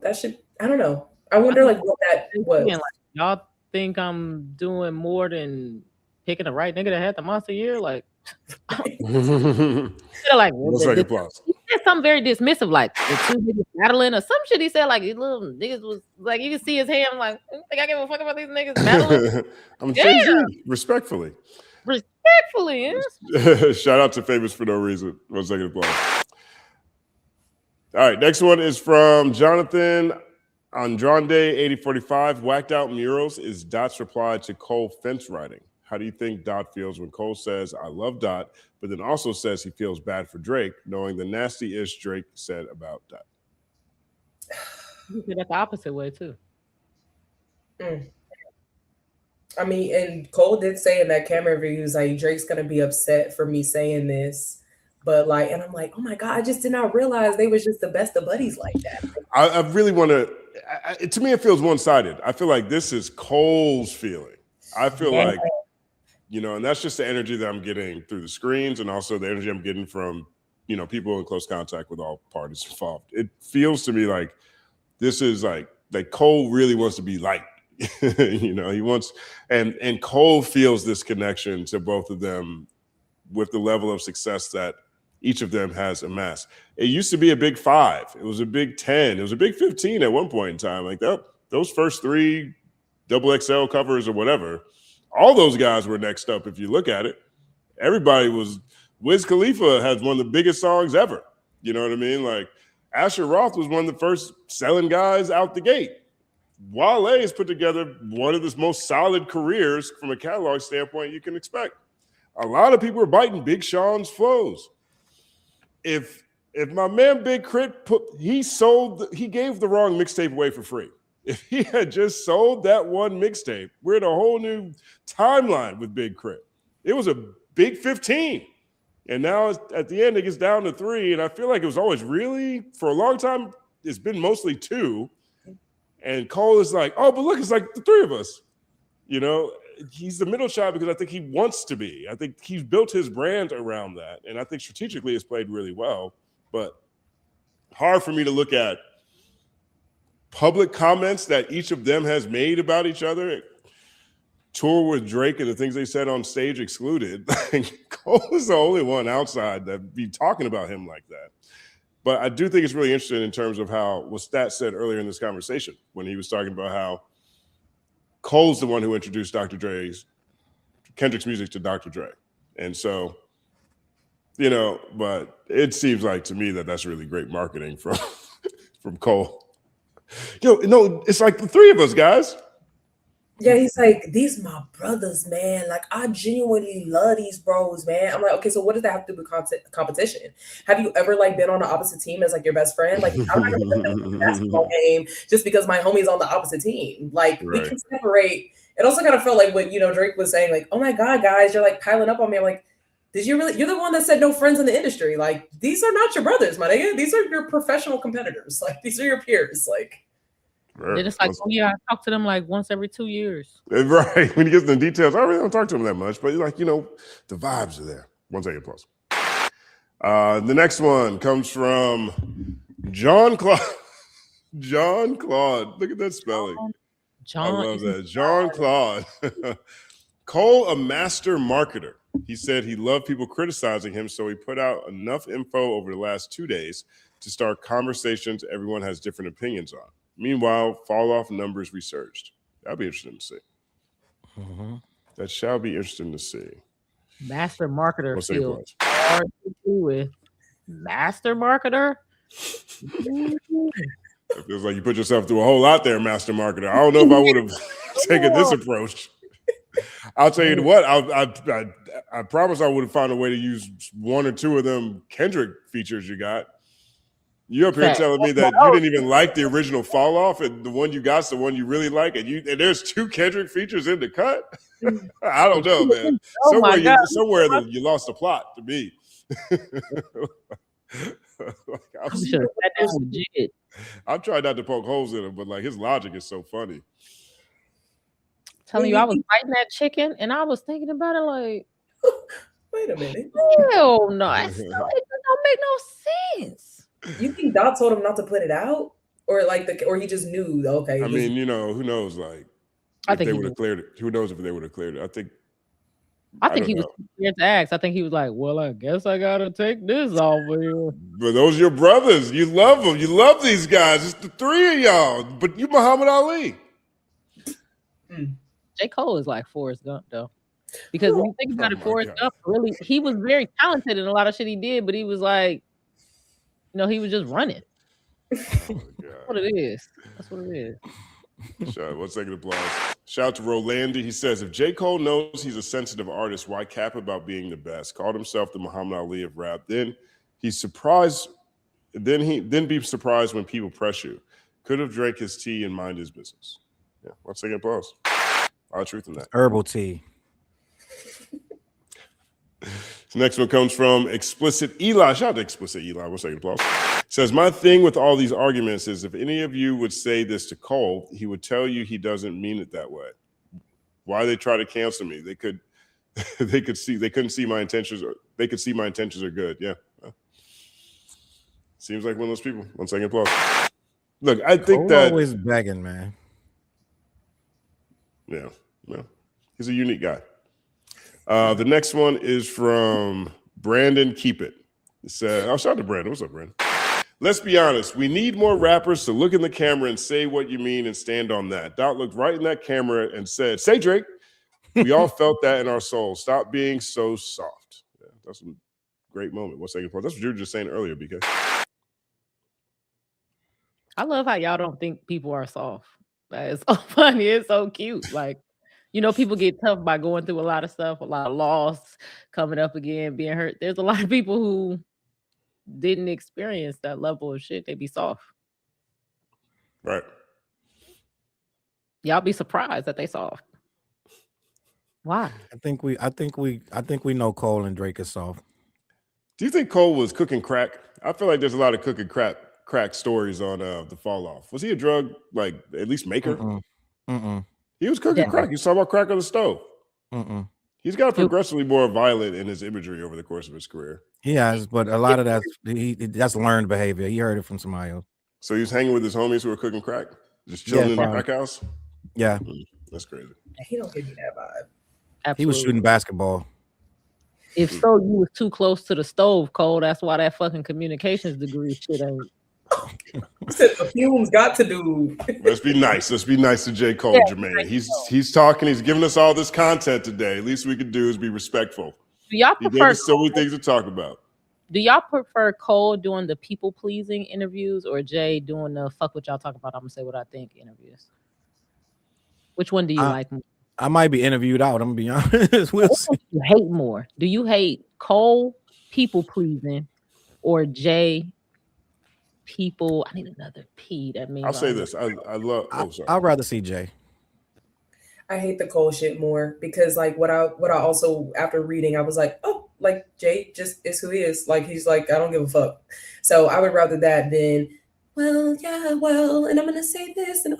I don't know. I wonder like what that was. Like, y'all think I'm doing more than picking the right nigga that had the monster year? Like, like applause. He said something very dismissive, like the two niggas battling or some shit. He said like these little niggas was like, you can see his hand. I'm like, I think I give a fuck about these niggas battling. I'm Jay-Z, respectfully. Yes. Shout out to Famous for No Reason. 1 second applause. All right, next one is from Jonathan Andrade 8045. Whacked out murals is Dot's reply to Cole fence riding. How do you think Dot feels when Cole says, I love Dot, but then also says he feels bad for Drake, knowing the nasty-ish Drake said about Dot? You said that the opposite way, too. I mean, and Cole did say in that camera review, he was like, Drake's going to be upset for me saying this. But like, and I'm like, oh my God, I just did not realize they was just the best of buddies like that. I really want to me, it feels one-sided. I feel like this is Cole's feeling. I feel like, you know, and that's just the energy that I'm getting through the screens and also the energy I'm getting from, you know, people in close contact with all parties involved. It feels to me like this is like Cole really wants to be liked. You know, he wants, and Cole feels this connection to both of them with the level of success that each of them has amassed. It used to be a big 5. It was a big 10. It was a big 15 at one point in time. Like those first 3 XXL covers or whatever, all those guys were next up. If you look at it, everybody was. Wiz Khalifa has one of the biggest songs ever. You know what I mean? Like Asher Roth was one of the first selling guys out the gate. Wale has put together one of the most solid careers from a catalog standpoint you can expect. A lot of people are biting Big Sean's flows. If my man Big Crit he gave the wrong mixtape away for free. If he had just sold that one mixtape, we're in a whole new timeline with Big Crit. It was a big 15. And now at the end, it gets down to 3. And I feel like it was always really, for a long time, it's been mostly 2. And Cole is like, oh, but look, it's like the 3 of us. You know, he's the middle child because I think he wants to be. I think he's built his brand around that. And I think strategically it's played really well. But hard for me to look at public comments that each of them has made about each other. Tour with Drake and the things they said on stage excluded. Cole is the only one outside that be talking about him like that. But I do think it's really interesting in terms of how what Stat said earlier in this conversation when he was talking about how Cole's the one who introduced Kendrick's music to Dr. Dre. And so, you know, but it seems like to me that that's really great marketing from Cole. Yo, no, it's like the 3 of us, guys. Yeah, he's like, these my brothers, man. Like, I genuinely love these bros, man. I'm like, okay, so what does that have to do with competition? Have you ever like been on the opposite team as like your best friend? Like, I'm not gonna put them in the basketball game just because my homie's on the opposite team. Like, we can separate. It also kind of felt like what Drake was saying, like, oh my God, guys, you're like piling up on me. I'm like, you're the one that said no friends in the industry. Like, these are not your brothers, my nigga. These are your professional competitors. Like, these are your peers. Like, they're just like, oh yeah, I talk to them like once every 2 years. Right. When you get the details, I really don't talk to them that much, but like, you know, the vibes are there. 1 second applause. The next one comes from John Claude. John Claude. Look at that spelling. I love that. John Claude. Cole, a master marketer. He said he loved people criticizing him, so he put out enough info over the last 2 days to start conversations everyone has different opinions on. Meanwhile, fall-off numbers resurged. That'll be interesting to see. That shall be interesting to see. Master marketer What's second feels place? hard to do with. Master marketer? It feels like you put yourself through a whole lot there, master marketer. I don't know if I would have taken this approach. I'll tell you what, I promise I would have found a way to use one or two of them Kendrick features you got. You're up here telling me that you didn't even like the original Fall Off, and the one you got's the one you really like, and there's two Kendrick features in the cut? I don't know, man. Somewhere you lost the plot to me. I'm trying not to poke holes in him, but like his logic is so funny. Telling you, I was biting that chicken, and I was thinking about it like, wait a minute. Hell no, it don't make no sense. You think Dot told him not to put it out, or or he just knew? Okay. I mean, who knows? Like, if they would have cleared it. Who knows if they would have cleared it? I think he was scared to ask. I think he was like, well, I guess I gotta take this off of here. But those are your brothers. You love them. You love these guys. It's the three of y'all. But you Muhammad Ali. J. Cole is like Forrest Gump, though. Because when you think about it, Forrest Gump, really, he was very talented in a lot of shit he did, but he was like, he was just running. That's what it is. That's what it is. 1 second applause. Shout out to Rolandi. He says, if J. Cole knows he's a sensitive artist, why cap about being the best? Called himself the Muhammad Ali of rap. Then he's surprised. Then be surprised when people press you. Could have drank his tea and mind his business. Yeah, 1 second applause. A lot of truth in that. Herbal tea. This next one comes from Explicit Eli. Shout out to Explicit Eli. 1 second applause. Says, my thing with all these arguments is if any of you would say this to Cole, he would tell you he doesn't mean it that way. Why they try to cancel me? They couldn't see my intentions, or they could see my intentions are good. Yeah. Seems like one of those people. 1 second applause. Look, I think Cole that always begging, man. Yeah, he's a unique guy. The next one is from Brandon Keep It. It said, shout out to Brandon. What's up, Brandon? Let's be honest. We need more rappers to look in the camera and say what you mean and stand on that. Dot looked right in that camera and said, say Drake. We all felt that in our souls. Stop being so soft. Yeah, that's a great moment. 1 second. That's what you were just saying earlier, BK. I love how y'all don't think people are soft. That is so funny. It's so cute. Like, people get tough by going through a lot of stuff, a lot of loss, coming up again, being hurt. There's a lot of people who didn't experience that level of shit. They be soft. Right. Y'all be surprised that they soft. Why? I think we know Cole and Drake is soft. Do you think Cole was cooking crack? I feel like there's a lot of cooking crack stories on the Fall Off. Was he a drug, like, at least maker? He was cooking crack. You saw about crack on the stove. He's got progressively more violent in his imagery over the course of his career. He has, but a lot of that's learned behavior. He heard it from somebody else. So he was hanging with his homies who were cooking crack, just chilling in the crack house. Yeah, that's crazy. He don't give me that vibe. Absolutely. He was shooting basketball. If so, you was too close to the stove, Cole. That's why that fucking communications degree shit ain't. The fumes got to do. Let's be nice. Let's be nice to J. Cole, Jermaine. He's talking. He's giving us all this content today. Least we can do is be respectful. Do y'all He prefer gave us so many things to talk about. Do y'all prefer Cole doing the people pleasing interviews or Jay doing the fuck what y'all talk about? I'm gonna say what I think interviews. Which one do you like more? I might be interviewed out. I'm gonna be honest. We'll see. Do you hate more? Do you hate Cole people pleasing or Jay people? I need another P. That means I'll say this. I love. Oh, sorry. I'd rather see Jay. I hate the Cole shit more because like what I also after reading I was like, oh, like Jay just is who he is. Like he's like, I don't give a fuck. So I would rather that than and I'm gonna say this and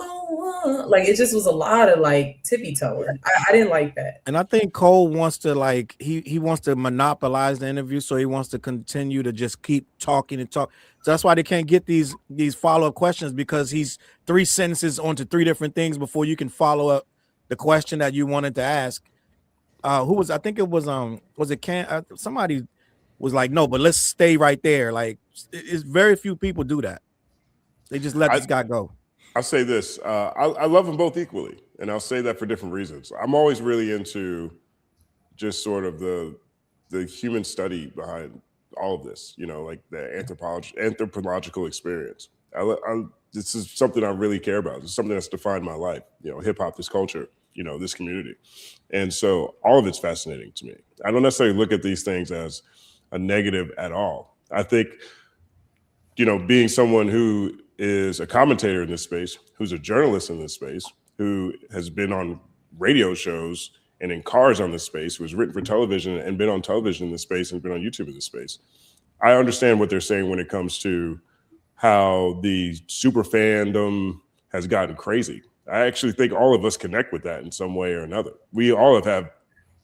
like it just was a lot of like tippy toeing. I didn't like that. And I think Cole wants to like he wants to monopolize the interview, so he wants to continue to just keep talking and talk. So that's why they can't get these follow-up questions, because he's 3 sentences onto 3 different things before you can follow up the question that you wanted to ask. Who was, I think it was it Cam? Somebody was like, no, but let's stay right there. Like it's very few people do that. They just let this guy go. I'll say this. I love them both equally, and I'll say that for different reasons. I'm always really into just sort of the the human study behind all of this, you know, like the anthropological experience. This is something I really care about. It's something that's defined my life, you know, hip hop, this culture, you know, this community. And so all of it's fascinating to me. I don't necessarily look at these things as a negative at all. I think, you know, being someone who is a commentator in this space, who's a journalist in this space, who has been on radio shows and in cars on this space, who has written for television and been on television in this space and been on YouTube in this space, I understand what they're saying when it comes to how the super fandom has gotten crazy. I actually think all of us connect with that in some way or another. We all have had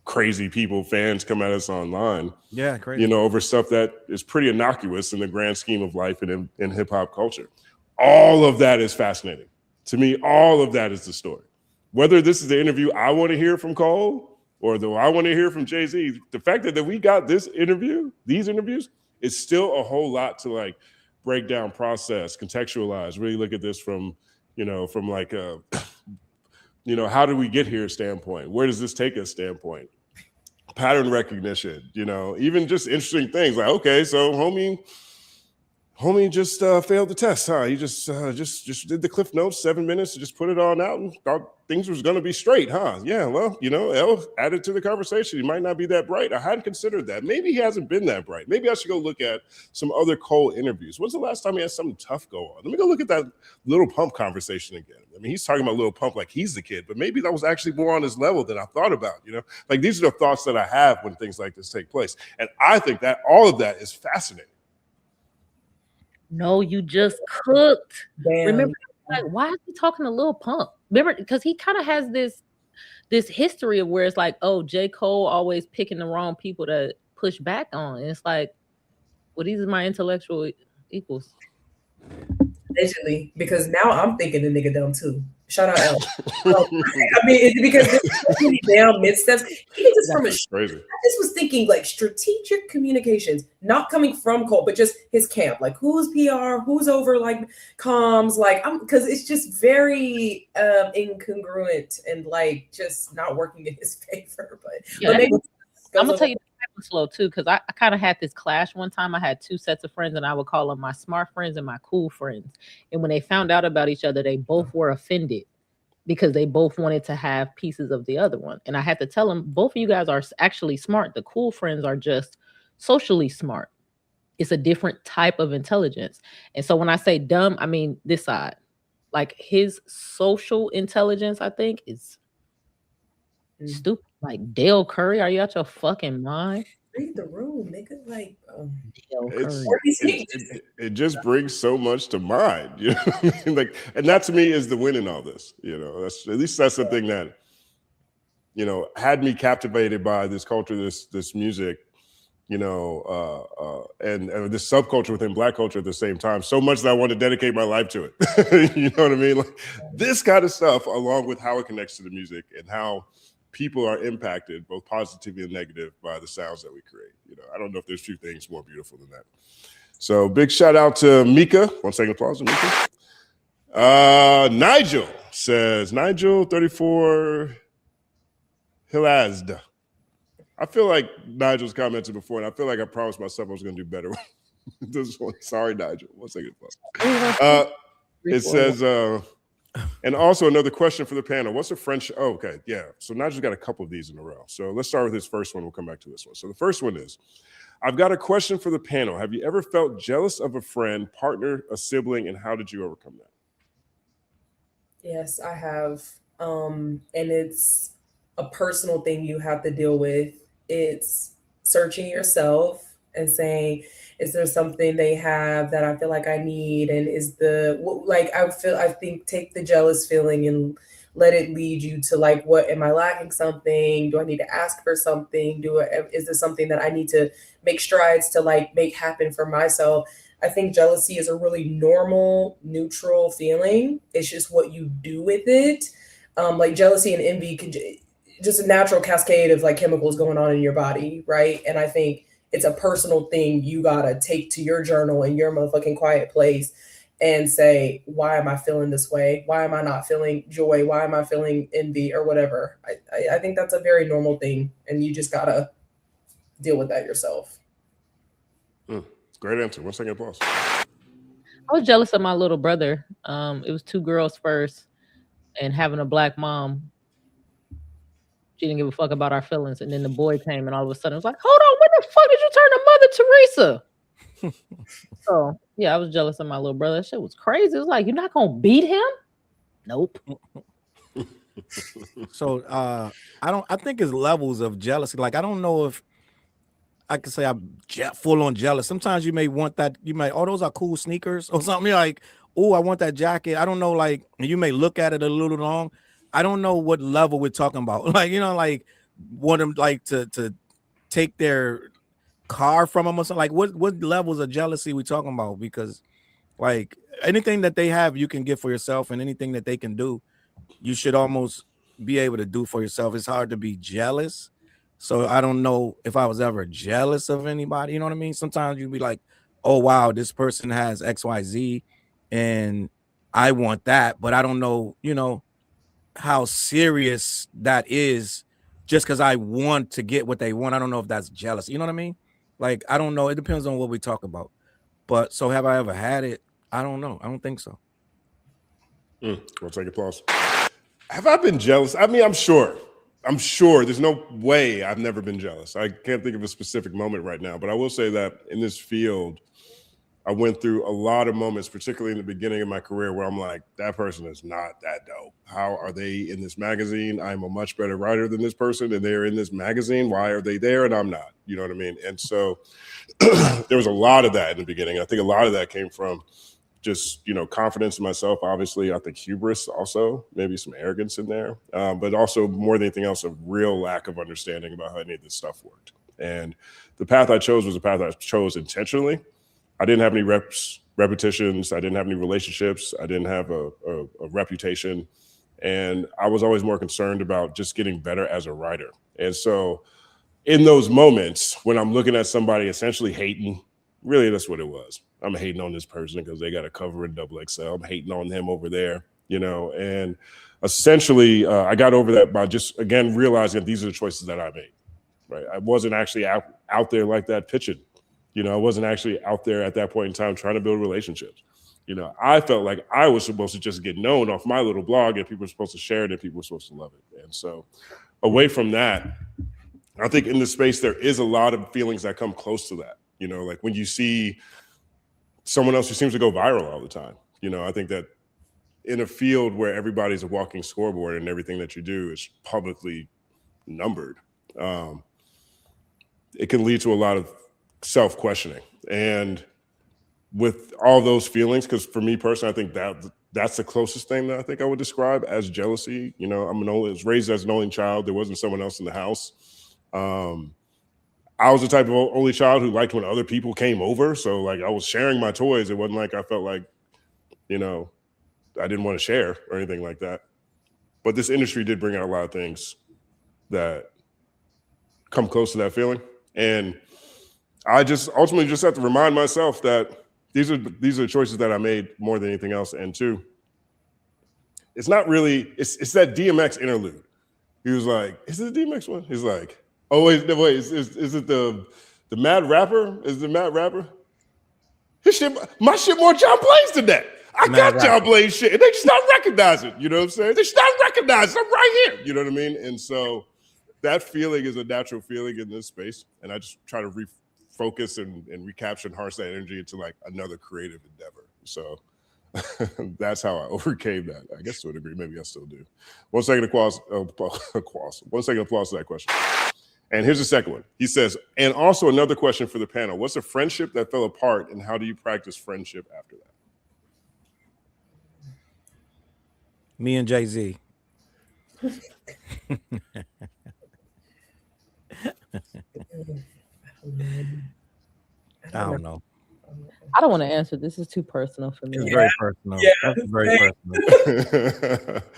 crazy people, fans come at us online, yeah, crazy, you know, over stuff that is pretty innocuous in the grand scheme of life and in hip hop culture. All of that is fascinating. To me, all of that is the story. Whether this is the interview I want to hear from Cole or the I want to hear from Jay-Z, the fact that we got this interview, these interviews, is still a whole lot to like break down, process, contextualize, really look at this from, you know, from like a, you know, how did we get here standpoint? Where does this take us standpoint? Pattern recognition, you know, even just interesting things like, okay, so homie just failed the test, huh? He just did the Cliff Notes, 7 minutes, just put it on out and thought things was gonna be straight, huh? Yeah, well, you know, Elle added to the conversation. He might not be that bright. I hadn't considered that. Maybe he hasn't been that bright. Maybe I should go look at some other Cole interviews. When's the last time he had something tough go on? Let me go look at that Lil Pump conversation again. I mean, he's talking about Lil Pump like he's the kid, but maybe that was actually more on his level than I thought about, you know? Like these are the thoughts that I have when things like this take place. And I think that all of that is fascinating. No, you just cooked. Damn. Remember, like, why is he talking to Lil Pump? Remember, because he kind of has this history of where it's like, oh, J. Cole always picking the wrong people to push back on. And it's like, well, these are my intellectual equals. Allegedly, because now I'm thinking the nigga dumb too. Shout out Elle. I mean, it's because there's so many damn missteps. Even just from crazy. I just was thinking like strategic communications, not coming from Cole, but just his camp. Like who's PR, who's over like comms, like because it's just very incongruent and like just not working in his favor. But maybe I'm gonna tell you slow too, because I kind of had this clash one time. I had two sets of friends, and I would call them my smart friends and my cool friends. And when they found out about each other, they both were offended because they both wanted to have pieces of the other one. And I had to tell them, both of you guys are actually smart. The cool friends are just socially smart. It's a different type of intelligence. And so when I say dumb, I mean this side. Like his social intelligence, I think, is stupid. Like Dell Curry, are you out your fucking mind? Read the room, nigga. Like Dell Curry. It just brings so much to mind, you know what I mean? Like, and that to me is the win in all this. You know, that's at least that's the thing that, you know, had me captivated by this culture, this music, you know, and this subculture within Black culture at the same time. So much that I want to dedicate my life to it. You know what I mean? Like this kind of stuff, along with how it connects to the music and how people are impacted both positively and negative by the sounds that we create. You know, I don't know if there's two things more beautiful than that. So big shout out to Mika. 1 second applause to Mika. Nigel says, Nigel 34 Hilazd. I feel like Nigel's commented before, and I feel like I promised myself I was going to do better. This one. Sorry, Nigel. 1 second applause. It says, and also another question for the panel. What's a French? Oh, okay. Yeah. So Nigel's got a couple of these in a row. So let's start with his first one. We'll come back to this one. So the first one is, I've got a question for the panel. Have you ever felt jealous of a friend, partner, a sibling, and how did you overcome that? Yes, I have. And it's a personal thing you have to deal with. It's searching yourself and saying, is there something they have that I feel like I need? And is I think take the jealous feeling and let it lead you to like, what am I lacking something? Do I need to ask for something? Is there something that I need to make strides to like make happen for myself? I think jealousy is a really normal, neutral feeling. It's just what you do with it. Like jealousy and envy can just a natural cascade of like chemicals going on in your body, right? And I think it's a personal thing you gotta take to your journal in your motherfucking quiet place and say, why am I feeling this way? Why am I not feeling joy? Why am I feeling envy or whatever? I think that's a very normal thing, and you just gotta deal with that yourself. Great answer. 1 second applause. I was jealous of my little brother. It was 2 girls first, and having a black mom. She didn't give a fuck about our feelings, and then the boy came, and all of a sudden it was like, hold on, when the fuck did you turn to Mother Teresa? So yeah, I was jealous of my little brother. That shit was crazy. It was like, you're not gonna beat him? Nope. So I think it's levels of jealousy. Like, I don't know if I can say I'm full on jealous. Sometimes you may want that, you may, oh, those are cool sneakers or something. You're like, oh, I want that jacket. I don't know, like, you may look at it a little long. I don't know what level we're talking about. Like, you know, like want them like to take their car from them or something. Like, what levels of jealousy we talking about? Because like anything that they have, you can get for yourself, and anything that they can do, you should almost be able to do for yourself. It's hard to be jealous. So I don't know if I was ever jealous of anybody. You know what I mean? Sometimes you'd be like, oh, wow, this person has XYZ and I want that, but I don't know, you know, how serious that is just because I want to get what they want. I don't know if that's jealous. You know what I mean? Like, I don't know. It depends on what we talk about. But so have I ever had it? I don't know. I don't think so. We'll take applause. Have I been jealous? I mean, I'm sure. There's no way I've never been jealous. I can't think of a specific moment right now, but I will say that in this field, I went through a lot of moments, particularly in the beginning of my career, where I'm like, that person is not that dope. How are they in this magazine? I'm a much better writer than this person, and they're in this magazine. Why are they there and I'm not? You know what I mean? And so there was a lot of that in the beginning. I think a lot of that came from just, you know, confidence in myself. Obviously, I think hubris also, maybe some arrogance in there, but also more than anything else, a real lack of understanding about how any of this stuff worked. And the path I chose was a path I chose intentionally. I didn't have any repetitions. I didn't have any relationships. I didn't have a reputation. And I was always more concerned about just getting better as a writer. And so in those moments when I'm looking at somebody essentially hating, really that's what it was. I'm hating on this person because they got a cover in XXL. I'm hating on him over there, you know, and essentially I got over that by just, again, realizing that these are the choices that I made, right? I wasn't actually out there like that pitching. You know, I wasn't actually out there at that point in time trying to build relationships. You know, I felt like I was supposed to just get known off my little blog, and people were supposed to share it, and people were supposed to love it. And so away from that, I think in the space, there is a lot of feelings that come close to that. You know, like when you see someone else who seems to go viral all the time, you know, I think that in a field where everybody's a walking scoreboard and everything that you do is publicly numbered, it can lead to a lot of self-questioning. And with all those feelings, because for me personally, I think that's the closest thing that I think I would describe as jealousy. You know, I was raised as an only child. There wasn't someone else in the house. I was the type of only child who liked when other people came over. So like I was sharing my toys. It wasn't like I felt like, you know, I didn't want to share or anything like that. But this industry did bring out a lot of things that come close to that feeling. And I just ultimately just have to remind myself that these are choices that I made more than anything else. And two, it's not really, it's that DMX interlude. He was like, is it the DMX one? He's like, oh, wait, is it the Mad Rapper? Is it the Mad Rapper? My shit more John Blaze than that. I got John Blaze shit, and they just not recognizing. You know what I'm saying? They just not recognizing. I'm right here. You know what I mean? And so that feeling is a natural feeling in this space, and I just try to refocus and recapture and harness that energy into like another creative endeavor. So that's how I overcame that. I guess to a degree, maybe I still do. 1 second applause. 1 second applause to that question. And here's the second one. He says, and also another question for the panel. What's a friendship that fell apart, and how do you practice friendship after that? Me and Jay-Z. I don't know. I don't want to answer. This is too personal for me. It's very personal. Yeah. That's very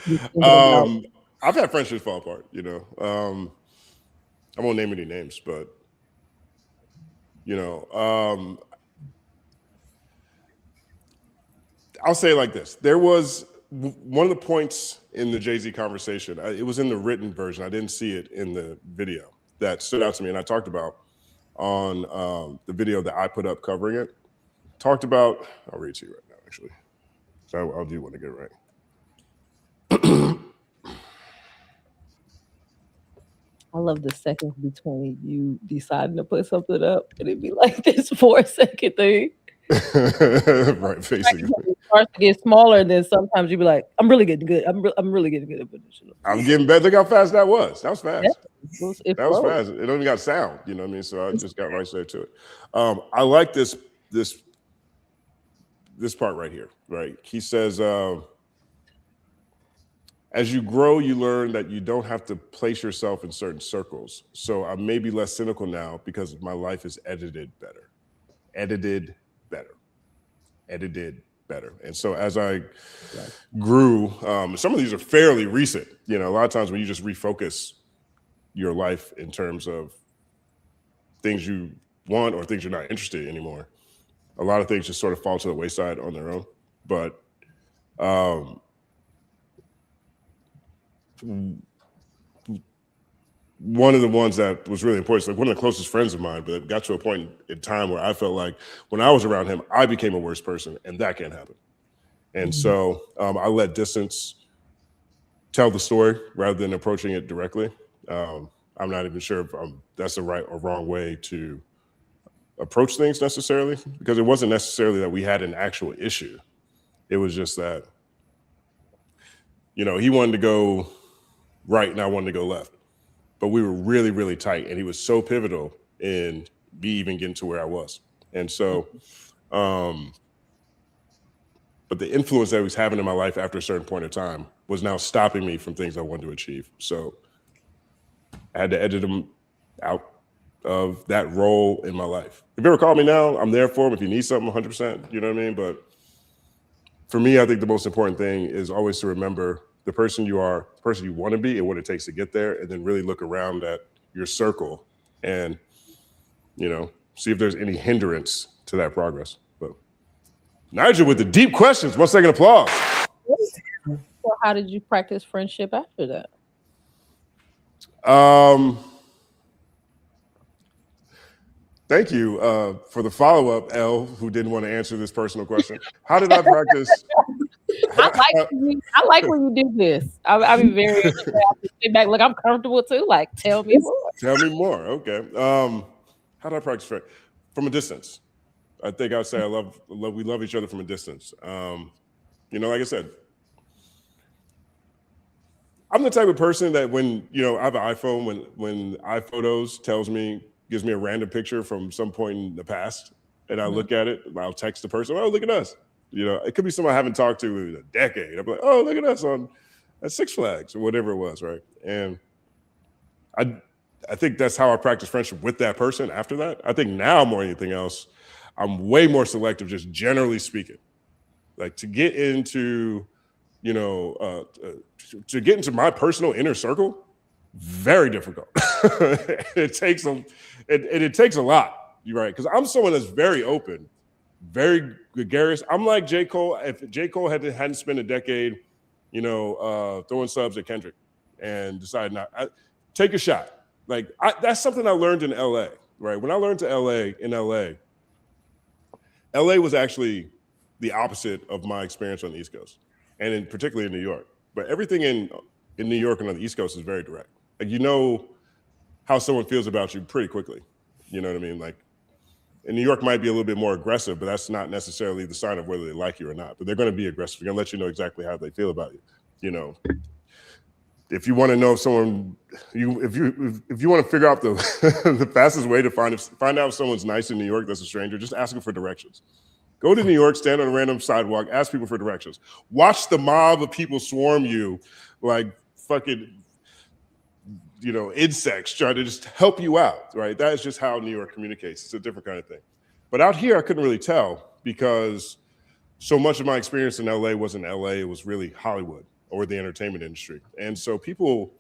personal. I've had friendships fall apart, you know. I won't name any names, but, you know, I'll say it like this. There was one of the points in the Jay-Z conversation, it was in the written version. I didn't see it in the video, that stood out to me. And I talked about on the video that I put up covering it. Talked about, I'll read to you right now, actually. So I do want to get it right. I love the seconds between you deciding to put something up and it'd be like this 4-second thing. Right, basically. It starts to get smaller, and then sometimes you be like, I'm really getting good. I'm really getting good at putting this shit up. I'm getting better. Look how fast that was. That was fast. Yeah, that was fast. It only got sound, you know what I mean? So I just got right straight to it. I like this part right here, right? He says, as you grow, you learn that you don't have to place yourself in certain circles. So I may be less cynical now because my life is edited better. And so as I grew, some of these are fairly recent. You know, a lot of times when you just refocus your life in terms of things you want or things you're not interested in anymore, a lot of things just sort of fall to the wayside on their own. But one of the ones that was really important, like one of the closest friends of mine, but it got to a point in time where I felt like when I was around him, I became a worse person, and that can't happen. And so I let distance tell the story rather than approaching it directly. I'm not even sure if that's the right or wrong way to approach things necessarily, because it wasn't necessarily that we had an actual issue. It was just that, you know, he wanted to go right and I wanted to go left. But we were really, really tight, and he was so pivotal in me even getting to where I was. And so, but the influence that he was having in my life after a certain point of time was now stopping me from things I wanted to achieve. So I had to edit him out of that role in my life. If you ever call me now, I'm there for him. If you need something, 100%, you know what I mean? But for me, I think the most important thing is always to remember the person you are, the person you want to be, and what it takes to get there, and then really look around at your circle and, you know, see if there's any hindrance to that progress. But Nigel with the deep questions. 1 second applause. So how did you practice friendship after that? Thank you for the follow-up, Elle, who didn't want to answer this personal question. How did I practice? I like when you do this. I be very interested. I sit back, look, I'm comfortable too. Like, tell me more. Tell me more. Okay. How do I practice from a distance? I think I would say we love each other from a distance. You know, like I said, I'm the type of person that when, you know, I have an iPhone, when iPhotos gives me a random picture from some point in the past, and I look at it, I'll text the person, oh, look at us. You know, it could be someone I haven't talked to in a decade. I'm like, oh, look at us at Six Flags or whatever it was, right? And I think that's how I practice friendship with that person after that. I think now more than anything else, I'm way more selective, just generally speaking. Like to get into, you know, to get into my personal inner circle, very difficult. It takes a lot, you're right? Because I'm someone that's very open, very gregarious. I'm like J. Cole. If J. Cole hadn't spent a decade, you know, throwing subs at Kendrick and decided not, take a shot. Like that's something I learned in LA, right? When I learned to LA was actually the opposite of my experience on the East Coast, and particularly in New York. But everything in New York and on the East Coast is very direct. Like, you know how someone feels about you pretty quickly. You know what I mean? Like, in New York might be a little bit more aggressive, but that's not necessarily the sign of whether they like you or not. But they're going to be aggressive. They're going to let you know exactly how they feel about you. You know, if you want to know if someone, if you want to figure out the fastest way to find out if someone's nice in New York that's a stranger, just ask them for directions. Go to New York, stand on a random sidewalk, ask people for directions. Watch the mob of people swarm you like fucking, you know, insects trying to just help you out, right? That is just how New York communicates. It's a different kind of thing. But out here, I couldn't really tell because so much of my experience in LA wasn't LA, it was really Hollywood or the entertainment industry. And so people,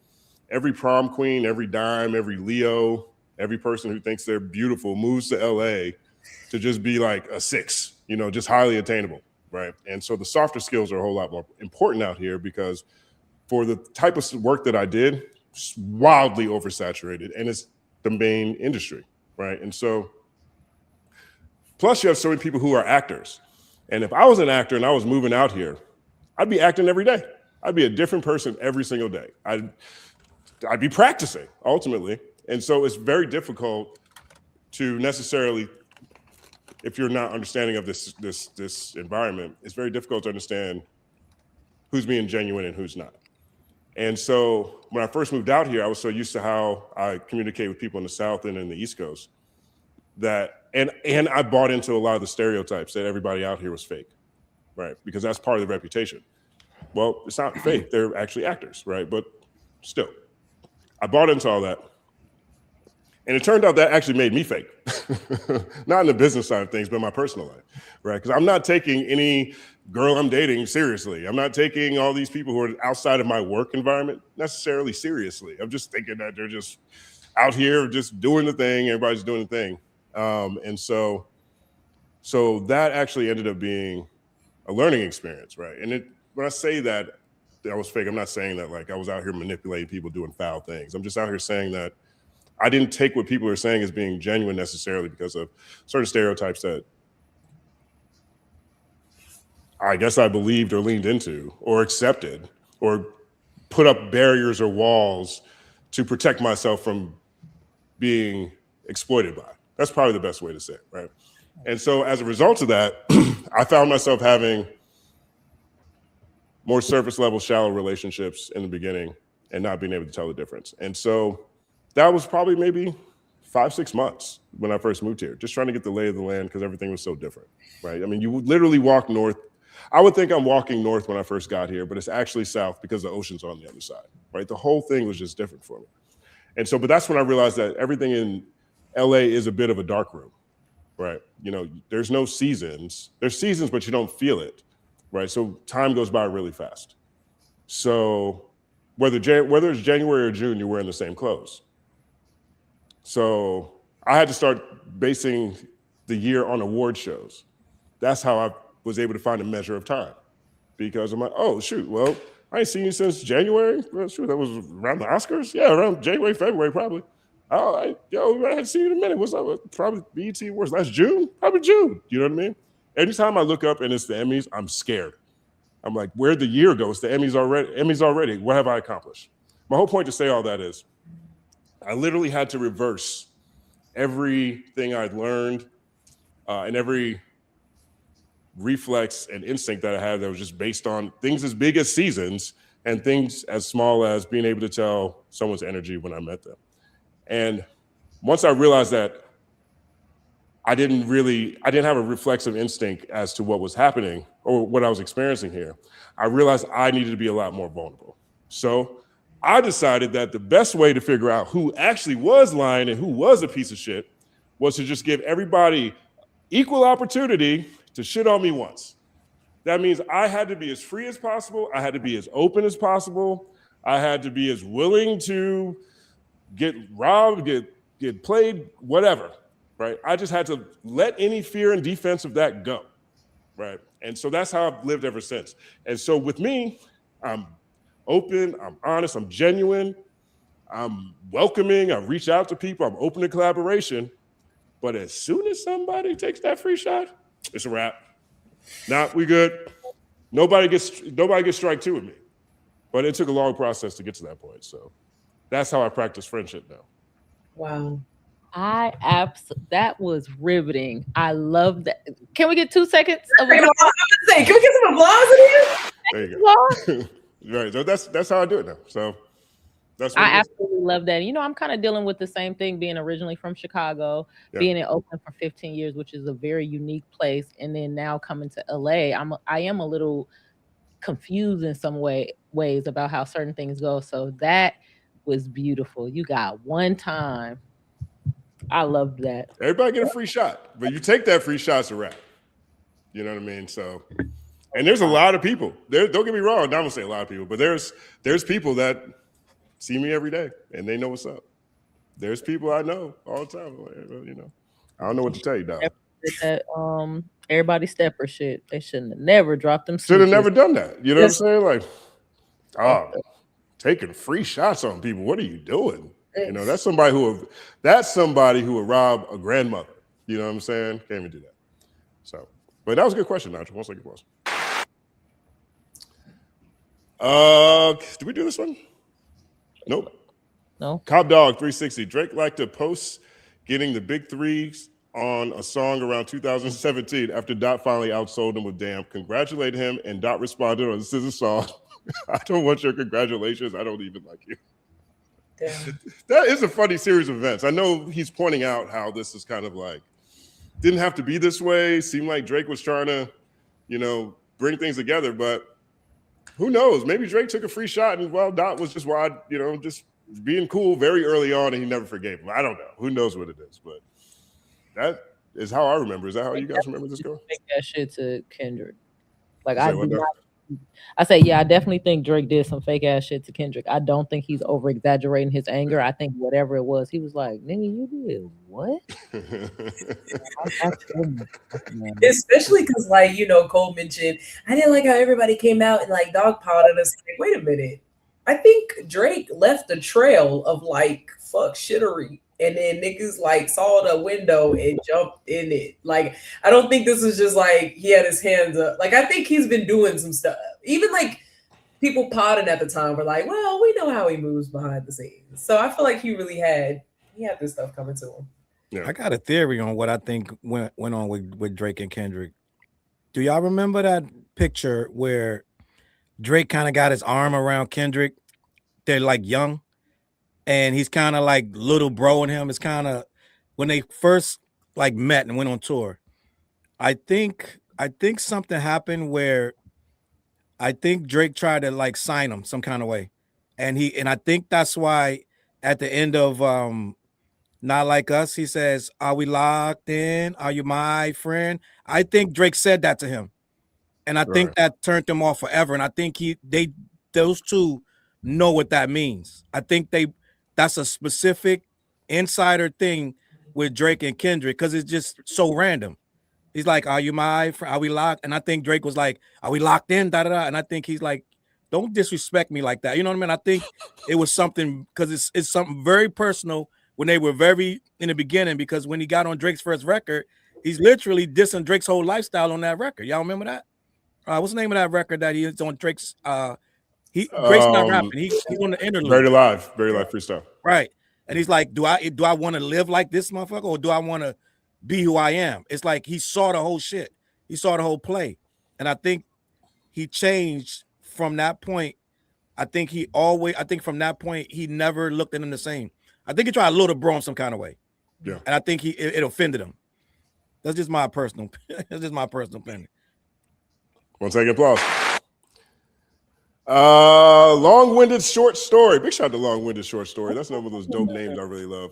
every prom queen, every dime, every Leo, every person who thinks they're beautiful moves to LA to just be like a 6, you know, just highly attainable, right? And so the softer skills are a whole lot more important out here because for the type of work that I did, it's wildly oversaturated, and it's the main industry. right? And so, plus you have so many people who are actors. And if I was an actor and I was moving out here, I'd be acting every day. I'd be a different person every single day. I'd be practicing ultimately. And so it's very difficult to necessarily, if you're not understanding of this environment, it's very difficult to understand who's being genuine and who's not. And so when I first moved out here, I was so used to how I communicate with people in the South and in the East Coast that, and I bought into a lot of the stereotypes that everybody out here was fake, right? Because that's part of the reputation. Well, it's not fake, they're actually actors, right? But still, I bought into all that. And it turned out that actually made me fake. Not in the business side of things, but in my personal life, right? Because I'm not taking any girl I'm dating seriously. I'm not taking all these people who are outside of my work environment necessarily seriously. I'm just thinking that they're just out here just doing the thing, everybody's doing the thing. And so that actually ended up being a learning experience, right? And when I say that I was fake, I'm not saying that like I was out here manipulating people doing foul things. I'm just out here saying that I didn't take what people are saying as being genuine necessarily because of certain stereotypes that I guess I believed or leaned into or accepted or put up barriers or walls to protect myself from being exploited by. That's probably the best way to say it, right? And so as a result of that, I found myself having more surface level, shallow relationships in the beginning and not being able to tell the difference. And so that was probably maybe 5-6 months when I first moved here, just trying to get the lay of the land because everything was so different, right? I mean, you would literally walk north. I would think I'm walking north when I first got here, but it's actually south because the ocean's on the other side, right? The whole thing was just different for me. And so, but that's when I realized that everything in LA is a bit of a dark room, right? You know, there's no seasons. There's seasons, but you don't feel it, right? So time goes by really fast. So whether it's January or June, you're wearing the same clothes. So I had to start basing the year on award shows. That's how I was able to find a measure of time, because I'm like, oh shoot, well, I ain't seen you since January. Well, shoot, that was around the Oscars. Yeah, around January, February, probably. Oh, I hadn't seen you in a minute. What's up? Probably BET Awards last June, probably June. You know what I mean? Anytime I look up and it's the Emmys, I'm scared. I'm like, where'd the year go? It's the Emmys already. What have I accomplished? My whole point to say all that is, I literally had to reverse everything I'd learned and every reflex and instinct that I had that was just based on things as big as seasons and things as small as being able to tell someone's energy when I met them. And once I realized that I didn't have a reflexive instinct as to what was happening or what I was experiencing here, I realized I needed to be a lot more vulnerable. So I decided that the best way to figure out who actually was lying and who was a piece of shit was to just give everybody equal opportunity to shit on me once. That means I had to be as free as possible. I had to be as open as possible. I had to be as willing to get robbed, get played, whatever, right? I just had to let any fear and defense of that go, right? And so that's how I've lived ever since. And so with me, I'm open, I'm honest, I'm genuine, I'm welcoming, I reach out to people, I'm open to collaboration. But as soon as somebody takes that free shot, it's a wrap. Nah, we good. Nobody gets strike two with me. But it took a long process to get to that point. So that's how I practice friendship now. Wow. That was riveting. I love that. Can we get 2 seconds? Can we get some applause in here? There you go. Right. So that's how I do it now. So that's what I absolutely love that. You know, I'm kind of dealing with the same thing, being originally from Chicago, being in Oakland for 15 years, which is a very unique place, and then now coming to LA. I am a little confused in some ways about how certain things go. So that was beautiful. You got one time. I loved that. Everybody get a free shot, but you take that free shot, it's a wrap. You know what I mean? So, and there's a lot of people there. Don't get me wrong. I'm not gonna say a lot of people, but there's people that see me every day and they know what's up. There's people I know all the time. You know, I don't know what to tell you, dog. That everybody stepper shit. They shouldn't have never dropped them. Should have never done that. You know what I'm saying? Like, taking free shots on people. What are you doing? You know, that's somebody who would rob a grandmother. You know what I'm saying? Can't even do that. So, but that was a good question, Nigel. 1 second, pause. Did we do this one? Nope. No. Cobb Dog 360. Drake liked to post getting the big threes on a song around 2017 after Dot finally outsold him with Damn. Congratulated him, and Dot responded on, "This is a song. I don't want your congratulations. I don't even like you." Damn. That is a funny series of events. I know he's pointing out how this is kind of like, didn't have to be this way. Seemed like Drake was trying to, you know, bring things together, but who knows? Maybe Drake took a free shot and, well, Dot was just wide, you know, just being cool very early on, and he never forgave him. I don't know. Who knows what it is? But that is how I remember. Is that how you guys remember this going? Make that shit to Kendrick. Like, I say, yeah, I definitely think Drake did some fake ass shit to Kendrick. I don't think he's over exaggerating his anger. I think whatever it was, he was like, "Nigga, you did what?" Especially because, like, you know, Cole mentioned, I didn't like how everybody came out and like dogpiled us. Like, wait a minute. I think Drake left a trail of like fuck shittery. And then niggas like saw the window and jumped in it. Like, I don't think this was just like he had his hands up. Like, I think he's been doing some stuff. Even like people potting at the time were like, well, we know how he moves behind the scenes. So I feel like he had this stuff coming to him. Yeah. I got a theory on what I think went on with Drake and Kendrick. Do y'all remember that picture where Drake kind of got his arm around Kendrick? They're like young. And he's kind of like little bro in him. It's kind of when they first like met and went on tour. I think something happened where I think Drake tried to like sign him some kind of way. And I think that's why at the end of Not Like Us, he says, "Are we locked in? Are you my friend?" I think Drake said that to him. And I think that turned them off forever. And I think those two know what that means. I think that's a specific insider thing with Drake and Kendrick because it's just so random. He's like, "Are you my friend? Are we locked?" And I think Drake was like, "Are we locked in?" Da da da. And I think he's like, "Don't disrespect me like that." You know what I mean? I think it was something because it's something very personal when they were very in the beginning. Because when he got on Drake's first record, he's literally dissing Drake's whole lifestyle on that record. Y'all remember that? What's the name of that record that he's on Drake's? Drake's not rapping. He's on the interlude. Very live freestyle. Right. And he's like, do I want to live like this motherfucker, or do I want to be who I am? It's like he saw the whole shit. He saw the whole play. And I think he changed from that point. I think from that point, he never looked at him the same. I think he tried to little bro him some kind of way. Yeah. And I think it offended him. That's just my personal opinion. 1 second, applause. Long-winded short story. Big shout out to long-winded short story. That's one of those dope names I really love.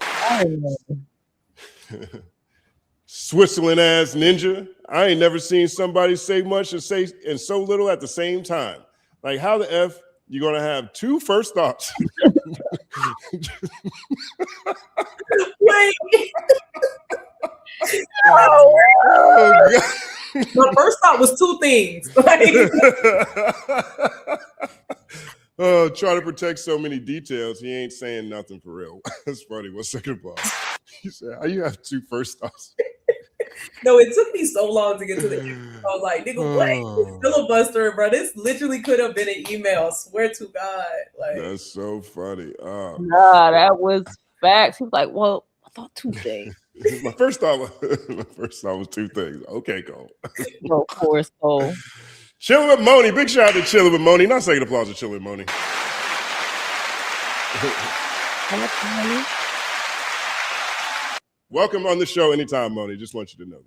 Switzerland ass ninja. I ain't never seen somebody say much and say and so little at the same time. Like, how the F you gonna have two first thoughts? Wait. Oh, God. My first thought was two things. Try to protect so many details. He ain't saying nothing for real. That's funny. 1 second, Bob. He said, "How you have two first thoughts?" No, it took me so long to get to the email. I was like, "Nigga, what? Filibuster, bro. This literally could have been an email. I swear to God." Like, that's so funny. Nah, that was facts. He was like, "Well, I thought two things." My first thought was two things. Okay, Cole. Of course, Cole. Chillin' with Moni. Big shout out to Chillin' with Moni. Not second applause to Chillin' with Moni. Welcome on the show anytime, Moni. Just want you to know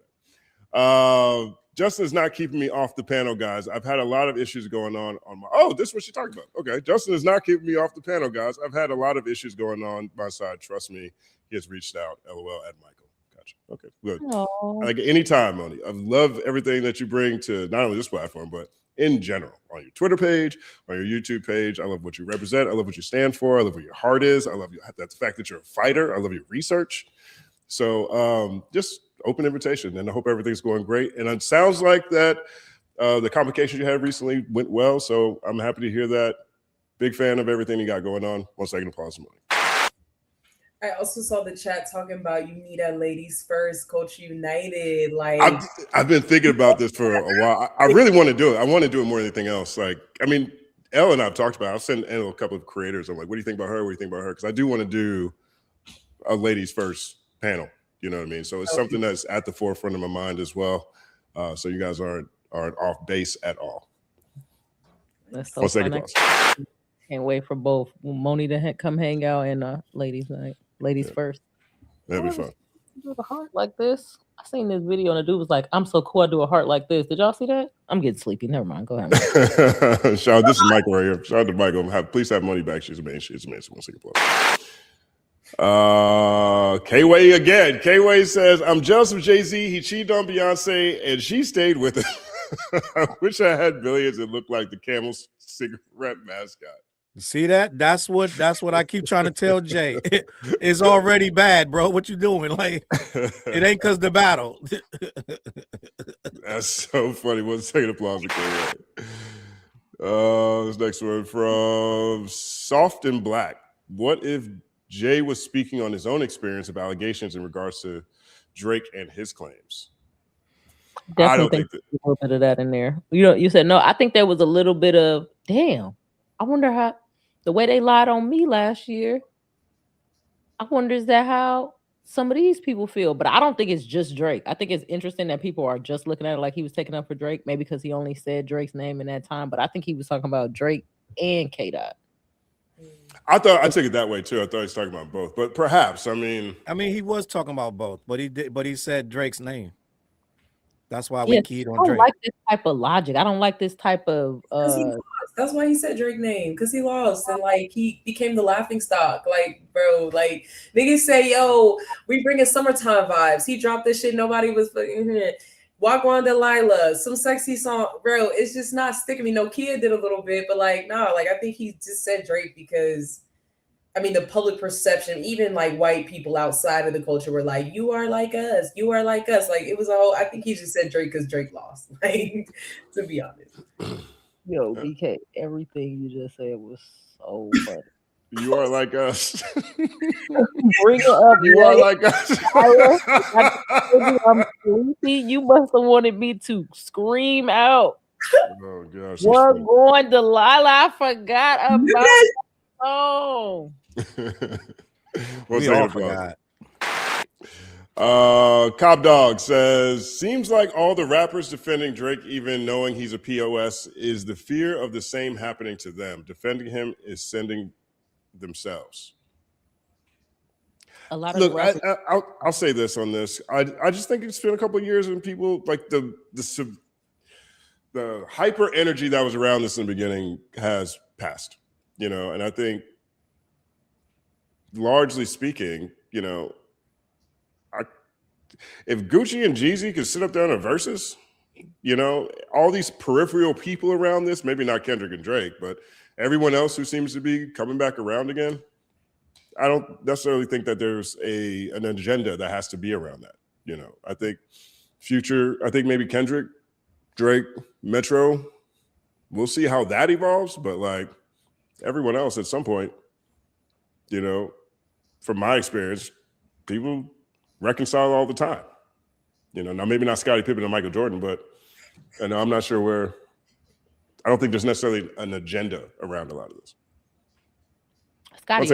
that. Justin's not keeping me off the panel, guys. I've had a lot of issues going on my... Oh, this is what she talked about. Okay. Justin is not keeping me off the panel, guys. I've had a lot of issues going on my side. Trust me. He has reached out. LOL at Michael. Gotcha. Okay, good. Aww. Like anytime, Moni. I love everything that you bring to not only this platform, but in general, on your Twitter page, on your YouTube page. I love what you represent. I love what you stand for. I love what your heart is. I love the fact that you're a fighter. I love your research. So just open invitation, and I hope everything's going great. And it sounds like that the complications you had recently went well. So I'm happy to hear that. Big fan of everything you got going on. 1 second, applause, Moni. I also saw the chat talking about you need a ladies first, Culture United. Like I've been thinking about this for a while. I really want to do it. I want to do it more than anything else. Like, I mean, Elle and I've talked about it. I've sent Elle a couple of creators. I'm like, what do you think about her? What do you think about her? Because I do want to do a ladies first panel. You know what I mean? So it's something that's at the forefront of my mind as well. So you guys aren't off base at all. That's so fun. Can't wait for both Moni to come hang out and ladies night. Ladies first. That'd be fun. Do a heart like this. I seen this video and the dude was like, "I'm so cool. I do a heart like this." Did y'all see that? I'm getting sleepy. Never mind. Go ahead. Shout out, this is Michael right here. Shout out to Michael. Please have money back. She's amazing. She's amazing. 1 second, K-Way again. K-Way says, "I'm jealous of Jay-Z. He cheated on Beyonce and she stayed with him. I wish I had billions and looked like the Camel cigarette mascot." See that? That's what I keep trying to tell Jay. It's already bad, bro. What you doing? Like, it ain't because the battle. That's so funny. 1 second applause for K-Way. This next one from Soft and Black. What if Jay was speaking on his own experience of allegations in regards to Drake and his claims? Definitely I don't think a little bit of that in there. You said no. I think there was a little bit of damn. I wonder how the way they lied on me last year. I wonder is that how some of these people feel? But I don't think it's just Drake. I think it's interesting that people are just looking at it like he was taking up for Drake, maybe because he only said Drake's name in that time. But I think he was talking about Drake and K-Dot. I took it that way too. I thought he was talking about both, but perhaps. I mean, he was talking about both, but he said Drake's name. That's why we keyed on Drake. I don't like this type of logic. I don't like this type of. That's why he said Drake's name, because he lost and like he became the laughing stock. Like, bro, like niggas say, "Yo, we bringing summertime vibes." He dropped this shit. Nobody was fucking here. Walk on Delilah, some sexy song, bro. It's just not sticking me. No, Kia did a little bit, but like, nah, like I think he just said Drake because. I mean, the public perception, even like white people outside of the culture were like, "You are like us, you are like us." Like it was a whole, I think he just said Drake because Drake lost, like, to be honest. Yo, BK, everything you just said was so funny. You are like us. Bring it up. You are like us. I'm sleepy. You must have wanted me to scream out. Oh gosh. We're going Delilah. I forgot about Oh. We all forgot. Cobb Dog says, seems like all the rappers defending Drake, even knowing he's a POS, is the fear of the same happening to them. Defending him is sending themselves. A lot of Look, I'll say this on this. I just think it's been a couple of years and people like the hyper energy that was around this in the beginning has passed. You know, and I think largely speaking, you know, if Gucci and Jeezy could sit up there on a versus, you know, all these peripheral people around this, maybe not Kendrick and Drake, but everyone else who seems to be coming back around again, I don't necessarily think that there's an agenda that has to be around that. You know, I think maybe Kendrick, Drake, Metro, we'll see how that evolves, but like, everyone else at some point, you know, from my experience, people reconcile all the time. You know, now maybe not Scottie Pippen and Michael Jordan, but and I'm not sure where. I don't think there's necessarily an agenda around a lot of this. Scottie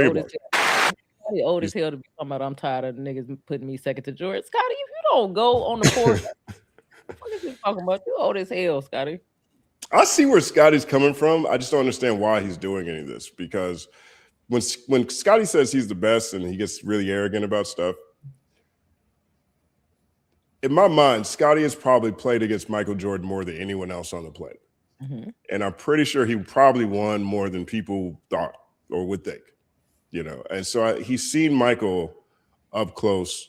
old as hell to be talking about. I'm tired of niggas putting me second to Jordan. Scottie, if you don't go on the court, what are you talking about? You old as hell, Scottie. I see where Scottie's coming from. I just don't understand why he's doing any of this, because when Scottie says he's the best and he gets really arrogant about stuff, in my mind, Scottie has probably played against Michael Jordan more than anyone else on the planet. Mm-hmm. And I'm pretty sure he probably won more than people thought or would think, you know. And so he's seen Michael up close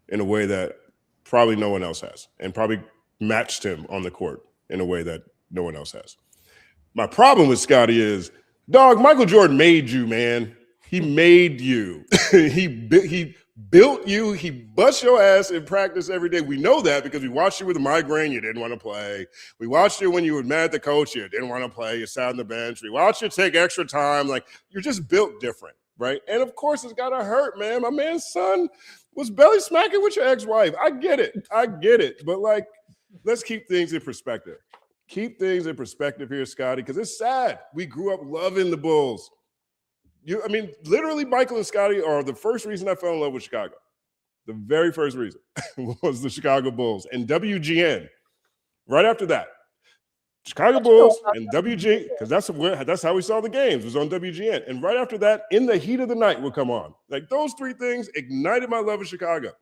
in a way that probably no one else has, and probably matched him on the court in a way that no one else has. My problem with Scottie is, dog, Michael Jordan made you, man. He made you. He built you. He bust your ass in practice every day. We know that because we watched you with a migraine. You didn't want to play. We watched you when you were mad at the coach. You didn't want to play. You sat on the bench. We watched you take extra time. Like, you're just built different. right? And of course, it's gotta hurt, man. My man's son was belly smacking with your ex-wife. I get it. But like, let's keep things in perspective. Keep things in perspective here, Scotty, because it's sad. We grew up loving the Bulls. I mean, literally, Michael and Scotty are the first reason I fell in love with Chicago. The very first reason was the Chicago Bulls and WGN. Right after that, Chicago Bulls and WG, because that's how we saw the games, was on WGN. And right after that, In the Heat of the Night would come on. Like, those three things ignited my love of Chicago.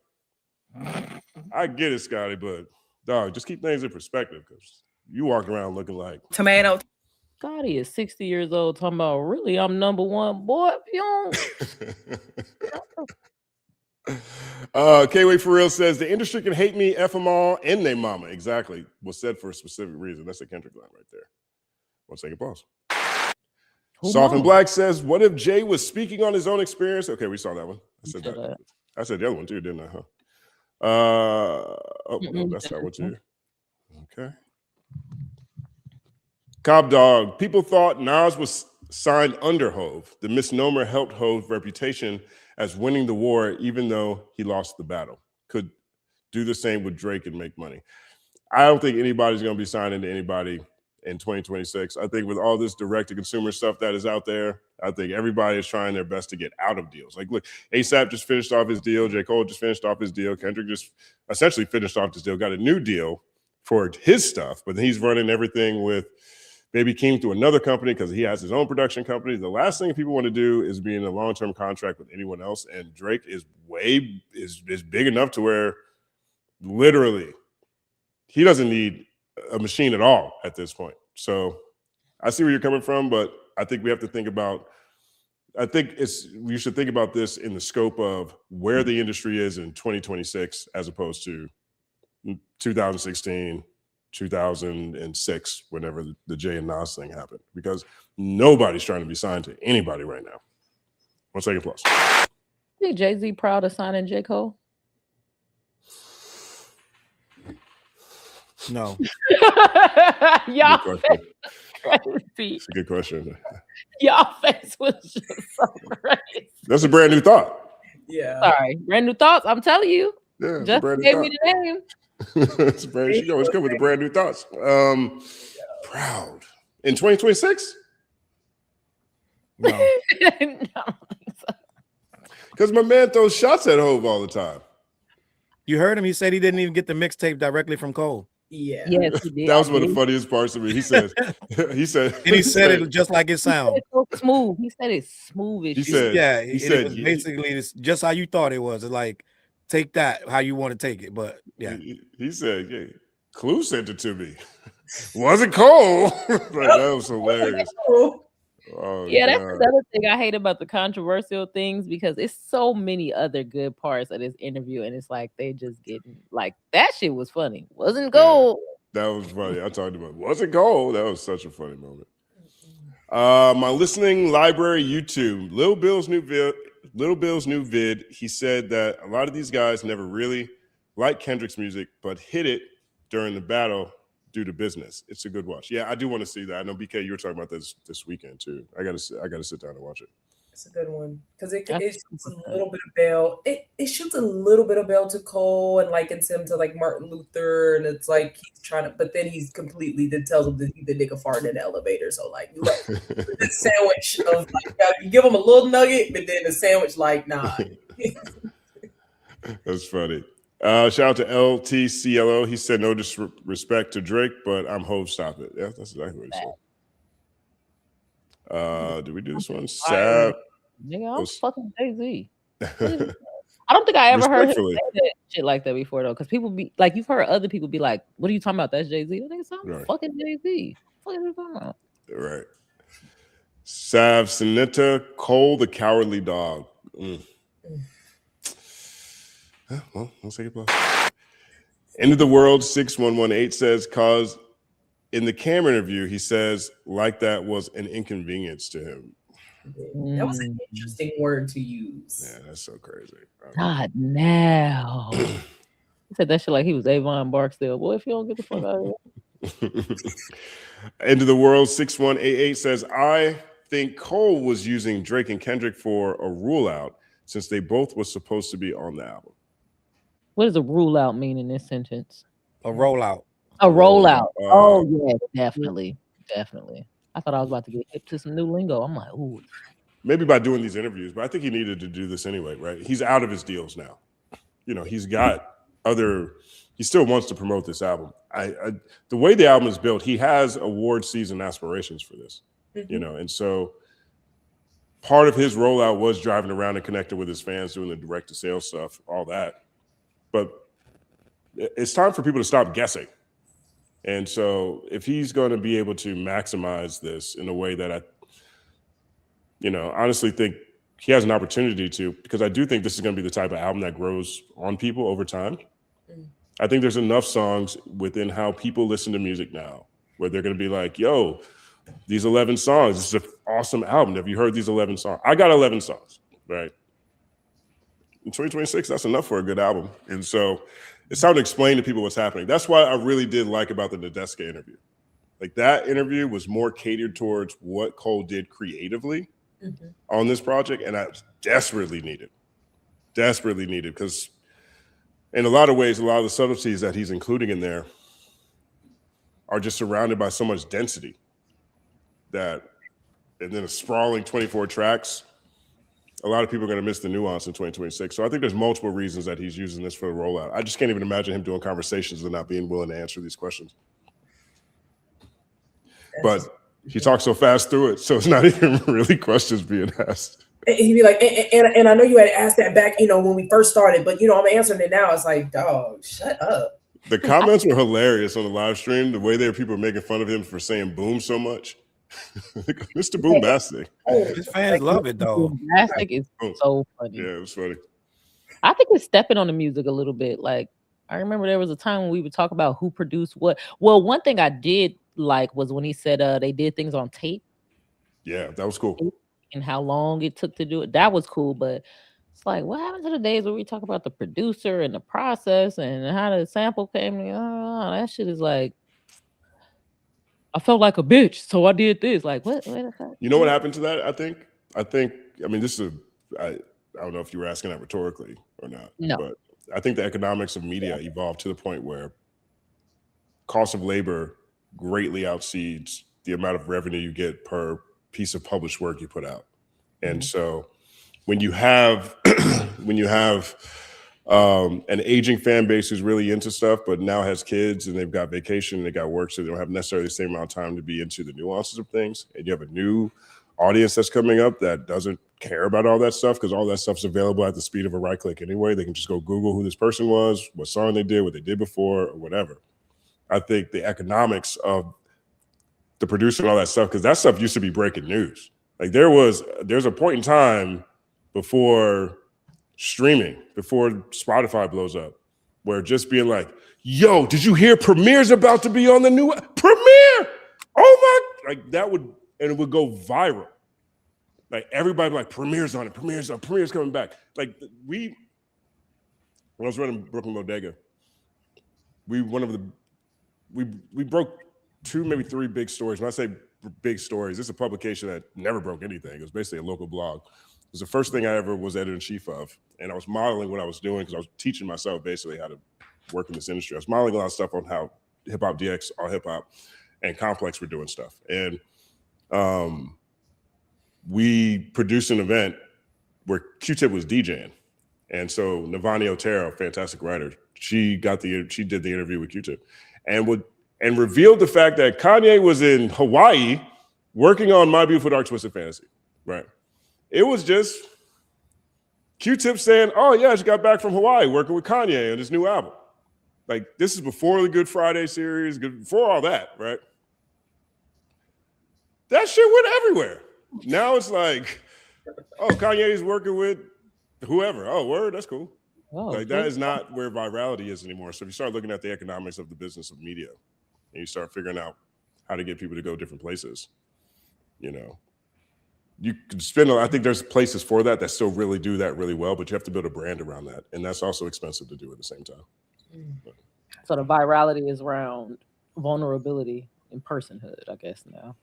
I get it, Scotty, but dog, just keep things in perspective, because you walk around looking like tomato. Scotty is 60 years old talking about, really, I'm number one. Boy, if you don't. K-Way for real says the industry can hate me, F them all, and they mama. Exactly. Was said for a specific reason. That's a Kendrick line right there. 1 second pause. Soft and Black says, what if Jay was speaking on his own experience? Okay, we saw that one. I said that. I said the other one too, didn't I? No, that's not what you. Okay. Cobb Dog. People thought Nas was signed under Hove. The misnomer helped Hove's reputation as winning the war, even though he lost the battle. Could do the same with Drake and make money. I don't think anybody's going to be signing to anybody in 2026. I think with all this direct-to-consumer stuff that is out there, I think everybody is trying their best to get out of deals. Like, look, ASAP just finished off his deal. J. Cole just finished off his deal. Kendrick just essentially finished off his deal, got a new deal for his stuff, but then he's running everything with Baby Keem through another company because he has his own production company. The last thing people want to do is be in a long-term contract with anyone else, and Drake is is big enough to where literally he doesn't need a machine at all at this point. So I see where you're coming from, but I think we have to think about, we should think about this in the scope of where the industry is in 2026 as opposed to 2016, 2006, whenever the Jay and Nas thing happened, because nobody's trying to be signed to anybody right now. 1 second plus. I think Jay-Z proud of signing J. Cole? No. Y'all crazy. It's a good question. Y'all face was just so crazy. That's a brand new thought. Yeah. Sorry. Brand new thoughts. I'm telling you. Yeah, just gave me the name. It's brand, she always come with the brand new thoughts. Proud in 2026. No, because my man throws shots at Hove all the time. You heard him. He said he didn't even get the mixtape directly from Cole. Yeah. Yes, he did. That was one of the funniest parts of it. He said, and he said it just like it sounds. So smooth. He said it's smooth. He said, yeah. He said, it was basically just how you thought it was. It's like, take that how you want to take it. But yeah, he said, yeah, Clue sent it to me. Wasn't Cole. Like, that was hilarious. Oh, yeah, that's God. another thing I hate about the controversial things, because it's so many other good parts of this interview, and it's like they just getting like that shit was funny. Wasn't gold. Yeah, that was funny. I talked about wasn't gold. That was such a funny moment. My listening library YouTube, Lil Bill's new vid, he said that a lot of these guys never really liked Kendrick's music, but hit it during the battle due to business. It's a good watch. Yeah, I do want to see that. I know BK, you were talking about this weekend too. I gotta sit down and watch it. It's a good one because it shoots a little bit of bell. It shoots a little bit of bell to Cole and likens him to like Martin Luther, and it's like he's trying to, but then he's completely tells him that he's the nigga farting in the elevator. So like, the sandwich of like you give him a little nugget, but then the sandwich like nah. That's funny. Shout out to LTCLO. He said no disrespect to Drake, but I'm Hove. Stop it. Yeah, that's exactly what he said. Did we do this one? Sav. Nigga, I'm fucking Jay-Z. I don't think I ever heard him say that shit like that before though, because people be like, you've heard other people be like, "What are you talking about? That's Jay-Z." I think it's fucking Jay-Z. What are you talking about? Right. Sav Sinetta, Cole the Cowardly Dog. Well, let's take it plus. End of the World 6118 says, cause in the Cam interview, he says, like that was an inconvenience to him. That was an interesting word to use. Yeah, that's so crazy. God, now. He said that shit like he was Avon Barksdale. Boy, if you don't get the fuck out of here. End of the World 6188 says, I think Cole was using Drake and Kendrick for a rule out since they both were supposed to be on the album. What does a rule out mean in this sentence? A rollout. A rollout. Oh yeah, definitely. Definitely. I thought I was about to get hip to some new lingo. I'm like, ooh. Maybe by doing these interviews, but I think he needed to do this anyway, right? He's out of his deals now. You know, he's got other, he still wants to promote this album. The way the album is built, he has award season aspirations for this, you know, and so part of his rollout was driving around and connecting with his fans, doing the direct to sales stuff, all that. But it's time for people to stop guessing. And so if he's going to be able to maximize this in a way that I, you know, honestly think he has an opportunity to, because I do think this is going to be the type of album that grows on people over time. I think there's enough songs within how people listen to music now where they're going to be like, yo, these 11 songs, this is an awesome album. Have you heard these 11 songs? I got 11 songs, right? In 2026, that's enough for a good album. And so it's time to explain to people what's happening. That's why I really did like about the Nadeska interview. Like that interview was more catered towards what Cole did creatively on this project. And I desperately needed because in a lot of ways, a lot of the subtleties that he's including in there are just surrounded by so much density that, and then a sprawling 24 tracks, a lot of people are going to miss the nuance in 2026. So I think there's multiple reasons that he's using this for the rollout. I just can't even imagine him doing conversations and not being willing to answer these questions. But he talks so fast through it, so it's not even really questions being asked. He'd be like, and I know you had asked that back, you know, when we first started, but, you know, I'm answering it now. It's like, dog, shut up. The comments were hilarious on the live stream. The way there people were making fun of him for saying boom so much. Mr. Boombastic. His fans love it, though. Boombastic is so funny. Yeah, it was funny. I think it's stepping on the music a little bit. Like, I remember there was a time when we would talk about who produced what. Well, one thing I did like was when he said they did things on tape. Yeah, that was cool. And how long it took to do it. That was cool, but it's like, what happened to the days where we talk about the producer and the process and how the sample came? Oh, that shit is like, I felt like a bitch, so I did this. Like, what? You know what happened to that? I think, I mean, this is I don't know if you were asking that rhetorically or not. No. But I think the economics of media evolved to the point where cost of labor greatly exceeds the amount of revenue you get per piece of published work you put out. And so when you have an aging fan base who's really into stuff, but now has kids and they've got vacation and they got work, so they don't have necessarily the same amount of time to be into the nuances of things. And you have a new audience that's coming up that doesn't care about all that stuff because all that stuff's available at the speed of a right click anyway. They can just go Google who this person was, what song they did, what they did before, or whatever. I think the economics of the producer and all that stuff, because that stuff used to be breaking news. Like there's a point in time before streaming, before Spotify blows up, where just being like, yo, did you hear Premiere's about to be on the new Premiere? Oh my, like that would, and it would go viral. Like everybody like, Premiere's on it, Premiere's on, Premiere's coming back. Like when I was running Brooklyn Bodega, we broke 2, maybe 3 big stories. When I say big stories, it's a publication that never broke anything. It was basically a local blog. It was the first thing I ever was editor-in-chief of. And I was modeling what I was doing because I was teaching myself basically how to work in this industry. I was modeling a lot of stuff on how Hip Hop DX, All Hip Hop, and Complex were doing stuff. And we produced an event where Q-Tip was DJing. And so Navani Otero, fantastic writer, she did the interview with Q-Tip and revealed the fact that Kanye was in Hawaii working on My Beautiful Dark Twisted Fantasy, right? It was just Q-Tip saying, oh yeah, I just got back from Hawaii working with Kanye on his new album. Like this is before the Good Friday series, before all that, right? That shit went everywhere. Now it's like, oh, Kanye's working with whoever. Oh, word, that's cool. Oh, like that is not where virality is anymore. So if you start looking at the economics of the business of media and you start figuring out how to get people to go different places, you know, you could spend, I think there's places for that still really do that really well, but you have to build a brand around that. And that's also expensive to do at the same time. So the virality is around vulnerability and personhood, I guess now.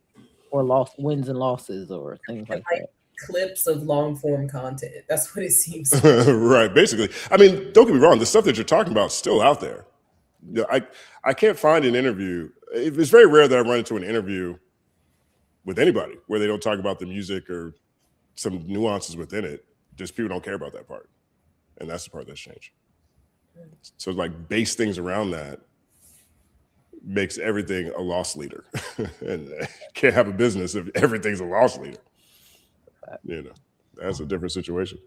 or wins and losses or things like that. Clips of long form content. That's what it seems. Right. Basically, I mean, don't get me wrong. The stuff that you're talking about is still out there. You know, I can't find an interview. It's very rare that I run into an interview with anybody where they don't talk about the music or some nuances within it. Just people don't care about that part, and that's the part that's changed. So like base things around that makes everything a loss leader, and can't have a business if everything's a loss leader. You know, that's a different situation.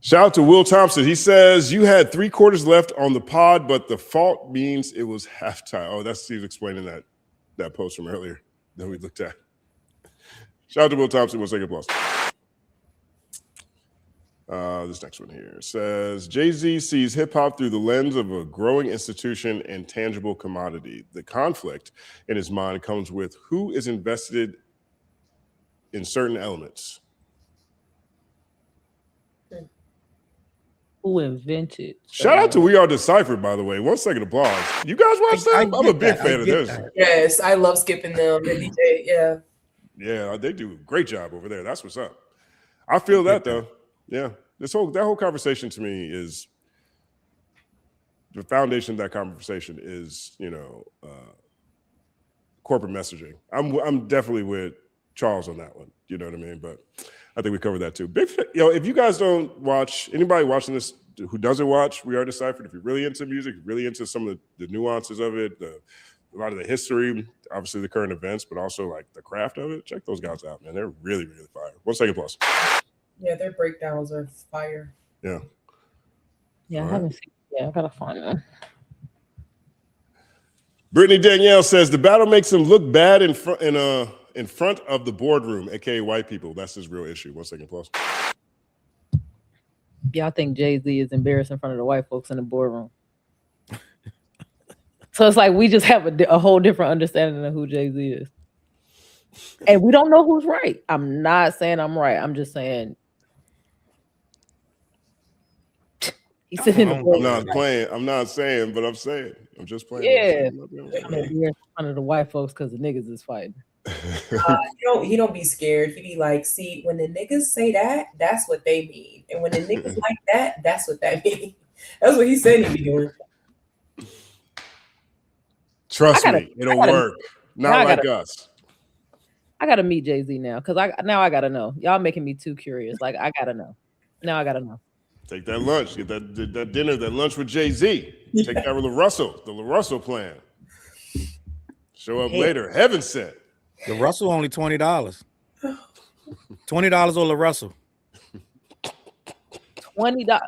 Shout out to Will Thompson. He says, you had 3 quarters left on the pod, but the fault means it was halftime. Oh, that's Steve explaining that post from earlier that we looked at. Shout out to Will Thompson. We'll take applause. This next one here says, Jay-Z sees hip-hop through the lens of a growing institution and tangible commodity. The conflict in his mind comes with who is invested in certain elements. Who invented? Shout out to We Are Deciphered, by the way. 1 second applause. You guys watch them? I'm a big fan of theirs. Yes, I love skipping them. And DJ, yeah. Yeah, they do a great job over there. That's what's up. I feel that though. Yeah. That whole conversation to me is the foundation of that conversation is, you know, corporate messaging. I'm definitely with Charles on that one. You know what I mean? But I think we covered that too. If you guys don't watch, anybody watching this who doesn't watch We Are Deciphered, if you're really into music, really into some of the nuances of it, a lot of the history, obviously the current events, but also like the craft of it, check those guys out, man. They're really, really fire. 1 second plus. Yeah, their breakdowns are fire. Yeah. Yeah, I haven't seen. Yeah, I gotta find them. Brittany Danielle says the battle makes him look bad in front of the boardroom, aka white people. That's his real issue. 1 second plus. Yeah, I think Jay-Z is embarrassed in front of the white folks in the boardroom. So it's like we just have a whole different understanding of who Jay-Z is. And we don't know who's right. I'm not saying I'm right. I'm just saying he's sitting in the boardroom. I'm not playing. I'm not saying, but I'm saying. I'm just playing. Yeah. I'm in front of the white folks because the niggas is fighting. He don't be scared. He be like, see, when the niggas say that, that's what they mean. And when the niggas like that, that's what that means. That's what he said he be doing. Trust me, it'll work. Not like us. I gotta meet Jay-Z now because I gotta know. Y'all making me too curious. Like I gotta know. Now I gotta know. Take that lunch. Get that dinner, that lunch with Jay-Z. Take that with LaRussell, the LaRussell plan. Show up later. Heaven sent. LaRussell only $20. $20 on LaRussell. $20.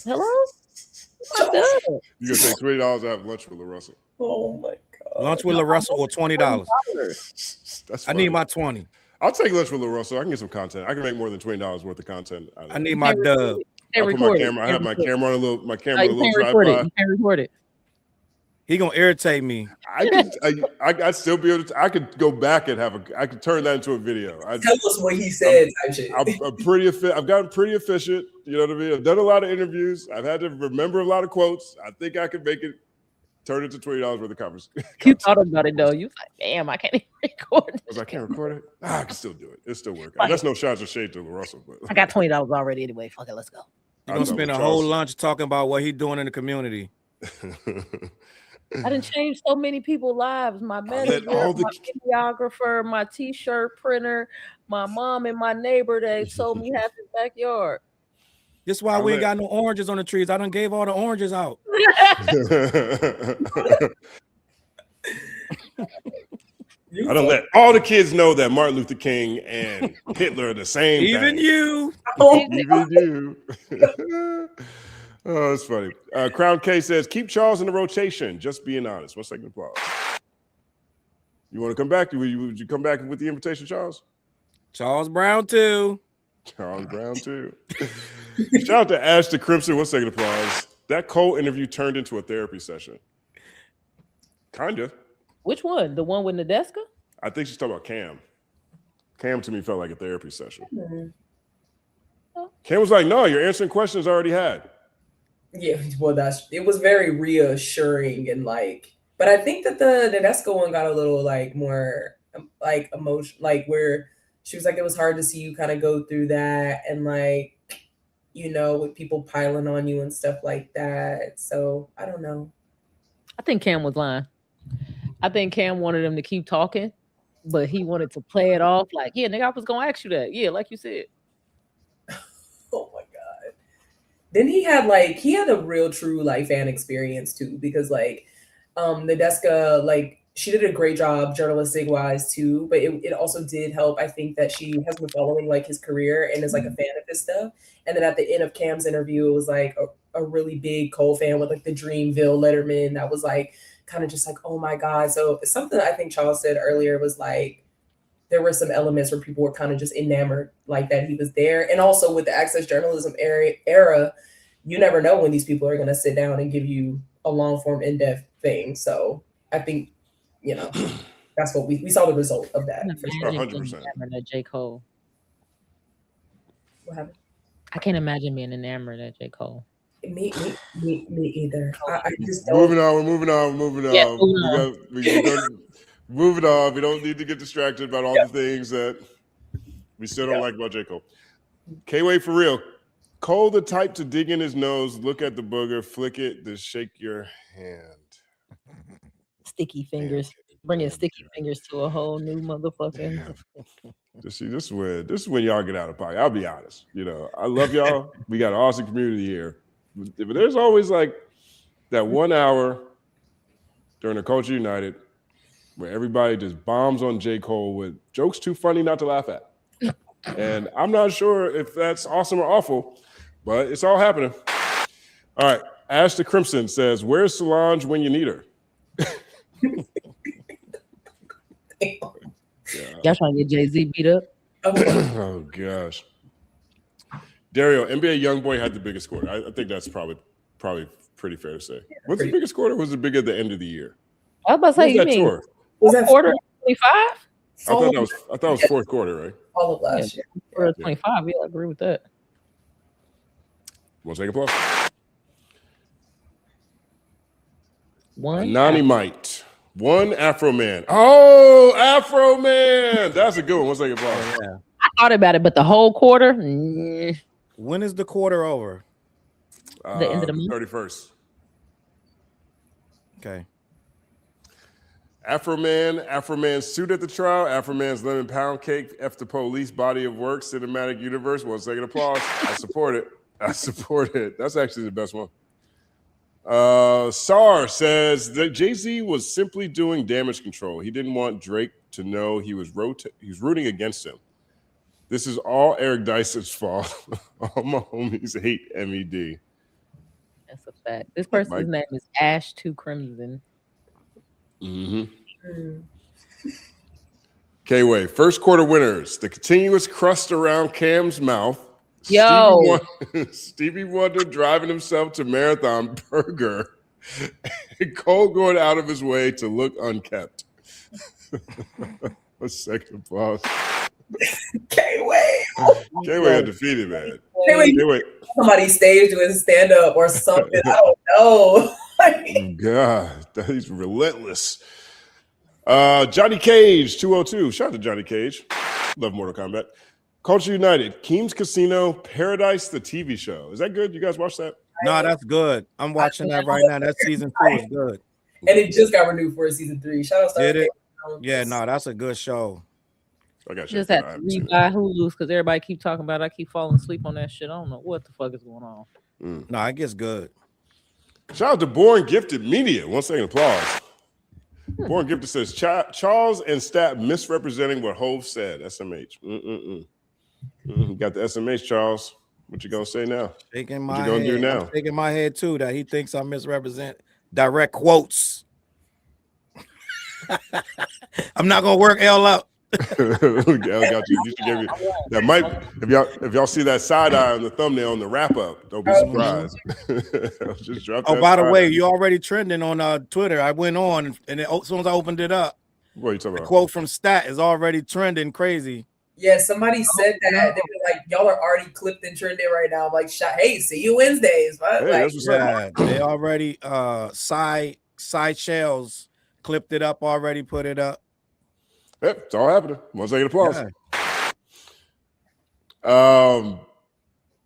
Hello? You gonna take $20 to have lunch with LaRussell. Oh my God. Lunch with LaRussell or $20. That's I need my 20. I'll take lunch with LaRussell. I can get some content. I can make more than $20 worth of content. I need my dub. I put my camera. I have my camera on a little. My camera on a little tripod. tripod. You can't record it. He gonna irritate me. I'd still be able to. I could go back and I could turn that into a video. Tell us what he said. I'm pretty efficient. I've gotten pretty efficient. You know what I mean? I've done a lot of interviews. I've had to remember a lot of quotes. I think I could make it turn into $20 worth of conversation. You thought about it though. You was like, damn, I can't even record it. I can't record it. I can still do it. It still works. That's no shots of shade to LaRussell, but I got $20 already anyway. Fuck it, let's go. You're gonna spend a whole lunch talking about what he's doing in the community. I didn't change so many people's lives. My manager, my videographer, my t-shirt printer, my mom and my neighbor that sold me half his backyard. This is why we ain't got no oranges on the trees. I done gave all the oranges out. I don't let all the kids know that Martin Luther King and Hitler are the same. Even thing. you. Even you. Oh, that's funny. Crown K says, keep Charles in the rotation. Just being honest. 1 second applause. You want to come back? Would you come back with the invitation, Charles? Challz Brown too. Challz Brown too. Shout out to Ash the Crimson. 1 second applause. That Cole interview turned into a therapy session. Kinda. Which one? The one with Nadeska? I think she's talking about Cam. Cam to me felt like a therapy session. Cam was like, no, you're answering questions I already had. Yeah, well, it was very reassuring and like, but I think that the Nadeska one got a little like more like emotion, like where she was like, it was hard to see you kind of go through that, and like, you know, with people piling on you and stuff like that. So I don't know. I think Cam was lying. I think Cam wanted him to keep talking, but he wanted to play it off like, yeah, nigga, I was gonna ask you that. Yeah, like you said. Oh my god. Then he had a real true like fan experience too, because like Nadeska, like she did a great job journalistic wise too, but it also did help. I think that she has been following like his career and is like a fan of his stuff. And then at the end of Cam's interview, it was like a really big Cole fan with like the Dreamville Letterman that was like kind of just like, oh my God. So something I think Challz said earlier was like, there were some elements where people were kind of just enamored like that he was there. And also with the access journalism era, you never know when these people are going to sit down and give you a long form, in-depth thing. So I think, you know, that's what we saw the result of that. 100%. J. Cole. What happened? I can't imagine being enamored of J. Cole. Me either. I just don't. Moving on. We're moving on. Yeah, Moving on. We don't need to get distracted about all the things that we still don't like about J. Cole. K-Way for real. Cole the type to dig in his nose, look at the booger, flick it, then shake your hand. Sticky fingers. Bringing sticky fingers to a whole new motherfucking. See, this is when y'all get out of pocket. I'll be honest. You know, I love y'all. We got an awesome community here. But there's always like that 1 hour during the Culture United where everybody just bombs on J. Cole with jokes too funny not to laugh at. And I'm not sure if that's awesome or awful, but it's all happening. All right. Ash the Crimson says, where's Solange when you need her? Y'all trying to get Jay-Z beat up? Oh, gosh. Dario, NBA Youngboy had the biggest quarter. I think that's probably pretty fair to say. What's the biggest quarter? Was it big at the end of the year? I was about to say, you mean was that quarter 25? I thought it was fourth quarter, right? All of last year. Quarter 25. Yeah, I agree with that. Want to take applause? One. Nani Might. One Afro Man. Oh, Afro Man. That's a good one. One second applause. Yeah. I thought about it, but the whole quarter. When is the quarter over? The end of the month? 31st. Okay. Afro Man suit at the trial, Afro Man's lemon pound cake, F the police body of work, cinematic universe. 1 second applause. I support it. That's actually the best one. Sar says that Jay-Z was simply doing damage control. He didn't want Drake to know he was rooting against him. This is all Eric Dyson's fault. All my homies hate MED. That's a fact. This person's name is Ash 2 Crimson. Mm-hmm. K-Way, first quarter winners. The continuous crust around Cam's mouth. Yo. Stevie Wonder driving himself to Marathon Burger. And Cole going out of his way to look unkept. A second applause. K-Way. K-Way undefeated, man. K-Way. Somebody stage doing stand up or something. I don't know. God, he's relentless. Johnny Cage, 202. Shout out to Johnny Cage. Love Mortal Kombat. Culture United, Keem's Casino, Paradise, the TV show. Is that good? You guys watch that? No, that's good. I'm watching that right now. That season 2 is good. And it just got renewed for season 3. Shout out to Did it? Yeah, no, that's a good show. I got you. Just had to rebuy Hulu's because everybody keep talking about it. I keep falling asleep on that shit. I don't know what the fuck is going on. No, it gets good. Shout out to Born Gifted Media. 1 second applause. Born Gifted says Challz and Stat misrepresenting what Hov said. SMH. You got the SMH, Challz. What you gonna say now? Shaking my what you gonna head. do now? I'm shaking my head too that he thinks I misrepresent direct quotes. I'm not gonna work L up. Got you. You should give me that. Might if y'all see that side eye on the thumbnail on the wrap up, don't be surprised. Just drop. Oh, by the way, you already trending on Twitter. I went on and as soon as I opened it up, what are you talking the about? quote from Stat is already trending crazy. Yeah, somebody said that. They were like, y'all are already clipped and trending right now. I'm like, hey, see you Wednesdays. Hey, like, they already side shells clipped it up already, put it up. Yep, it's all happening. 1 second applause. Yeah.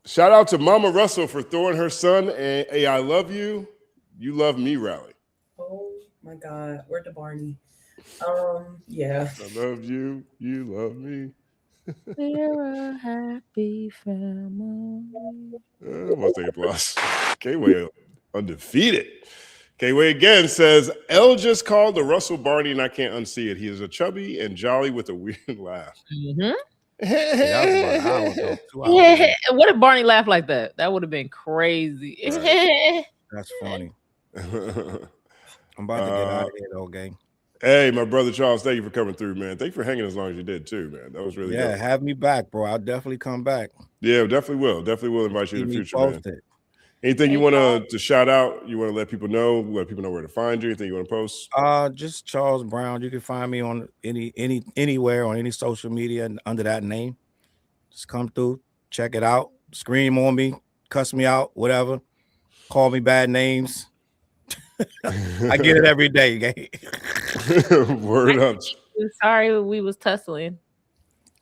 Shout out to Mama Russell for throwing her son a I love you, you love me rally. Oh my God, where'd the Barney? Yeah. I love you, you love me. We're a happy family. 1 second applause. K-Way undefeated. K-Way again says, Elle just called the Russell Barney and I can't unsee it. He is a chubby and jolly with a weird laugh. Mm-hmm. Yeah, what if Barney laughed like that? That would have been crazy. Right. That's funny. I'm about to get out of here though, gang. Hey, my brother Charles, thank you for coming through, man. Thank you for hanging as long as you did too, man. That was really good. Have me back, bro. I'll definitely come back. Yeah, definitely will. Definitely will invite you in the future, man. Posted. Anything you want to shout out? You want to let people know where to find you? Anything you want to post? Just Challz Brown. You can find me on anywhere on any social media under that name. Just come through, check it out, scream on me, cuss me out, whatever. Call me bad names. I get it every day, gang. Word up. Sorry, we was tussling.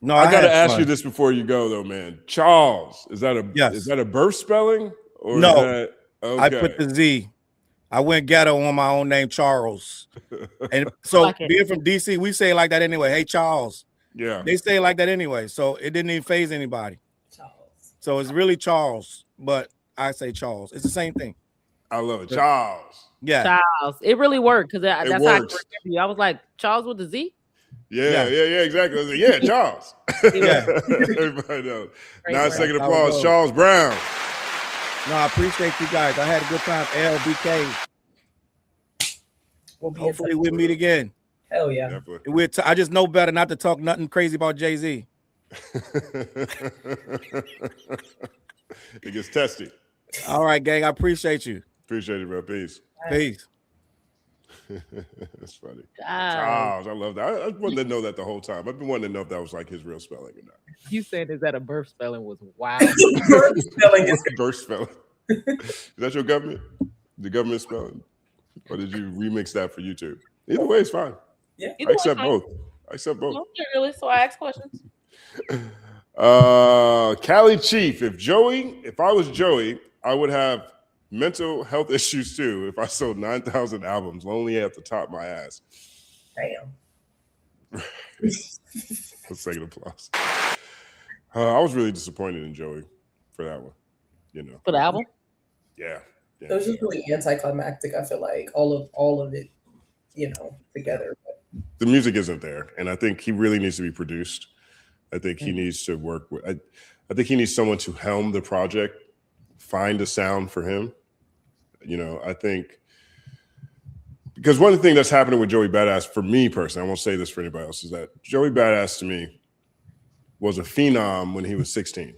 No, I gotta ask you this before you go, though, man. Challz, is that a birth spelling? Or no, okay. I put the Z. I went ghetto on my own name, Charles. And so being from DC, we say it like that anyway. Hey, Charles. Yeah. They say it like that anyway. So it didn't even phase anybody. Charles. So it's really Charles, but I say Charles. It's the same thing. I love it. Charles. Yeah. Charles. It really worked because that's how I remember you. I was like, Charles with the Z? Yeah, exactly. I was like, yeah, Charles. Yeah. Everybody knows. 9 second applause, Challz Brown. No, I appreciate you guys. I had a good time. LBK. Hopefully we'll meet again. Hell yeah. I just know better not to talk nothing crazy about Jay-Z. It gets testy. All right, gang. I appreciate you. Appreciate it, bro. Peace. Peace. That's funny. Charles, I love that. I wanted to know that the whole time. I've been wanting to know if that was like his real spelling or not. You said is that a birth spelling was wild. Birth spelling is birth spelling. Is that your government? The government spelling? Or did you remix that for YouTube? Either way, it's fine. Yeah. I accept both. No, really, so I ask questions. Cali Chief, if I was Joey, I would have mental health issues too if I sold 9,000 albums lonely at the top of my ass. Damn. Let's take an applause. I was really disappointed in Joey for that one. For the album? Yeah. It was just really anticlimactic. I feel like all of it, together. The music isn't there, and I think he really needs to be produced. I think he needs to work with. I think he needs someone to helm the project, find a sound for him. I think because one of the things that's happening with Joey Badass for me personally, I won't say this for anybody else, is that Joey Badass to me was a phenom when he was 16,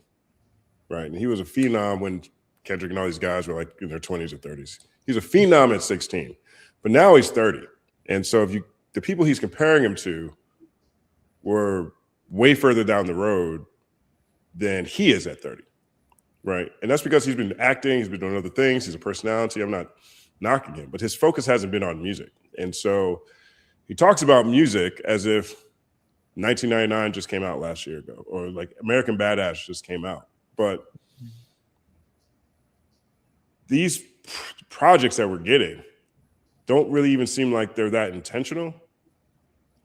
right? And he was a phenom when Kendrick and all these guys were like in their 20s or 30s. He's a phenom at 16, but now he's 30. And so the people he's comparing him to were way further down the road than he is at 30, right? And that's because he's been acting, he's been doing other things, he's a personality. I'm not knocking him, but his focus hasn't been on music. And so he talks about music as if 1999 just came out last year ago, or like American Badass just came out. But these projects that we're getting don't really even seem like they're that intentional.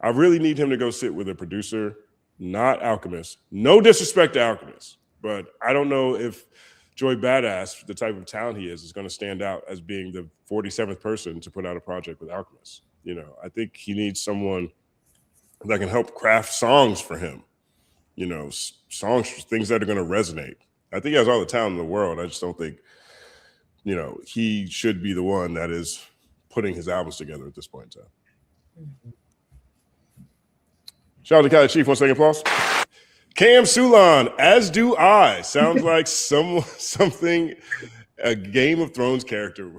I really need him to go sit with a producer, not Alchemist. No disrespect to Alchemist, but I don't know if Joey Badass, the type of talent he is going to stand out as being the 47th person to put out a project with Alchemist. I think he needs someone that can help craft songs for him. Songs, things that are going to resonate. I think he has all the talent in the world. I just don't think, he should be the one that is putting his albums together at this point in time. Shout out to Cali Chief, 1 second applause. Cam Sulan, as do I. Sounds like something a Game of Thrones character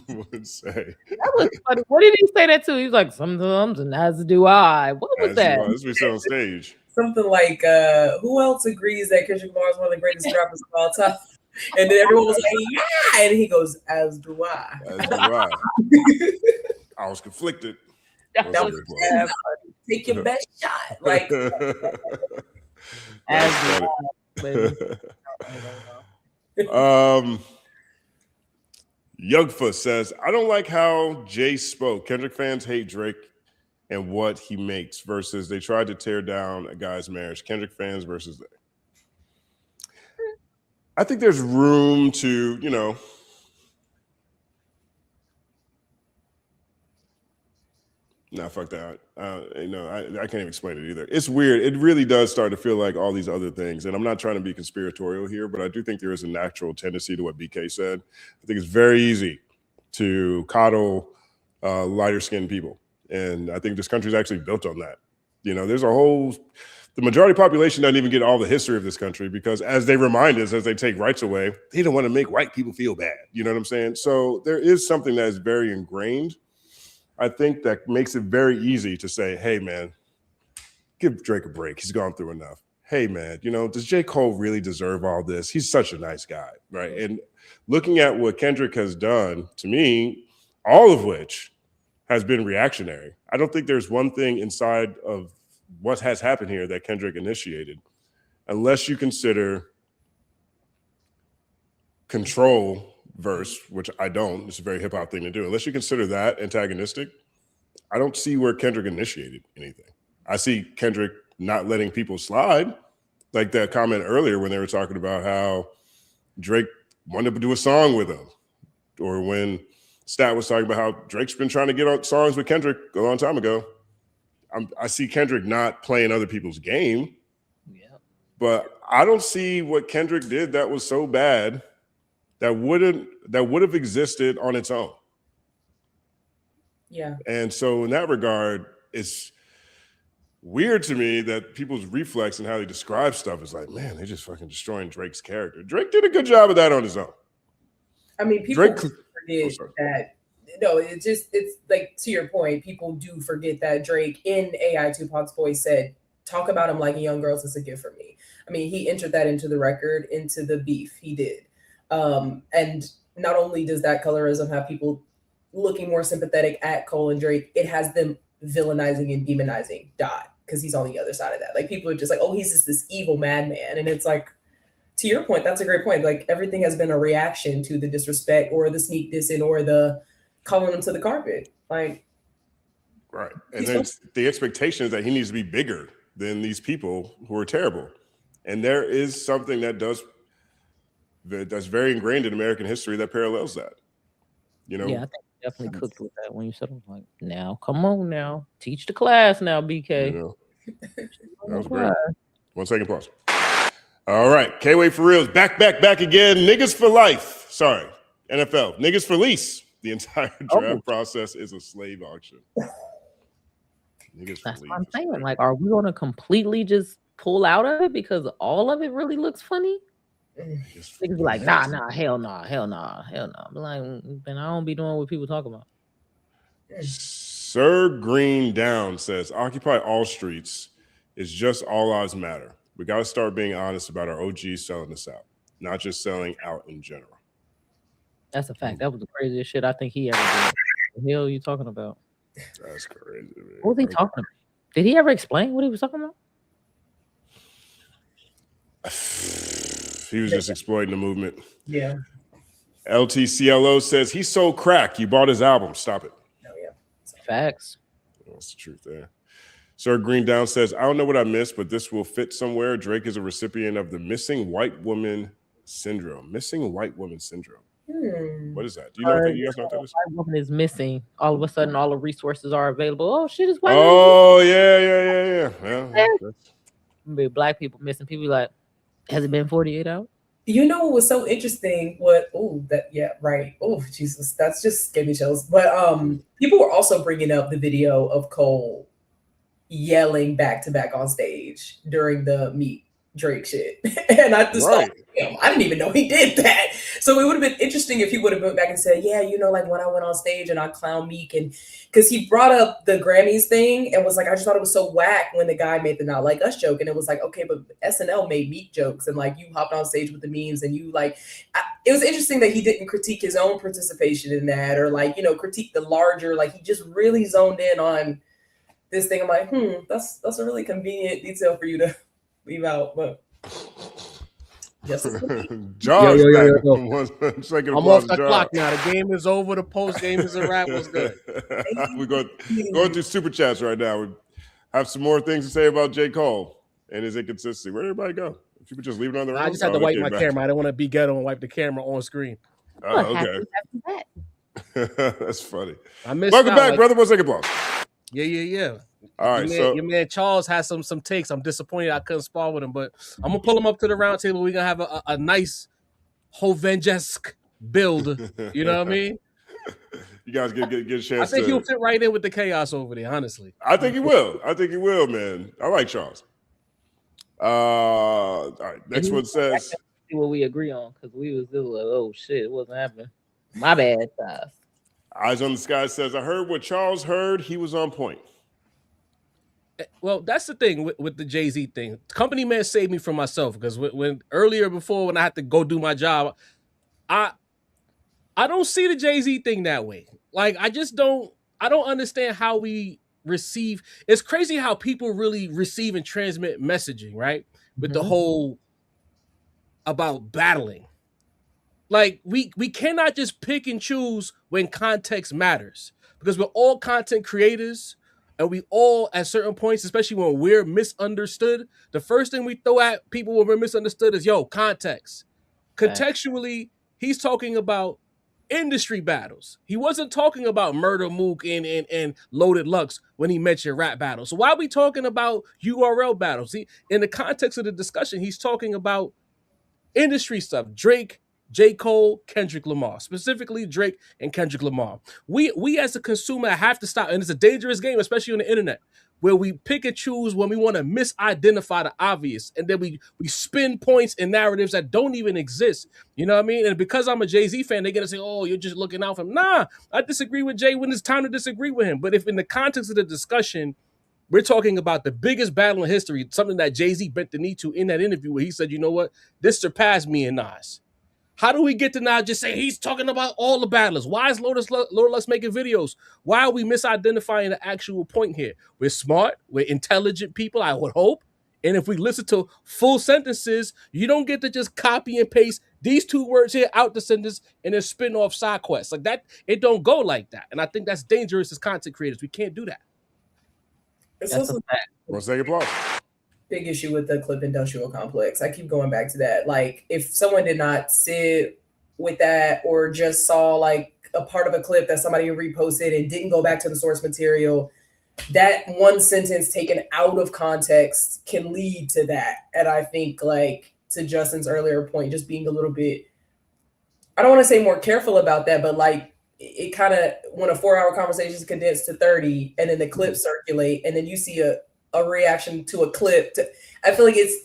would say. That was funny. What did he say that to? He was like, sometimes, and as do I. What was that? That's what we said on stage. Something like, who else agrees that Kendrick Lamar is one of the greatest rappers of all time? And then everyone was like, yeah. And he goes, as do I. As do I. I was conflicted. That was take your best shot. Like, Youngfa says, I don't like how Jay spoke. Kendrick fans hate Drake and what he makes versus they tried to tear down a guy's marriage. Kendrick fans versus they. I think there's room to, you know, nah, fuck that. You know, I can't even explain it either. It's weird. It really does start to feel like all these other things. And I'm not trying to be conspiratorial here, but I do think there is a natural tendency to what BK said. I think it's very easy to coddle lighter skinned people. And I think this country is actually built on that. You know, there's a whole, the majority population doesn't even get all the history of this country because as they remind us, as they take rights away, they don't want to make white people feel bad. You know what I'm saying? So there is something that is very ingrained. I think that makes it very easy to say, hey, man, give Drake a break. He's gone through enough. Hey, man, you know, does J. Cole really deserve all this? He's such a nice guy, right? And looking at what Kendrick has done, to me, all of which has been reactionary. I don't think there's one thing inside of what has happened here that Kendrick initiated, unless you consider Control verse, which I don't. It's a very hip-hop thing to do. Unless you consider that antagonistic, I don't see where Kendrick initiated anything. I see Kendrick not letting people slide, like that comment earlier when they were talking about how Drake wanted to do a song with him, or when Stat was talking about how Drake's been trying to get on songs with Kendrick a long time ago. I see Kendrick not playing other people's game, but I don't see what Kendrick did that was so bad that would have existed on its own. Yeah. And so in that regard, it's weird to me that people's reflex and how they describe stuff is like, man, they're just fucking destroying Drake's character. Drake did a good job of that on his own. I mean, people forget that. No, it's like, to your point, people do forget that Drake in AI Tupac's voice said, talk about him like young girls is a gift for me. I mean, he entered that into the record, into the beef. He did. And not only does that colorism have people looking more sympathetic at Cole and Drake, it has them villainizing and demonizing Dot because he's on the other side of that. Like, people are just like, oh, he's just this evil madman. And it's like, to your point, that's a great point. Like, everything has been a reaction to the disrespect or the sneak dissing or the calling him to the carpet. Like, right. And then the expectation is that he needs to be bigger than these people who are terrible. And there is something that's very ingrained in American history that parallels that. You know? Yeah, I think you definitely cooked with that when you said, like, now, come on now. Teach the class now, BK. You know, that was great. 1 second pause. All right. K-Way for real is back again. Niggas for life. Sorry. NFL. Niggas for lease. The entire draft process is a slave auction. That's what I'm saying. Like, are we going to completely just pull out of it because all of it really looks funny? Niggas be like, nah, hell nah. I'm like, then I don't be doing what people talk about. Sir Green Down says, Occupy All Streets is just all lives matter. We got to start being honest about our OGs selling us out, not just selling out in general. That's a fact. That was the craziest shit I think he ever did. What the hell are you talking about? That's crazy, man. What was he talking about? Did he ever explain what he was talking about? He was just exploiting the movement. Yeah. LTCLO says, he sold crack. You bought his album. Stop it. Oh, yeah. Facts. That's the truth there. Sir Green Down says, I don't know what I missed, but this will fit somewhere. Drake is a recipient of the missing white woman syndrome. Missing white woman syndrome. What is that? Do you know? You guys know what that is? White woman is missing. All of a sudden, all the resources are available. Oh shit, is white. Oh yeah. Well, black people missing. People like, has it been 48 hours? You know what was so interesting? Right. Oh Jesus, that's just gave me chills. But people were also bringing up the video of Cole yelling back to back on stage during the Meet Drake shit, and I just thought, I didn't even know he did that. So it would have been interesting if he would have went back and said, yeah, you know, like when I went on stage and I clown Meek, and because he brought up the Grammys thing and was like, I just thought it was so whack when the guy made the Not Like Us joke, and it was like, okay, but SNL made Meek jokes, and like you hopped on stage with the memes, and you like, it was interesting that he didn't critique his own participation in that, or like, you know, critique the larger, like he just really zoned in on this thing. I'm like, that's a really convenient detail for you to leave out, but. Jarv, I'm off the clock now. The game is over. The post game is a wrap. What's good? We're going through super chats right now. We have some more things to say about J. Cole and his inconsistency. Where'd everybody go? People just leave it on the road. I just had to wipe my camera. I didn't want to be ghetto and wipe the camera on screen. Oh, okay. That's funny. I missed Welcome out, back, like, brother. What's second block? Yeah. All right, your man Challz has some takes. I'm disappointed I couldn't spar with him, but I'm gonna pull him up to the round table. We're gonna have a nice Hovengesque build. You know what I mean? You guys get a chance. I think he'll fit right in with the chaos over there. Honestly, I think he will. Man. I like Challz. All right. Next one says. See what we agree on, because we was like, oh shit, it wasn't happening. My bad. Eyes on the Sky says, I heard what Challz heard. He was on point. Well, that's the thing with the Jay-Z thing. Company Man saved me from myself, because when I had to go do my job, I don't see the Jay-Z thing that way. Like, I don't understand how we receive. It's crazy how people really receive and transmit messaging, right? With the whole about battling. Like, we cannot just pick and choose when context matters, because we're all content creators. And we all, at certain points, especially when we're misunderstood, the first thing we throw at people when we're misunderstood is, context. Contextually, he's talking about industry battles. He wasn't talking about Murder Mook and Loaded Lux when he mentioned rap battles. So why are we talking about URL battles? In the context of the discussion, he's talking about industry stuff. Drake, J. Cole, Kendrick Lamar, specifically Drake and Kendrick Lamar. We as a consumer have to stop, and it's a dangerous game, especially on the internet, where we pick and choose when we want to misidentify the obvious, and then we spin points and narratives that don't even exist. You know what I mean? And because I'm a Jay-Z fan, they're gonna say, "Oh, you're just looking out for him." Nah, I disagree with Jay when it's time to disagree with him. But if in the context of the discussion, we're talking about the biggest battle in history, something that Jay-Z bent the knee to in that interview, where he said, "You know what? This surpassed me and Nas." How do we get to now just say he's talking about all the battlers? Why is Loaded Lux making videos? Why are we misidentifying the actual point here? We're smart. We're intelligent people, I would hope. And if we listen to full sentences, you don't get to just copy and paste these two words here out the sentence and then spin off side quests. Like that, it don't go like that. And I think that's dangerous as content creators. We can't do that. It's also One second pause. Big issue with the clip industrial complex. I keep going back to that. Like, if someone did not sit with that or just saw like a part of a clip that somebody reposted and didn't go back to the source material, that one sentence taken out of context can lead to that. And I think, like, to Justin's earlier point, just being a little bit, I don't want to say more careful about that, but like, it kind of, when a 4-hour conversation is condensed to 30 and then the clips circulate and then you see a reaction to a clip. I feel like it's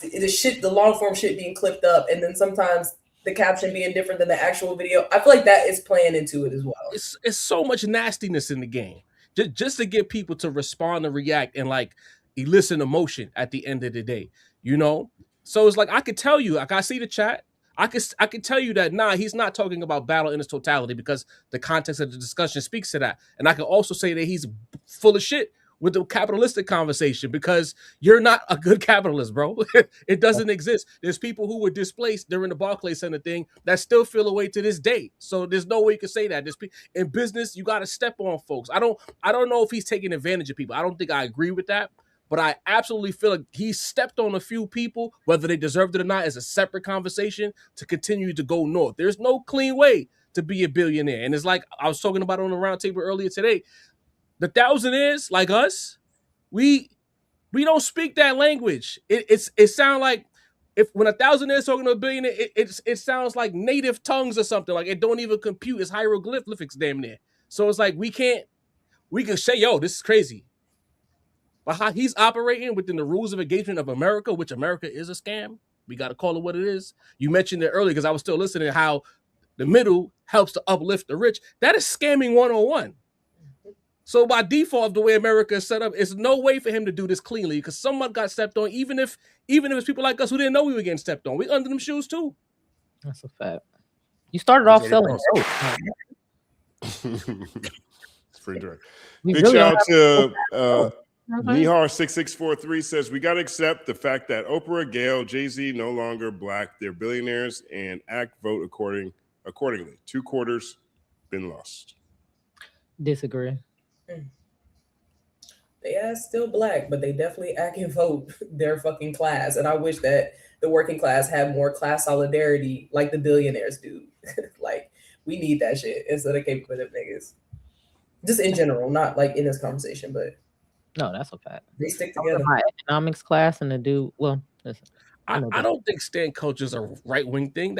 the long form shit being clipped up, and then sometimes the caption being different than the actual video. I feel like that is playing into it as well. It's so much nastiness in the game, just to get people to respond and react and like elicit emotion at the end of the day, you know. So it's like I could tell you, like I see the chat, I could tell you that he's not talking about battle in its totality because the context of the discussion speaks to that, and I can also say that he's full of shit with the capitalistic conversation because you're not a good capitalist, bro. It doesn't exist. There's people who were displaced during the Barclays Center thing that still feel a way to this day. So there's no way you can say that. In business, you got to step on folks. I don't know if he's taking advantage of people. I don't think I agree with that, but I absolutely feel like he stepped on a few people, whether they deserved it or not, is a separate conversation to continue to go north. There's no clean way to be a billionaire. And it's like I was talking about on the round table earlier today. The thousandaires like us, we don't speak that language. It sounds like when a thousandaire talking to a billionaire, it sounds like native tongues or something. Like it don't even compute. It's hieroglyphics damn near. So it's like we can say, yo, this is crazy. But how he's operating within the rules of engagement of America, which America is a scam. We got to call it what it is. You mentioned it earlier because I was still listening how the middle helps to uplift the rich. That is scamming 101. So by default, the way America is set up, it's no way for him to do this cleanly because someone got stepped on, even if it's people like us who didn't know we were getting stepped on. We under them shoes too. That's a fact. You started off selling dope. It's pretty direct. We Big really shout out don't to Nihar6643 says, we got to accept the fact that Oprah, Gayle, Jay-Z no longer black. They're billionaires and vote accordingly. 2 quarters been lost. Disagree. They are still black, but they definitely act and vote their fucking class. And I wish that the working class had more class solidarity like the billionaires do. Like, we need that shit instead of caping for them niggas. Just in general, not like in this conversation, but no, that's a fact. They stick together. My economics class and the dude, well, listen, I don't think stand culture is a right-wing thing.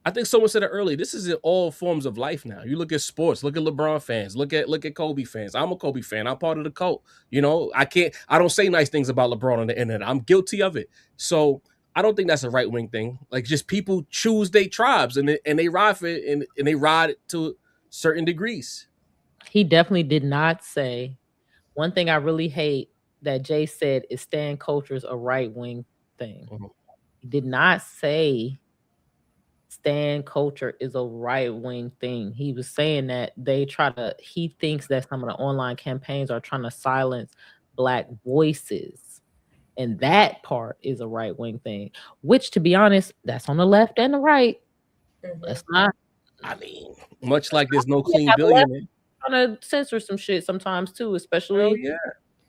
I think someone said it earlier. This is in all forms of life now. You look at sports, look at LeBron fans, look at Kobe fans. I'm a Kobe fan. I'm part of the cult. You know, I don't say nice things about LeBron on the internet. I'm guilty of it. So I don't think that's a right-wing thing. Like, just people choose their tribes and they ride for it and they ride it to certain degrees. He definitely did not say. One thing I really hate that Jay said is stand culture is a right-wing thing. Mm-hmm. He did not say stand culture is a right-wing thing. He was saying that he thinks that some of the online campaigns are trying to silence Black voices. And that part is a right-wing thing, which, to be honest, that's on the left and the right. That's not. I mean, much like there's no clean billionaire. Trying to censor some shit sometimes too, especially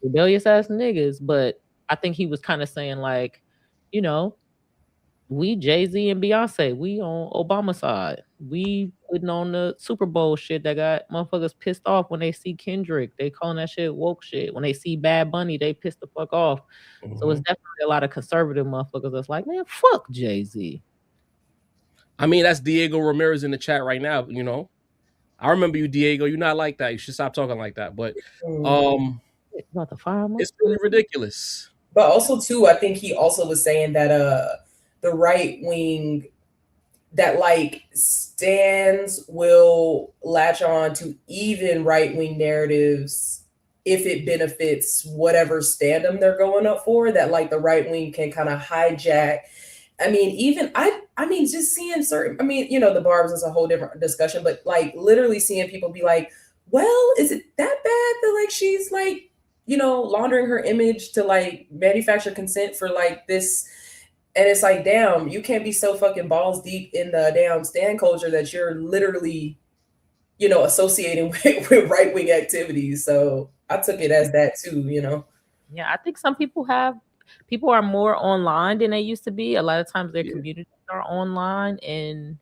rebellious ass niggas. But I think he was kind of saying, like, you know, we Jay-Z and Beyonce, we on Obama's side. We putting on the Super Bowl shit that got motherfuckers pissed off when they see Kendrick. They calling that shit woke shit. When they see Bad Bunny, they pissed the fuck off. Mm-hmm. So it's definitely a lot of conservative motherfuckers that's like, man, fuck Jay-Z. I mean, that's Diego Ramirez in the chat right now, you know. I remember you, Diego. You're not like that. You should stop talking like that. But about the fire, it's really ridiculous. But also, too, I think he also was saying that the right wing that like stands will latch on to even right wing narratives if it benefits whatever standum they're going up for. That like the right wing can kind of hijack. I mean, even I mean, just seeing certain, I mean, you know, the barbs is a whole different discussion, but like literally seeing people be like, well, is it that bad that like she's like, you know, laundering her image to like manufacture consent for like this? And it's like, damn, you can't be so fucking balls deep in the damn stand culture that you're literally, you know, associating with right-wing activities. So I took it as that too, you know? Yeah, I think some people are more online than they used to be. A lot of times their communities are online, and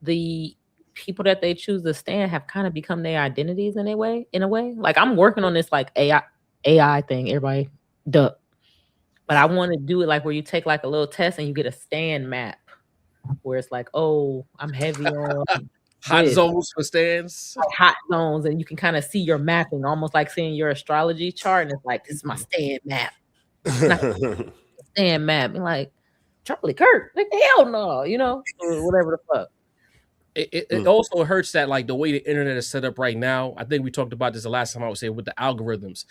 the people that they choose to stand have kind of become their identities in a way. Like, I'm working on this like AI thing, everybody duck. But I want to do it like where you take like a little test and you get a stand map where it's like, oh, I'm heavy on hot zones for stands. Like hot zones, and you can kind of see your mapping, almost like seeing your astrology chart, and it's like, this is my stand map. Stand map. And like, Charlie Kirk, like, hell no, you know, or whatever the fuck. It also hurts that like the way the internet is set up right now. I think we talked about this the last time I was here with the algorithms.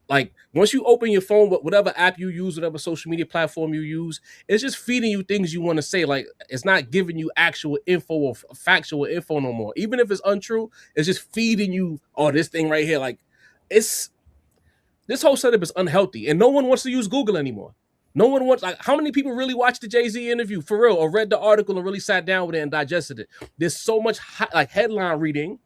Like, once you open your phone, whatever app you use, whatever social media platform you use, it's just feeding you things you want to say. Like, it's not giving you actual info or factual info no more. Even if it's untrue, it's just feeding you, oh, this thing right here. Like, this whole setup is unhealthy, and no one wants to use Google anymore. No one wants, like, how many people really watched the Jay-Z interview for real, or read the article and really sat down with it and digested it? There's so much like headline reading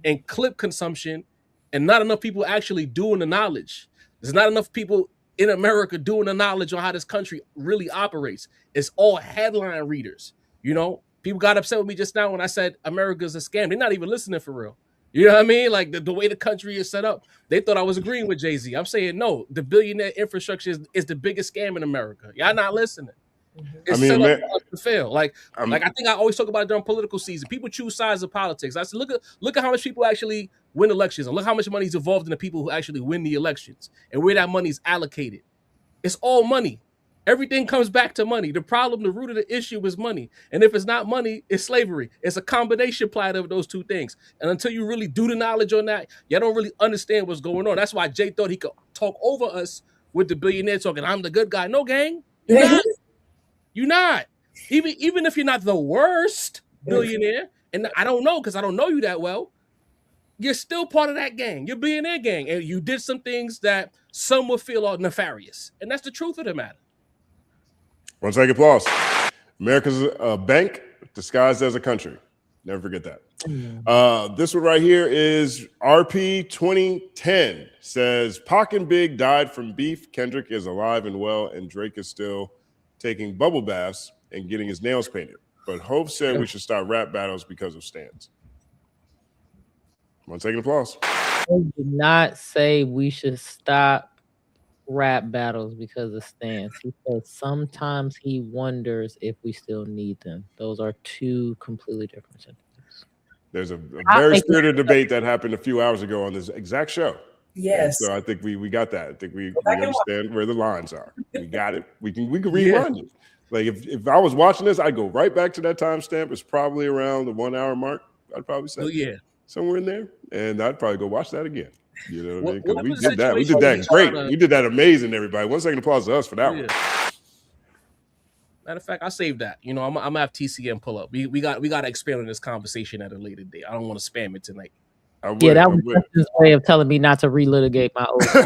and clip consumption, and not enough people actually doing the knowledge. There's not enough people in America doing the knowledge on how this country really operates. It's all headline readers. You know, people got upset with me just now when I said America's a scam. They're not even listening for real. You know what I mean? Like the way the country is set up, they thought I was agreeing with Jay-Z. I'm saying, no, the billionaire infrastructure is the biggest scam in America. Y'all not listening. It's set up to fail. Like I think I always talk about it during political season. People choose sides of politics. I said, look at how much people actually win elections, and look how much money is involved in the people who actually win the elections, and where that money is allocated. It's all money. Everything comes back to money. The problem, the root of the issue is money. And if it's not money, it's slavery. It's a combination plot of those two things. And until you really do the knowledge on that, y'all don't really understand what's going on. That's why Jay thought he could talk over us with the billionaire talking, I'm the good guy. No, gang. You're not. You're not. Even if you're not the worst billionaire, and I don't know because I don't know you that well, you're still part of that gang. You're billionaire gang. And you did some things that some will feel all nefarious. And that's the truth of the matter. 1 second applause. America's a bank disguised as a country. Never forget that. This one right here is RP 2010. Says, Pac and Big died from beef. Kendrick is alive and well, and Drake is still taking bubble baths and getting his nails painted. But Hope said we should stop rap battles because of stands. 1 second applause. I did not say we should stop rap battles because of stands. He said sometimes he wonders if we still need them. Those are two completely different sentences. There's a very spirited debate that happened a few hours ago on this exact show. Yes. And so I think we got that. I think we understand where the lines are. We got it. We can rewind it. Like if I was watching this, I'd go right back to that timestamp. It's probably around the 1 hour mark. I'd probably say somewhere in there, and I'd probably go watch that again. You know what I mean? Because we did that. We did that great. We did that amazing, everybody. 1 second applause to us for that one. Matter of fact, I saved that. You know, I'm gonna have TCM pull up. We got to expand on this conversation at a later date. I don't want to spam it tonight. That was his way of telling me not to relitigate my old point.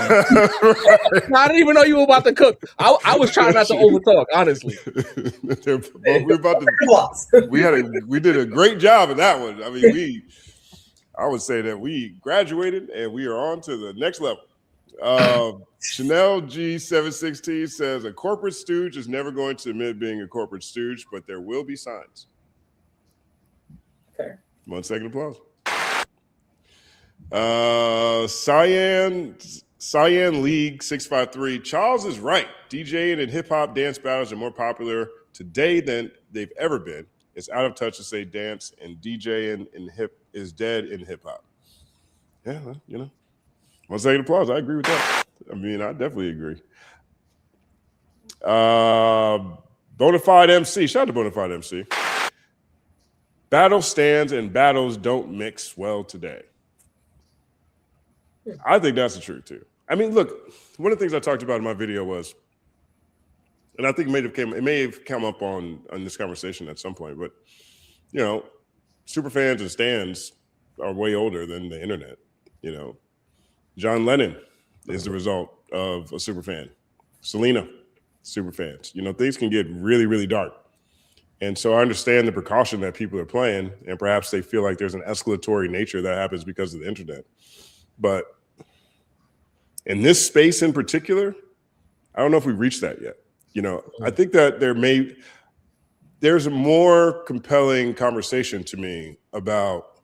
I didn't even know you were about to cook. I was trying not to overtalk, honestly. We did a great job in that one. I mean, I would say that we graduated and we are on to the next level. Chanel G716 says a corporate stooge is never going to admit being a corporate stooge, but there will be signs. Okay. 1 second applause. Cyan League 653. Challz is right. DJing and hip hop dance battles are more popular today than they've ever been. It's out of touch to say dance and DJing and hip is dead in hip hop. Yeah, well, you know. 1 second applause. I agree with that. I mean, I definitely agree. Bonafide MC. Shout out to Bonafide MC. Battle stands and battles don't mix well today. I think that's the truth too. I mean, look, one of the things I talked about in my video was, and I think it may have come up on this conversation at some point, but you know, super fans and stands are way older than the internet. You know, John Lennon is the result of a super fan. Selena, super fans. You know, things can get really, really dark. And so I understand the precaution that people are playing, and perhaps they feel like there's an escalatory nature that happens because of the internet. But in this space in particular, I don't know if we've reached that yet. You know, I think that there's a more compelling conversation to me about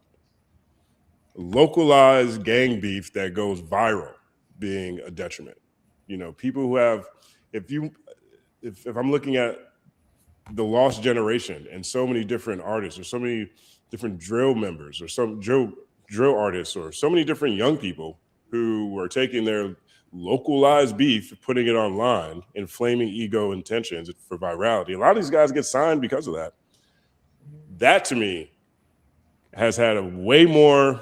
localized gang beef that goes viral being a detriment. You know, people who have, if I'm looking at the lost generation and so many different artists or so many different drill members or some drill artists or so many different young people who are taking their localized beef, putting it online, inflaming ego intentions for virality. A lot of these guys get signed because of that. That to me has had a way more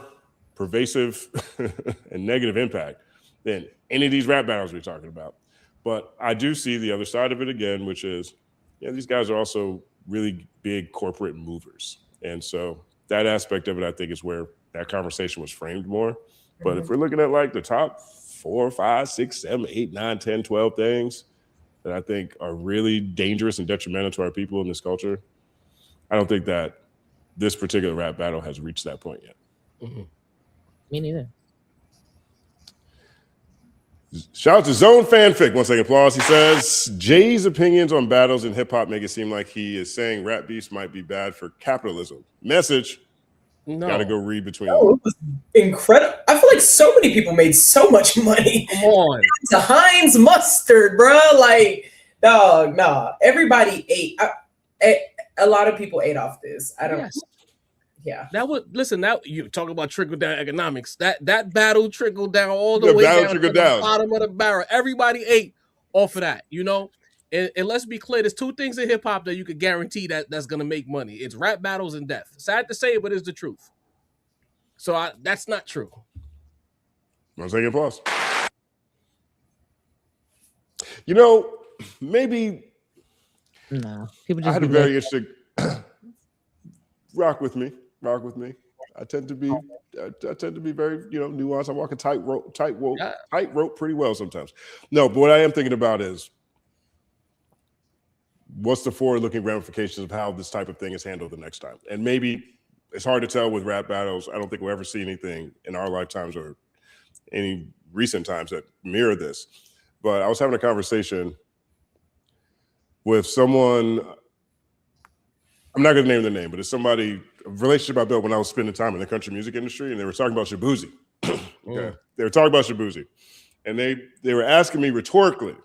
pervasive and negative impact than any of these rap battles we're talking about. But I do see the other side of it again, which is, yeah, these guys are also really big corporate movers. And so that aspect of it, I think, is where that conversation was framed more. But if we're looking at like the top 4, 5, 6, 7, 8, 9, 10, 12 things that I think are really dangerous and detrimental to our people in this culture, I don't think that this particular rap battle has reached that point yet. Mm-hmm. Me neither. Shout out to Zone Fanfic. 1 second applause. He says, Jay's opinions on battles in hip hop make it seem like he is saying rap beefs might be bad for capitalism. Message. No. Gotta go read between them. It was incredible. I feel like so many people made so much money. Come on. It's a Heinz mustard, bro. Like, dog, nah. Everybody ate. A lot of people ate off this. I don't. Yes. Yeah. That would listen. That you talk about trickle down economics. That battle trickled down all the way down to the bottom of the barrel. Everybody ate off of that. You know. And let's be clear, there's two things in hip hop that you could guarantee that's gonna make money. It's rap battles and death. Sad to say, but it's the truth. So that's not true. 1 second applause. You know, maybe no. People just I had a very interesting rock with me. I tend to be very, nuanced. I walk a tightrope pretty well sometimes. No, but what I am thinking about is what's the forward-looking ramifications of how this type of thing is handled the next time. And maybe it's hard to tell with rap battles. I don't think we'll ever see anything in our lifetimes or any recent times that mirror this. But I was having a conversation with someone, I'm not going to name their name, but it's somebody, a relationship I built when I was spending time in the country music industry, and they were talking about Shabuzi. Okay. They were talking about Shabuzi. And they were asking me rhetorically,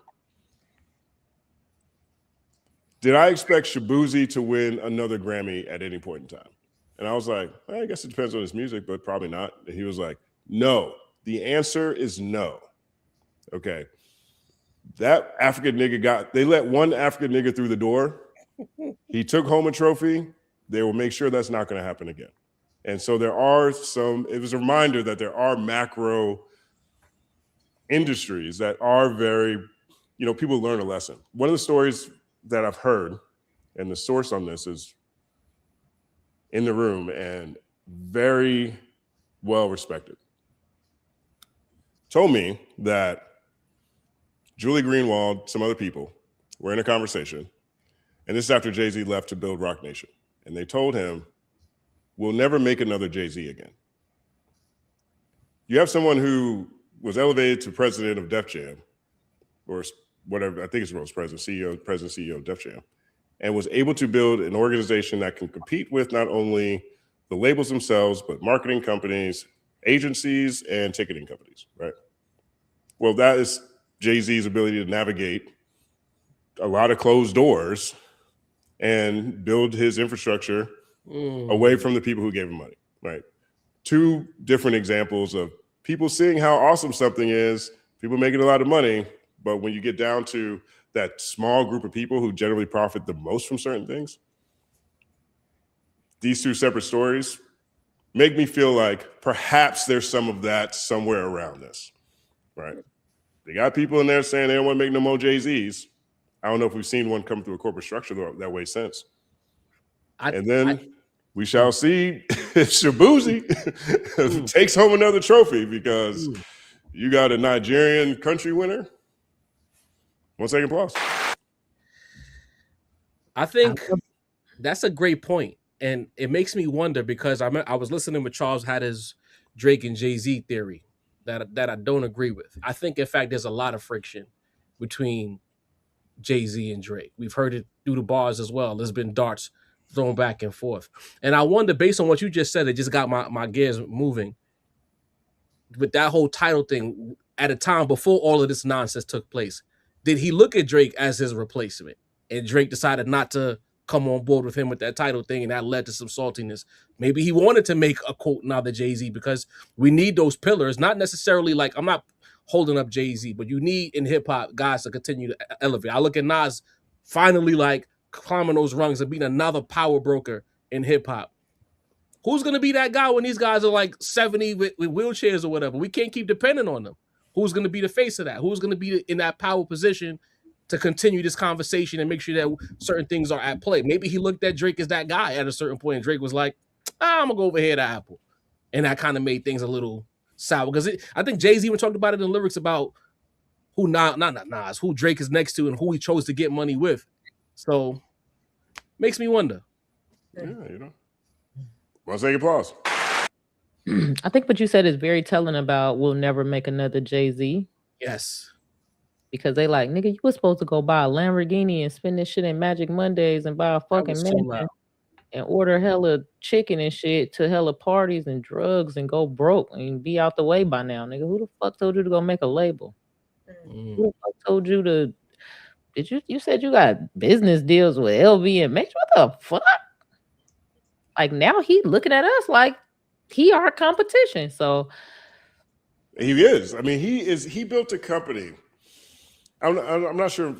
did I expect Shabuzi to win another Grammy at any point in time? And I was like, I guess it depends on his music, but probably not. And he was like, no. The answer is no. Okay. That African nigga they let one African nigga through the door. He took home a trophy. They will make sure that's not going to happen again. And so it was a reminder that there are macro industries that are very, people learn a lesson. One of the stories that I've heard, and the source on this is in the room and very well respected, told me that Julie Greenwald, some other people, were in a conversation, and this is after Jay-Z left to build Roc Nation. And they told him, we'll never make another Jay-Z again. You have someone who was elevated to president of Def Jam, or whatever, I think it's Rose, president, CEO of Def Jam, and was able to build an organization that can compete with not only the labels themselves, but marketing companies, agencies, and ticketing companies, right? Well, that is Jay-Z's ability to navigate a lot of closed doors and build his infrastructure away from the people who gave him money, right? Two different examples of people seeing how awesome something is, people making a lot of money, but when you get down to that small group of people who generally profit the most from certain things, these two separate stories make me feel like perhaps there's some of that somewhere around this, right? They got people in there saying they don't want to make no more Jay-Zs. I don't know if we've seen one come through a corporate structure that way since. We shall see if Shabuzi takes home another trophy, because you got a Nigerian country winner. 1 second applause. I think that's a great point. And it makes me wonder, because I was listening with Challz had his Drake and Jay-Z theory that I don't agree with. I think, in fact, there's a lot of friction between Jay-Z and Drake. We've heard it through the bars as well. There's been darts thrown back and forth. And I wonder, based on what you just said, it just got my gears moving. With that whole title thing, at a time before all of this nonsense took place, did he look at Drake as his replacement? And Drake decided not to come on board with him with that title thing, and that led to some saltiness. Maybe he wanted to make a quote now the Jay-Z, because we need those pillars, not necessarily like, I'm not holding up Jay-Z, but you need in hip-hop guys to continue to elevate. I look at Nas finally like climbing those rungs and being another power broker in hip-hop. Who's going to be that guy when these guys are like 70 with wheelchairs or whatever? We can't keep depending on them. Who's going to be the face of that? Who's going to be in that power position to continue this conversation and make sure that certain things are at play? Maybe he looked at Drake as that guy at a certain point, and Drake was like, I'm going to go over here to Apple. And that kind of made things a little sour, because I think Jay-Z even talked about it in the lyrics about who not Nas, who Drake is next to and who he chose to get money with. So makes me wonder. Yeah, 1 second applause. I think what you said is very telling about we'll never make another Jay-Z. Yes. Because they like, nigga, you were supposed to go buy a Lamborghini and spend this shit in Magic Mondays and buy a fucking mansion and order hella chicken and shit to hella parties and drugs and go broke and be out the way by now, nigga. Who the fuck told you to go make a label? Who the fuck told you to? You said you got business deals with LV and Max? What the fuck? Like, now he looking at us like he our competition. So he is. I mean, he built a company. I'm not sure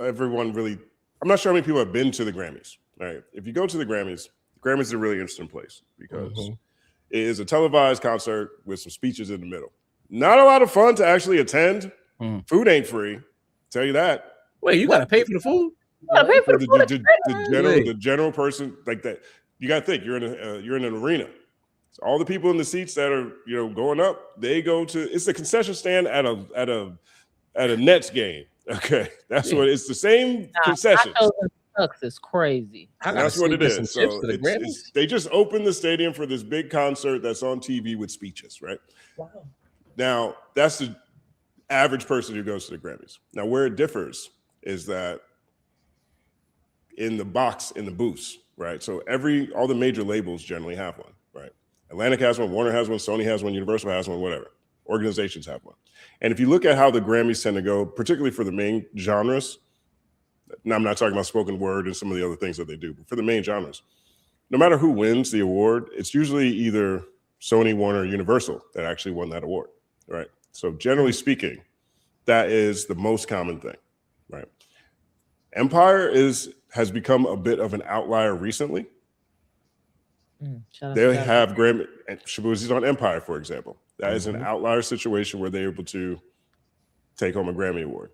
everyone really. I'm not sure how many people have been to the Grammys. Right? If you go to the Grammys is a really interesting place, because it is a televised concert with some speeches in the middle. Not a lot of fun to actually attend. Food ain't free. Tell you that. Wait, you gotta pay for the food? You gotta pay for the food. The general person like that. You gotta think you're in an arena. So all the people in the seats that are going up, they go to it's a concession stand at a Nets game. Okay, that's what it's the same concessions. Sucks is crazy. That's what it is. So they just opened the stadium for this big concert that's on TV with speeches, right? Wow. Now that's the average person who goes to the Grammys. Now where it differs is that in the box in the booths, right? So all the major labels generally have one, right? Atlantic has one, Warner has one, Sony has one, Universal has one, whatever. Organizations have one. And if you look at how the Grammys tend to go, particularly for the main genres, now I'm not talking about spoken word and some of the other things that they do, but for the main genres, no matter who wins the award, it's usually either Sony, Warner, or Universal that actually won that award, right? So generally speaking, that is the most common thing, right? Empire has become a bit of an outlier recently. They have Grammy, Shaboozie's on Empire, for example. That is an outlier situation where they're able to take home a Grammy Award.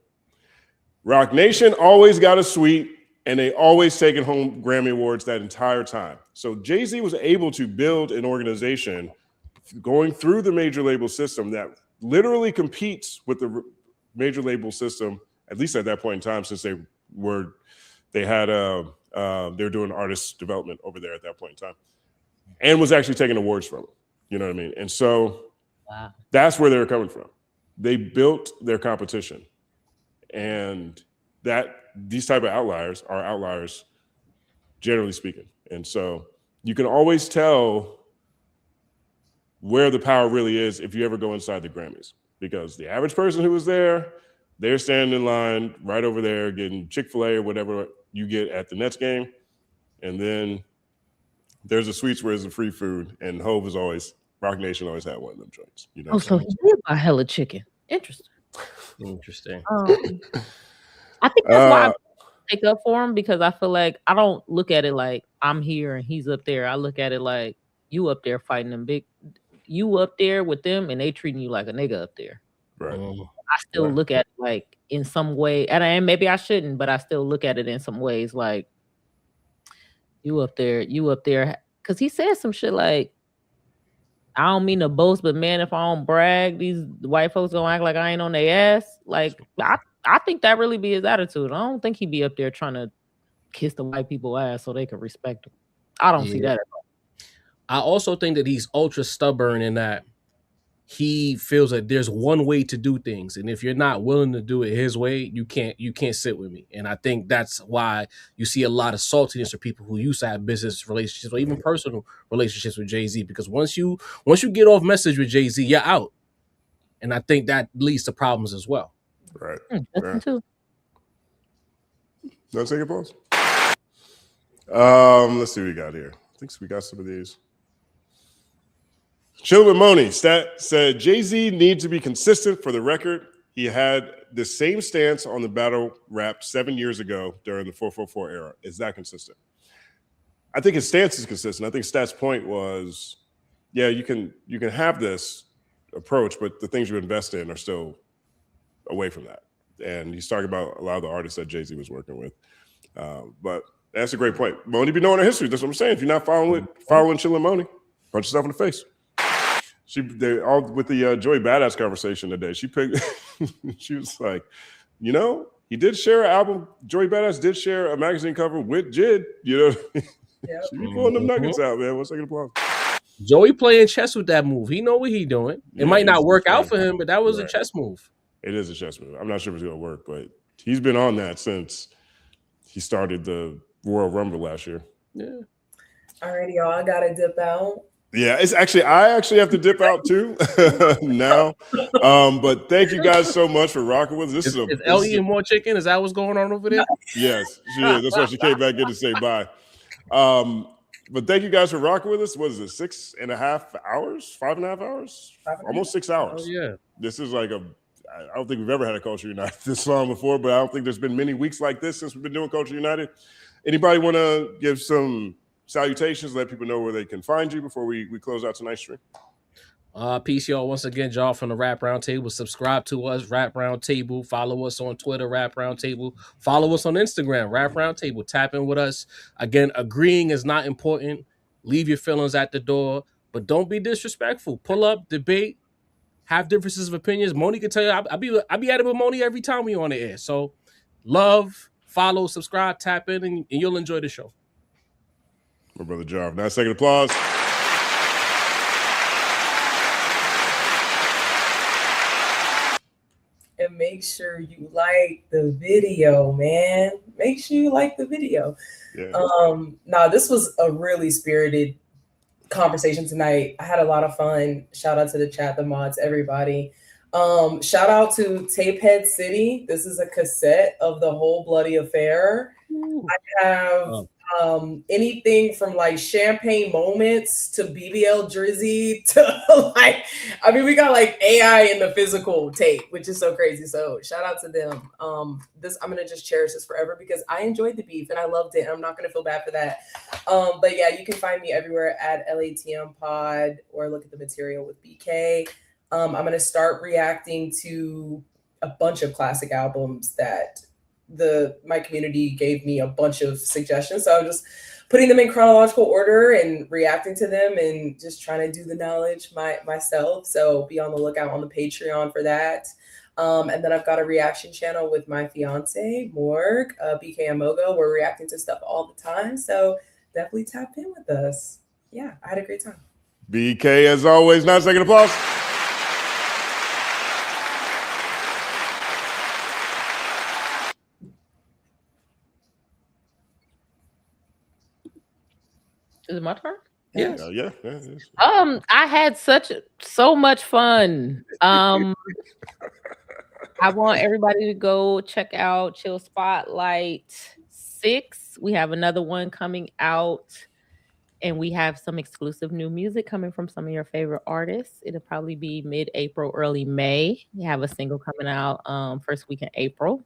Rock Nation always got a suite, and they always taken home Grammy Awards that entire time. So Jay-Z was able to build an organization going through the major label system that literally competes with the major label system, at least at that point in time, since they were doing artist development over there at that point in time, and was actually taking awards from them. You know what I mean? And so that's where they were coming from. They built their competition, and these type of outliers are outliers, generally speaking. And so you can always tell where the power really is if you ever go inside the Grammys, because the average person who was there, they're standing in line right over there getting Chick-fil-A or whatever you get at the Nets game. And then there's the suites where there's the free food, and Rock Nation always had one of them joints. You know so he did buy hella chicken. Interesting. I think that's why I take up for him, because I feel like I don't look at it like I'm here and he's up there. I look at it like you up there fighting them you up there with them, and they treating you like a nigga up there. Right. I still look at it like in some way, and maybe I shouldn't, but I still look at it in some ways like you up there, because he said some shit like, I don't mean to boast, but man, if I don't brag, these white folks gonna act like I ain't on their ass. Like I think that really be his attitude. I don't think he be up there trying to kiss the white people ass so they can respect him. I don't see that at all. I also think that he's ultra stubborn in that he feels that there's one way to do things, and if you're not willing to do it his way, you can't sit with me. And I think that's why you see a lot of saltiness for people who used to have business relationships or even personal relationships with Jay-Z, because once you get off message with Jay-Z, you're out, and I think that leads to problems as well. Right. That's too. Let's take a pause. Let's see what we got here. I think we got some of these. Chill with Moni. Stat said Jay-Z needs to be consistent. For the record, he had the same stance on the battle rap 7 years ago during the 444 era. Is that consistent? I think his stance is consistent. I think Stat's point was, you can have this approach, but the things you invest in are still away from that. And he's talking about a lot of the artists that Jay-Z was working with. But that's a great point. Moni be knowing her history. That's what I'm saying. If you're not following Chill and Moni, punch yourself in the face. They all with the Joey Badass conversation today. She was like, he did share an album. Joey Badass did share a magazine cover with Jid. She be pulling them nuggets out, man. 1 second applause. Joey playing chess with that move. He know what he doing. It might not work out for him, but that was a chess move. It is a chess move. I'm not sure if it's gonna work, but he's been on that since he started the Royal Rumble last year. Yeah. All right, y'all. I gotta dip out. Yeah, I actually have to dip out too now. But thank you guys so much for rocking with us. Is Elle eating more chicken? Is that what's going on over there? Yes, she is. That's why she came back in to say bye. But thank you guys for rocking with us. What is it, 6.5 hours? 5.5 hours? Almost 6 hours. Oh, yeah. This is like I don't think we've ever had a Culture United this long before, but I don't think there's been many weeks like this since we've been doing Culture United. Anybody want to give some salutations, let people know where they can find you before we close out tonight's stream? Peace, y'all. Once again, Jarv from the Rap Roundtable. Subscribe to us, Rap Roundtable. Follow us on Twitter, Rap Roundtable. Follow us on Instagram, Rap Roundtable. Tap in with us. Again, agreeing is not important. Leave your feelings at the door. but don't be disrespectful. Pull up, debate, have differences of opinions. Moni can tell you, I be at it with Moni every time we on the air. So love, follow, subscribe, tap in, and you'll enjoy the show. My brother Jarv. 9-second applause. And make sure you like the video, man. Make sure you like the video. Yeah. This was a really spirited conversation tonight. I had a lot of fun. Shout out to the chat, the mods, everybody. Shout out to Tapehead City. This is a cassette of the whole bloody affair. I have anything from like Champagne Moments to BBL Drizzy to like, I mean, we got like AI in the physical tape, which is so crazy. So shout out to them. I'm gonna just cherish this forever because I enjoyed the beef and I loved it. And I'm not gonna feel bad for that. But yeah, you can find me everywhere at LATM Pod or look at the material with BK. I'm gonna start reacting to a bunch of classic albums that my community gave me a bunch of suggestions. So I'm just putting them in chronological order and reacting to them and just trying to do the knowledge myself. So be on the lookout on the Patreon for that. And then I've got a reaction channel with my fiance, Morg, BK and Mogo. We're reacting to stuff all the time. So definitely tap in with us. Yeah, I had a great time. BK, as always, 9-second applause. Is it my turn? Yes. Yeah. I had so much fun. I want everybody to go check out Chill Spotlight 6. We have another one coming out, and we have some exclusive new music coming from some of your favorite artists. It'll probably be mid-April, early May. We have a single coming out first week in April.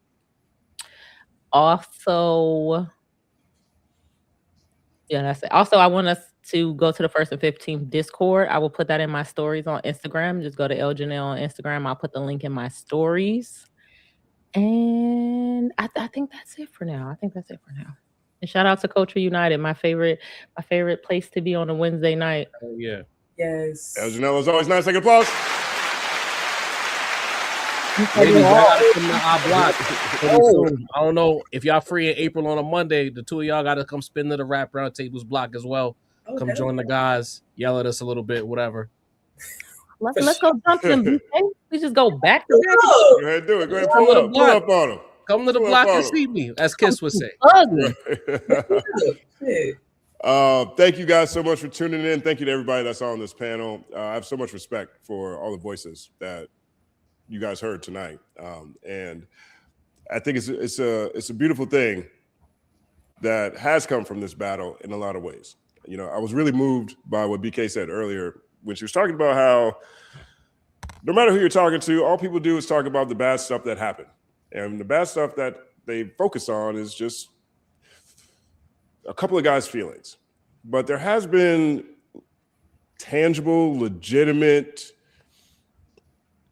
Also, yeah, that's it. Also, I want us to go to the 1st and 15th Discord. I will put that in my stories on Instagram. Just go to Elle Janelle on Instagram. I'll put the link in my stories. And I think that's it for now. And shout out to Culture United, my favorite place to be on a Wednesday night. Oh yeah. Yes. Elle Janelle, as always, 9-second applause. Ladies, I don't know if y'all free in April on a Monday. The two of y'all got to come spin to the Rap Round Tables block as well. Come join the guys, yell at us a little bit, whatever. Let's go jump them. We just go back to back. Go ahead, do it. Go ahead, pull up on them. Come to the block and see me, as Kiss would say. Thank you guys so much for tuning in. Thank you to everybody that's on this panel. I have so much respect for all the voices that you guys heard tonight, and I think it's a beautiful thing that has come from this battle in a lot of ways. You know, I was really moved by what BK said earlier when she was talking about how no matter who you're talking to, all people do is talk about the bad stuff that happened, and the bad stuff that they focus on is just a couple of guys' feelings. But there has been tangible, legitimate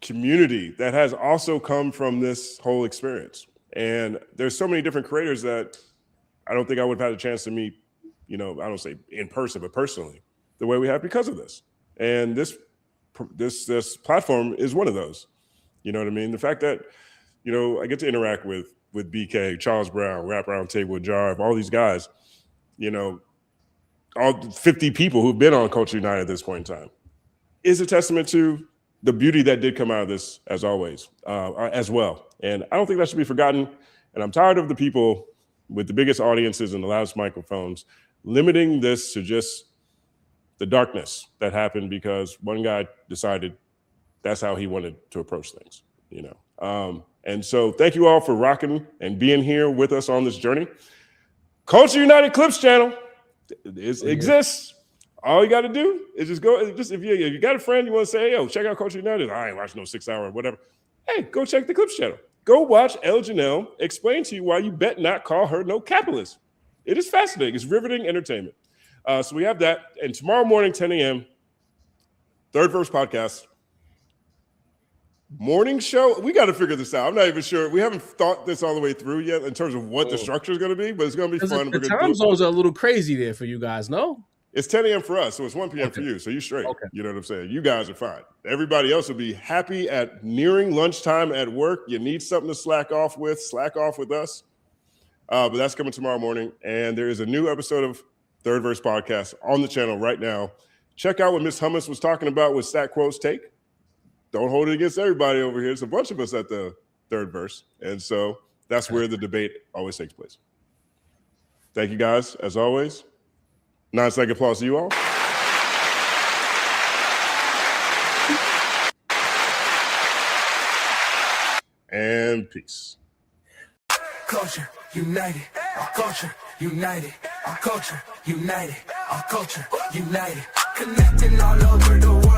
community that has also come from this whole experience. And there's so many different creators that I don't think I would have had a chance to meet, you know, I don't say in person, but personally, the way we have because of this. And this platform is one of those. You know what I mean? The fact that, you know, I get to interact with BK, Challz Brown, Rap Roundtable, Jarv, all these guys, you know, all 50 people who've been on Culture United at this point in time, is a testament to the beauty that did come out of this, as always, as well. And I don't think that should be forgotten. And I'm tired of the people with the biggest audiences and the loudest microphones limiting this to just the darkness that happened because one guy decided that's how he wanted to approach things, you know. And so thank you all for rocking and being here with us on this journey. Culture United Clips channel exists. All you got to do is just go. Just if you got a friend, you want to say, hey, yo, check out Culture United. I ain't watching no 6 hour or whatever. Hey, go check the Clips channel. Go watch Elle Janelle explain to you why you bet not call her no capitalist. It is fascinating. It's riveting entertainment. So we have that. And tomorrow morning, 10 a.m., Third Verse Podcast. Morning show. We got to figure this out. I'm not even sure. We haven't thought this all the way through yet in terms of what the structure is going to be, but it's going to be fun. The time zones are a little crazy there for you guys, no? It's 10 a.m. for us, so it's 1 p.m. for you. So you're straight. Okay. You know what I'm saying? You guys are fine. Everybody else will be happy at nearing lunchtime at work. You need something to slack off with us. But that's coming tomorrow morning. And there is a new episode of Third Verse Podcast on the channel right now. Check out what Miss Hummus was talking about with Stat Quo's take. Don't hold it against everybody over here. There's a bunch of us at the Third Verse. And so that's where the debate always takes place. Thank you guys, as always. 9-second applause to you all. And peace. Culture united, our culture united, our culture united, our culture united, connecting all over the world.